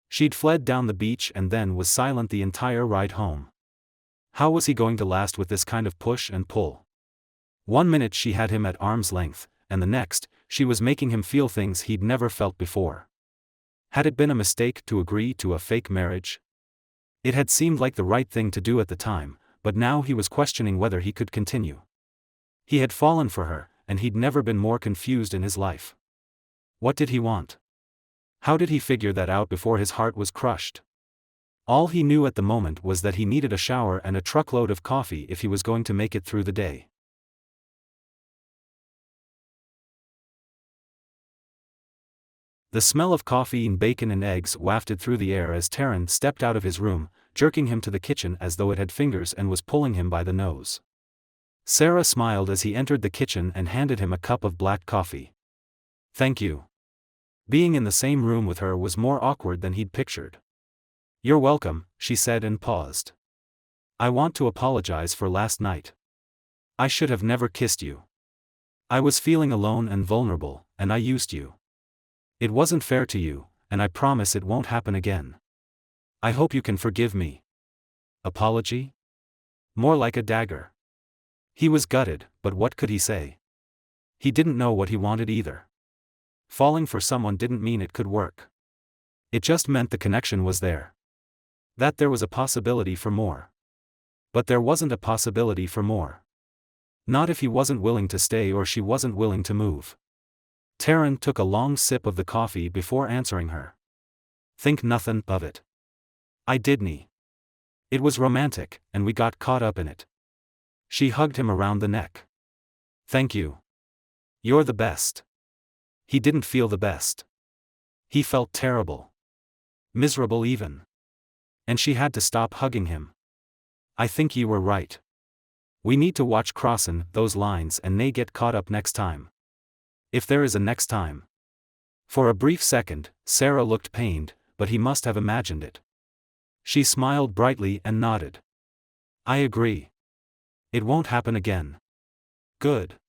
She'd fled down the beach and then was silent the entire ride home. How was he going to last with this kind of push and pull? 1 minute she had him at arm's length, and the next, she was making him feel things he'd never felt before. Had it been a mistake to agree to a fake marriage? It had seemed like the right thing to do at the time, but now he was questioning whether he could continue. He had fallen for her, and he'd never been more confused in his life. What did he want? How did he figure that out before his heart was crushed? All he knew at the moment was that he needed a shower and a truckload of coffee if he was going to make it through the day. The smell of coffee and bacon and eggs wafted through the air as Taran stepped out of his room, jerking him to the kitchen as though it had fingers and was pulling him by the nose. Sarah smiled as he entered the kitchen and handed him a cup of black coffee. "Thank you." Being in the same room with her was more awkward than he'd pictured. "You're welcome," she said and paused. "I want to apologize for last night. I should have never kissed you. I was feeling alone and vulnerable, and I used you. It wasn't fair to you, and I promise it won't happen again. I hope you can forgive me." Apology? More like a dagger. He was gutted, but what could he say? He didn't know what he wanted either. Falling for someone didn't mean it could work. It just meant the connection was there. That there was a possibility for more. But there wasn't a possibility for more. Not if he wasn't willing to stay or she wasn't willing to move. Taran took a long sip of the coffee before answering her. "Think nothing of it. I didn't. It was romantic, and we got caught up in it." She hugged him around the neck. "Thank you. You're the best." He didn't feel the best. He felt terrible. Miserable even. And she had to stop hugging him. "I think you were right. We need to watch crossin' those lines and nae get caught up next time. If there is a next time." For a brief second, Sarah looked pained, but he must have imagined it. She smiled brightly and nodded. "I agree. It won't happen again." "Good.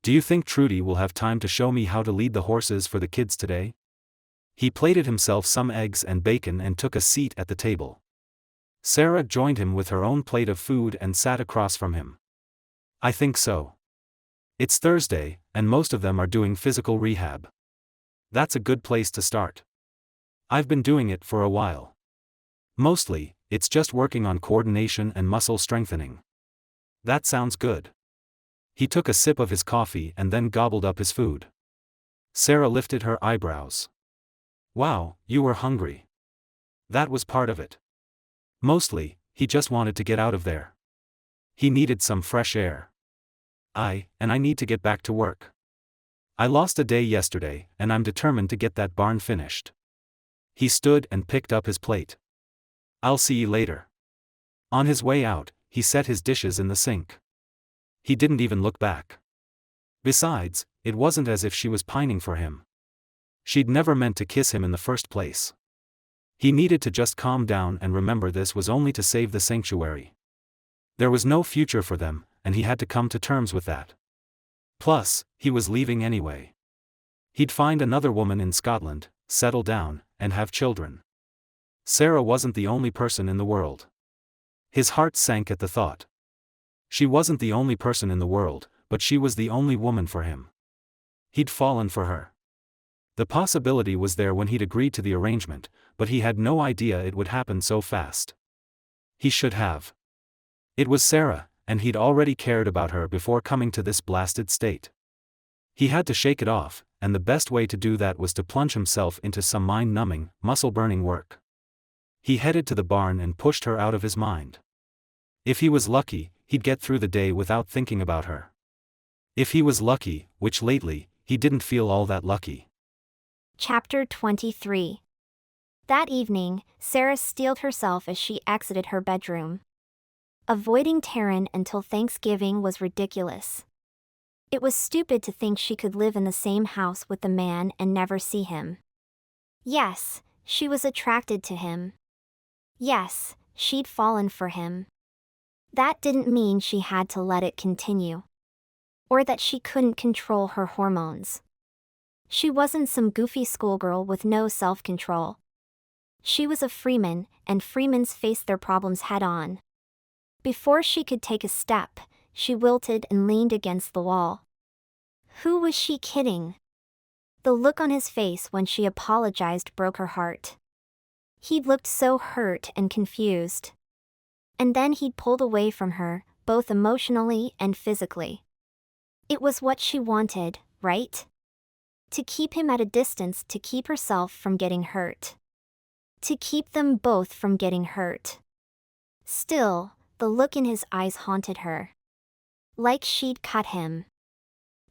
Do you think Trudy will have time to show me how to lead the horses for the kids today?" He plated himself some eggs and bacon and took a seat at the table. Sarah joined him with her own plate of food and sat across from him. "I think so. It's Thursday, and most of them are doing physical rehab. That's a good place to start. I've been doing it for a while. Mostly, it's just working on coordination and muscle strengthening." "That sounds good." He took a sip of his coffee and then gobbled up his food. Sarah lifted her eyebrows. "Wow, you were hungry." That was part of it. Mostly, he just wanted to get out of there. He needed some fresh air. And I need to get back to work." I lost a day yesterday, and I'm determined to get that barn finished. He stood and picked up his plate. I'll see you later. On his way out, he set his dishes in the sink. He didn't even look back. Besides, it wasn't as if she was pining for him. She'd never meant to kiss him in the first place. He needed to just calm down and remember this was only to save the sanctuary. There was no future for them, and he had to come to terms with that. Plus, he was leaving anyway. He'd find another woman in Scotland, settle down, and have children. Sarah wasn't the only person in the world. His heart sank at the thought. She wasn't the only person in the world, but she was the only woman for him. He'd fallen for her. The possibility was there when he'd agreed to the arrangement, but he had no idea it would happen so fast. He should have. It was Sarah, and he'd already cared about her before coming to this blasted state. He had to shake it off, and the best way to do that was to plunge himself into some mind-numbing, muscle-burning work. He headed to the barn and pushed her out of his mind. If he was lucky, he'd get through the day without thinking about her. If he was lucky, which lately, he didn't feel all that lucky. Chapter 23. That evening, Sarah steeled herself as she exited her bedroom. Avoiding Taran until Thanksgiving was ridiculous. It was stupid to think she could live in the same house with the man and never see him. Yes, she was attracted to him. Yes, she'd fallen for him. That didn't mean she had to let it continue. Or that she couldn't control her hormones. She wasn't some goofy schoolgirl with no self-control. She was a Freeman, and Freemans faced their problems head-on. Before she could take a step, she wilted and leaned against the wall. Who was she kidding? The look on his face when she apologized broke her heart. He'd looked so hurt and confused. And then he'd pulled away from her, both emotionally and physically. It was what she wanted, right? To keep him at a distance, to keep herself from getting hurt. To keep them both from getting hurt. Still, the look in his eyes haunted her. Like she'd cut him.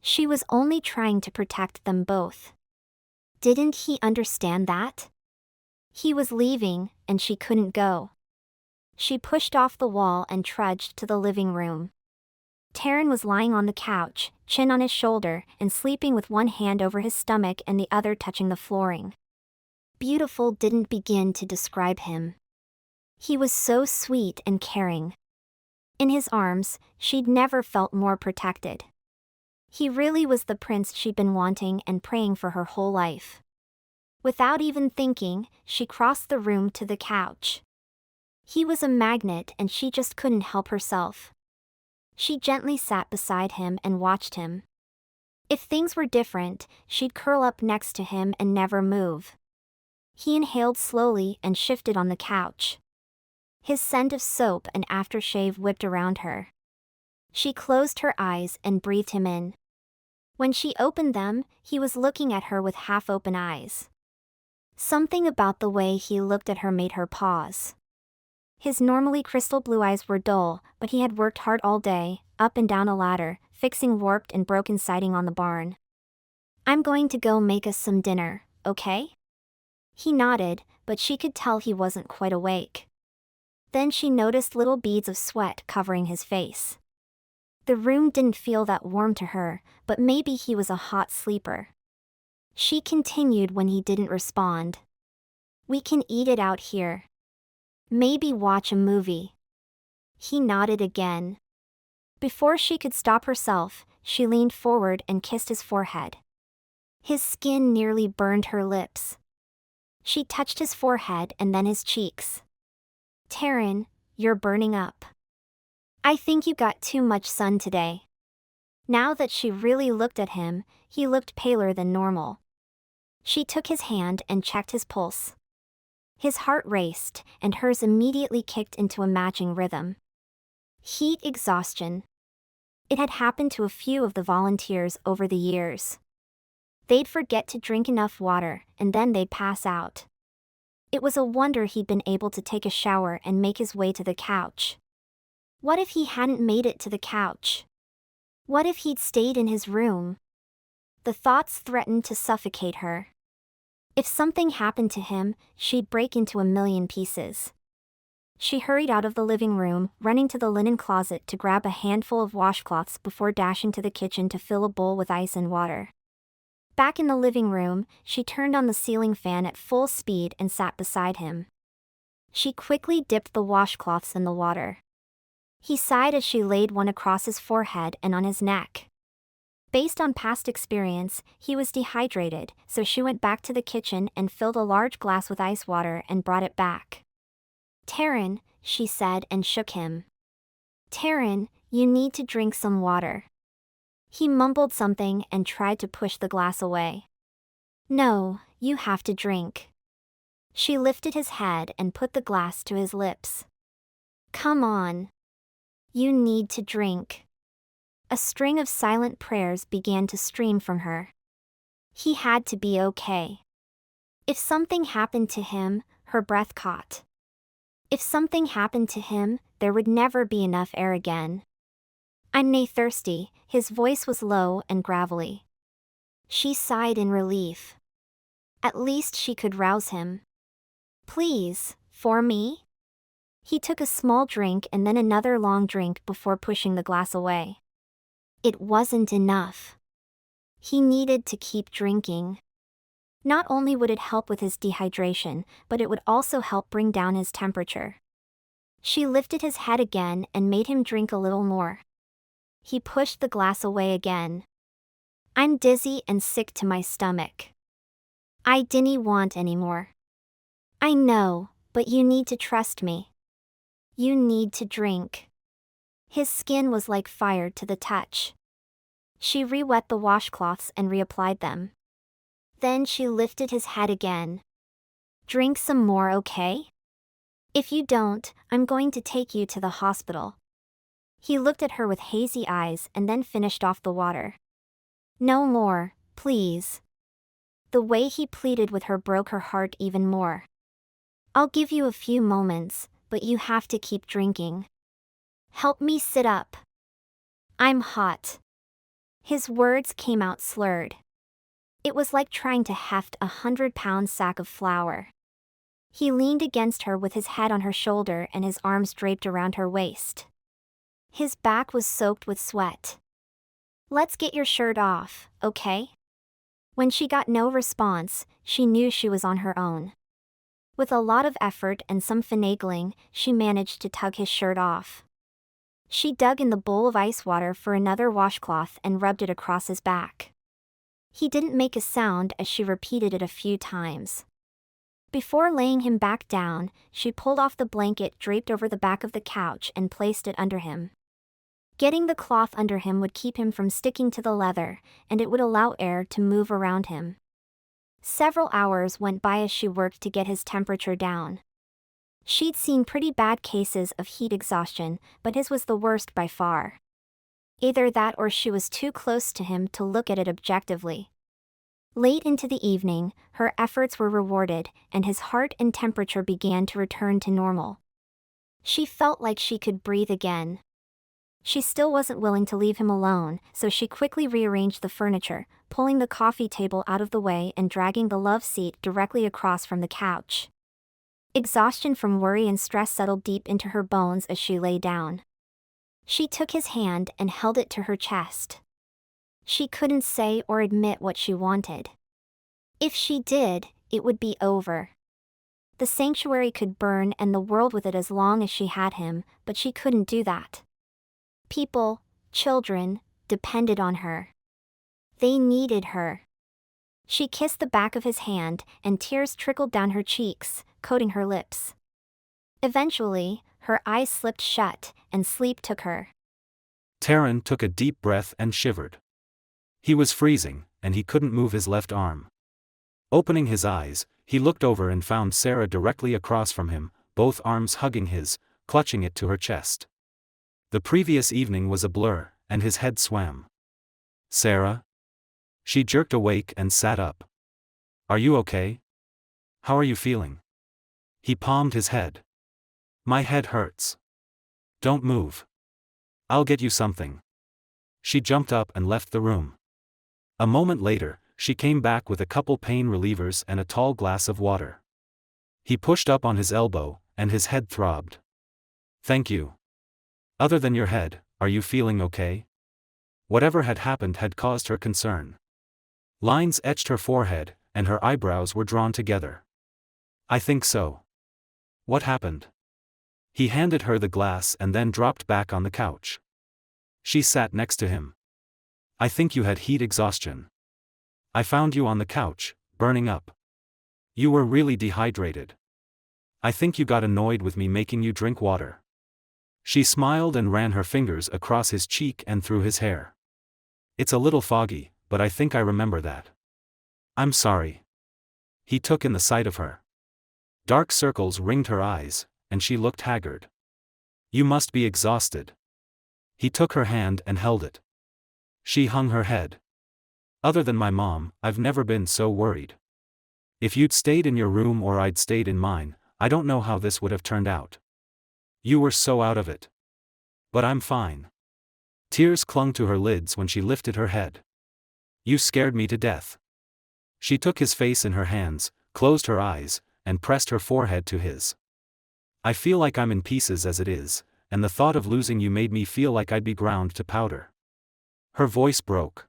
She was only trying to protect them both. Didn't he understand that? He was leaving, and she couldn't go. She pushed off the wall and trudged to the living room. Taran was lying on the couch, chin on his shoulder, and sleeping with one hand over his stomach and the other touching the flooring. Beautiful didn't begin to describe him. He was so sweet and caring. In his arms, she'd never felt more protected. He really was the prince she'd been wanting and praying for her whole life. Without even thinking, she crossed the room to the couch. He was a magnet and she just couldn't help herself. She gently sat beside him and watched him. If things were different, she'd curl up next to him and never move. He inhaled slowly and shifted on the couch. His scent of soap and aftershave whipped around her. She closed her eyes and breathed him in. When she opened them, he was looking at her with half-open eyes. Something about the way he looked at her made her pause. His normally crystal blue eyes were dull, but he had worked hard all day, up and down a ladder, fixing warped and broken siding on the barn. "I'm going to go make us some dinner, okay?" He nodded, but she could tell he wasn't quite awake. Then she noticed little beads of sweat covering his face. The room didn't feel that warm to her, but maybe he was a hot sleeper. She continued when he didn't respond. "We can eat it out here. Maybe watch a movie." He nodded again. Before she could stop herself, she leaned forward and kissed his forehead. His skin nearly burned her lips. She touched his forehead and then his cheeks. "Taran, you're burning up. I think you got too much sun today." Now that she really looked at him, he looked paler than normal. She took his hand and checked his pulse. His heart raced, and hers immediately kicked into a matching rhythm. Heat exhaustion. It had happened to a few of the volunteers over the years. They'd forget to drink enough water, and then they'd pass out. It was a wonder he'd been able to take a shower and make his way to the couch. What if he hadn't made it to the couch? What if he'd stayed in his room? The thoughts threatened to suffocate her. If something happened to him, she'd break into a million pieces. She hurried out of the living room, running to the linen closet to grab a handful of washcloths before dashing to the kitchen to fill a bowl with ice and water. Back in the living room, she turned on the ceiling fan at full speed and sat beside him. She quickly dipped the washcloths in the water. He sighed as she laid one across his forehead and on his neck. Based on past experience, he was dehydrated, so she went back to the kitchen and filled a large glass with ice water and brought it back. "Taran," she said and shook him. "Taran, you need to drink some water." He mumbled something and tried to push the glass away. "No, you have to drink." She lifted his head and put the glass to his lips. "Come on. You need to drink." A string of silent prayers began to stream from her. He had to be okay. If something happened to him, her breath caught. If something happened to him, there would never be enough air again. "I'm nae thirsty," his voice was low and gravelly. She sighed in relief. At least she could rouse him. "Please, for me?" He took a small drink and then another long drink before pushing the glass away. It wasn't enough. He needed to keep drinking. Not only would it help with his dehydration, but it would also help bring down his temperature. She lifted his head again and made him drink a little more. He pushed the glass away again. "I'm dizzy and sick to my stomach. I dinna want any more." "I know, but you need to trust me. You need to drink." His skin was like fire to the touch. She re-wet the washcloths and reapplied them. Then she lifted his head again. "Drink some more, okay? If you don't, I'm going to take you to the hospital." He looked at her with hazy eyes and then finished off the water. "No more, please." The way he pleaded with her broke her heart even more. "I'll give you a few moments, but you have to keep drinking. Help me sit up. I'm hot." His words came out slurred. It was like trying to heft a 100-pound sack of flour. He leaned against her with his head on her shoulder and his arms draped around her waist. His back was soaked with sweat. "Let's get your shirt off, okay?" When she got no response, she knew she was on her own. With a lot of effort and some finagling, she managed to tug his shirt off. She dug in the bowl of ice water for another washcloth and rubbed it across his back. He didn't make a sound as she repeated it a few times. Before laying him back down, she pulled off the blanket draped over the back of the couch and placed it under him. Getting the cloth under him would keep him from sticking to the leather, and it would allow air to move around him. Several hours went by as she worked to get his temperature down. She'd seen pretty bad cases of heat exhaustion, but his was the worst by far. Either that or she was too close to him to look at it objectively. Late into the evening, her efforts were rewarded, and his heart and temperature began to return to normal. She felt like she could breathe again. She still wasn't willing to leave him alone, so she quickly rearranged the furniture, pulling the coffee table out of the way and dragging the love seat directly across from the couch. Exhaustion from worry and stress settled deep into her bones as she lay down. She took his hand and held it to her chest. She couldn't say or admit what she wanted. If she did, it would be over. The sanctuary could burn and the world with it as long as she had him, but she couldn't do that. People, children, depended on her. They needed her. She kissed the back of his hand, and tears trickled down her cheeks, coating her lips. Eventually, her eyes slipped shut, and sleep took her. Taran took a deep breath and shivered. He was freezing, and he couldn't move his left arm. Opening his eyes, he looked over and found Sarah directly across from him, both arms hugging his, clutching it to her chest. The previous evening was a blur, and his head swam. "Sarah?" She jerked awake and sat up. "Are you okay? How are you feeling?" He palmed his head. "My head hurts." "Don't move. I'll get you something." She jumped up and left the room. A moment later, she came back with a couple pain relievers and a tall glass of water. He pushed up on his elbow, and his head throbbed. "Thank you. Other than your head, are you feeling okay?" Whatever had happened had caused her concern. Lines etched her forehead, and her eyebrows were drawn together. "I think so." "What happened?" He handed her the glass and then dropped back on the couch. She sat next to him. "I think you had heat exhaustion. I found you on the couch, burning up. You were really dehydrated. I think you got annoyed with me making you drink water." She smiled and ran her fingers across his cheek and through his hair. "It's a little foggy, but I think I remember that. I'm sorry." He took in the sight of her. Dark circles ringed her eyes, and she looked haggard. "You must be exhausted." He took her hand and held it. She hung her head. "Other than my mom, I've never been so worried. If you'd stayed in your room or I'd stayed in mine, I don't know how this would have turned out. You were so out of it. But I'm fine." Tears clung to her lids when she lifted her head. "You scared me to death." She took his face in her hands, closed her eyes, and pressed her forehead to his. "I feel like I'm in pieces as it is, and the thought of losing you made me feel like I'd be ground to powder." Her voice broke.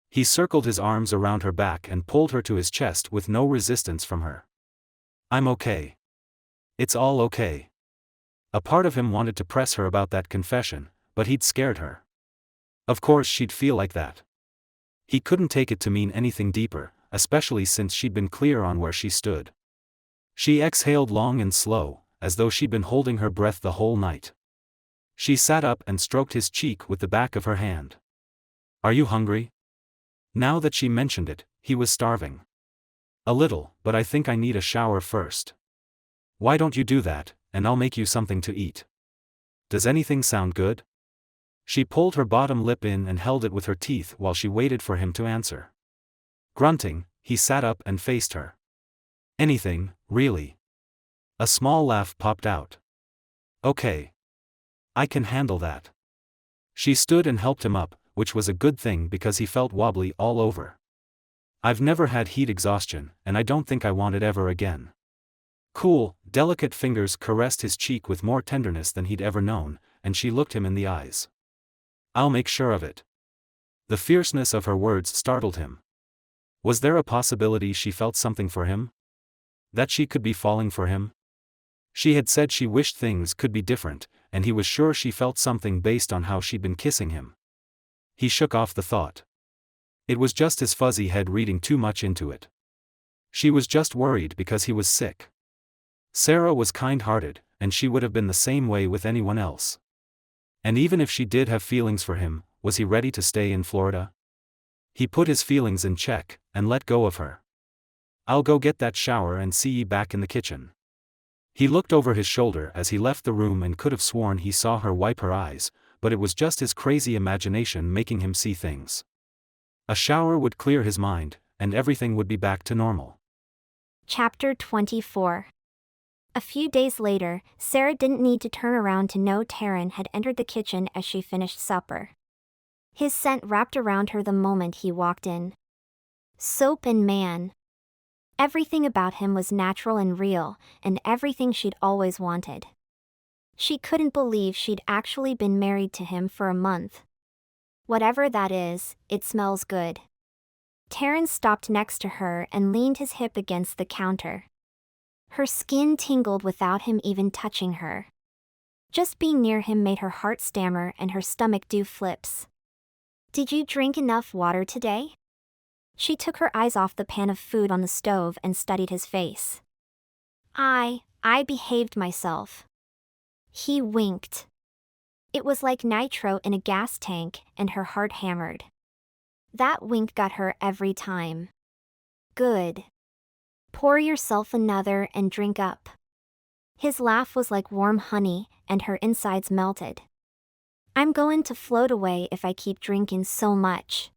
He circled his arms around her back and pulled her to his chest with no resistance from her. "I'm okay. It's all okay." A part of him wanted to press her about that confession, but he'd scared her. Of course she'd feel like that. He couldn't take it to mean anything deeper, especially since she'd been clear on where she stood. She exhaled long and slow, as though she'd been holding her breath the whole night. She sat up and stroked his cheek with the back of her hand. "Are you hungry?" Now that she mentioned it, he was starving. "A little, but I think I need a shower first." "Why don't you do that, and I'll make you something to eat. Does anything sound good?" She pulled her bottom lip in and held it with her teeth while she waited for him to answer. Grunting, he sat up and faced her. "Anything, really." A small laugh popped out. "Okay. I can handle that." She stood and helped him up, which was a good thing because he felt wobbly all over. "I've never had heat exhaustion, and I don't think I want it ever again." Cool, delicate fingers caressed his cheek with more tenderness than he'd ever known, and she looked him in the eyes. "I'll make sure of it." The fierceness of her words startled him. Was there a possibility she felt something for him? That she could be falling for him? She had said she wished things could be different, and he was sure she felt something based on how she'd been kissing him. He shook off the thought. It was just his fuzzy head reading too much into it. She was just worried because he was sick. Sarah was kind-hearted, and she would have been the same way with anyone else. And even if she did have feelings for him, was he ready to stay in Florida? He put his feelings in check, and let go of her. "I'll go get that shower and see ye back in the kitchen." He looked over his shoulder as he left the room and could have sworn he saw her wipe her eyes, but it was just his crazy imagination making him see things. A shower would clear his mind, and everything would be back to normal. Chapter 24. A few days later, Sarah didn't need to turn around to know Taran had entered the kitchen as she finished supper. His scent wrapped around her the moment he walked in. Soap and man. Everything about him was natural and real, and everything she'd always wanted. She couldn't believe she'd actually been married to him for a month. Whatever that is, it smells good. Taran stopped next to her and leaned his hip against the counter. Her skin tingled without him even touching her. Just being near him made her heart stammer and her stomach do flips. "Did you drink enough water today?" She took her eyes off the pan of food on the stove and studied his face. I behaved myself." He winked. It was like nitro in a gas tank, and her heart hammered. That wink got her every time. "Good. Pour yourself another and drink up." His laugh was like warm honey, and her insides melted. "I'm going to float away if I keep drinking so much."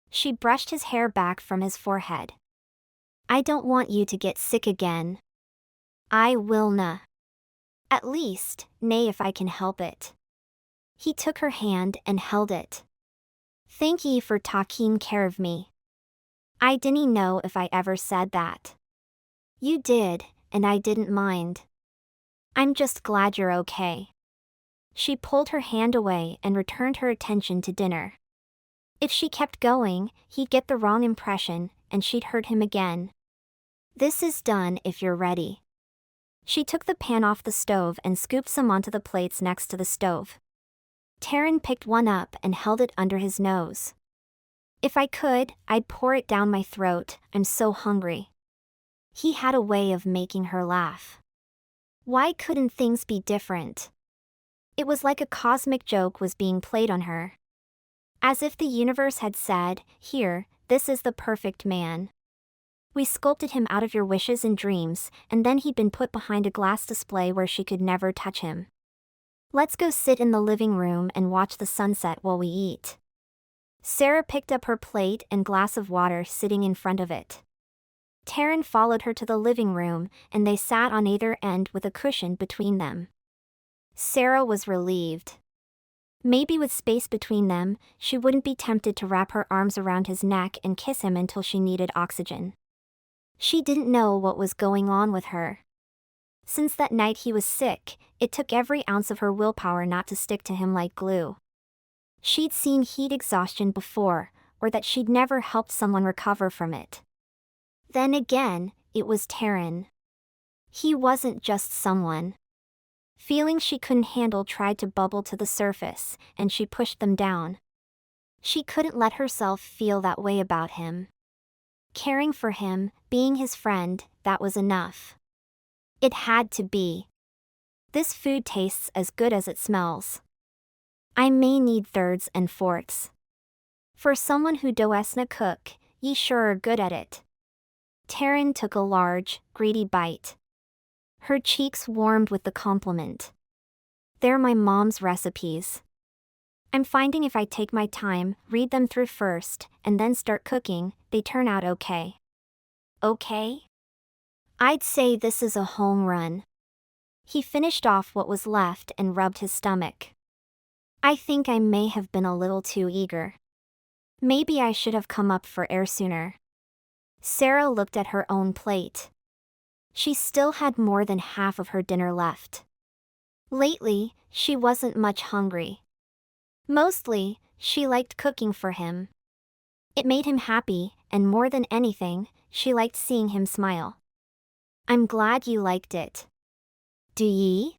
She brushed his hair back from his forehead. "I don't want you to get sick again." "I willna. At least, nay if I can help it." He took her hand and held it. Thank ye for taking care of me. I didn't know if I ever said that. You did, and I didn't mind. I'm just glad you're okay. She pulled her hand away and returned her attention to dinner. If she kept going, he'd get the wrong impression, and she'd hurt him again. This is done if you're ready. She took the pan off the stove and scooped some onto the plates next to the stove. Taran picked one up and held it under his nose. If I could, I'd pour it down my throat, I'm so hungry. He had a way of making her laugh. Why couldn't things be different? It was like a cosmic joke was being played on her. As if the universe had said, here, this is the perfect man. We sculpted him out of your wishes and dreams, and then he'd been put behind a glass display where she could never touch him. Let's go sit in the living room and watch the sunset while we eat. Sarah picked up her plate and glass of water sitting in front of it. Taran followed her to the living room, and they sat on either end with a cushion between them. Sarah was relieved. Maybe with space between them, she wouldn't be tempted to wrap her arms around his neck and kiss him until she needed oxygen. She didn't know what was going on with her. Since that night he was sick, it took every ounce of her willpower not to stick to him like glue. She'd seen heat exhaustion before, or that she'd never helped someone recover from it. Then again, it was Taran. He wasn't just someone. Feelings she couldn't handle tried to bubble to the surface, and she pushed them down. She couldn't let herself feel that way about him. Caring for him, being his friend, that was enough. It had to be. This food tastes as good as it smells. I may need thirds and fourths. For someone who doesn't cook, ye sure are good at it. Taran took a large, greedy bite. Her cheeks warmed with the compliment. They're my mom's recipes. I'm finding if I take my time, read them through first, and then start cooking, they turn out okay. Okay? I'd say this is a home run. He finished off what was left and rubbed his stomach. I think I may have been a little too eager. Maybe I should have come up for air sooner. Sarah looked at her own plate. She still had more than half of her dinner left. Lately, she wasn't much hungry. Mostly, she liked cooking for him. It made him happy, and more than anything, she liked seeing him smile. I'm glad you liked it. Do ye?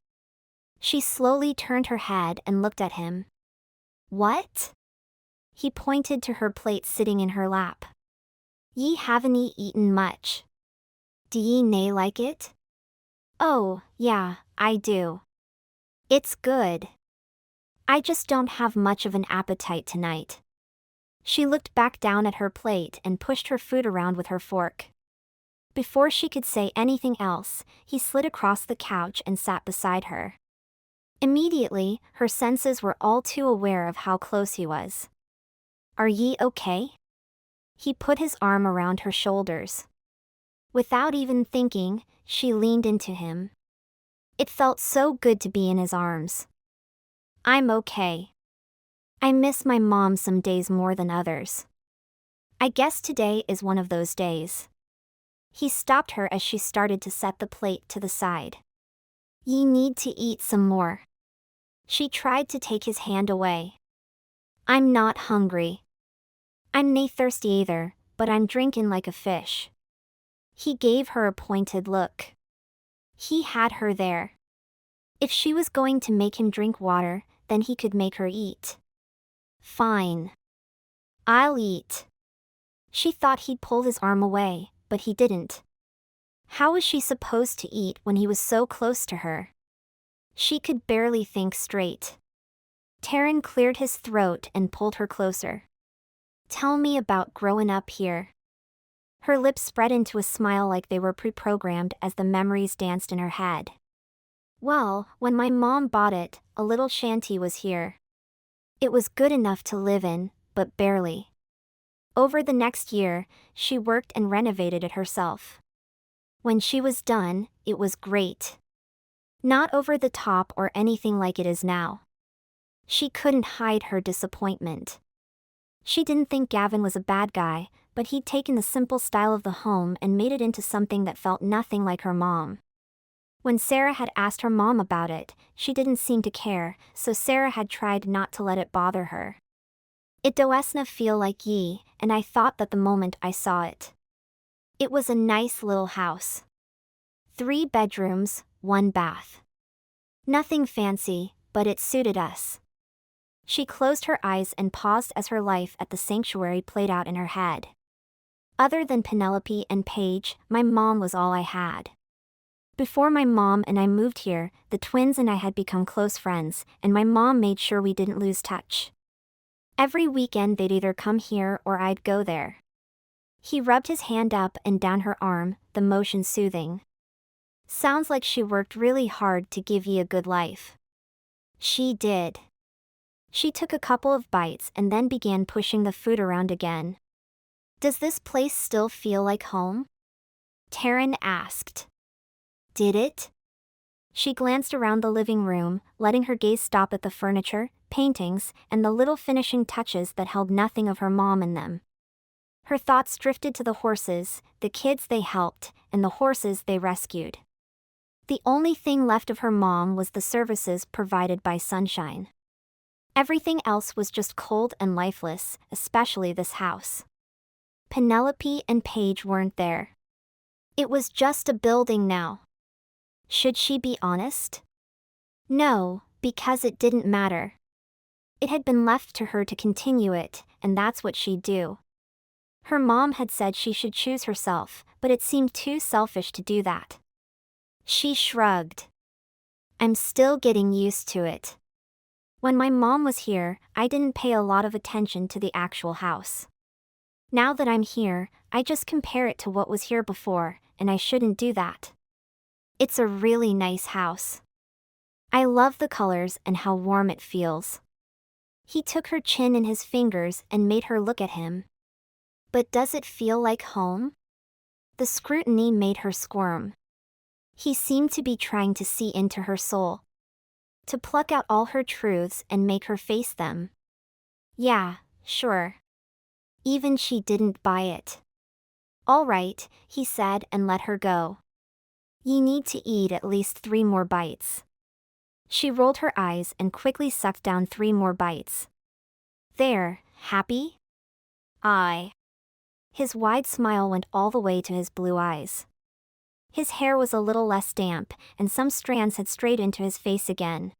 She slowly turned her head and looked at him. What? He pointed to her plate sitting in her lap. Ye haven't eaten much. Do ye nae like it? Oh, yeah, I do. It's good. I just don't have much of an appetite tonight. She looked back down at her plate and pushed her food around with her fork. Before she could say anything else, he slid across the couch and sat beside her. Immediately, her senses were all too aware of how close he was. Are ye okay? He put his arm around her shoulders. Without even thinking, she leaned into him. It felt so good to be in his arms. I'm okay. I miss my mom some days more than others. I guess today is one of those days. He stopped her as she started to set the plate to the side. Ye need to eat some more. She tried to take his hand away. I'm not hungry. I'm nae thirsty either, but I'm drinking like a fish. He gave her a pointed look. He had her there. If she was going to make him drink water, then he could make her eat. Fine. I'll eat. She thought he'd pull his arm away, but he didn't. How was she supposed to eat when he was so close to her? She could barely think straight. Taran cleared his throat and pulled her closer. Tell me about growing up here. Her lips spread into a smile like they were pre-programmed as the memories danced in her head. Well, when my mom bought it, a little shanty was here. It was good enough to live in, but barely. Over the next year, she worked and renovated it herself. When she was done, it was great. Not over the top or anything like it is now. She couldn't hide her disappointment. She didn't think Gavin was a bad guy, but he'd taken the simple style of the home and made it into something that felt nothing like her mom. When Sarah had asked her mom about it, she didn't seem to care, so Sarah had tried not to let it bother her. It doesn't feel like ye, and I thought that the moment I saw it. It was a nice little house. 3 bedrooms, 1 bath. Nothing fancy, but it suited us. She closed her eyes and paused as her life at the sanctuary played out in her head. Other than Penelope and Paige, my mom was all I had. Before my mom and I moved here, the twins and I had become close friends, and my mom made sure we didn't lose touch. Every weekend they'd either come here or I'd go there. He rubbed his hand up and down her arm, the motion soothing. Sounds like she worked really hard to give ye a good life. She did. She took a couple of bites and then began pushing the food around again. Does this place still feel like home? Taran asked. Did it? She glanced around the living room, letting her gaze stop at the furniture, paintings, and the little finishing touches that held nothing of her mom in them. Her thoughts drifted to the horses, the kids they helped, and the horses they rescued. The only thing left of her mom was the services provided by Sunshine. Everything else was just cold and lifeless, especially this house. Penelope and Paige weren't there. It was just a building now. Should she be honest? No, because it didn't matter. It had been left to her to continue it, and that's what she'd do. Her mom had said she should choose herself, but it seemed too selfish to do that. She shrugged. I'm still getting used to it. When my mom was here, I didn't pay a lot of attention to the actual house. Now that I'm here, I just compare it to what was here before, and I shouldn't do that. It's a really nice house. I love the colors and how warm it feels. He took her chin in his fingers and made her look at him. But does it feel like home? The scrutiny made her squirm. He seemed to be trying to see into her soul. To pluck out all her truths and make her face them. Yeah, sure. Even she didn't buy it. All right, he said and let her go. You need to eat at least 3 more bites. She rolled her eyes and quickly sucked down 3 more bites. There, happy? Aye. His wide smile went all the way to his blue eyes. His hair was a little less damp, and some strands had strayed into his face again.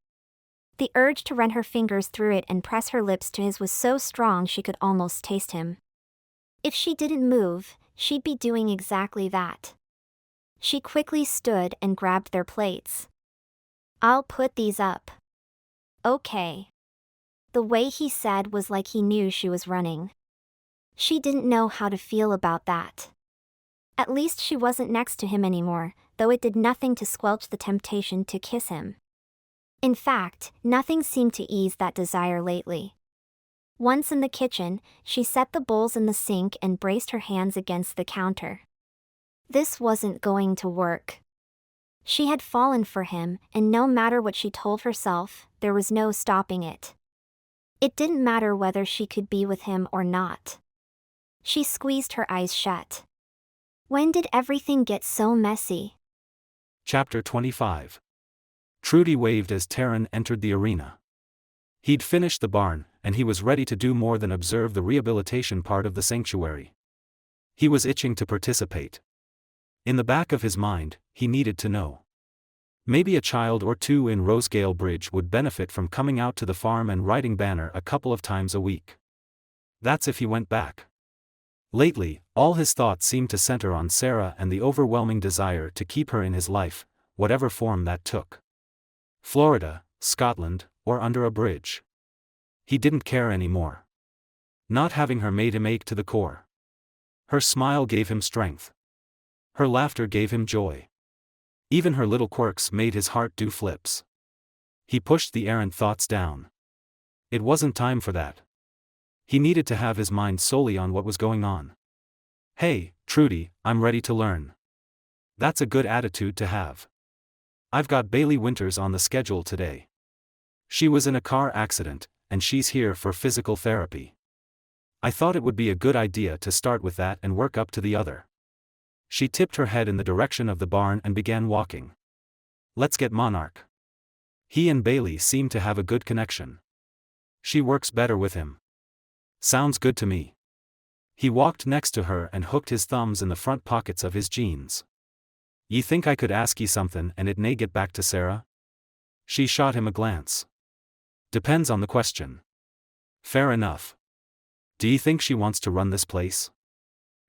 The urge to run her fingers through it and press her lips to his was so strong she could almost taste him. If she didn't move, she'd be doing exactly that. She quickly stood and grabbed their plates. I'll put these up. Okay. The way he said was like he knew she was running. She didn't know how to feel about that. At least she wasn't next to him anymore, though it did nothing to squelch the temptation to kiss him. In fact, nothing seemed to ease that desire lately. Once in the kitchen, she set the bowls in the sink and braced her hands against the counter. This wasn't going to work. She had fallen for him, and no matter what she told herself, there was no stopping it. It didn't matter whether she could be with him or not. She squeezed her eyes shut. When did everything get so messy? Chapter 25. Trudy waved as Taran entered the arena. He'd finished the barn, and he was ready to do more than observe the rehabilitation part of the sanctuary. He was itching to participate. In the back of his mind, he needed to know. Maybe a child or 2 in Rosegale Bridge would benefit from coming out to the farm and riding Banner a couple of times a week. That's if he went back. Lately, all his thoughts seemed to center on Sarah and the overwhelming desire to keep her in his life, whatever form that took. Florida, Scotland, or under a bridge. He didn't care anymore. Not having her made him ache to the core. Her smile gave him strength. Her laughter gave him joy. Even her little quirks made his heart do flips. He pushed the errant thoughts down. It wasn't time for that. He needed to have his mind solely on what was going on. Hey, Trudy, I'm ready to learn. That's a good attitude to have. I've got Bailey Winters on the schedule today. She was in a car accident, and she's here for physical therapy. I thought it would be a good idea to start with that and work up to the other. She tipped her head in the direction of the barn and began walking. Let's get Monarch. He and Bailey seem to have a good connection. She works better with him. Sounds good to me. He walked next to her and hooked his thumbs in the front pockets of his jeans. Ye think I could ask ye something and it nay get back to Sarah? She shot him a glance. Depends on the question. Fair enough. Do you think she wants to run this place?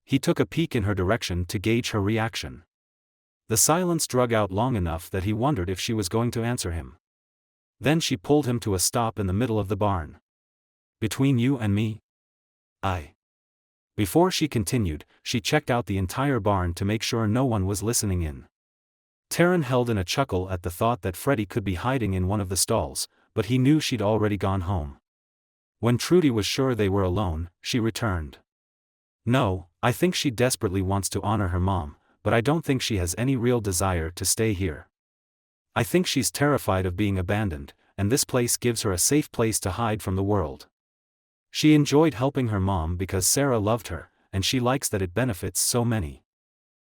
He took a peek in her direction to gauge her reaction. The silence drug out long enough that he wondered if she was going to answer him. Then she pulled him to a stop in the middle of the barn. Between you and me? I. Before she continued, she checked out the entire barn to make sure no one was listening in. Taran held in a chuckle at the thought that Freddie could be hiding in one of the stalls, but he knew she'd already gone home. When Trudy was sure they were alone, she returned. No, I think she desperately wants to honor her mom, but I don't think she has any real desire to stay here. I think she's terrified of being abandoned, and this place gives her a safe place to hide from the world. She enjoyed helping her mom because Sarah loved her, and she likes that it benefits so many.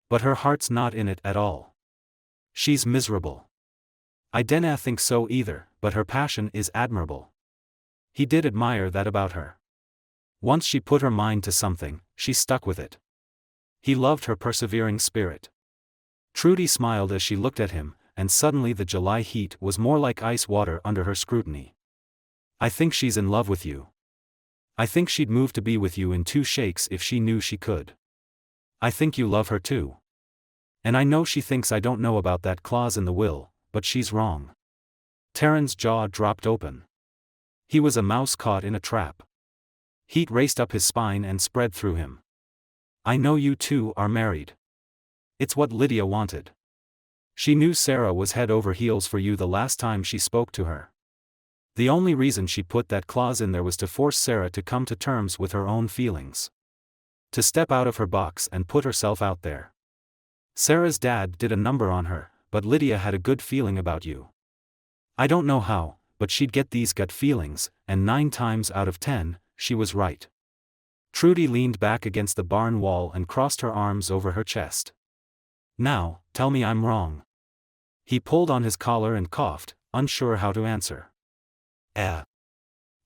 But her heart's not in it at all. She's miserable. I dinna think so either, but her passion is admirable. He did admire that about her. Once she put her mind to something, she stuck with it. He loved her persevering spirit. Trudy smiled as she looked at him, and suddenly the July heat was more like ice water under her scrutiny. I think she's in love with you. I think she'd move to be with you in 2 shakes if she knew she could. I think you love her too. And I know she thinks I don't know about that clause in the will, but she's wrong. Taran's jaw dropped open. He was a mouse caught in a trap. Heat raced up his spine and spread through him. I know you two are married. It's what Lydia wanted. She knew Sarah was head over heels for you the last time she spoke to her. The only reason she put that clause in there was to force Sarah to come to terms with her own feelings. To step out of her box and put herself out there. Sarah's dad did a number on her, but Lydia had a good feeling about you. I don't know how, but she'd get these gut feelings, and 9 times out of 10, she was right. Trudy leaned back against the barn wall and crossed her arms over her chest. Now, tell me I'm wrong. He pulled on his collar and coughed, unsure how to answer.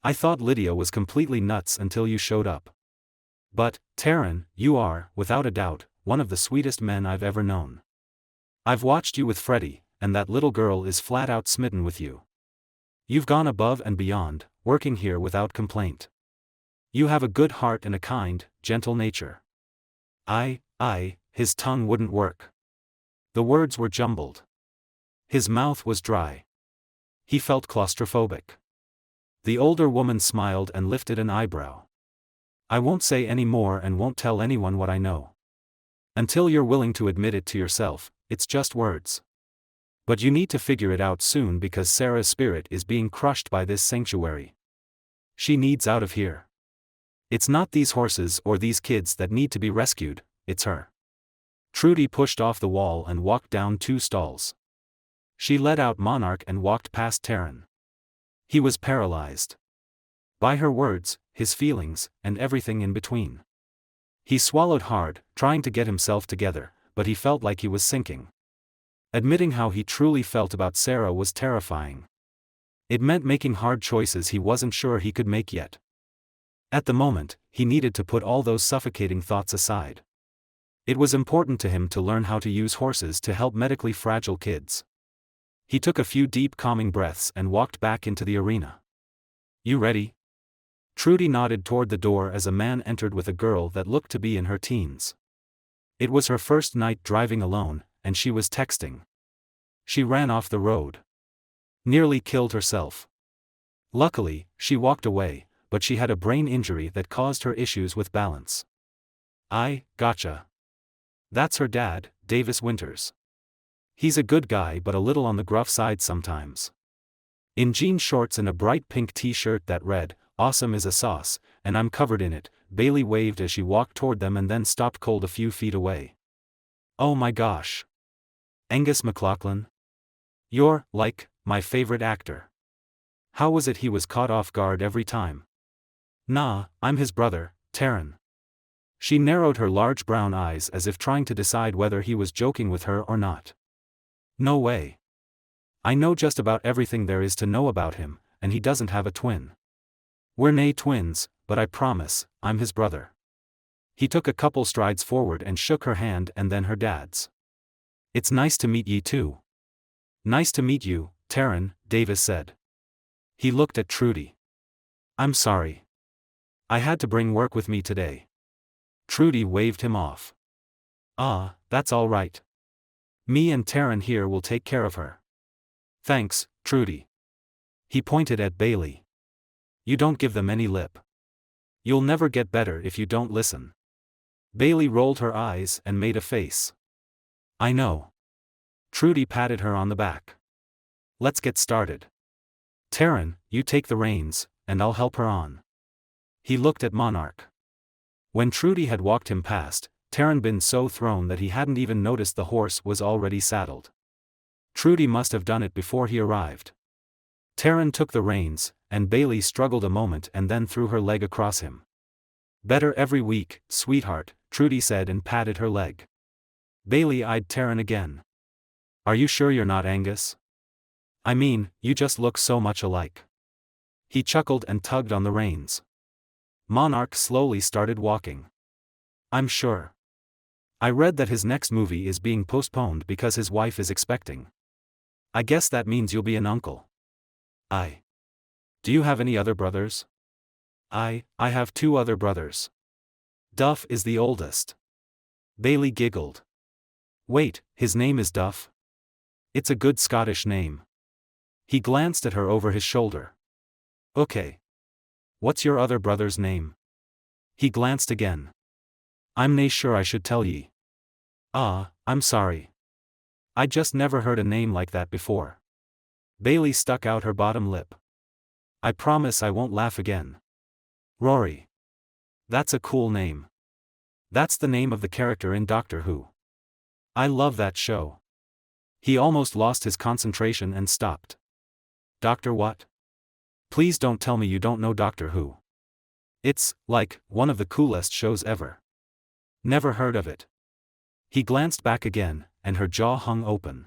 I thought Lydia was completely nuts until you showed up. But, Taran, you are, without a doubt, one of the sweetest men I've ever known. I've watched you with Freddie, and that little girl is flat out smitten with you. You've gone above and beyond, working here without complaint. You have a good heart and a kind, gentle nature. His tongue wouldn't work. The words were jumbled. His mouth was dry. He felt claustrophobic. The older woman smiled and lifted an eyebrow. I won't say any more and won't tell anyone what I know. Until you're willing to admit it to yourself, it's just words. But you need to figure it out soon because Sarah's spirit is being crushed by this sanctuary. She needs out of here. It's not these horses or these kids that need to be rescued, it's her. Trudy pushed off the wall and walked down 2 stalls. She let out Monarch and walked past Taran. He was paralyzed. By her words, his feelings, and everything in between. He swallowed hard, trying to get himself together, but he felt like he was sinking. Admitting how he truly felt about Sarah was terrifying. It meant making hard choices he wasn't sure he could make yet. At the moment, he needed to put all those suffocating thoughts aside. It was important to him to learn how to use horses to help medically fragile kids. He took a few deep calming breaths and walked back into the arena. You ready? Trudy nodded toward the door as a man entered with a girl that looked to be in her teens. It was her first night driving alone, and she was texting. She ran off the road. Nearly killed herself. Luckily, she walked away, but she had a brain injury that caused her issues with balance. Gotcha. That's her dad, Davis Winters. He's a good guy but a little on the gruff side sometimes. In jean shorts and a bright pink t-shirt that read, "Awesome is a sauce," and I'm covered in it, Bailey waved as she walked toward them and then stopped cold a few feet away. Oh my gosh. Angus MacLachlan? You're, like, my favorite actor. How was it he was caught off guard every time? Nah, I'm his brother, Taran. She narrowed her large brown eyes as if trying to decide whether he was joking with her or not. No way. I know just about everything there is to know about him, and he doesn't have a twin. We're nae twins, but I promise, I'm his brother. He took a couple strides forward and shook her hand and then her dad's. It's nice to meet ye too. Nice to meet you, Taran, Davis said. He looked at Trudy. I'm sorry. I had to bring work with me today. Trudy waved him off. Ah, that's all right. Me and Taran here will take care of her. Thanks, Trudy. He pointed at Bailey. You don't give them any lip. You'll never get better if you don't listen. Bailey rolled her eyes and made a face. I know. Trudy patted her on the back. Let's get started. Taran, you take the reins, and I'll help her on. He looked at Monarch. When Trudy had walked him past, Taran been so thrown that he hadn't even noticed the horse was already saddled. Trudy must have done it before he arrived. Taran took the reins, and Bailey struggled a moment and then threw her leg across him. Better every week, sweetheart, Trudy said and patted her leg. Bailey eyed Taran again. Are you sure you're not Angus? I mean, you just look so much alike. He chuckled and tugged on the reins. Monarch slowly started walking. I'm sure. I read that his next movie is being postponed because his wife is expecting. I guess that means you'll be an uncle. Do you have any other brothers? I have 2 other brothers. Duff is the oldest. Bailey giggled. Wait, his name is Duff? It's a good Scottish name. He glanced at her over his shoulder. Okay. What's your other brother's name? He glanced again. I'm nae sure I should tell ye. Ah, I'm sorry. I just never heard a name like that before. Bailey stuck out her bottom lip. I promise I won't laugh again. Rory. That's a cool name. That's the name of the character in Doctor Who. I love that show. He almost lost his concentration and stopped. Doctor what? Please don't tell me you don't know Doctor Who. It's, like, one of the coolest shows ever. Never heard of it. He glanced back again, and her jaw hung open.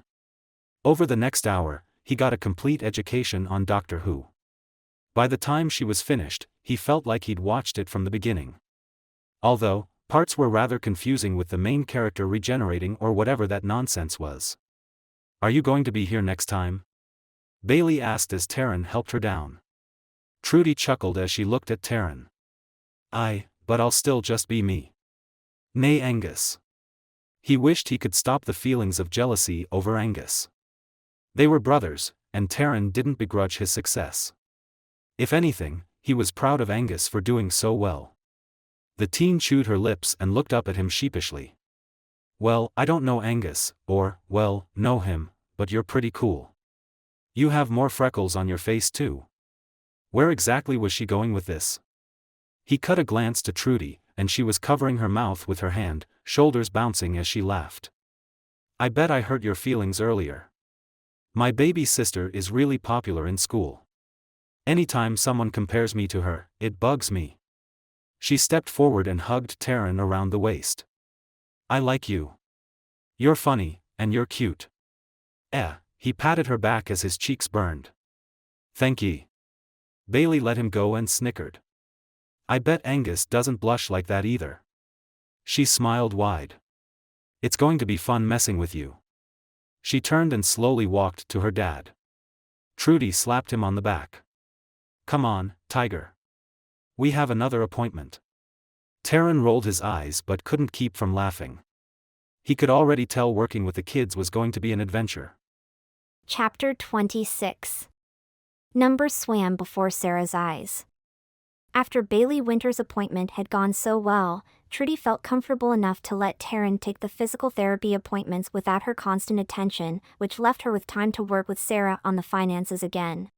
Over the next hour, he got a complete education on Doctor Who. By the time she was finished, he felt like he'd watched it from the beginning. Although, parts were rather confusing with the main character regenerating or whatever that nonsense was. Are you going to be here next time? Bailey asked as Taran helped her down. Trudy chuckled as she looked at Taran. But I'll still just be me. Nay Angus. He wished he could stop the feelings of jealousy over Angus. They were brothers, and Taran didn't begrudge his success. If anything, he was proud of Angus for doing so well. The teen chewed her lips and looked up at him sheepishly. Well, I don't know Angus, or, well, know him, but you're pretty cool. You have more freckles on your face too. Where exactly was she going with this? He cut a glance to Trudy, and she was covering her mouth with her hand, shoulders bouncing as she laughed. I bet I hurt your feelings earlier. My baby sister is really popular in school. Anytime someone compares me to her, it bugs me. She stepped forward and hugged Taran around the waist. I like you. You're funny, and you're cute. He patted her back as his cheeks burned. Thank ye. Bailey let him go and snickered. I bet Angus doesn't blush like that either. She smiled wide. It's going to be fun messing with you. She turned and slowly walked to her dad. Trudy slapped him on the back. Come on, Tiger. We have another appointment. Taran rolled his eyes but couldn't keep from laughing. He could already tell working with the kids was going to be an adventure. Chapter 26. Numbers swam before Sarah's eyes. After Bailey Winter's appointment had gone so well, Trudy felt comfortable enough to let Taran take the physical therapy appointments without her constant attention, which left her with time to work with Sarah on the finances again.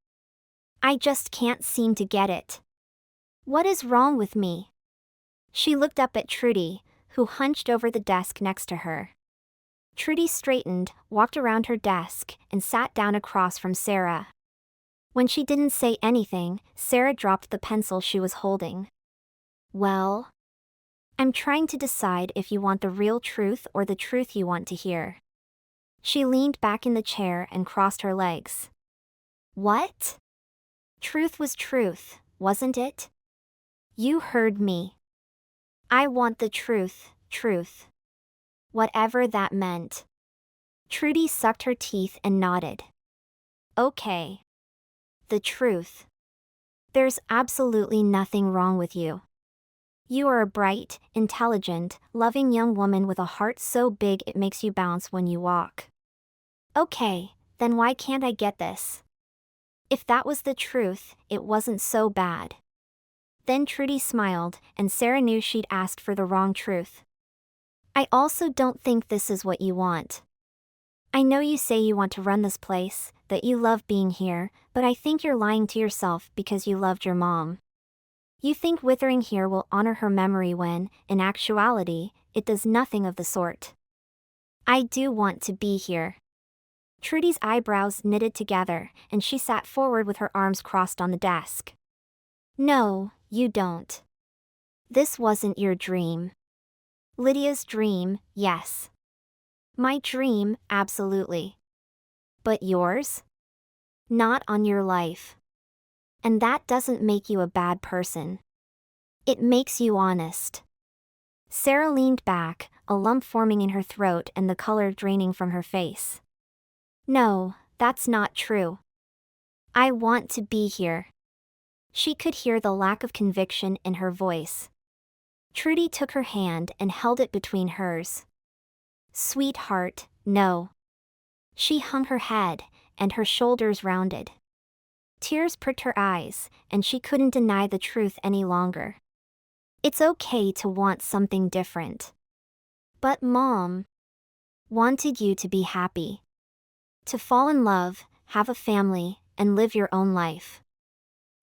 I just can't seem to get it. What is wrong with me? She looked up at Trudy, who hunched over the desk next to her. Trudy straightened, walked around her desk, and sat down across from Sarah. When she didn't say anything, Sarah dropped the pencil she was holding. Well, I'm trying to decide if you want the real truth or the truth you want to hear. She leaned back in the chair and crossed her legs. What? Truth was truth, wasn't it? You heard me. I want the truth, truth. Whatever that meant. Trudy sucked her teeth and nodded. Okay. The truth. There's absolutely nothing wrong with you. You are a bright, intelligent, loving young woman with a heart so big it makes you bounce when you walk. Okay, then why can't I get this? If that was the truth, it wasn't so bad. Then Trudy smiled, and Sarah knew she'd asked for the wrong truth. I also don't think this is what you want. I know you say you want to run this place, that you love being here, but I think you're lying to yourself because you loved your mom. You think withering here will honor her memory when, in actuality, it does nothing of the sort. I do want to be here. Trudy's eyebrows knitted together, and she sat forward with her arms crossed on the desk. No, you don't. This wasn't your dream. Lydia's dream, yes. My dream, absolutely. But yours? Not on your life. And that doesn't make you a bad person. It makes you honest. Sarah leaned back, a lump forming in her throat and the color draining from her face. No, that's not true. I want to be here. She could hear the lack of conviction in her voice. Trudy took her hand and held it between hers. Sweetheart, no. She hung her head, and her shoulders rounded. Tears pricked her eyes, and she couldn't deny the truth any longer. It's okay to want something different. But Mom wanted you to be happy. To fall in love, have a family, and live your own life.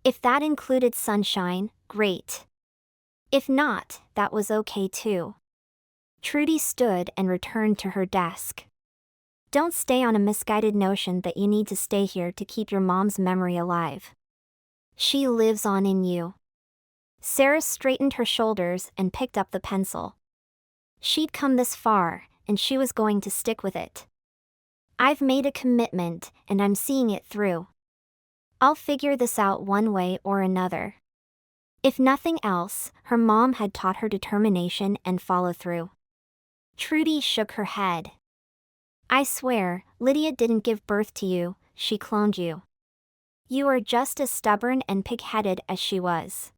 If that included sunshine, great. If not, that was okay too. Trudy stood and returned to her desk. Don't stay on a misguided notion that you need to stay here to keep your mom's memory alive. She lives on in you. Sarah straightened her shoulders and picked up the pencil. She'd come this far, and she was going to stick with it. I've made a commitment, and I'm seeing it through. I'll figure this out one way or another. If nothing else, her mom had taught her determination and follow-through. Trudy shook her head. I swear, Lydia didn't give birth to you, she cloned you. You are just as stubborn and pig-headed as she was.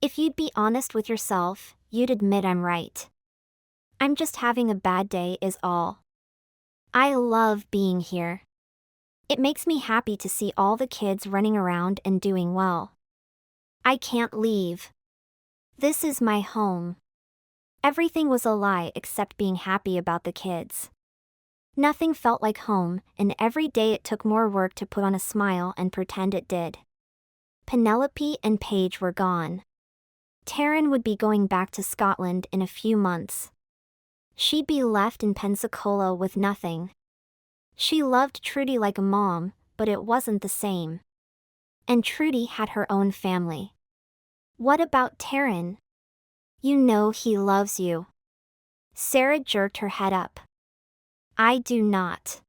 If you'd be honest with yourself, you'd admit I'm right. I'm just having a bad day is all. I love being here. It makes me happy to see all the kids running around and doing well. I can't leave. This is my home. Everything was a lie except being happy about the kids. Nothing felt like home, and every day it took more work to put on a smile and pretend it did. Penelope and Paige were gone. Taran would be going back to Scotland in a few months. She'd be left in Pensacola with nothing. She loved Trudy like a mom, but it wasn't the same. And Trudy had her own family. What about Taran? You know he loves you. Sarah jerked her head up. I do not.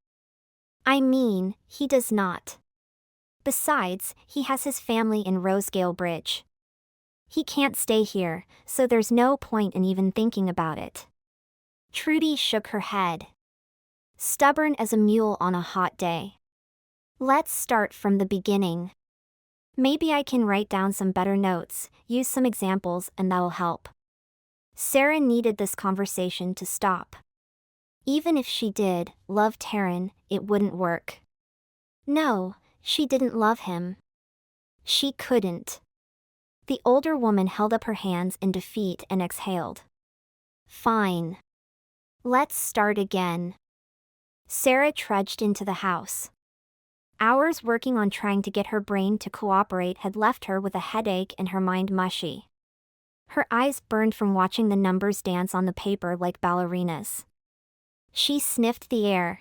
I mean, he does not. Besides, he has his family in Rosegale Bridge. He can't stay here, so there's no point in even thinking about it. Trudy shook her head. Stubborn as a mule on a hot day. Let's start from the beginning. Maybe I can write down some better notes, use some examples, and that'll help. Sarah needed this conversation to stop. Even if she did love Taran, it wouldn't work. No, she didn't love him. She couldn't. The older woman held up her hands in defeat and exhaled. Fine. Let's start again. Sarah trudged into the house. Hours working on trying to get her brain to cooperate had left her with a headache and her mind mushy. Her eyes burned from watching the numbers dance on the paper like ballerinas. She sniffed the air.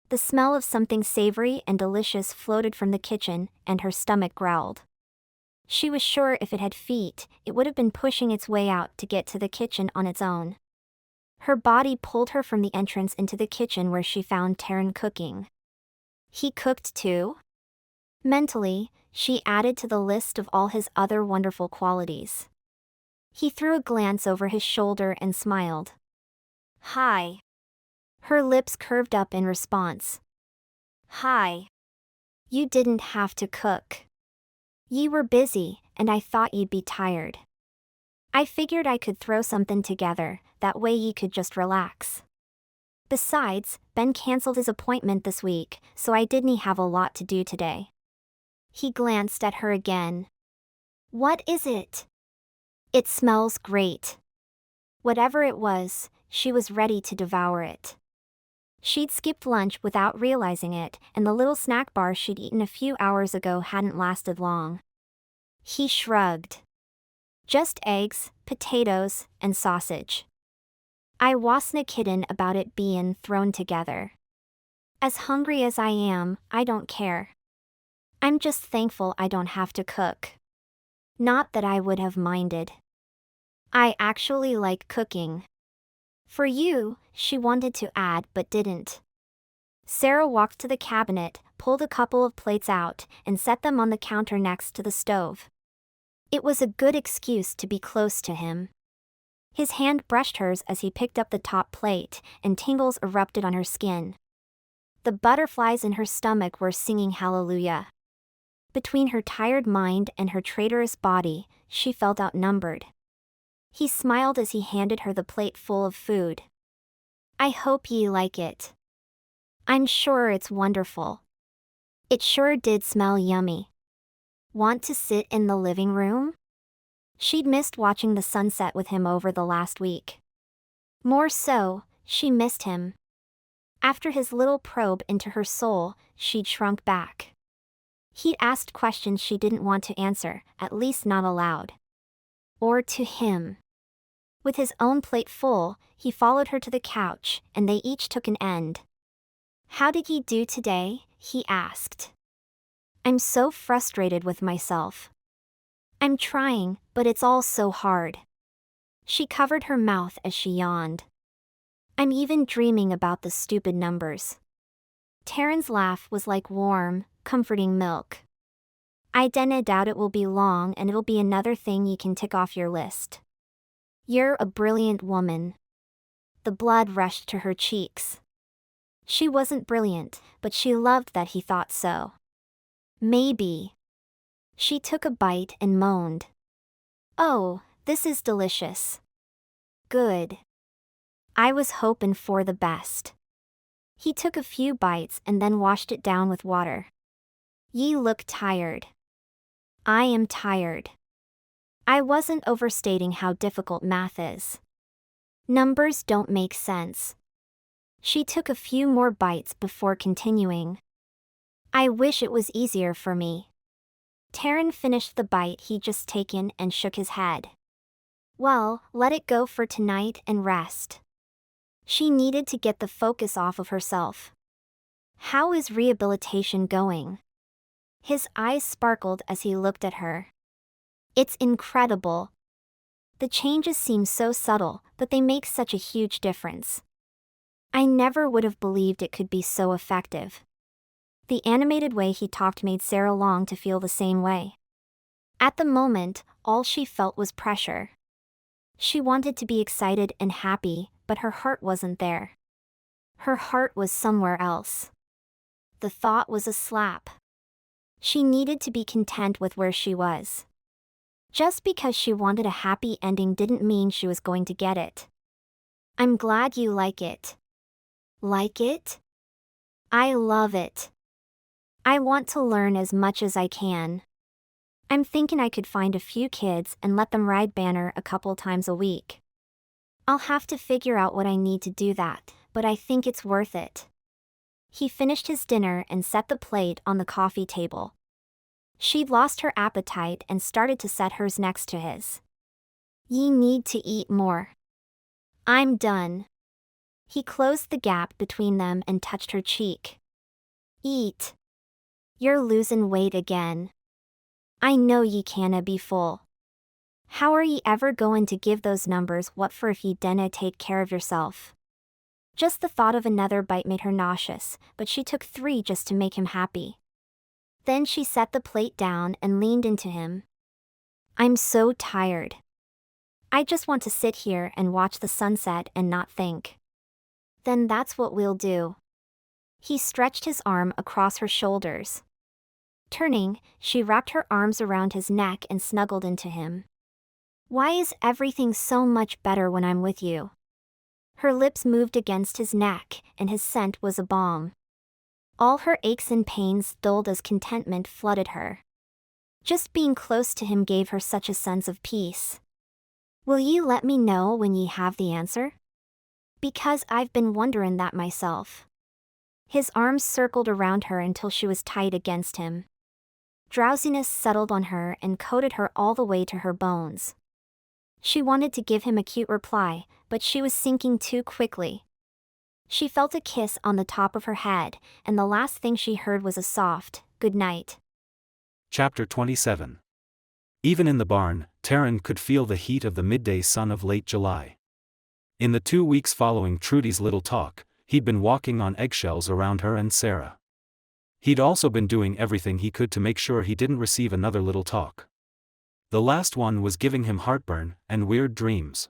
The smell of something savory and delicious floated from the kitchen, and her stomach growled. She was sure if it had feet, it would have been pushing its way out to get to the kitchen on its own. Her body pulled her from the entrance into the kitchen where she found Taran cooking. He cooked too? Mentally, she added to the list of all his other wonderful qualities. He threw a glance over his shoulder and smiled. Hi. Her lips curved up in response. Hi. You didn't have to cook. Ye were busy, and I thought you'd be tired. I figured I could throw something together, that way ye could just relax. Besides, Ben canceled his appointment this week, so I didn't have a lot to do today. He glanced at her again. What is it? It smells great. Whatever it was, she was ready to devour it. She'd skipped lunch without realizing it, and the little snack bar she'd eaten a few hours ago hadn't lasted long. He shrugged. Just eggs, potatoes, and sausage. I wasn't kiddin' about it bein' thrown together. As hungry as I am, I don't care. I'm just thankful I don't have to cook. Not that I would have minded. I actually like cooking. For you, she wanted to add but didn't. Sarah walked to the cabinet, pulled a couple of plates out, and set them on the counter next to the stove. It was a good excuse to be close to him. His hand brushed hers as he picked up the top plate, and tingles erupted on her skin. The butterflies in her stomach were singing hallelujah. Between her tired mind and her traitorous body, she felt outnumbered. He smiled as he handed her the plate full of food. I hope ye like it. I'm sure it's wonderful. It sure did smell yummy. Want to sit in the living room? She'd missed watching the sunset with him over the last week. More so, she missed him. After his little probe into her soul, she'd shrunk back. He'd asked questions she didn't want to answer, at least not aloud. Or to him. With his own plate full, he followed her to the couch, and they each took an end. How did ye do today? He asked. I'm so frustrated with myself. I'm trying, but it's all so hard. She covered her mouth as she yawned. I'm even dreaming about the stupid numbers. Taran's laugh was like warm, comforting milk. I dinna doubt it will be long and it'll be another thing you can tick off your list. You're a brilliant woman. The blood rushed to her cheeks. She wasn't brilliant, but she loved that he thought so. Maybe. She took a bite and moaned. Oh, this is delicious. Good. I was hoping for the best. He took a few bites and then washed it down with water. Ye look tired. I am tired. I wasn't overstating how difficult math is. Numbers don't make sense. She took a few more bites before continuing. I wish it was easier for me. Taran finished the bite he'd just taken and shook his head. Well, let it go for tonight and rest. She needed to get the focus off of herself. How is rehabilitation going? His eyes sparkled as he looked at her. It's incredible. The changes seem so subtle, but they make such a huge difference. I never would have believed it could be so effective. The animated way he talked made Sarah long to feel the same way. At the moment, all she felt was pressure. She wanted to be excited and happy, but her heart wasn't there. Her heart was somewhere else. The thought was a slap. She needed to be content with where she was. Just because she wanted a happy ending didn't mean she was going to get it. I'm glad you like it. Like it? I love it. I want to learn as much as I can. I'm thinking I could find a few kids and let them ride Banner a couple times a week. I'll have to figure out what I need to do that, but I think it's worth it. He finished his dinner and set the plate on the coffee table. She'd lost her appetite and started to set hers next to his. Ye need to eat more. I'm done. He closed the gap between them and touched her cheek. Eat. You're losing weight again. I know ye canna be full. How are ye ever goin' to give those numbers what for if ye dinna take care of yourself? Just the thought of another bite made her nauseous, but she took 3 just to make him happy. Then she set the plate down and leaned into him. I'm so tired. I just want to sit here and watch the sunset and not think. Then that's what we'll do. He stretched his arm across her shoulders. Turning, she wrapped her arms around his neck and snuggled into him. Why is everything so much better when I'm with you? Her lips moved against his neck, and his scent was a balm. All her aches and pains dulled as contentment flooded her. Just being close to him gave her such a sense of peace. Will ye let me know when ye have the answer? Because I've been wonderin' that myself. His arms circled around her until she was tight against him. Drowsiness settled on her and coated her all the way to her bones. She wanted to give him a cute reply, but she was sinking too quickly. She felt a kiss on the top of her head, and the last thing she heard was a soft, "Good night." Chapter 27. Even in the barn, Taran could feel the heat of the midday sun of late July. In the 2 weeks following Trudy's little talk, he'd been walking on eggshells around her and Sarah. He'd also been doing everything he could to make sure he didn't receive another little talk. The last one was giving him heartburn and weird dreams.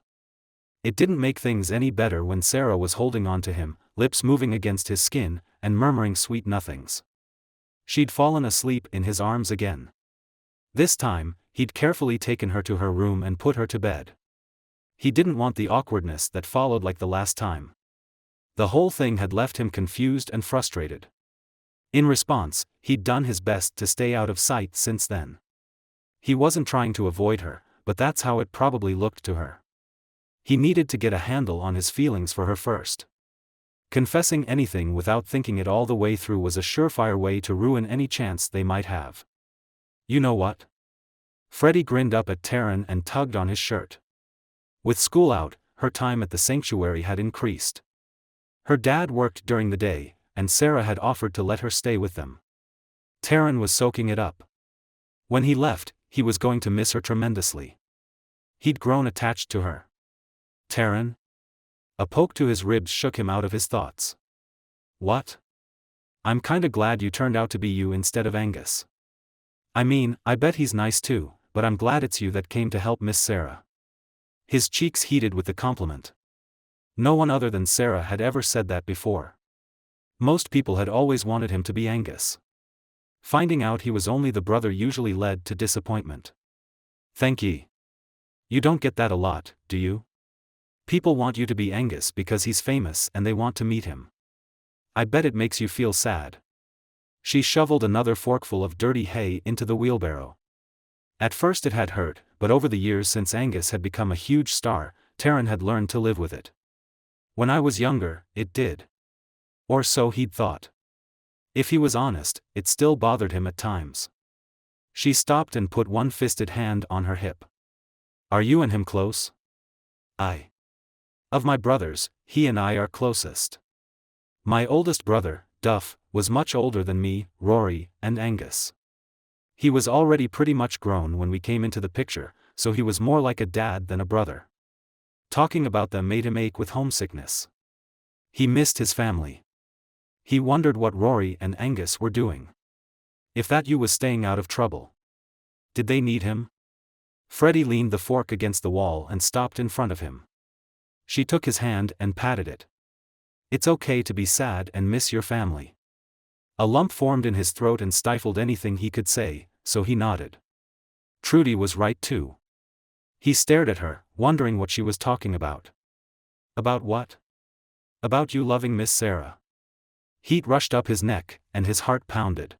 It didn't make things any better when Sarah was holding on to him, lips moving against his skin, and murmuring sweet nothings. She'd fallen asleep in his arms again. This time, he'd carefully taken her to her room and put her to bed. He didn't want the awkwardness that followed like the last time. The whole thing had left him confused and frustrated. In response, he'd done his best to stay out of sight since then. He wasn't trying to avoid her, but that's how it probably looked to her. He needed to get a handle on his feelings for her first. Confessing anything without thinking it all the way through was a surefire way to ruin any chance they might have. You know what? Freddie grinned up at Taran and tugged on his shirt. With school out, her time at the sanctuary had increased. Her dad worked during the day, and Sarah had offered to let her stay with them. Taran was soaking it up. When he left, he was going to miss her tremendously. He'd grown attached to her. Taran? A poke to his ribs shook him out of his thoughts. What? I'm kinda glad you turned out to be you instead of Angus. I mean, I bet he's nice too, but I'm glad it's you that came to help Miss Sarah. His cheeks heated with the compliment. No one other than Sarah had ever said that before. Most people had always wanted him to be Angus. Finding out he was only the brother usually led to disappointment. Thank ye. You don't get that a lot, do you? People want you to be Angus because he's famous and they want to meet him. I bet it makes you feel sad. She shoveled another forkful of dirty hay into the wheelbarrow. At first it had hurt, but over the years since Angus had become a huge star, Taran had learned to live with it. When I was younger, it did. Or so he'd thought. If he was honest, it still bothered him at times. She stopped and put one fisted hand on her hip. Are you and him close? I. Of my brothers, he and I are closest. My oldest brother, Duff, was much older than me, Rory, and Angus. He was already pretty much grown when we came into the picture, so he was more like a dad than a brother. Talking about them made him ache with homesickness. He missed his family. He wondered what Rory and Angus were doing. If that you was staying out of trouble. Did they need him? Freddie leaned the fork against the wall and stopped in front of him. She took his hand and patted it. It's okay to be sad and miss your family. A lump formed in his throat and stifled anything he could say, so he nodded. Trudy was right too. He stared at her, wondering what she was talking about. About what? About you loving Miss Sarah. Heat rushed up his neck, and his heart pounded.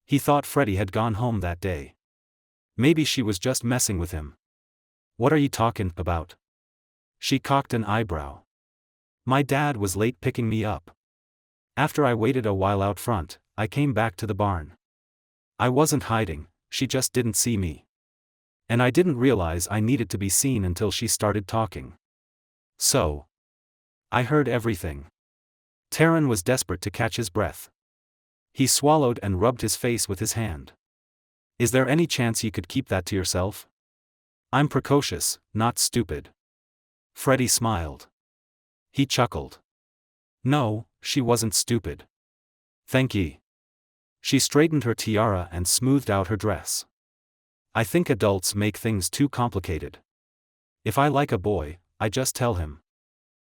He thought Freddie had gone home that day. Maybe she was just messing with him. What are you talking about? She cocked an eyebrow. My dad was late picking me up. After I waited a while out front, I came back to the barn. I wasn't hiding, she just didn't see me. And I didn't realize I needed to be seen until she started talking. So. I heard everything. Taran was desperate to catch his breath. He swallowed and rubbed his face with his hand. Is there any chance you could keep that to yourself? I'm precocious, not stupid. Freddie smiled. He chuckled. No, she wasn't stupid. Thank ye. She straightened her tiara and smoothed out her dress. I think adults make things too complicated. If I like a boy, I just tell him.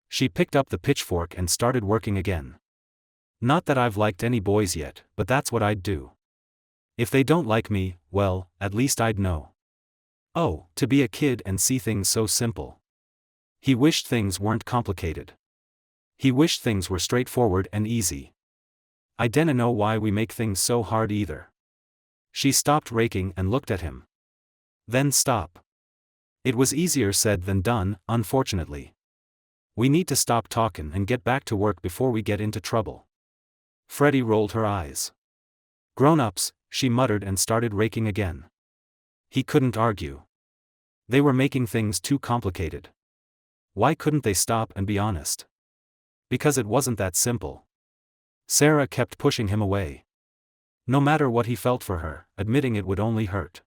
She picked up the pitchfork and started working again. Not that I've liked any boys yet, but that's what I'd do. If they don't like me, well, at least I'd know. Oh, to be a kid and see things so simple. He wished things weren't complicated. He wished things were straightforward and easy. I dinna know why we make things so hard either. She stopped raking and looked at him. Then stop. It was easier said than done, unfortunately. We need to stop talking and get back to work before we get into trouble. Freddie rolled her eyes. Grown-ups, she muttered and started raking again. He couldn't argue. They were making things too complicated. Why couldn't they stop and be honest? Because it wasn't that simple. Sarah kept pushing him away. No matter what he felt for her, admitting it would only hurt.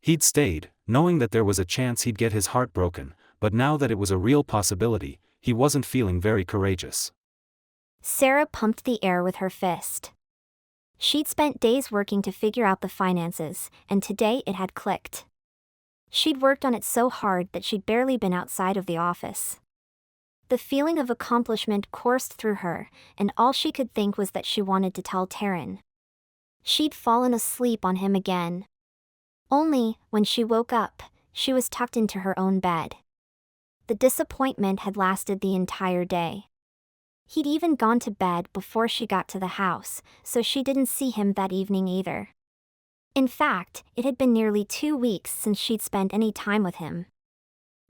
He'd stayed, knowing that there was a chance he'd get his heart broken, but now that it was a real possibility, he wasn't feeling very courageous. Sarah pumped the air with her fist. She'd spent days working to figure out the finances, and today it had clicked. She'd worked on it so hard that she'd barely been outside of the office. The feeling of accomplishment coursed through her, and all she could think was that she wanted to tell Taran. She'd fallen asleep on him again. Only, when she woke up, she was tucked into her own bed. The disappointment had lasted the entire day. He'd even gone to bed before she got to the house, so she didn't see him that evening either. In fact, it had been nearly 2 weeks since she'd spent any time with him.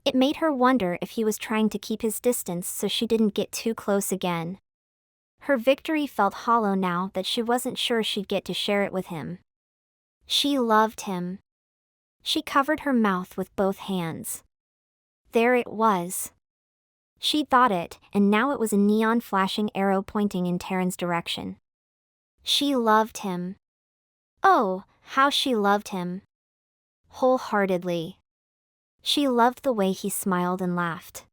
It made her wonder if he was trying to keep his distance so she didn't get too close again. Her victory felt hollow now that she wasn't sure she'd get to share it with him. She loved him. She covered her mouth with both hands. There it was. She'd thought it, and now it was a neon flashing arrow pointing in Taran's direction. She loved him. Oh, how she loved him. Wholeheartedly. She loved the way he smiled and laughed.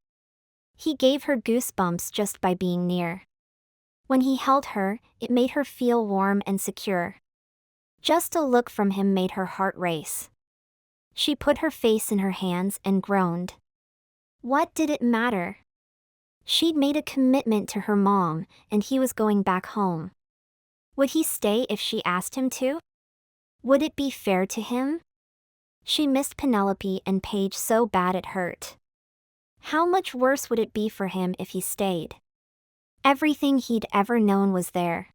He gave her goosebumps just by being near. When he held her, it made her feel warm and secure. Just a look from him made her heart race. She put her face in her hands and groaned. What did it matter? She'd made a commitment to her mom, and he was going back home. Would he stay if she asked him to? Would it be fair to him? She missed Penelope and Paige so bad it hurt. How much worse would it be for him if he stayed? Everything he'd ever known was there.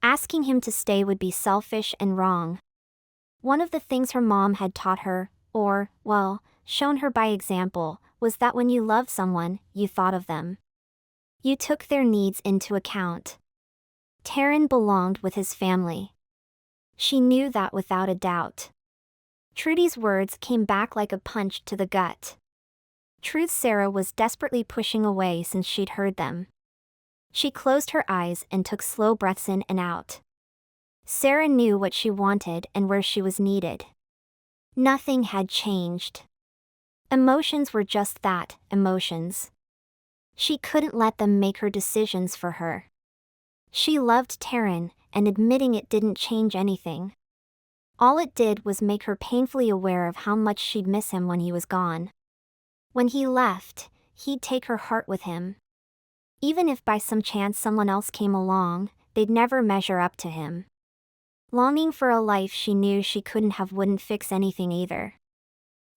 Asking him to stay would be selfish and wrong. One of the things her mom had taught her, or, well, shown her by example, was that when you loved someone, you thought of them. You took their needs into account. Taran belonged with his family. She knew that without a doubt. Trudy's words came back like a punch to the gut. Truth Sarah was desperately pushing away since she'd heard them. She closed her eyes and took slow breaths in and out. Sarah knew what she wanted and where she was needed. Nothing had changed. Emotions were just that, emotions. She couldn't let them make her decisions for her. She loved Taran, and admitting it didn't change anything. All it did was make her painfully aware of how much she'd miss him when he was gone. When he left, he'd take her heart with him. Even if by some chance someone else came along, they'd never measure up to him. Longing for a life she knew she couldn't have wouldn't fix anything either.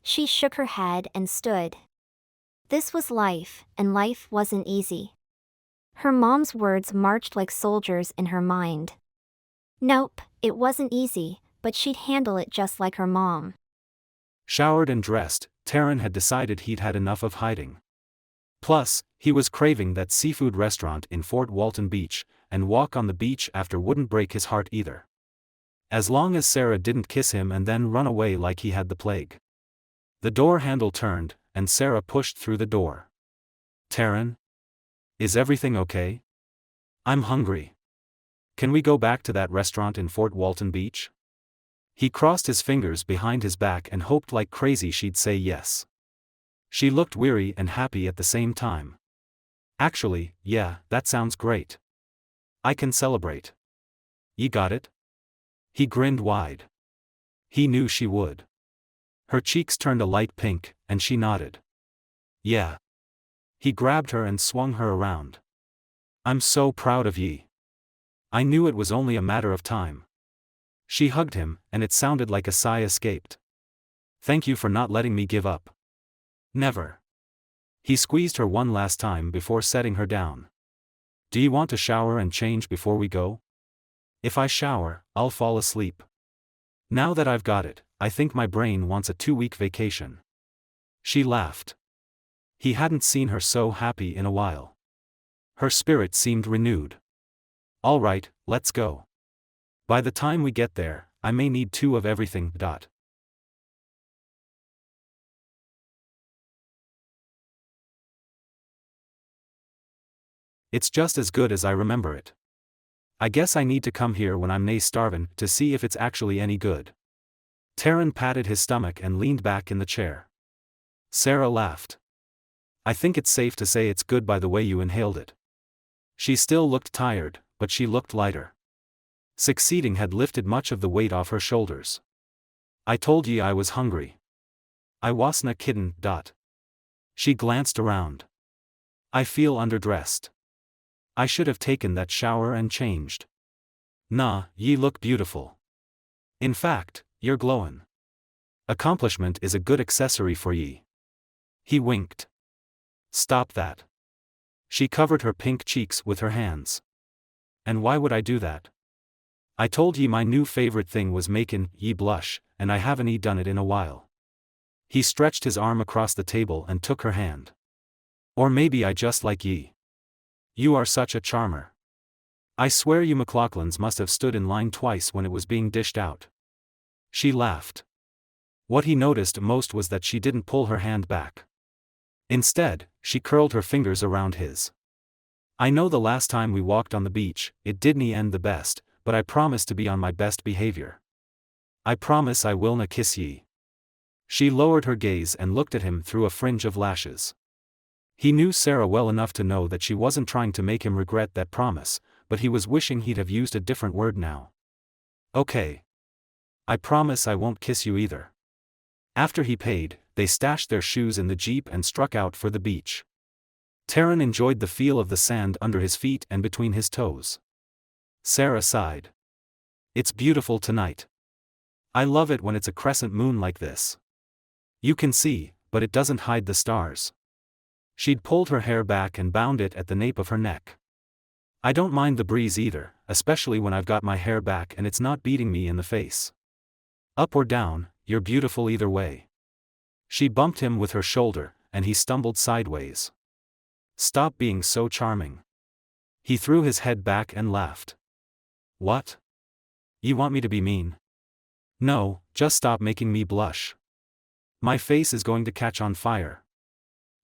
She shook her head and stood. This was life, and life wasn't easy. Her mom's words marched like soldiers in her mind. Nope, it wasn't easy, but she'd handle it just like her mom. Showered and dressed, Taran had decided he'd had enough of hiding. Plus, he was craving that seafood restaurant in Fort Walton Beach, and walk on the beach after wouldn't break his heart either. As long as Sarah didn't kiss him and then run away like he had the plague. The door handle turned, and Sarah pushed through the door. Taran? Is everything okay? I'm hungry. Can we go back to that restaurant in Fort Walton Beach? He crossed his fingers behind his back and hoped like crazy she'd say yes. She looked weary and happy at the same time. Actually, yeah, that sounds great. I can celebrate. You got it? He grinned wide. He knew she would. Her cheeks turned a light pink, and she nodded. Yeah. He grabbed her and swung her around. I'm so proud of ye. I knew it was only a matter of time. She hugged him, and it sounded like a sigh escaped. Thank you for not letting me give up. Never. He squeezed her one last time before setting her down. Do you want to shower and change before we go? If I shower, I'll fall asleep. Now that I've got it, I think my brain wants a 2-week vacation. She laughed. He hadn't seen her so happy in a while. Her spirit seemed renewed. All right, let's go. By the time we get there, I may need 2 of everything. It's just as good as I remember it. I guess I need to come here when I'm nae starvin' to see if it's actually any good. Taran patted his stomach and leaned back in the chair. Sarah laughed. I think it's safe to say it's good by the way you inhaled it. She still looked tired, but she looked lighter. Succeeding had lifted much of the weight off her shoulders. I told ye I was hungry. I wasna kiddin'. She glanced around. I feel underdressed. I should have taken that shower and changed. Nah, ye look beautiful. In fact, you're glowin'. Accomplishment is a good accessory for ye. He winked. Stop that. She covered her pink cheeks with her hands. And why would I do that? I told ye my new favorite thing was makin' ye blush, and I haven't done it in a while. He stretched his arm across the table and took her hand. Or maybe I just like ye. You are such a charmer. I swear you MacLachlans must have stood in line twice when it was being dished out. She laughed. What he noticed most was that she didn't pull her hand back. Instead, she curled her fingers around his. I know the last time we walked on the beach, it didn't end the best, but I promise to be on my best behavior. I promise I willna kiss ye. She lowered her gaze and looked at him through a fringe of lashes. He knew Sarah well enough to know that she wasn't trying to make him regret that promise, but he was wishing he'd have used a different word now. Okay. I promise I won't kiss you either. After he paid, they stashed their shoes in the jeep and struck out for the beach. Taran enjoyed the feel of the sand under his feet and between his toes. Sarah sighed. It's beautiful tonight. I love it when it's a crescent moon like this. You can see, but it doesn't hide the stars. She'd pulled her hair back and bound it at the nape of her neck. I don't mind the breeze either, especially when I've got my hair back and it's not beating me in the face. Up or down, you're beautiful either way. She bumped him with her shoulder, and he stumbled sideways. Stop being so charming. He threw his head back and laughed. What? You want me to be mean? No, just stop making me blush. My face is going to catch on fire.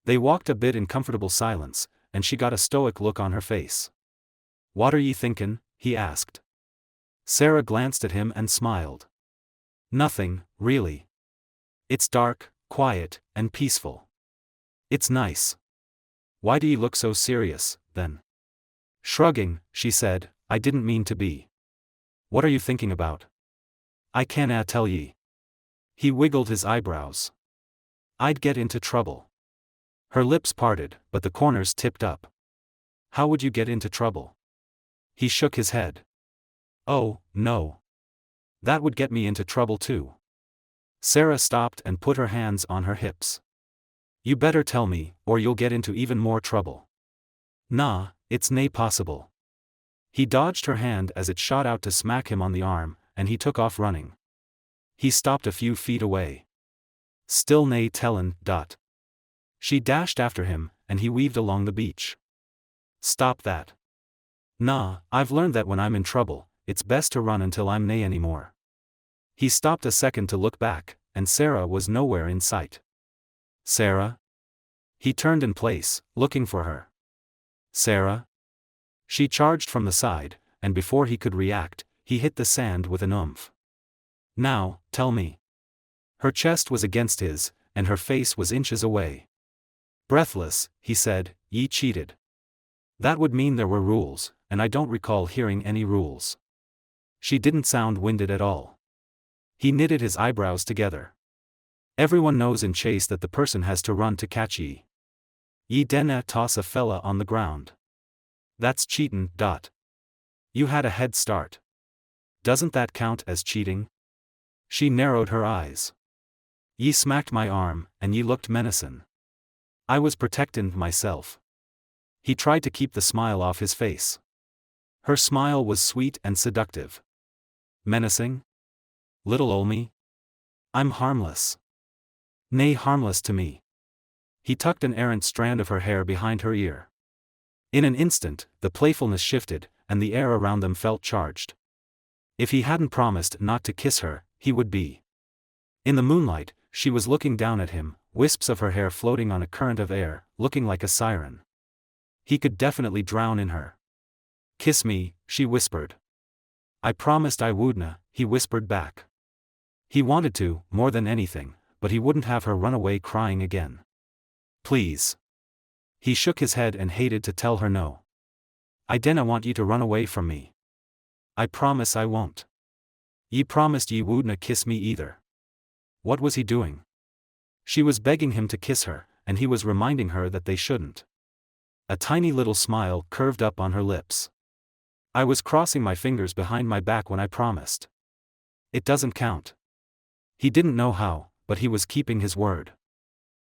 They walked a bit in comfortable silence, and she got a stoic look on her face. What are ye thinkin'? He asked. Sarah glanced at him and smiled. Nothing, really. It's dark, quiet, and peaceful. It's nice. Why do ye look so serious, then? Shrugging, she said, I didn't mean to be. What are you thinking about? I canna tell ye. He wiggled his eyebrows. I'd get into trouble. Her lips parted, but the corners tipped up. How would you get into trouble? He shook his head. Oh, no. That would get me into trouble too. Sarah stopped and put her hands on her hips. You better tell me, or you'll get into even more trouble. Nah, it's nae possible. He dodged her hand as it shot out to smack him on the arm, and he took off running. He stopped a few feet away. Still nae tellin'. She dashed after him, and he weaved along the beach. Stop that. Nah, I've learned that when I'm in trouble, it's best to run until I'm nae anymore. He stopped a second to look back, and Sarah was nowhere in sight. Sarah? He turned in place, looking for her. Sarah? She charged from the side, and before he could react, he hit the sand with an oomph. Now, tell me. Her chest was against his, and her face was inches away. Breathless, he said, "Ye cheated." That would mean there were rules, and I don't recall hearing any rules. She didn't sound winded at all. He knitted his eyebrows together. Everyone knows in chase that the person has to run to catch ye. Ye dinna toss a fella on the ground. That's cheatin'. You had a head start. Doesn't that count as cheating? She narrowed her eyes. Ye smacked my arm, and ye looked menacin'. I was protectin' myself. He tried to keep the smile off his face. Her smile was sweet and seductive. Menacing? Little ol' me? I'm harmless. Nay, harmless to me. He tucked an errant strand of her hair behind her ear. In an instant, the playfulness shifted, and the air around them felt charged. If he hadn't promised not to kiss her, he would be. In the moonlight, she was looking down at him, wisps of her hair floating on a current of air, looking like a siren. He could definitely drown in her. "Kiss me," she whispered. "I promised I wouldna," he whispered back. He wanted to, more than anything, but he wouldn't have her run away crying again. "Please." He shook his head and hated to tell her no. "I dinna want ye to run away from me. I promise I won't. Ye promised ye wouldna kiss me either." What was he doing? She was begging him to kiss her, and he was reminding her that they shouldn't. A tiny little smile curved up on her lips. "I was crossing my fingers behind my back when I promised. It doesn't count." He didn't know how, but he was keeping his word.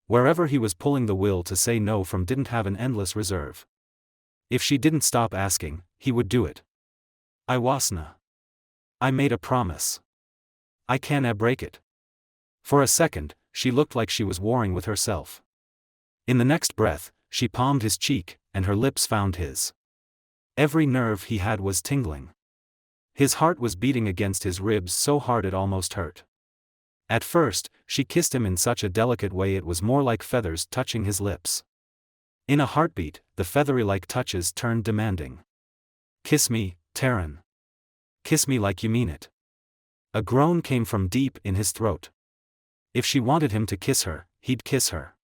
Wherever he was pulling the will to say no from didn't have an endless reserve. If she didn't stop asking, he would do it. "I wasna. I made a promise. I canna break it." For a second, she looked like she was warring with herself. In the next breath, she palmed his cheek, and her lips found his. Every nerve he had was tingling. His heart was beating against his ribs so hard it almost hurt. At first, she kissed him in such a delicate way it was more like feathers touching his lips. In a heartbeat, the feathery-like touches turned demanding. "Kiss me, Taran. Kiss me like you mean it." A groan came from deep in his throat. If she wanted him to kiss her, he'd kiss her.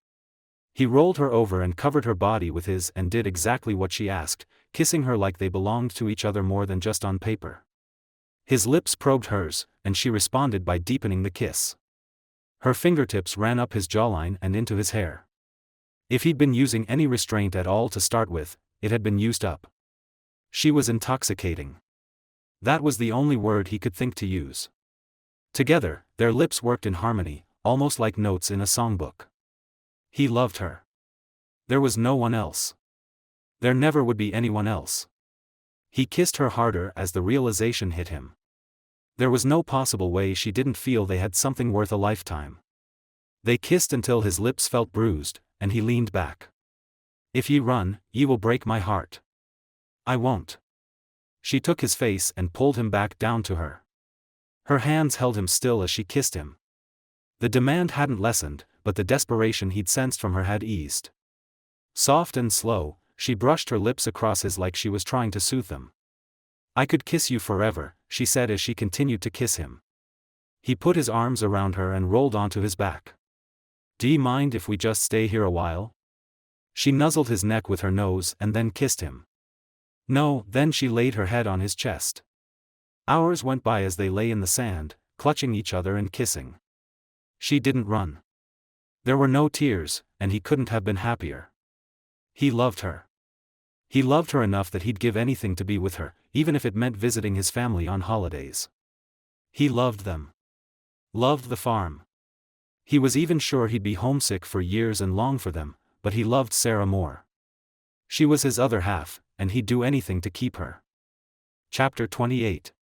He rolled her over and covered her body with his and did exactly what she asked, kissing her like they belonged to each other more than just on paper. His lips probed hers, and she responded by deepening the kiss. Her fingertips ran up his jawline and into his hair. If he'd been using any restraint at all to start with, it had been used up. She was intoxicating. That was the only word he could think to use. Together, their lips worked in harmony, almost like notes in a songbook. He loved her. There was no one else. There never would be anyone else. He kissed her harder as the realization hit him. There was no possible way she didn't feel they had something worth a lifetime. They kissed until his lips felt bruised, and he leaned back. "If ye run, ye will break my heart." "I won't." She took his face and pulled him back down to her. Her hands held him still as she kissed him. The demand hadn't lessened, but the desperation he'd sensed from her had eased. Soft and slow, she brushed her lips across his like she was trying to soothe them. "I could kiss you forever," she said as she continued to kiss him. He put his arms around her and rolled onto his back. "Do you mind if we just stay here a while?" She nuzzled his neck with her nose and then kissed him. "No," then she laid her head on his chest. Hours went by as they lay in the sand, clutching each other and kissing. She didn't run. There were no tears, and he couldn't have been happier. He loved her. He loved her enough that he'd give anything to be with her, even if it meant visiting his family on holidays. He loved them. Loved the farm. He was even sure he'd be homesick for years and long for them, but he loved Sarah more. She was his other half, and he'd do anything to keep her. Chapter 28.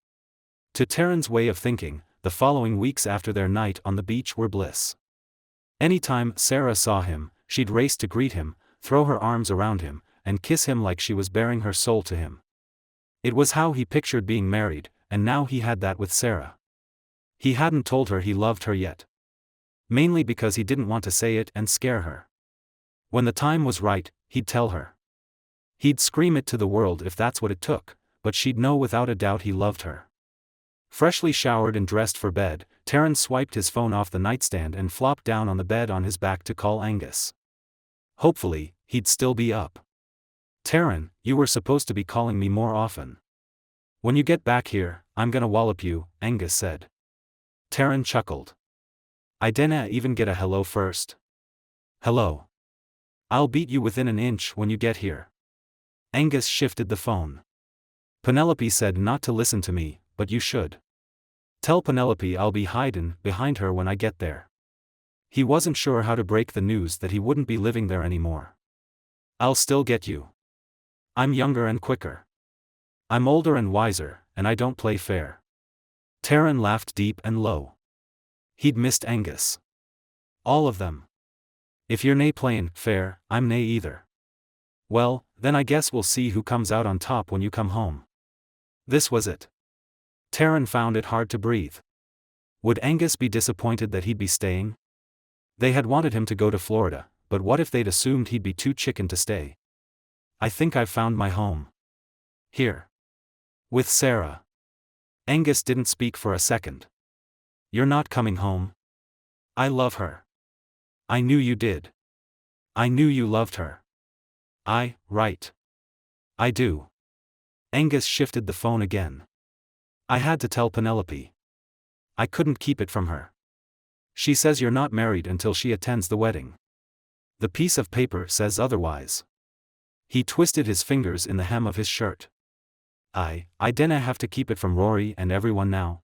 To Taran's way of thinking, the following weeks after their night on the beach were bliss. Anytime Sarah saw him, she'd race to greet him, throw her arms around him, and kiss him like she was bearing her soul to him. It was how he pictured being married, and now he had that with Sarah. He hadn't told her he loved her yet. Mainly because he didn't want to say it and scare her. When the time was right, he'd tell her. He'd scream it to the world if that's what it took, but she'd know without a doubt he loved her. Freshly showered and dressed for bed, Taran swiped his phone off the nightstand and flopped down on the bed on his back to call Angus. Hopefully, he'd still be up. Taran, you were supposed to be calling me more often. When you get back here, I'm gonna wallop you, Angus said. Taran chuckled. I dinna even get a hello first. Hello. I'll beat you within an inch when you get here. Angus shifted the phone. Penelope said not to listen to me, but you should. Tell Penelope I'll be hidin' behind her when I get there. He wasn't sure how to break the news that he wouldn't be living there anymore. I'll still get you. I'm younger and quicker. I'm older and wiser, and I don't play fair. Taran laughed deep and low. He'd missed Angus. All of them. If you're nae playin' fair, I'm nae either. Well, then I guess we'll see who comes out on top when you come home. This was it. Taran found it hard to breathe. Would Angus be disappointed that he'd be staying? They had wanted him to go to Florida, but what if they'd assumed he'd be too chicken to stay? I think I've found my home. Here. With Sarah. Angus didn't speak for a second. You're not coming home? I love her. I knew you did. I knew you loved her. Right. I do. Angus shifted the phone again. I had to tell Penelope. I couldn't keep it from her. She says you're not married until she attends the wedding. The piece of paper says otherwise. He twisted his fingers in the hem of his shirt. I dinna have to keep it from Rory and everyone now.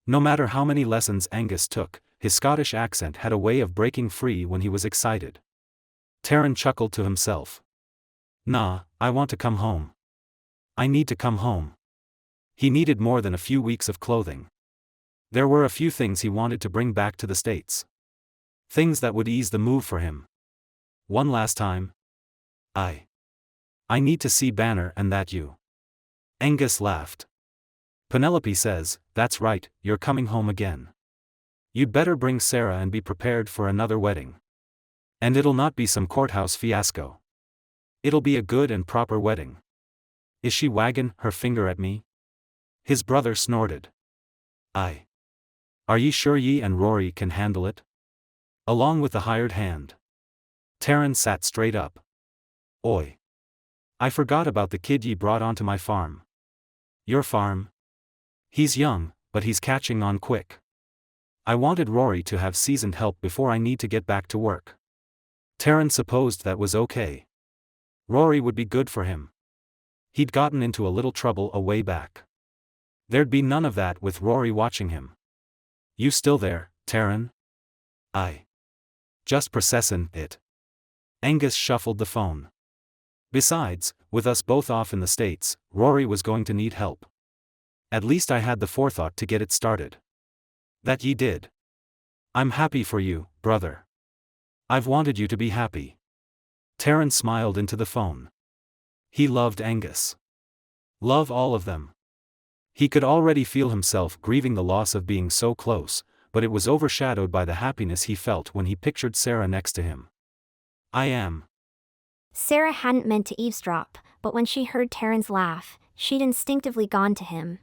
No matter how many lessons Angus took, his Scottish accent had a way of breaking free when he was excited. Taran chuckled to himself. Nah, I want to come home. I need to come home. He needed more than a few weeks of clothing. There were a few things he wanted to bring back to the States. Things that would ease the move for him. One last time. I need to see Banner and that you. Angus laughed. Penelope says, that's right, you're coming home again. You'd better bring Sarah and be prepared for another wedding. And it'll not be some courthouse fiasco. It'll be a good and proper wedding. Is she wagging her finger at me? His brother snorted. Aye. Are ye sure ye and Rory can handle it? Along with the hired hand. Taran sat straight up. Oi. I forgot about the kid ye brought onto my farm. Your farm? He's young, but he's catching on quick. I wanted Rory to have seasoned help before I need to get back to work. Taran supposed that was okay. Rory would be good for him. He'd gotten into a little trouble a way back. There'd be none of that with Rory watching him. You still there, Taran? Aye. Just processin' it. Angus shuffled the phone. Besides, with us both off in the States, Rory was going to need help. At least I had the forethought to get it started. That ye did. I'm happy for you, brother. I've wanted you to be happy. Taran smiled into the phone. He loved Angus. Love all of them. He could already feel himself grieving the loss of being so close, but it was overshadowed by the happiness he felt when he pictured Sarah next to him. I am. Sarah hadn't meant to eavesdrop, but when she heard Taran's laugh, she'd instinctively gone to him.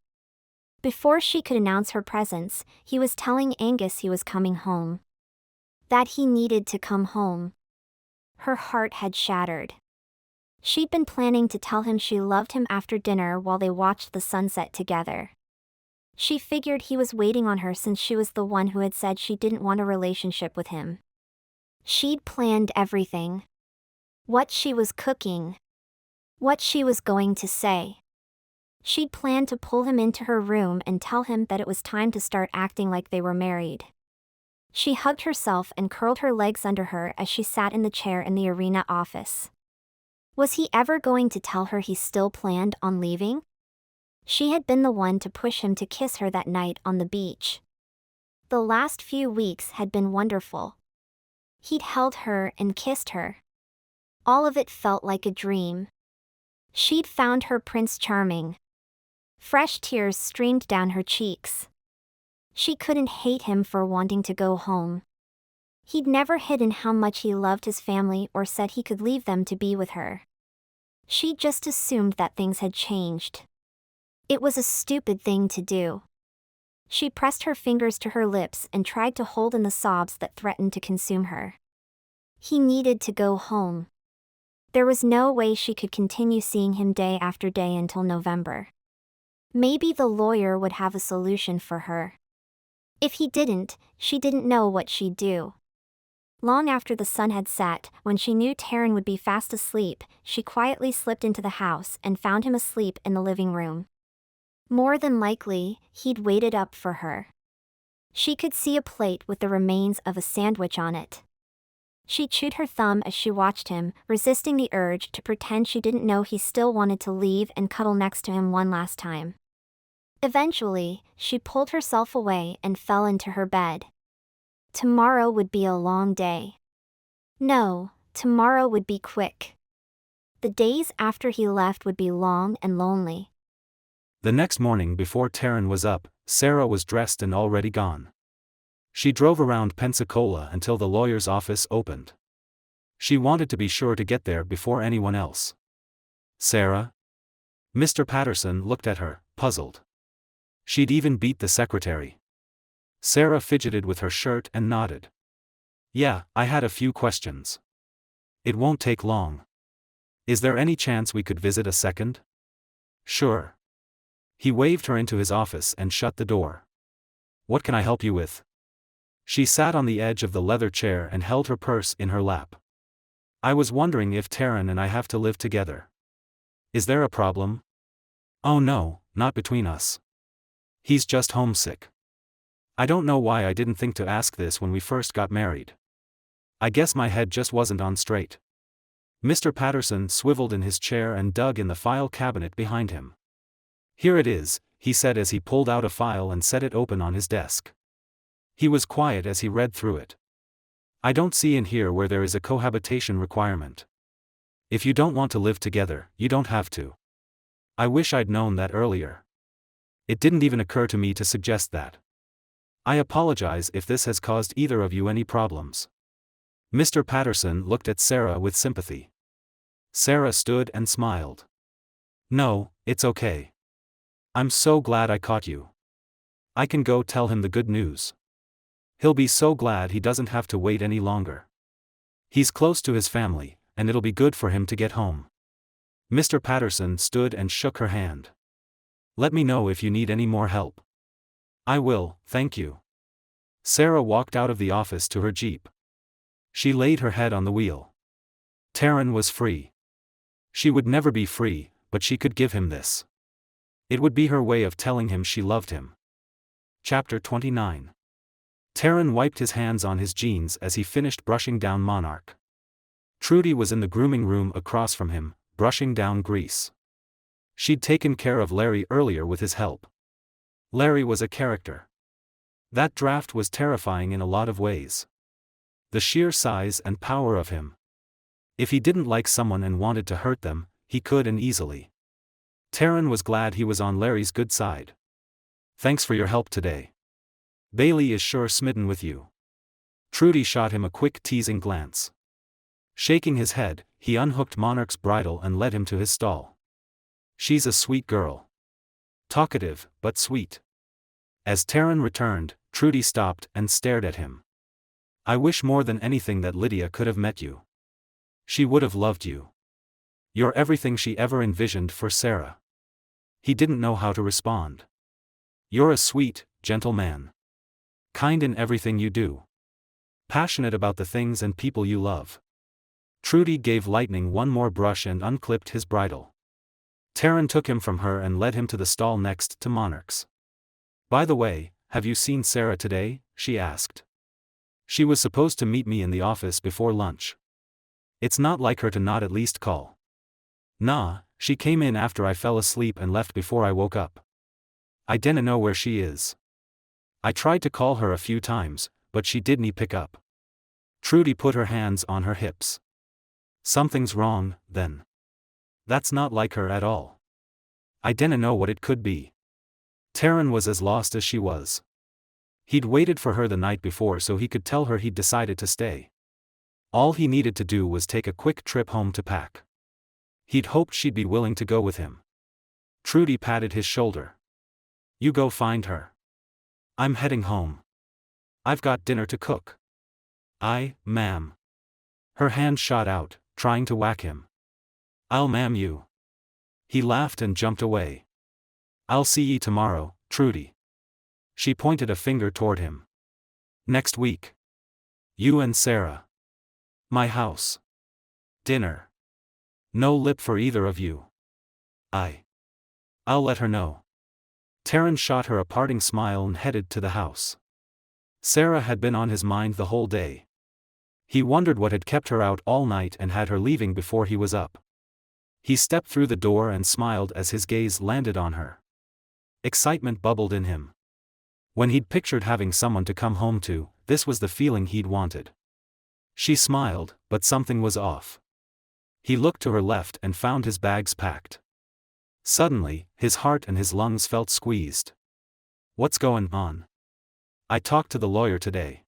Before she could announce her presence, he was telling Angus he was coming home. That he needed to come home. Her heart had shattered. She'd been planning to tell him she loved him after dinner while they watched the sunset together. She figured he was waiting on her since she was the one who had said she didn't want a relationship with him. She'd planned everything. What she was cooking. What she was going to say. She'd planned to pull him into her room and tell him that it was time to start acting like they were married. She hugged herself and curled her legs under her as she sat in the chair in the arena office. Was he ever going to tell her he still planned on leaving? She had been the one to push him to kiss her that night on the beach. The last few weeks had been wonderful. He'd held her and kissed her. All of it felt like a dream. She'd found her Prince Charming. Fresh tears streamed down her cheeks. She couldn't hate him for wanting to go home. He'd never hidden how much he loved his family or said he could leave them to be with her. She just assumed that things had changed. It was a stupid thing to do. She pressed her fingers to her lips and tried to hold in the sobs that threatened to consume her. He needed to go home. There was no way she could continue seeing him day after day until November. Maybe the lawyer would have a solution for her. If he didn't, she didn't know what she'd do. Long after the sun had set, when she knew Taran would be fast asleep, she quietly slipped into the house and found him asleep in the living room. More than likely, he'd waited up for her. She could see a plate with the remains of a sandwich on it. She chewed her thumb as she watched him, resisting the urge to pretend she didn't know he still wanted to leave and cuddle next to him one last time. Eventually, she pulled herself away and fell into her bed. Tomorrow would be a long day. No, tomorrow would be quick. The days after he left would be long and lonely. The next morning before Taran was up, Sarah was dressed and already gone. She drove around Pensacola until the lawyer's office opened. She wanted to be sure to get there before anyone else. Sarah? Mr. Patterson looked at her, puzzled. She'd even beat the secretary. Sarah fidgeted with her shirt and nodded. Yeah, I had a few questions. It won't take long. Is there any chance we could visit a second? Sure. He waved her into his office and shut the door. What can I help you with? She sat on the edge of the leather chair and held her purse in her lap. I was wondering if Taran and I have to live together. Is there a problem? Oh no, not between us. He's just homesick. I don't know why I didn't think to ask this when we first got married. I guess my head just wasn't on straight. Mr. Patterson swiveled in his chair and dug in the file cabinet behind him. Here it is, he said as he pulled out a file and set it open on his desk. He was quiet as he read through it. I don't see in here where there is a cohabitation requirement. If you don't want to live together, you don't have to. I wish I'd known that earlier. It didn't even occur to me to suggest that. I apologize if this has caused either of you any problems. Mr. Patterson looked at Sarah with sympathy. Sarah stood and smiled. No, it's okay. I'm so glad I caught you. I can go tell him the good news. He'll be so glad he doesn't have to wait any longer. He's close to his family, and it'll be good for him to get home. Mr. Patterson stood and shook her hand. Let me know if you need any more help. I will, thank you. Sarah walked out of the office to her Jeep. She laid her head on the wheel. Taran was free. She would never be free, but she could give him this. It would be her way of telling him she loved him. Chapter 29. Taran wiped his hands on his jeans as he finished brushing down Monarch. Trudy was in the grooming room across from him, brushing down grease. She'd taken care of Larry earlier with his help. Larry was a character. That draft was terrifying in a lot of ways. The sheer size and power of him. If he didn't like someone and wanted to hurt them, he could and easily. Taran was glad he was on Larry's good side. Thanks for your help today. Bailey is sure smitten with you. Trudy shot him a quick teasing glance. Shaking his head, he unhooked Monarch's bridle and led him to his stall. She's a sweet girl. Talkative, but sweet. As Taran returned, Trudy stopped and stared at him. I wish more than anything that Lydia could have met you. She would have loved you. You're everything she ever envisioned for Sarah. He didn't know how to respond. You're a sweet, gentle man. Kind in everything you do. Passionate about the things and people you love. Trudy gave Lightning one more brush and unclipped his bridle. Taran took him from her and led him to the stall next to Monarch's. By the way, have you seen Sarah today? She asked. She was supposed to meet me in the office before lunch. It's not like her to not at least call. Nah, she came in after I fell asleep and left before I woke up. I didn't know where she is. I tried to call her a few times, but she didn't pick up. Trudy put her hands on her hips. Something's wrong, then. That's not like her at all. I didn't know what it could be. Taran was as lost as she was. He'd waited for her the night before so he could tell her he'd decided to stay. All he needed to do was take a quick trip home to pack. He'd hoped she'd be willing to go with him. Trudy patted his shoulder. You go find her. I'm heading home. I've got dinner to cook. Ma'am. Her hand shot out, trying to whack him. I'll ma'am you. He laughed and jumped away. I'll see ye tomorrow, Trudy. She pointed a finger toward him. Next week. You and Sarah. My house. Dinner. No lip for either of you. I'll let her know. Taran shot her a parting smile and headed to the house. Sarah had been on his mind the whole day. He wondered what had kept her out all night and had her leaving before he was up. He stepped through the door and smiled as his gaze landed on her. Excitement bubbled in him. When he'd pictured having someone to come home to, this was the feeling he'd wanted. She smiled, but something was off. He looked to her left and found his bags packed. Suddenly, his heart and his lungs felt squeezed. What's going on? I talked to the lawyer today.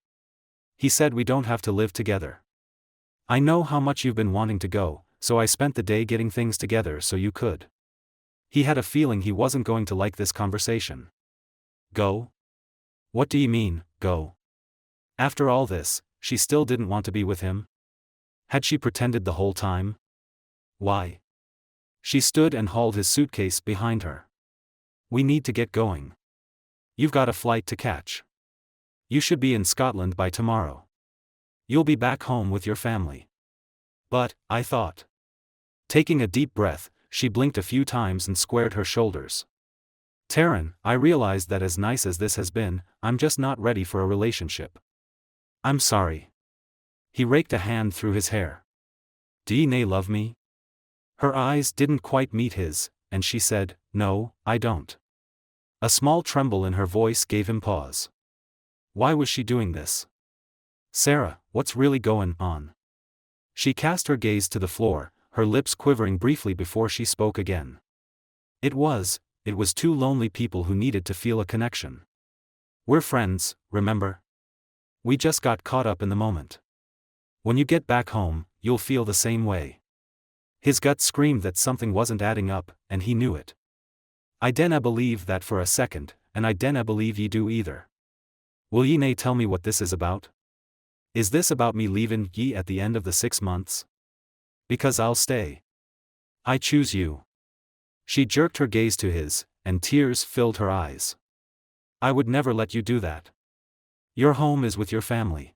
He said we don't have to live together. I know how much you've been wanting to go, so I spent the day getting things together so you could. He had a feeling he wasn't going to like this conversation. Go? What do you mean, go? After all this, she still didn't want to be with him? Had she pretended the whole time? Why? She stood and hauled his suitcase behind her. We need to get going. You've got a flight to catch. You should be in Scotland by tomorrow. You'll be back home with your family. But, I thought. Taking a deep breath, she blinked a few times and squared her shoulders. Taran, I realized that as nice as this has been, I'm just not ready for a relationship. I'm sorry. He raked a hand through his hair. Do ye nae love me? Her eyes didn't quite meet his, and she said, No, I don't. A small tremble in her voice gave him pause. Why was she doing this? Sarah, what's really going on? She cast her gaze to the floor, her lips quivering briefly before she spoke again. It was two lonely people who needed to feel a connection. We're friends, remember? We just got caught up in the moment. When you get back home, you'll feel the same way. His gut screamed that something wasn't adding up, and he knew it. I dinna believe that for a second, and I dinna believe ye do either. Will ye nae tell me what this is about? Is this about me leaving ye at the end of the 6 months? Because I'll stay. I choose you. She jerked her gaze to his, and tears filled her eyes. I would never let you do that. Your home is with your family.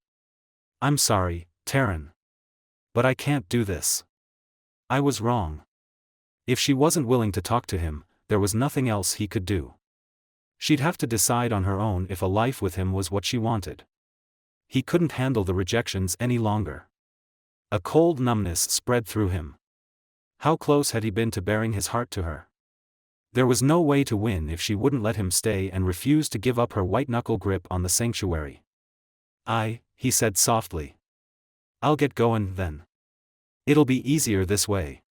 I'm sorry, Taran. But I can't do this. I was wrong. If she wasn't willing to talk to him, there was nothing else he could do. She'd have to decide on her own if a life with him was what she wanted. He couldn't handle the rejections any longer. A cold numbness spread through him. How close had he been to baring his heart to her? There was no way to win if she wouldn't let him stay and refused to give up her white-knuckle grip on the sanctuary. He said softly. I'll get going then. It'll be easier this way.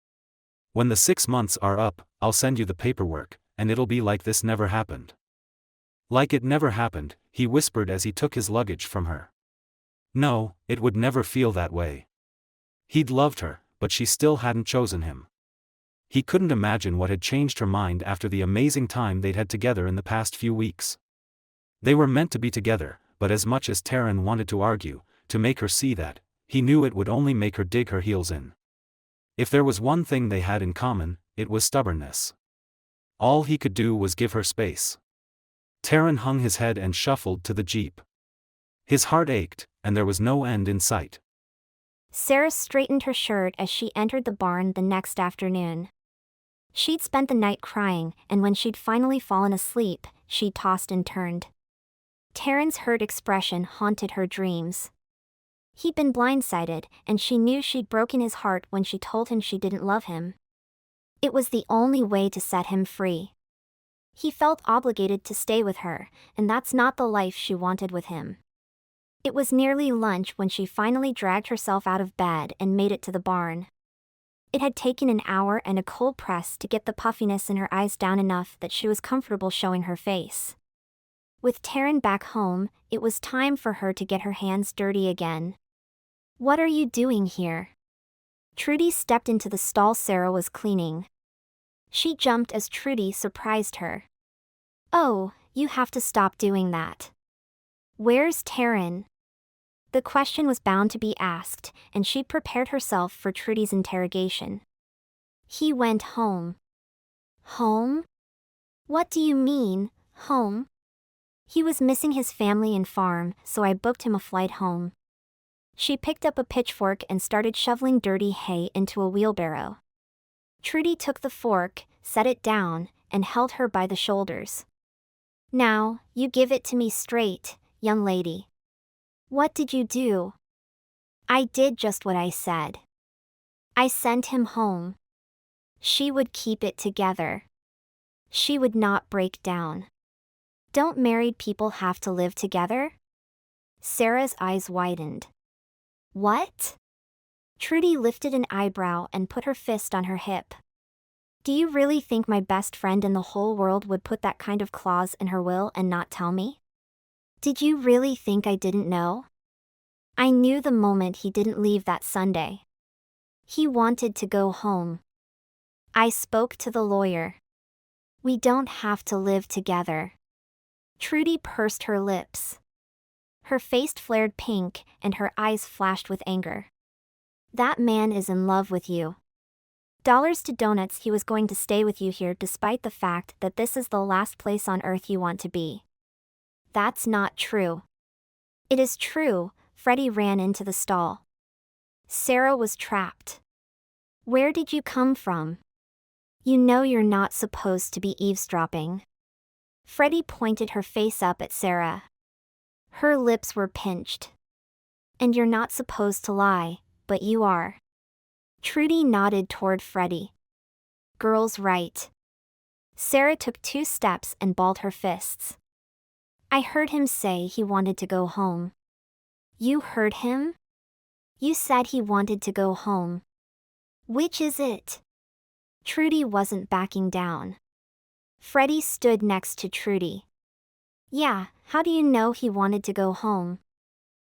When the 6 months are up, I'll send you the paperwork, and it'll be like this never happened. Like it never happened, he whispered as he took his luggage from her. No, it would never feel that way. He'd loved her, but she still hadn't chosen him. He couldn't imagine what had changed her mind after the amazing time they'd had together in the past few weeks. They were meant to be together, but as much as Taran wanted to argue, to make her see that, he knew it would only make her dig her heels in. If there was one thing they had in common, it was stubbornness. All he could do was give her space. Taran hung his head and shuffled to the jeep. His heart ached, and there was no end in sight. Sarah straightened her shirt as she entered the barn the next afternoon. She'd spent the night crying, and when she'd finally fallen asleep, she tossed and turned. Taran's hurt expression haunted her dreams. He'd been blindsided, and she knew she'd broken his heart when she told him she didn't love him. It was the only way to set him free. He felt obligated to stay with her, and that's not the life she wanted with him. It was nearly lunch when she finally dragged herself out of bed and made it to the barn. It had taken an hour and a cold press to get the puffiness in her eyes down enough that she was comfortable showing her face. With Taran back home, it was time for her to get her hands dirty again. What are you doing here? Trudy stepped into the stall Sarah was cleaning. She jumped as Trudy surprised her. Oh, you have to stop doing that. Where's Taran? The question was bound to be asked, and she prepared herself for Trudy's interrogation. He went home. Home? What do you mean, home? He was missing his family and farm, so I booked him a flight home. She picked up a pitchfork and started shoveling dirty hay into a wheelbarrow. Trudy took the fork, set it down, and held her by the shoulders. Now, you give it to me straight, young lady. What did you do? I did just what I said. I sent him home. She would keep it together. She would not break down. Don't married people have to live together? Sarah's eyes widened. What? Trudy lifted an eyebrow and put her fist on her hip. Do you really think my best friend in the whole world would put that kind of clause in her will and not tell me? Did you really think I didn't know? I knew the moment he didn't leave that Sunday. He wanted to go home. I spoke to the lawyer. We don't have to live together. Trudy pursed her lips. Her face flared pink and her eyes flashed with anger. That man is in love with you. Dollars to donuts, he was going to stay with you here despite the fact that this is the last place on earth you want to be. That's not true. It is true. Freddie ran into the stall. Sarah was trapped. Where did you come from? You know you're not supposed to be eavesdropping. Freddie pointed her face up at Sarah. Her lips were pinched. And you're not supposed to lie, but you are. Trudy nodded toward Freddie. Girl's right. Sarah took 2 steps and balled her fists. I heard him say he wanted to go home. You heard him? You said he wanted to go home. Which is it? Trudy wasn't backing down. Freddie stood next to Trudy. Yeah, how do you know he wanted to go home?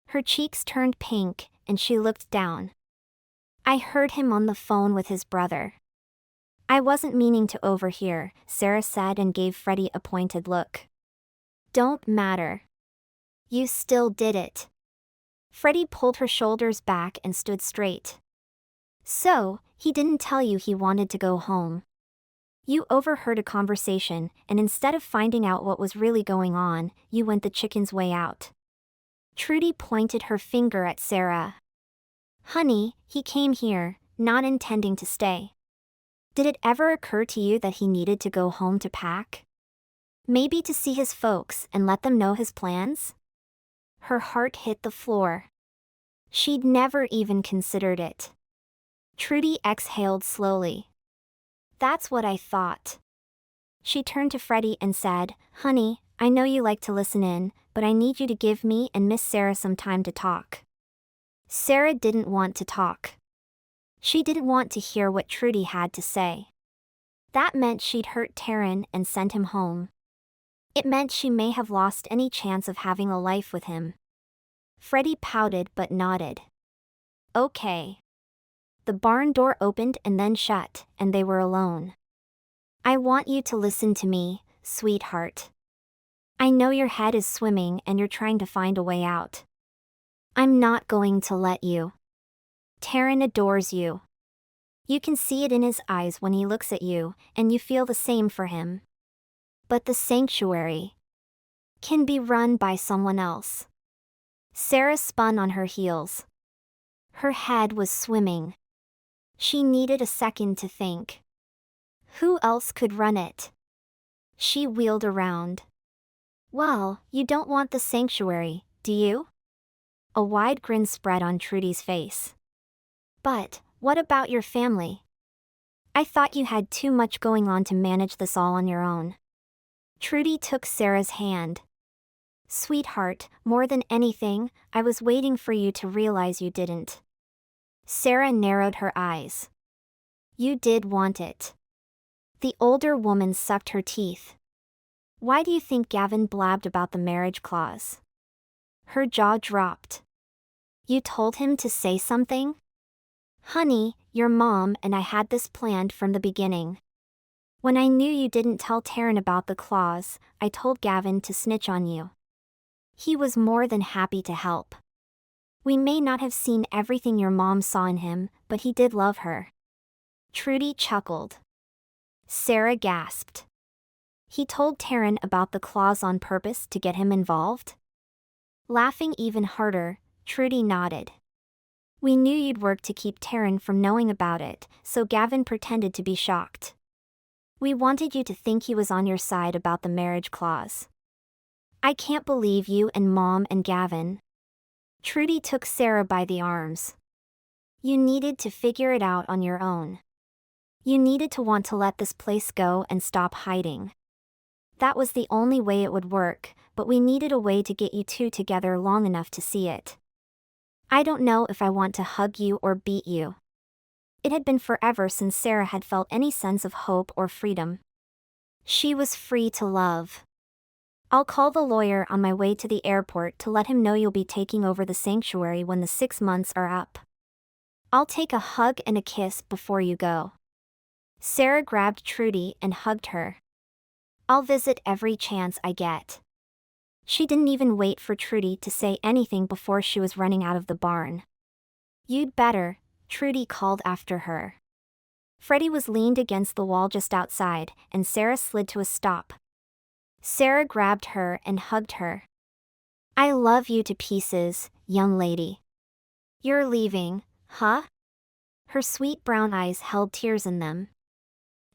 Her cheeks turned pink, and she looked down. I heard him on the phone with his brother. I wasn't meaning to overhear, Sarah said and gave Freddie a pointed look. Don't matter. You still did it. Freddie pulled her shoulders back and stood straight. So, he didn't tell you he wanted to go home. You overheard a conversation, and instead of finding out what was really going on, you went the chicken's way out. Trudy pointed her finger at Sarah. Honey, he came here, not intending to stay. Did it ever occur to you that he needed to go home to pack? Maybe to see his folks and let them know his plans? Her heart hit the floor. She'd never even considered it. Trudy exhaled slowly. That's what I thought. She turned to Freddie and said, Honey, I know you like to listen in, but I need you to give me and Miss Sarah some time to talk. Sarah didn't want to talk. She didn't want to hear what Trudy had to say. That meant she'd hurt Taran and sent him home. It meant she may have lost any chance of having a life with him. Freddie pouted but nodded. Okay. The barn door opened and then shut, and they were alone. I want you to listen to me, sweetheart. I know your head is swimming and you're trying to find a way out. I'm not going to let you. Taran adores you. You can see it in his eyes when he looks at you, and you feel the same for him. But the sanctuary can be run by someone else. Sarah spun on her heels. Her head was swimming. She needed a second to think. Who else could run it? She wheeled around. Well, you don't want the sanctuary, do you? A wide grin spread on Trudy's face. But, what about your family? I thought you had too much going on to manage this all on your own. Trudy took Sarah's hand. Sweetheart, more than anything, I was waiting for you to realize you didn't. Sarah narrowed her eyes. You did want it. The older woman sucked her teeth. Why do you think Gavin blabbed about the marriage clause? Her jaw dropped. You told him to say something? Honey, your mom and I had this planned from the beginning. When I knew you didn't tell Taran about the clause, I told Gavin to snitch on you. He was more than happy to help. We may not have seen everything your mom saw in him, but he did love her. Trudy chuckled. Sarah gasped. He told Taran about the clause on purpose to get him involved? Laughing even harder, Trudy nodded. We knew you'd work to keep Taran from knowing about it, so Gavin pretended to be shocked. We wanted you to think he was on your side about the marriage clause. I can't believe you and Mom and Gavin. Trudy took Sarah by the arms. You needed to figure it out on your own. You needed to want to let this place go and stop hiding. That was the only way it would work, but we needed a way to get you two together long enough to see it. I don't know if I want to hug you or beat you. It had been forever since Sarah had felt any sense of hope or freedom. She was free to love. I'll call the lawyer on my way to the airport to let him know you'll be taking over the sanctuary when the 6 months are up. I'll take a hug and a kiss before you go. Sarah grabbed Trudy and hugged her. I'll visit every chance I get. She didn't even wait for Trudy to say anything before she was running out of the barn. You'd better, Trudy called after her. Freddie was leaned against the wall just outside, and Sarah slid to a stop. Sarah grabbed her and hugged her. I love you to pieces, young lady. You're leaving, huh? Her sweet brown eyes held tears in them.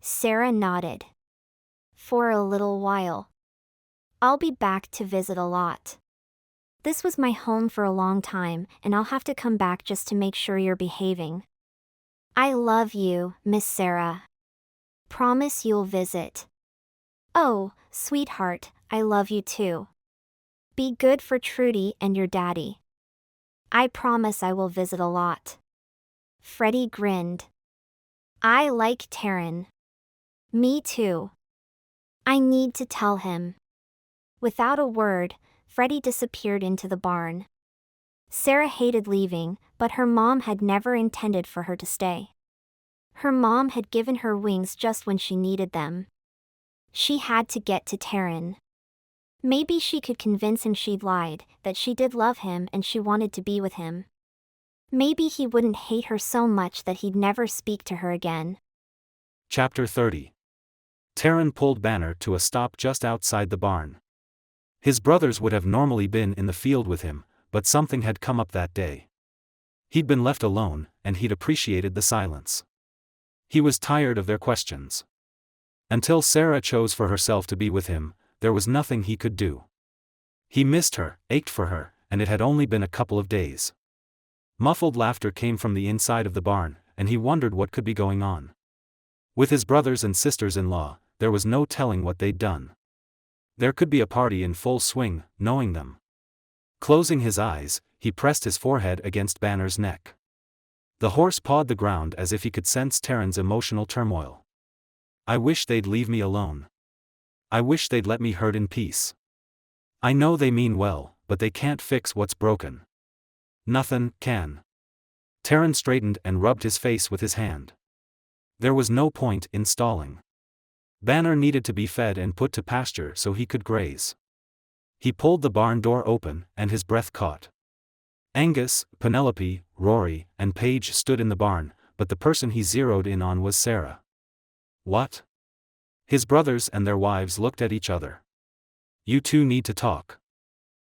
Sarah nodded. For a little while. I'll be back to visit a lot. This was my home for a long time, and I'll have to come back just to make sure you're behaving. I love you, Miss Sarah. Promise you'll visit. Oh, sweetheart, I love you too. Be good for Trudy and your daddy. I promise I will visit a lot. Freddie grinned. I like Taran. Me too. I need to tell him. Without a word, Freddie disappeared into the barn. Sarah hated leaving, but her mom had never intended for her to stay. Her mom had given her wings just when she needed them. She had to get to Taran. Maybe she could convince him she'd lied, that she did love him and she wanted to be with him. Maybe he wouldn't hate her so much that he'd never speak to her again. Chapter 30. Taran pulled Banner to a stop just outside the barn. His brothers would have normally been in the field with him, but something had come up that day. He'd been left alone, and he'd appreciated the silence. He was tired of their questions. Until Sarah chose for herself to be with him, there was nothing he could do. He missed her, ached for her, and it had only been a couple of days. Muffled laughter came from the inside of the barn, and he wondered what could be going on. With his brothers and sisters-in-law, there was no telling what they'd done. There could be a party in full swing, knowing them. Closing his eyes, he pressed his forehead against Banner's neck. The horse pawed the ground as if he could sense Taran's emotional turmoil. I wish they'd leave me alone. I wish they'd let me hurt in peace. I know they mean well, but they can't fix what's broken. Nothin' can. Taran straightened and rubbed his face with his hand. There was no point in stalling. Banner needed to be fed and put to pasture so he could graze. He pulled the barn door open, and his breath caught. Angus, Penelope, Rory, and Paige stood in the barn, but the person he zeroed in on was Sarah. What? His brothers and their wives looked at each other. You two need to talk.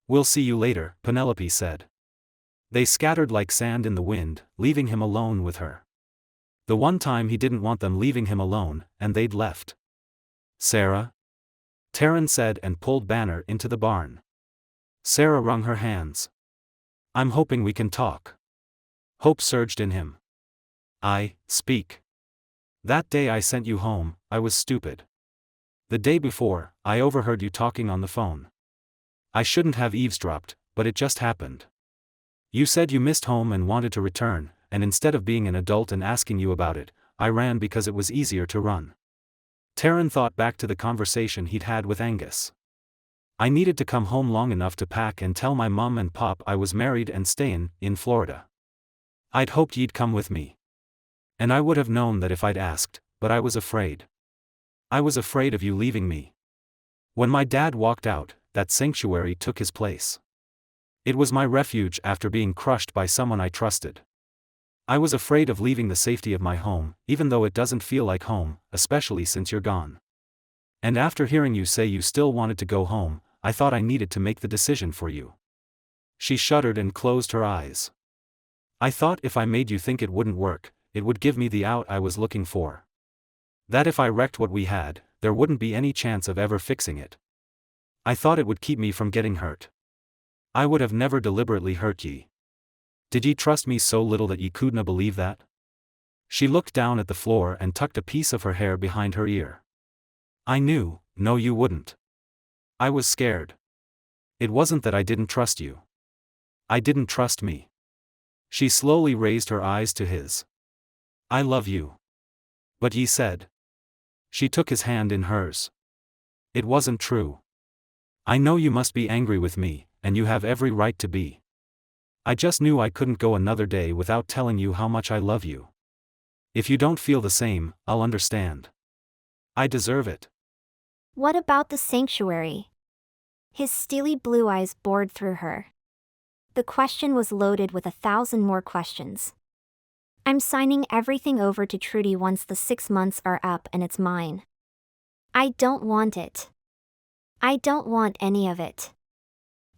We'll see you later, Penelope said. They scattered like sand in the wind, leaving him alone with her. The one time he didn't want them leaving him alone, and they'd left. Sarah? Taran said and pulled Banner into the barn. Sarah wrung her hands. I'm hoping we can talk. Hope surged in him. Speak. That day I sent you home, I was stupid. The day before, I overheard you talking on the phone. I shouldn't have eavesdropped, but it just happened. You said you missed home and wanted to return, and instead of being an adult and asking you about it, I ran because it was easier to run. Taran thought back to the conversation he'd had with Angus. I needed to come home long enough to pack and tell my mum and pop I was married and stayin' in Florida. I'd hoped you'd come with me. And I would have known that if I'd asked, but I was afraid. I was afraid of you leaving me. When my dad walked out, that sanctuary took his place. It was my refuge after being crushed by someone I trusted. I was afraid of leaving the safety of my home, even though it doesn't feel like home, especially since you're gone. And after hearing you say you still wanted to go home, I thought I needed to make the decision for you." She shuddered and closed her eyes. "I thought if I made you think it wouldn't work, it would give me the out I was looking for. That if I wrecked what we had, there wouldn't be any chance of ever fixing it. I thought it would keep me from getting hurt. I would have never deliberately hurt ye. Did ye trust me so little that ye couldna believe that?" She looked down at the floor and tucked a piece of her hair behind her ear. "I knew, no you wouldn't. I was scared. It wasn't that I didn't trust you. I didn't trust me." She slowly raised her eyes to his. "I love you. But ye said." She took his hand in hers. "It wasn't true. I know you must be angry with me, and you have every right to be. I just knew I couldn't go another day without telling you how much I love you. If you don't feel the same, I'll understand. I deserve it." What about the sanctuary? His steely blue eyes bored through her. The question was loaded with 1,000 more questions. "I'm signing everything over to Trudy once the 6 months are up and it's mine. I don't want it. I don't want any of it.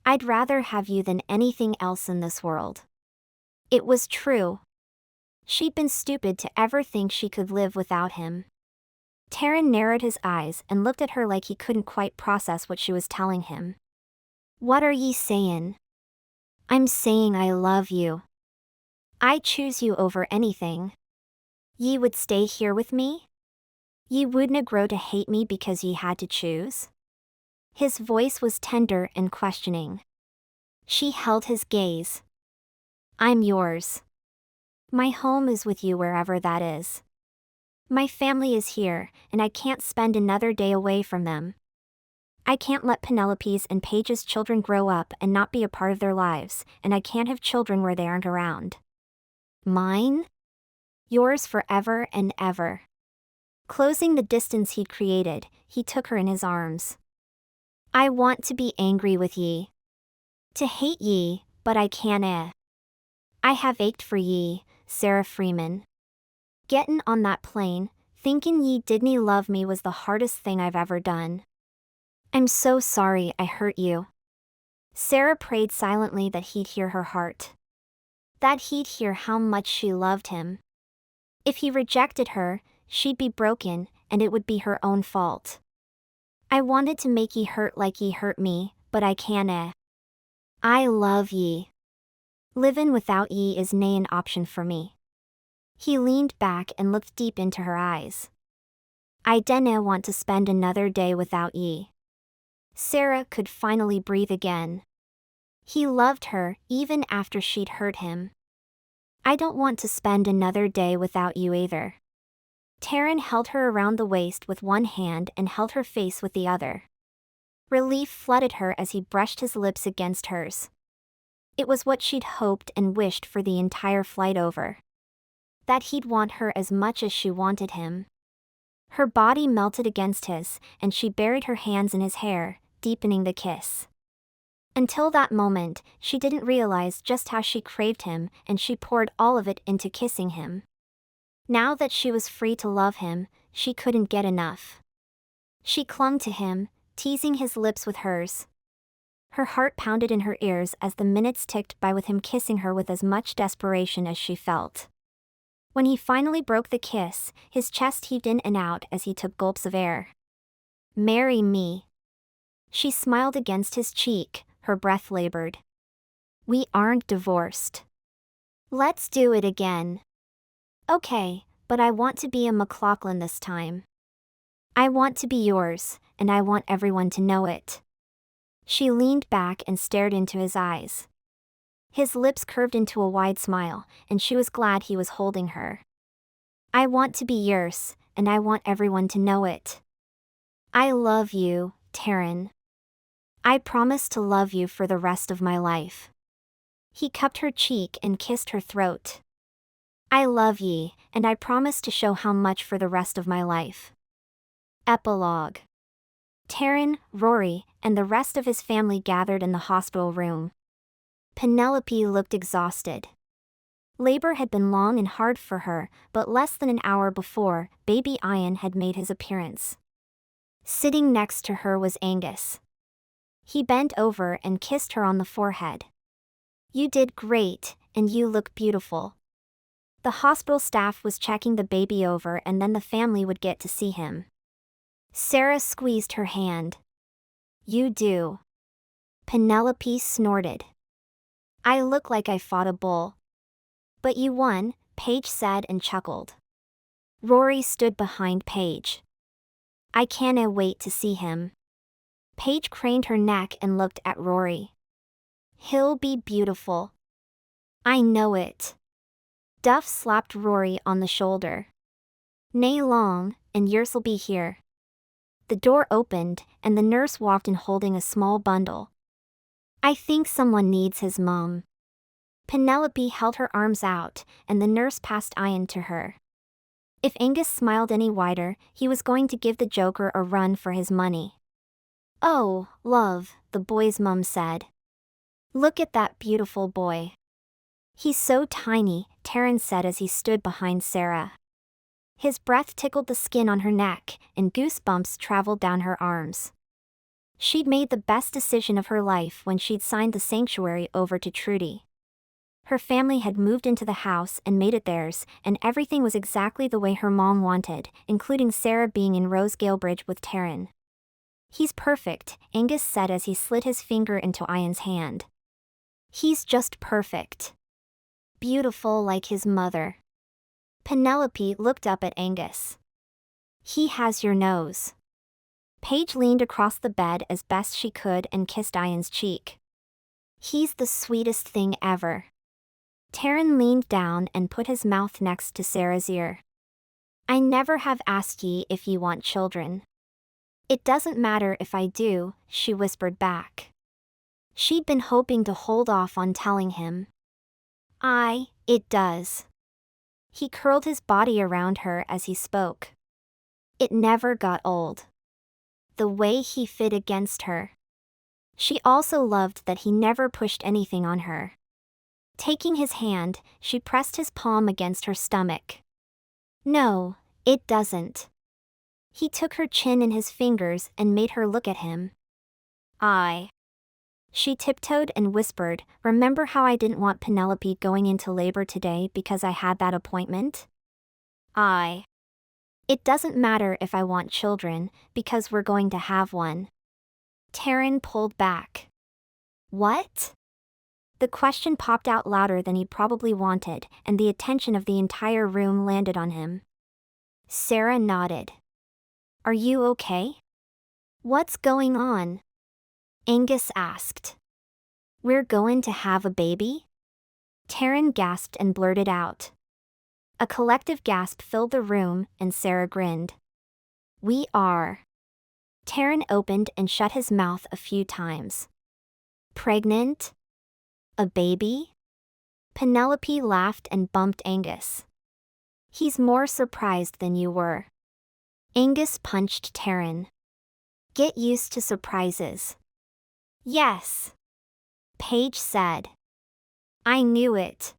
I'd rather have you than anything else in this world." It was true. She'd been stupid to ever think she could live without him. Taran narrowed his eyes and looked at her like he couldn't quite process what she was telling him. "What are ye sayin'?" "I'm saying I love you. I choose you over anything. Ye would stay here with me? Ye wouldna grow to hate me because ye had to choose?" His voice was tender and questioning. She held his gaze. "I'm yours. My home is with you wherever that is. My family is here, and I can't spend another day away from them. I can't let Penelope's and Paige's children grow up and not be a part of their lives, and I can't have children where they aren't around. Mine? Yours forever and ever." Closing the distance he'd created, he took her in his arms. "I want to be angry with ye. To hate ye, but I canna. I have ached for ye, Sarah Freeman. Gettin' on that plane, thinkin' ye didn't love me was the hardest thing I've ever done. I'm so sorry I hurt you." Sarah prayed silently that he'd hear her heart. That he'd hear how much she loved him. If he rejected her, she'd be broken, and it would be her own fault. "I wanted to make ye hurt like ye hurt me, but I canna. I love ye. Livin' without ye is nae an option for me." He leaned back and looked deep into her eyes. "I dinna want to spend another day without ye." Sarah could finally breathe again. He loved her, even after she'd hurt him. "I don't want to spend another day without you either." Taran held her around the waist with one hand and held her face with the other. Relief flooded her as he brushed his lips against hers. It was what she'd hoped and wished for the entire flight over. That he'd want her as much as she wanted him. Her body melted against his, and she buried her hands in his hair, deepening the kiss. Until that moment, she didn't realize just how she craved him, and she poured all of it into kissing him. Now that she was free to love him, she couldn't get enough. She clung to him, teasing his lips with hers. Her heart pounded in her ears as the minutes ticked by with him kissing her with as much desperation as she felt. When he finally broke the kiss, his chest heaved in and out as he took gulps of air. "Marry me." She smiled against his cheek, her breath labored. "We aren't divorced. Let's do it again." "Okay, but I want to be a MacLachlan this time. I want to be yours, and I want everyone to know it." She leaned back and stared into his eyes. His lips curved into a wide smile, and she was glad he was holding her. "I want to be yours, and I want everyone to know it. I love you, Taran. I promise to love you for the rest of my life." He cupped her cheek and kissed her throat. "I love ye, and I promise to show how much for the rest of my life." Epilogue. Taran, Rory, and the rest of his family gathered in the hospital room. Penelope looked exhausted. Labor had been long and hard for her, but less than an hour before, baby Ian had made his appearance. Sitting next to her was Angus. He bent over and kissed her on the forehead. "You did great, and you look beautiful." The hospital staff was checking the baby over and then the family would get to see him. Sarah squeezed her hand. "You do." Penelope snorted. "I look like I fought a bull." "But you won," Paige said and chuckled. Rory stood behind Paige. "I can't wait to see him." Paige craned her neck and looked at Rory. "He'll be beautiful." "I know it." Duff slapped Rory on the shoulder. "Nay long, and yours'll be here." The door opened, and the nurse walked in holding a small bundle. "I think someone needs his mom." Penelope held her arms out, and the nurse passed Ian to her. If Angus smiled any wider, he was going to give the Joker a run for his money. "Oh, love," the boy's mum said. "Look at that beautiful boy." "He's so tiny," Taran said as he stood behind Sarah. His breath tickled the skin on her neck, and goosebumps traveled down her arms. She'd made the best decision of her life when she'd signed the sanctuary over to Trudy. Her family had moved into the house and made it theirs, and everything was exactly the way her mom wanted, including Sarah being in Rosegale Bridge with Taran. "He's perfect," Angus said as he slid his finger into Ian's hand. "He's just perfect. Beautiful like his mother." Penelope looked up at Angus. "He has your nose." Paige leaned across the bed as best she could and kissed Ian's cheek. "He's the sweetest thing ever." Taran leaned down and put his mouth next to Sarah's ear. "I never have asked ye if ye want children." "It doesn't matter if I do," she whispered back. She'd been hoping to hold off on telling him. It does." He curled his body around her as he spoke. It never got old. The way he fit against her. She also loved that he never pushed anything on her. Taking his hand, she pressed his palm against her stomach. "No, it doesn't." He took her chin in his fingers and made her look at him. She tiptoed and whispered, "Remember how I didn't want Penelope going into labor today because I had that appointment?" "It doesn't matter if I want children, because we're going to have one." Taran pulled back. "What?" The question popped out louder than he probably wanted, and the attention of the entire room landed on him. Sarah nodded. "Are you okay?" "What's going on?" Angus asked. "We're going to have a baby?" Taran gasped and blurted out. A collective gasp filled the room, and Sarah grinned. "We are." Taran opened and shut his mouth a few times. "Pregnant? A baby?" Penelope laughed and bumped Angus. "He's more surprised than you were." Angus punched Taran. "Get used to surprises." "Yes," Paige said. "I knew it.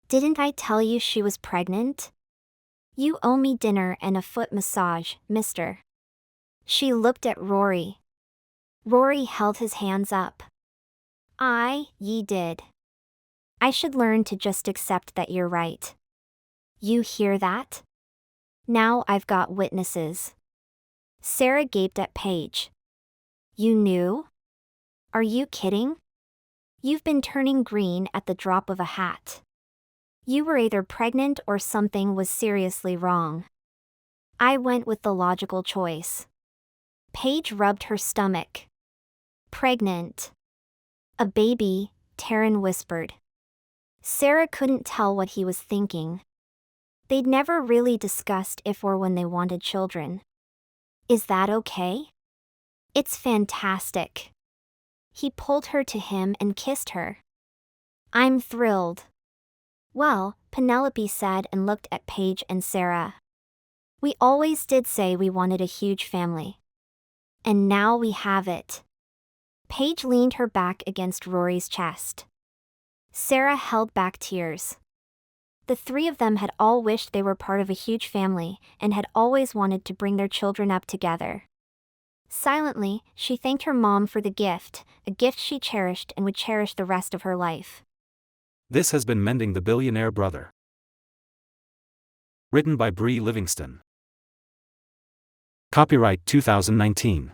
Didn't I tell you she was pregnant?" "You owe me dinner and a foot massage, mister." She looked at Rory. Rory held his hands up. Ye did. I should learn to just accept that you're right." "You hear that? Now I've got witnesses." Sarah gaped at Paige. "You knew? Are you kidding? You've been turning green at the drop of a hat. You were either pregnant or something was seriously wrong." "I went with the logical choice." Paige rubbed her stomach. "Pregnant. A baby," Taran whispered. Sarah couldn't tell what he was thinking. They'd never really discussed if or when they wanted children. "Is that okay?" "It's fantastic." He pulled her to him and kissed her. "I'm thrilled." "Well," Penelope said and looked at Paige and Sarah. We always did say we wanted a huge family. And now we have it. Paige leaned her back against Rory's chest. Sarah held back tears. The three of them had all wished they were part of a huge family and had always wanted to bring their children up together. Silently, she thanked her mom for the gift, a gift she cherished and would cherish the rest of her life. This has been Mending the Billionaire Brother. Written by Bree Livingston. Copyright 2019.